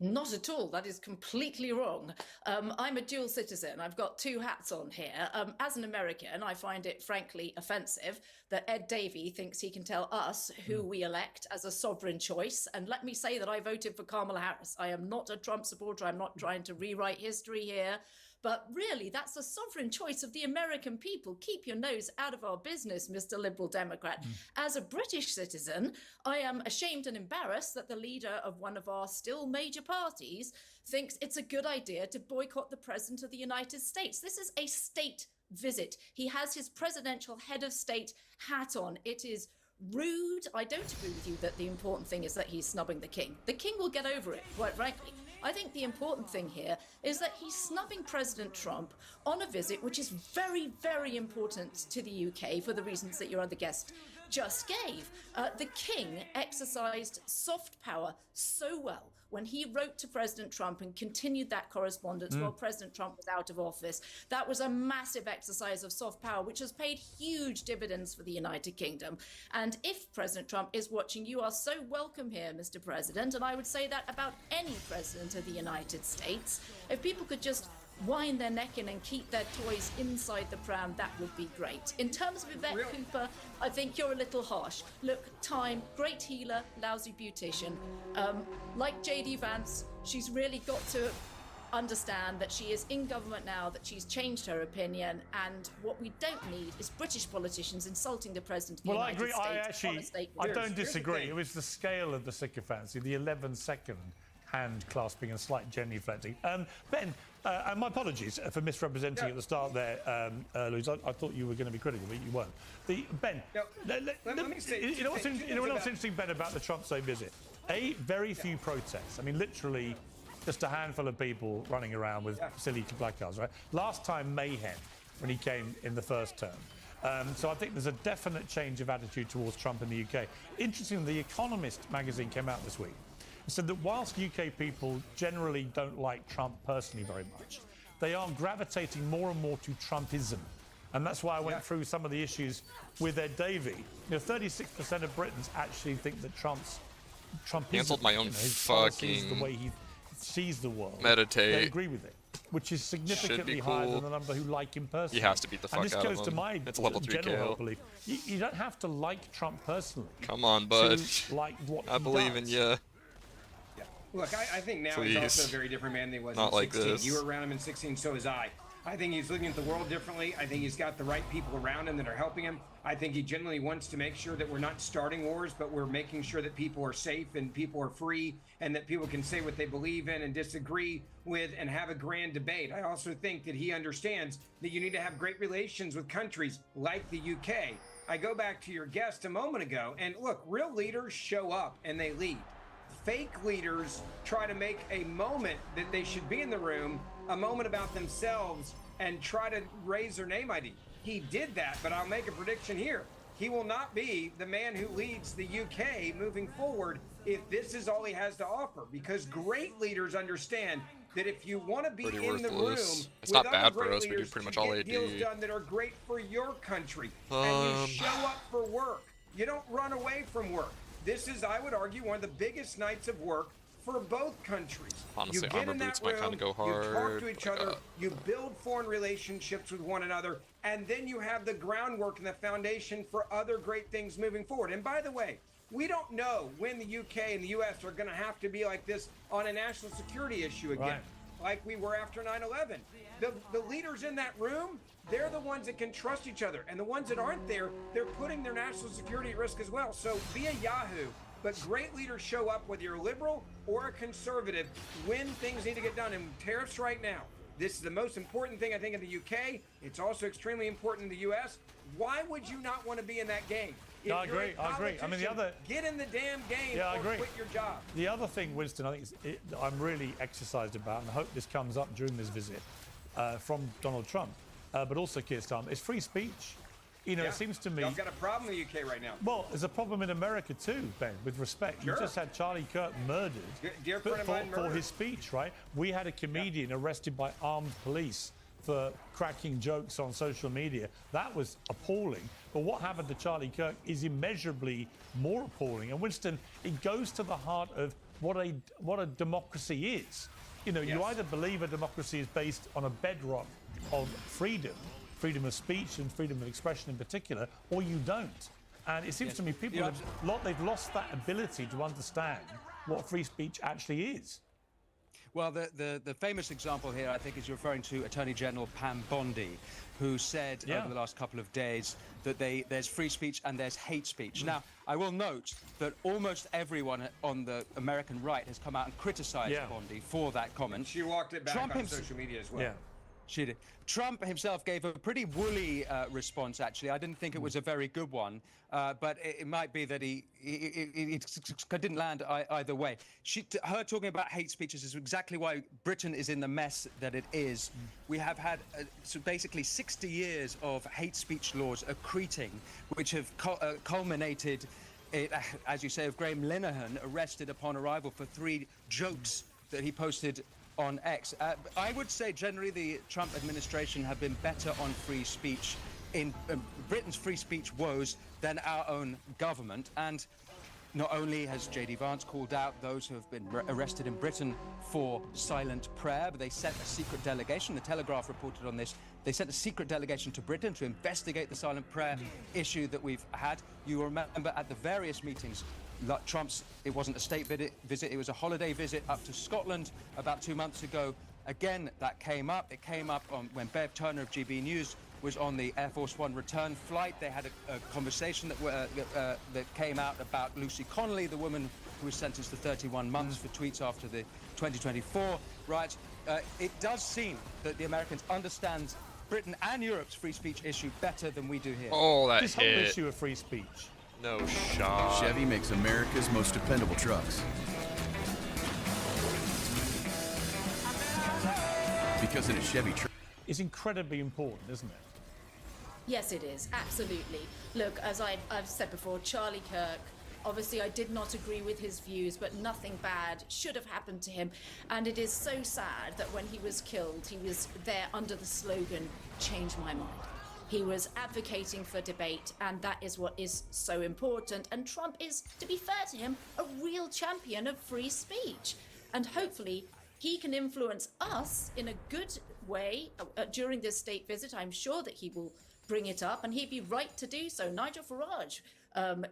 Not at all. That is completely wrong. I'm a dual citizen. I've got two hats on here. As an American, I find it frankly offensive that Ed Davey thinks he can tell us who we elect as a sovereign choice. And let me say that I voted for Kamala Harris. I am not a Trump supporter. I'm not trying to rewrite history here. But really, that's a sovereign choice of the American people. Keep your nose out of our business, Mr. Liberal Democrat. As a British citizen, I am ashamed and embarrassed that the leader of one of our still major parties thinks it's a good idea to boycott the President of the United States. This is a state visit. He has his presidential head of state hat on. It is rude. I don't agree with you that the important thing is that he's snubbing the king. The king will get over it, quite frankly. I think the important thing here is that he's snubbing President Trump on a visit which is very, very important to the UK for the reasons that your other guest just gave. The king exercised soft power so well when he wrote to President Trump and continued that correspondence while President Trump was out of office. That was a massive exercise of soft power, which has paid huge dividends for the United Kingdom. And if President Trump is watching, you are so welcome here, Mr. President. And I would say that about any president of the United States. If people could just wind their neck in and keep their toys inside the pram, that would be great. In terms of Yvette Cooper, I think you're a little harsh. Look, time, great healer, lousy beautician. Like J.D. Vance, she's really got to understand that she is in government now, that she's changed her opinion, and what we don't need is British politicians insulting the President of the United States. Well, I agree. I don't disagree. It was the scale of the sycophancy, the 11-second hand clasping and slight genuflecting. Ben, and my apologies for misrepresenting at the start there, Louise. I thought you were going to be critical, but you weren't. Ben, let me say, you know what's interesting, Ben, about the Trump Day visit? Very few protests. I mean, literally just a handful of people running around with silly placards, right? Last time, mayhem, when he came in the first term. So I think there's a definite change of attitude towards Trump in the UK. Interestingly, The Economist magazine came out this week and said that whilst UK people generally don't like Trump personally very much, they are gravitating more and more to Trumpism. And that's why I went through some of the issues with Ed Davey. 36% of Britons actually think that Trumpism, cancelled my own his fucking the way he sees the world. Meditate. They agree with it, which is significantly higher than the number who like him personally. He has to beat the fuck out of him. And this goes to my it's a level 3 general KO. belief. You don't have to like Trump personally. Come on, bud. To like what I believe in you. Look, I think now Please. he's also a very different man than he was Not in like 16. this. You were around him in 16, so was I. I think he's looking at the world differently. I think he's got the right people around him that are helping him. I think he genuinely wants to make sure that we're not starting wars, but we're making sure that people are safe and people are free and that people can say what they believe in and disagree with and have a grand debate. I also think that he understands that you need to have great relations with countries like the UK. I go back to your guest a moment ago, and look, real leaders show up and they lead. Fake leaders try to make a moment that they should be in the room, a moment about themselves, and try to raise their name ID. He did that, but I'll make a prediction here. He will not be the man who leads the UK moving forward if this is all he has to offer, because great leaders understand that if you want to be Pretty in the room worthless. It's with not other bad for great us. We do leaders pretty much to all get deals AD. done that are great for your country, and you show up for work. You don't run away from work. This is, I would argue, one of the biggest nights of work for both countries. Honestly, you get armor in that boots might room, kinda go you talk hard. to each other, you build foreign relationships with one another, and then you have the groundwork and the foundation for other great things moving forward. And by the way, we don't know when the UK and the US are going to have to be like this on a national security issue again, like we were after 9/11. The leaders in that room, they're the ones that can trust each other. And the ones that aren't there, they're putting their national security at risk as well. So be a Yahoo. But great leaders show up, whether you're a liberal or a conservative, when things need to get done. And tariffs right now, this is the most important thing, I think, in the UK. It's also extremely important in the US. Why would you not want to be in that game? If I you're a agree. I mean, the politician, other... get in the damn game Yeah, I or agree. quit your job. The other thing, Winston, I think I'm really exercised about, and I hope this comes up during this visit from Donald Trump, but also Keir Starmer, is free speech. It seems to me... Y'all got a problem in the UK right now. Well, there's a problem in America too, Ben, with respect. Sure. You just had Charlie Kirk murdered Dear friend of mine for murdered. his speech, right? We had a comedian arrested by armed police for cracking jokes on social media. That was appalling. But what happened to Charlie Kirk is immeasurably more appalling. And Winston, it goes to the heart of what a democracy is. You know, you either believe a democracy is based on a bedrock of freedom of speech and freedom of expression in particular, or you don't. And it seems to me people they've lost that ability to understand what free speech actually is. Well, the famous example here, I think, is you're referring to Attorney General Pam Bondi, who said over the last couple of days that there's free speech and there's hate speech. Now, I will note that almost everyone on the American right has come out and criticized Bondi for that comment. She walked it back on social media as well. Yeah. She did. Trump himself gave a pretty woolly response, actually. I didn't think it was a very good one, but it might be that he didn't land either way. Her talking about hate speeches is exactly why Britain is in the mess that it is. We have had so basically 60 years of hate speech laws accreting, which have culminated, as you say, of Graham Linehan arrested upon arrival for 3 jokes that he posted on X. I would say generally the Trump administration have been better on free speech in Britain's free speech woes than our own government. And not only has J.D. Vance called out those who have been arrested in Britain for silent prayer, but they sent a secret delegation. The Telegraph reported on this. They sent a secret delegation to Britain to investigate the silent prayer issue that we've had. You remember at the various meetings, Trump's, it wasn't a state visit, it was a holiday visit up to Scotland about 2 months ago. Again, that came up. It came up when Bev Turner of GB News was on the Air Force One return flight. They had a conversation that came out about Lucy Connolly, the woman who was sentenced to 31 months for tweets after the 2024 riots. It does seem that the Americans understand Britain and Europe's free speech issue better than we do here. Oh, that this whole issue of free speech. No shot. Chevy makes America's most dependable trucks. Because in a Chevy truck, it's incredibly important, isn't it? Yes, it is. Absolutely. Look, as I've said before, Charlie Kirk, obviously I did not agree with his views, but nothing bad should have happened to him. And it is so sad that when he was killed, he was there under the slogan, "Change my mind." He was advocating for debate, and that is what is so important. And Trump is, to be fair to him, a real champion of free speech. And hopefully he can influence us in a good way during this state visit. I'm sure that he will bring it up, and he'd be right to do so. Nigel Farage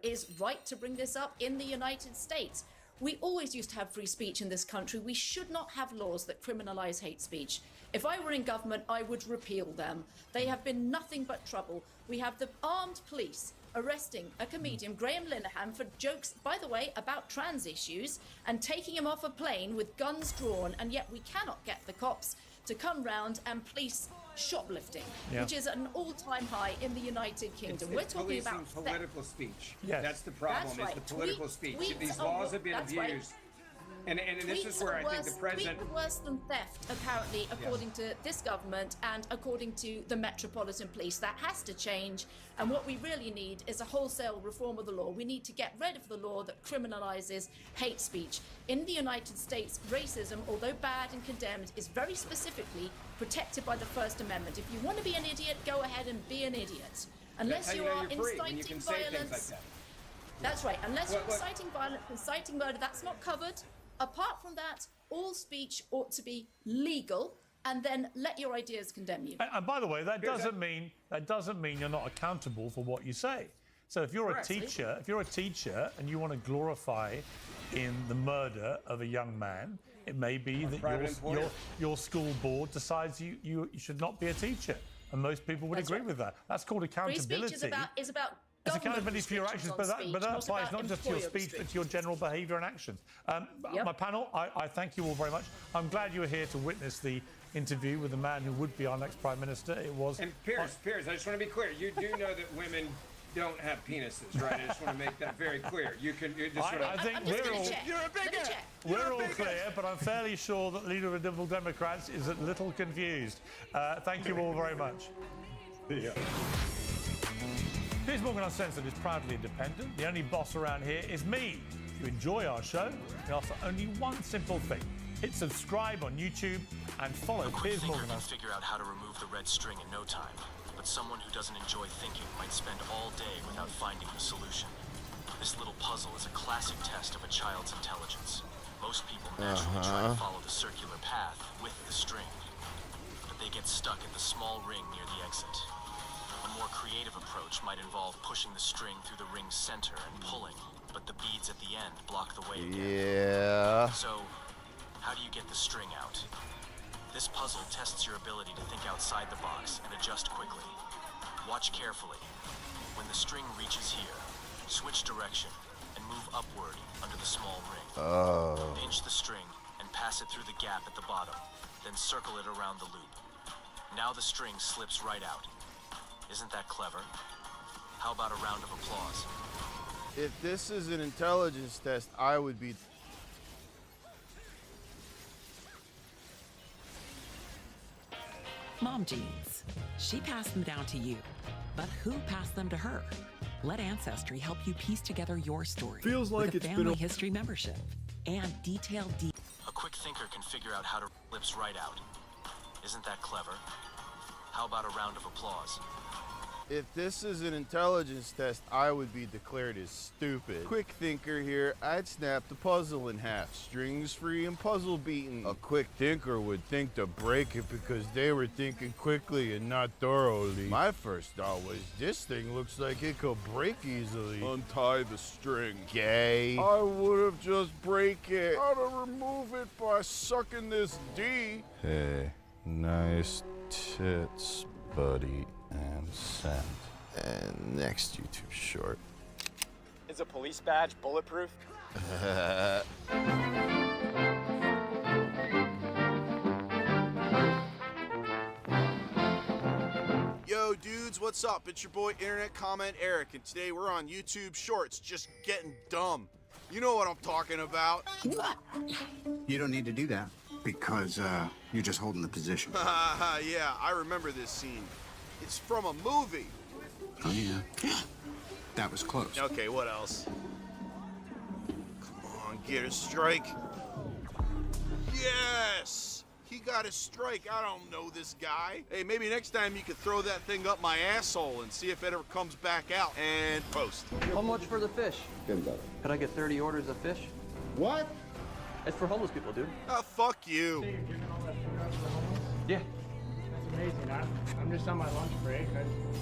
is right to bring this up in the United States. We always used to have free speech in this country. We should not have laws that criminalize hate speech. If I were in government, I would repeal them. They have been nothing but trouble. We have the armed police arresting a comedian, Graham Linehan, for jokes, by the way, about trans issues, and taking him off a plane with guns drawn, and yet we cannot get the cops to come round and police shoplifting, which is an all-time high in the United Kingdom. We're talking about political speech. Yes. That's the problem. That's right. Is the political speech. Tweets These laws have been abused. Right. And this is where I think the president... Tweets are worse than theft, apparently, according to this government and according to the Metropolitan Police. That has to change. And what we really need is a wholesale reform of the law. We need to get rid of the law that criminalizes hate speech. In the United States, racism, although bad and condemned, is very specifically protected by the First Amendment. If you want to be an idiot, go ahead and be an idiot. Unless you are inciting violence... That's right. Unless you're inciting violence, inciting murder, that's not covered. Apart from that, all speech ought to be legal, and then let your ideas condemn you. And by the way, that doesn't mean you're not accountable for what you say. So if you're a teacher, and you want to glorify in the murder of a young man, it may be that your school board decides you should not be a teacher, and most people would agree with that. That's called accountability. Free speech is about it's accountability for your actions, but that applies not just to your speech, but to your general behaviour and actions. My panel, I thank you all very much. I'm glad you were here to witness the interview with the man who would be our next Prime Minister. It was... And Piers, I just want to be clear. You do know that women don't have penises, right? I just want to make that very clear. I think we're all clear, but I'm fairly sure that the leader of the Liberal Democrats is a little confused. Thank you all very much. Yeah. Piers Morgan Uncensored is proudly independent. The only boss around here is me. If you enjoy our show, we ask for only one simple thing. Hit subscribe on YouTube and follow Piers Morgan Uncensored. Figure out how to remove the red string in no time, but someone who doesn't enjoy thinking might spend all day without finding the solution. This little puzzle is a classic test of a child's intelligence. Most people naturally try to follow the circular path with the string, but they get stuck at the small ring near the exit. A more creative approach might involve pushing the string through the ring's center and pulling, but the beads at the end block the way again. Yeah. So, how do you get the string out? This puzzle tests your ability to think outside the box and adjust quickly. Watch carefully. When the string reaches here, switch direction and move upward under the small ring. Oh. Pinch the string and pass it through the gap at the bottom, then circle it around the loop. Now the string slips right out. Isn't that clever? How about a round of applause? If this is an intelligence test, I would be... Mom jeans. She passed them down to you. But who passed them to her? Let Ancestry help you piece together your story. Feels like with a it's been family a- history membership and detailed A quick thinker can figure out how to lips right out. Isn't that clever? How about a round of applause? If this is an intelligence test, I would be declared as stupid. Quick thinker here, I'd snap the puzzle in half. Strings free and puzzle beaten. A quick thinker would think to break it because they were thinking quickly and not thoroughly. My first thought was, this thing looks like it could break easily. Untie the string. Gay. I would have just break it. How to remove it by sucking this D. Hey, nice tits, buddy. And send. And next YouTube short. Is a police badge bulletproof? Yo, dudes, what's up? It's your boy Internet Comment Eric, and today we're on YouTube Shorts, just getting dumb. You know what I'm talking about. You don't need to do that because you're just holding the position. Yeah, I remember this scene. It's from a movie. Oh, yeah. That was close. Okay, what else? Come on, get a strike. Yes! He got a strike. I don't know this guy. Hey, maybe next time you could throw that thing up my asshole and see if it ever comes back out. And post. How much for the fish? Could I get 30 orders of fish? What? It's for homeless people, dude. Oh, fuck you. Yeah. That's amazing. I'm just on my lunch break.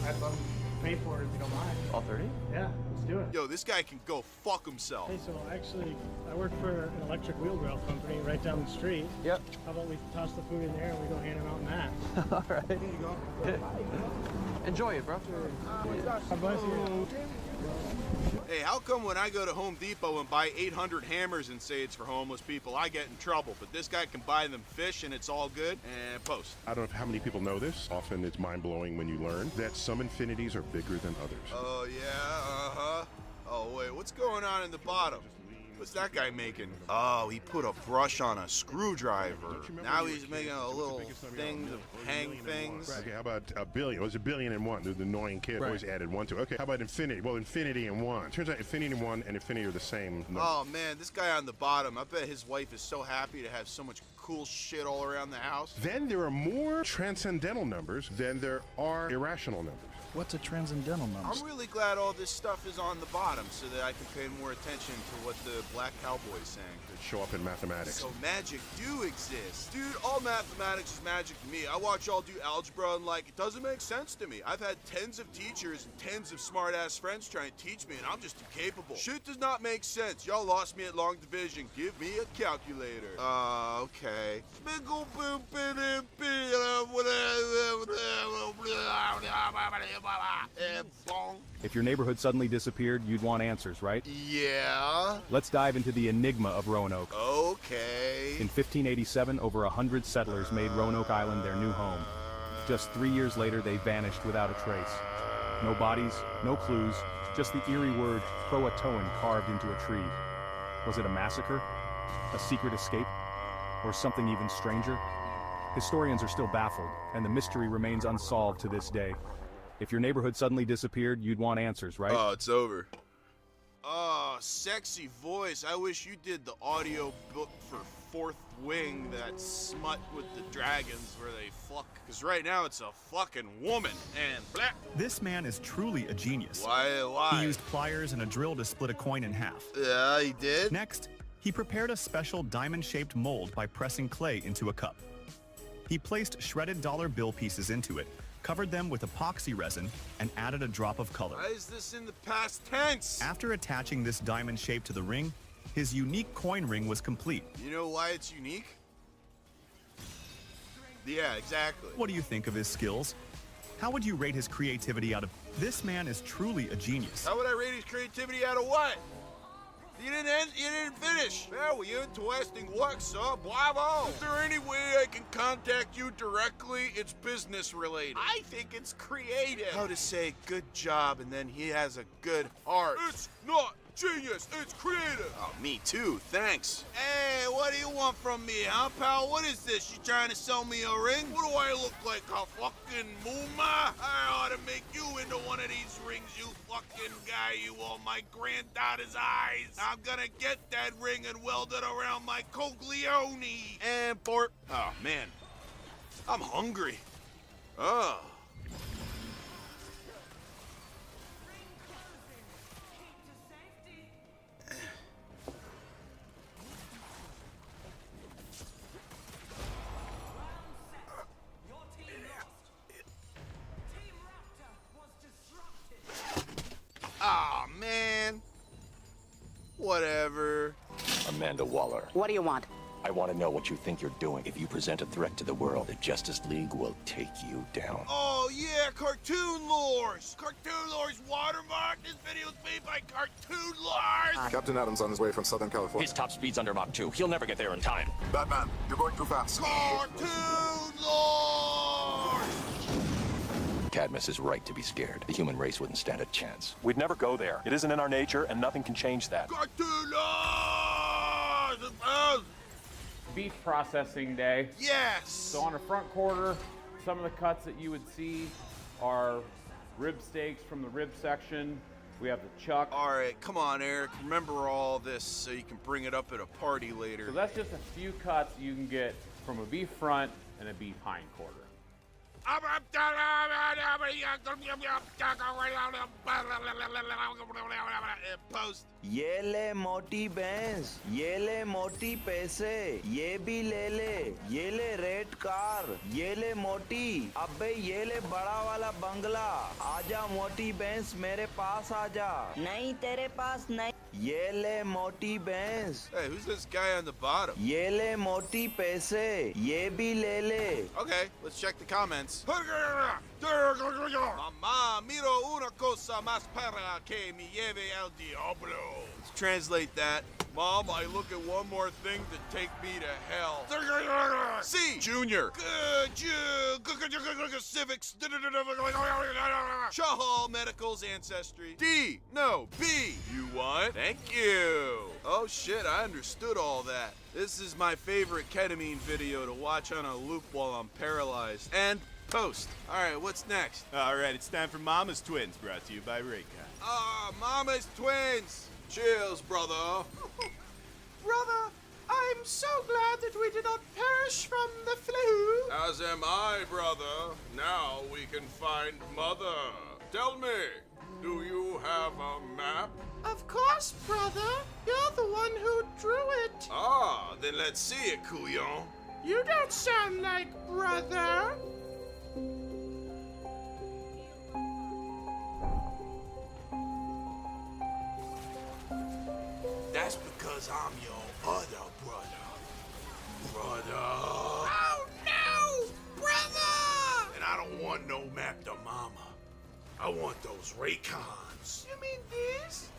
I'd love to pay for it if you don't mind. All 30? Yeah, let's do it. Yo, this guy can go fuck himself. Hey, so actually, I work for an electric wheel drill company right down the street. Yep. How about we toss the food in there and we go hand them out in that? All right. There you go. Enjoy it, bro. God bless you. Hey, how come when I go to Home Depot and buy 800 hammers and say it's for homeless people, I get in trouble, but this guy can buy them fish and it's all good? And post. I don't know how many people know this. Often it's mind-blowing when you learn that some infinities are bigger than others. Oh, yeah, Oh, wait, what's going on in the bottom? What's that guy making? Oh, he put a brush on a screwdriver. Now he's making a little thing to hang things. Okay, how about a billion? Well, it's a billion and one. The annoying kid always added one to it. Okay, how about infinity? Well, infinity and one. Turns out infinity and one and infinity are the same number. Oh, man, this guy on the bottom, I bet his wife is so happy to have so much cool shit all around the house. Then there are more transcendental numbers than there are irrational numbers. What's a transcendental number? I'm really glad all this stuff is on the bottom so that I can pay more attention to what the black cowboy's saying. That show up in mathematics. So magic do exist. Dude, all mathematics is magic to me. I watch y'all do algebra and it doesn't make sense to me. I've had tens of teachers and tens of smart-ass friends trying to teach me and I'm just incapable. Shit does not make sense. Y'all lost me at long division. Give me a calculator. Okay. If your neighborhood suddenly disappeared, you'd want answers, right? Yeah. Let's dive into the enigma of Roanoke. Okay. In 1587, over 100 settlers made Roanoke Island their new home. Just 3 years later, they vanished without a trace. No bodies, no clues, just the eerie word Croatoan carved into a tree. Was it a massacre? A secret escape? Or something even stranger? Historians are still baffled, and the mystery remains unsolved to this day. If your neighborhood suddenly disappeared, you'd want answers, right? Oh, it's over. Oh, sexy voice. I wish you did the audio book for Fourth Wing, that smut with the dragons where they fuck. Because right now it's a fucking woman, and blah. This man is truly a genius. Why? He used pliers and a drill to split a coin in half. Yeah, he did? Next, He prepared a special diamond-shaped mold by pressing clay into a cup. He placed shredded dollar bill pieces into it, covered them with epoxy resin, and added a drop of color. Why is this in the past tense? After attaching this diamond shape to the ring, his unique coin ring was complete. You know why it's unique? Yeah, exactly. What do you think of his skills? How would you rate his creativity out of... This man is truly a genius. How would I rate his creativity out of what? You didn't finish. Very interesting work, sir. Bravo. Is there any way I can contact you directly? It's business related. I think it's creative. How to say good job and then he has a good heart. It's not genius. It's creative. Oh, me too. Thanks. Hey, what do you want from me, huh, pal? What is this? You trying to sell me a ring? What do I look like, a fucking mooma? I ought to make you into one of these rings, you fucking guy. You all my granddaughter's eyes. I'm gonna get that ring and weld it around my coglione. And port. Oh, man. I'm hungry. Oh. Aw, man. Whatever. Amanda Waller. What do you want? I want to know what you think you're doing. If you present a threat to the world, the Justice League will take you down. Oh, yeah, Cartoon Lords. Cartoon Lords watermark. This video is made by Cartoon Lords. Captain Adams on his way from Southern California. His top speed's under Mach 2. He'll never get there in time. Batman, you're going too fast. Cartoon Lords! Cadmus is right to be scared. The human race wouldn't stand a chance. We'd never go there. It isn't in our nature, and nothing can change that. Cartoon Lords! Beef processing day. Yes! So on a front quarter, some of the cuts that you would see are rib steaks from the rib section. We have the chuck. All right, come on, Eric. Remember all this so you can bring it up at a party later. So that's just a few cuts you can get from a beef front and a beef hind quarter. Post. ये ले मोटी भैंस, ये ले मोटी पैसे, ये भी ले, ये ले रेड कार, ये ले मोटी, अबे ये ले बड़ा वाला बंगला, आजा मोटी भैंस मेरे पास आजा। नहीं तेरे पास नहीं। ये ले मोटी भैंस। Hey, who's this guy on the bottom? ये ले मोटी पैसे, ये भी ले। Okay, let's check the comments. Mamá, miro una cosa más para que me lleve al diablo. Let's translate that. Mom, I look at one more thing to take me to hell. C. Junior. Civics. Shahal Medical's ancestry. D. No. B. You want? Thank you. Oh shit, I understood all that. This is my favorite ketamine video to watch on a loop while I'm paralyzed. And post. All right, what's next? All right, it's time for Mama's Twins, brought to you by Raycon. Ah, Mama's Twins. Cheers, brother. Brother, I'm so glad that we did not perish from the flu. As am I, brother. Now we can find Mother. Tell me, do you have a map? Of course, brother. You're the one who drew it. Ah, then let's see it, Couillon. You don't sound like brother. That's because I'm your other brother. Brother. Oh, no! Brother! And I don't want no map to Mama. I want those Raycons. You mean these?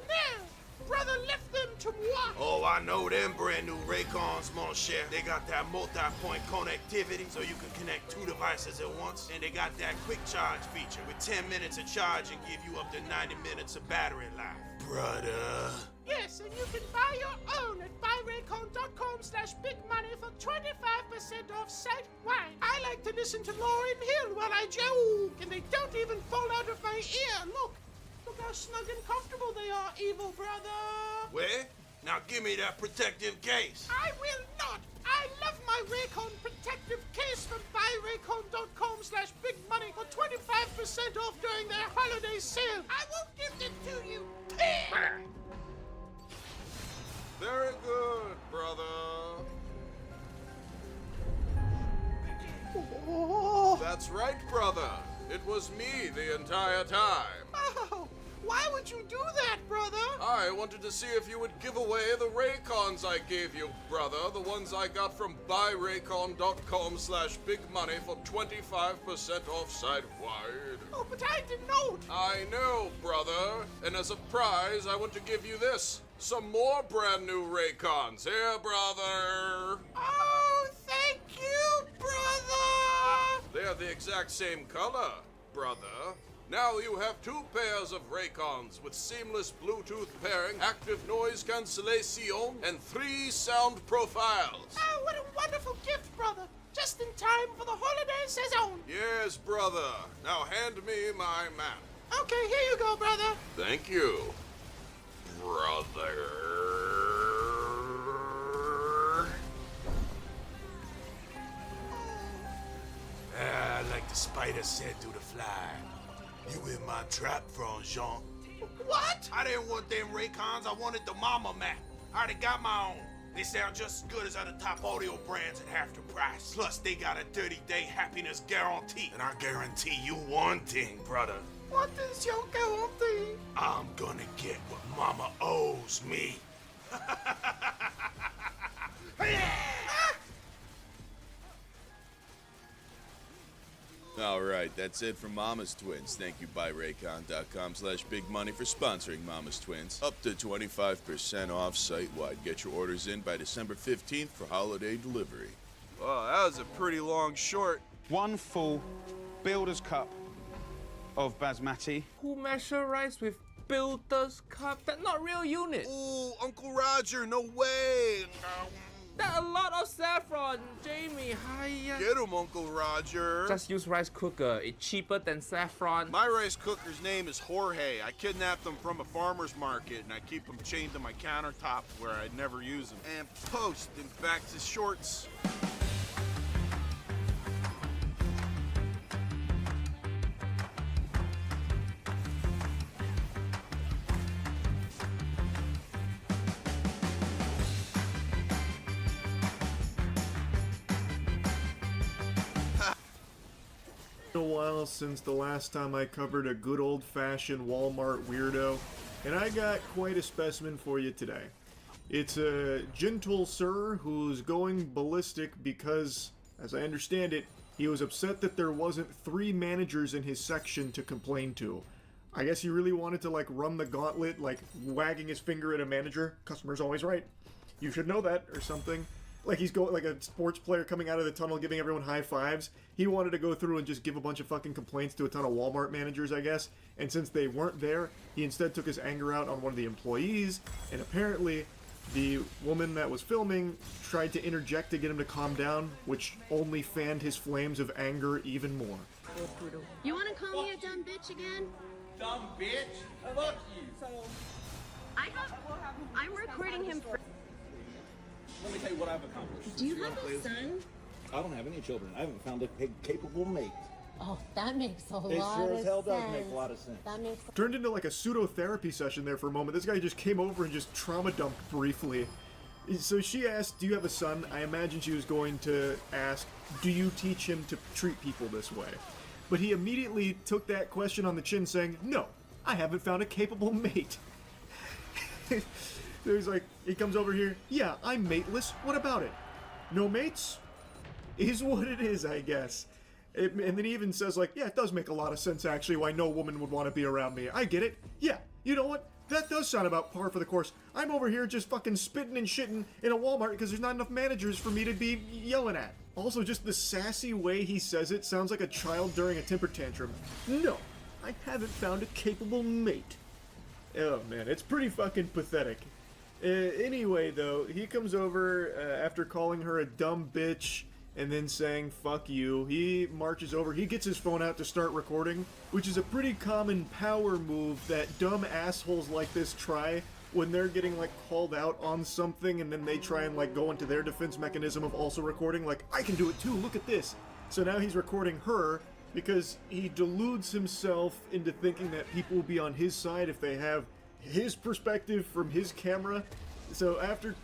No! Brother left them to moi. Oh, I know them brand new Raycons, mon cher. They got that multi-point connectivity so you can connect two devices at once. And they got that quick charge feature with 10 minutes of charge and give you up to 90 minutes of battery life. Brother. Yes, and you can buy your own at buyraycon.com/bigmoney for 25% off site-wide. I like to listen to Lauryn Hill while I joke, and they don't even fall out of my ear. Look how snug and comfortable they are, evil brother. Where? Now give me that protective case. I will not. I love my Raycon protective case from buyraycon.com/bigmoney for 25% off during their holiday sale. I won't give it to you. Very good. That's right, brother. It was me the entire time. Oh, why would you do that, brother? I wanted to see if you would give away the Raycons I gave you, brother. The ones I got from buyraycon.com/bigmoney for 25% off site-wide. Oh, but I didn't know. I know, brother. And as a prize, I want to give you this. Some more brand new Raycons. Here, brother. Oh, thank you, brother. They're the exact same color, brother. Now you have 2 pairs of Raycons with seamless Bluetooth pairing, active noise cancellation, and 3 sound profiles. Oh, what a wonderful gift, brother. Just in time for the holiday season. Yes, brother. Now hand me my map. Okay, here you go, brother. Thank you, brother. Like the spider said to the fly. You in my trap, Franjean. What? I didn't want them Raycons, I wanted the mama map. I already got my own. They sound just as good as other top audio brands at half the price. Plus, they got a 30-day happiness guarantee. And I guarantee you one thing, brother. What is your guarantee? I'm gonna get what mama owes me. All right, that's it from Mama's Twins. Thank you, buyraycon.com/bigmoney for sponsoring Mama's Twins. Up to 25% off site-wide. Get your orders in by December 15th for holiday delivery. Well, that was a pretty long short. One full builder's cup of basmati. Who measure rice with builder's cup? That's not real unit. Ooh, Uncle Roger, no way. That's a lot of saffron, Jamie. Hiya. Get him, Uncle Roger. Just use rice cooker. It's cheaper than saffron. My rice cooker's name is Jorge. I kidnapped him from a farmer's market, and I keep him chained to my countertop where I never use him. And post, in fact, his shorts. A while since the last time I covered a good old-fashioned Walmart weirdo, and I got quite a specimen for you today. It's a gentle sir who's going ballistic because, as I understand it, he was upset that there wasn't 3 managers in his section to complain to. I guess he really wanted to, like, run the gauntlet, like, wagging his finger at a manager. Customer's always right. You should know that, or something. Like he's going like a sports player coming out of the tunnel giving everyone high fives. He wanted to go through and just give a bunch of fucking complaints to a ton of Walmart managers, I guess. And since they weren't there, he instead took his anger out on one of the employees. And apparently, the woman that was filming tried to interject to get him to calm down, which only fanned his flames of anger even more. You want to call me a dumb bitch again? Dumb bitch? Fuck you. I'm recording him for... Let me tell you what I've accomplished. Do you have a son? I don't have any children. I haven't found a capable mate. Oh, that makes a lot of It sense. sure as hell does make a lot of sense. That makes... Turned into like a pseudo-therapy session there for a moment. This guy just came over and just trauma dumped briefly. So she asked, do you have a son? I imagine she was going to ask, do you teach him to treat people this way? But he immediately took that question on the chin saying, no, I haven't found a capable mate. So he's like, he comes over here, yeah, I'm mateless, what about it? No mates? Is what it is, I guess. And then he even says like, yeah, it does make a lot of sense actually why no woman would want to be around me. I get it. Yeah, you know what? That does sound about par for the course. I'm over here just fucking spitting and shitting in a Walmart because there's not enough managers for me to be yelling at. Also, just the sassy way he says it sounds like a child during a temper tantrum. No, I haven't found a capable mate. Oh man, it's pretty fucking pathetic. Anyway, though, he comes over after calling her a dumb bitch and then saying, fuck you. He marches over, he gets his phone out to start recording, which is a pretty common power move that dumb assholes like this try when they're getting, like, called out on something and then they try and, like, go into their defense mechanism of also recording, like, I can do it too, look at this. So now he's recording her because he deludes himself into thinking that people will be on his side if they have his perspective from his camera. So after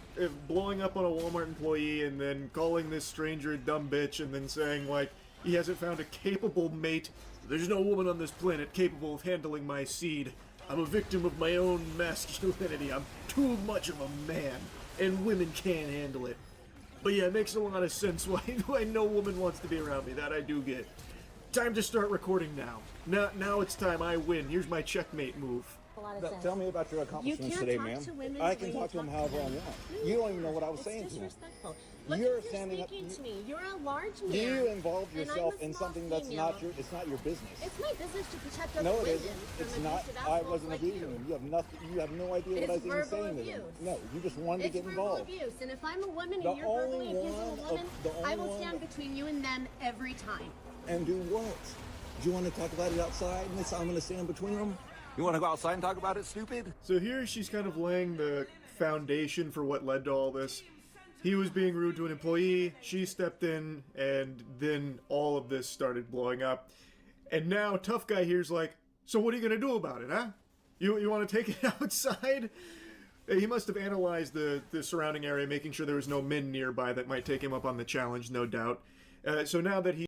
blowing up on a Walmart employee and then calling this stranger a dumb bitch and then saying like, He hasn't found a capable mate. There's no woman on this planet capable of handling my seed. I'm a victim of my own masculinity. I'm too much of a man, and women can't handle it. But yeah, it makes a lot of sense why no woman wants to be around me. That I do get. Time to start recording now. Now it's time. I win. Here's my checkmate move. Tell me about your accomplishments today, ma'am. I can talk to him however I want. You don't even know what I was saying to him. You're standing up. To me. You're a large man. You involved yourself in something that's not your. It's not your business. It's my business to protect other No, it women. isn't. It's not. I wasn't abusing him. You have nothing. You have no idea what I was even saying to him. No, you just wanted to get involved. It's verbal abuse, and if I'm a woman and you're verbally abusing a woman, I will stand between you and them every time. And do what? Do you want to talk about it outside? And I'm going to stand between them. You want to go outside and talk about it, stupid? So here she's kind of laying the foundation for what led to all this. He was being rude to an employee, she stepped in, and then all of this started blowing up. And now Tough Guy here's like, so what are you going to do about it, huh? You want to take it outside? He must have analyzed the surrounding area, making sure there was no men nearby that might take him up on the challenge, no doubt. So now that he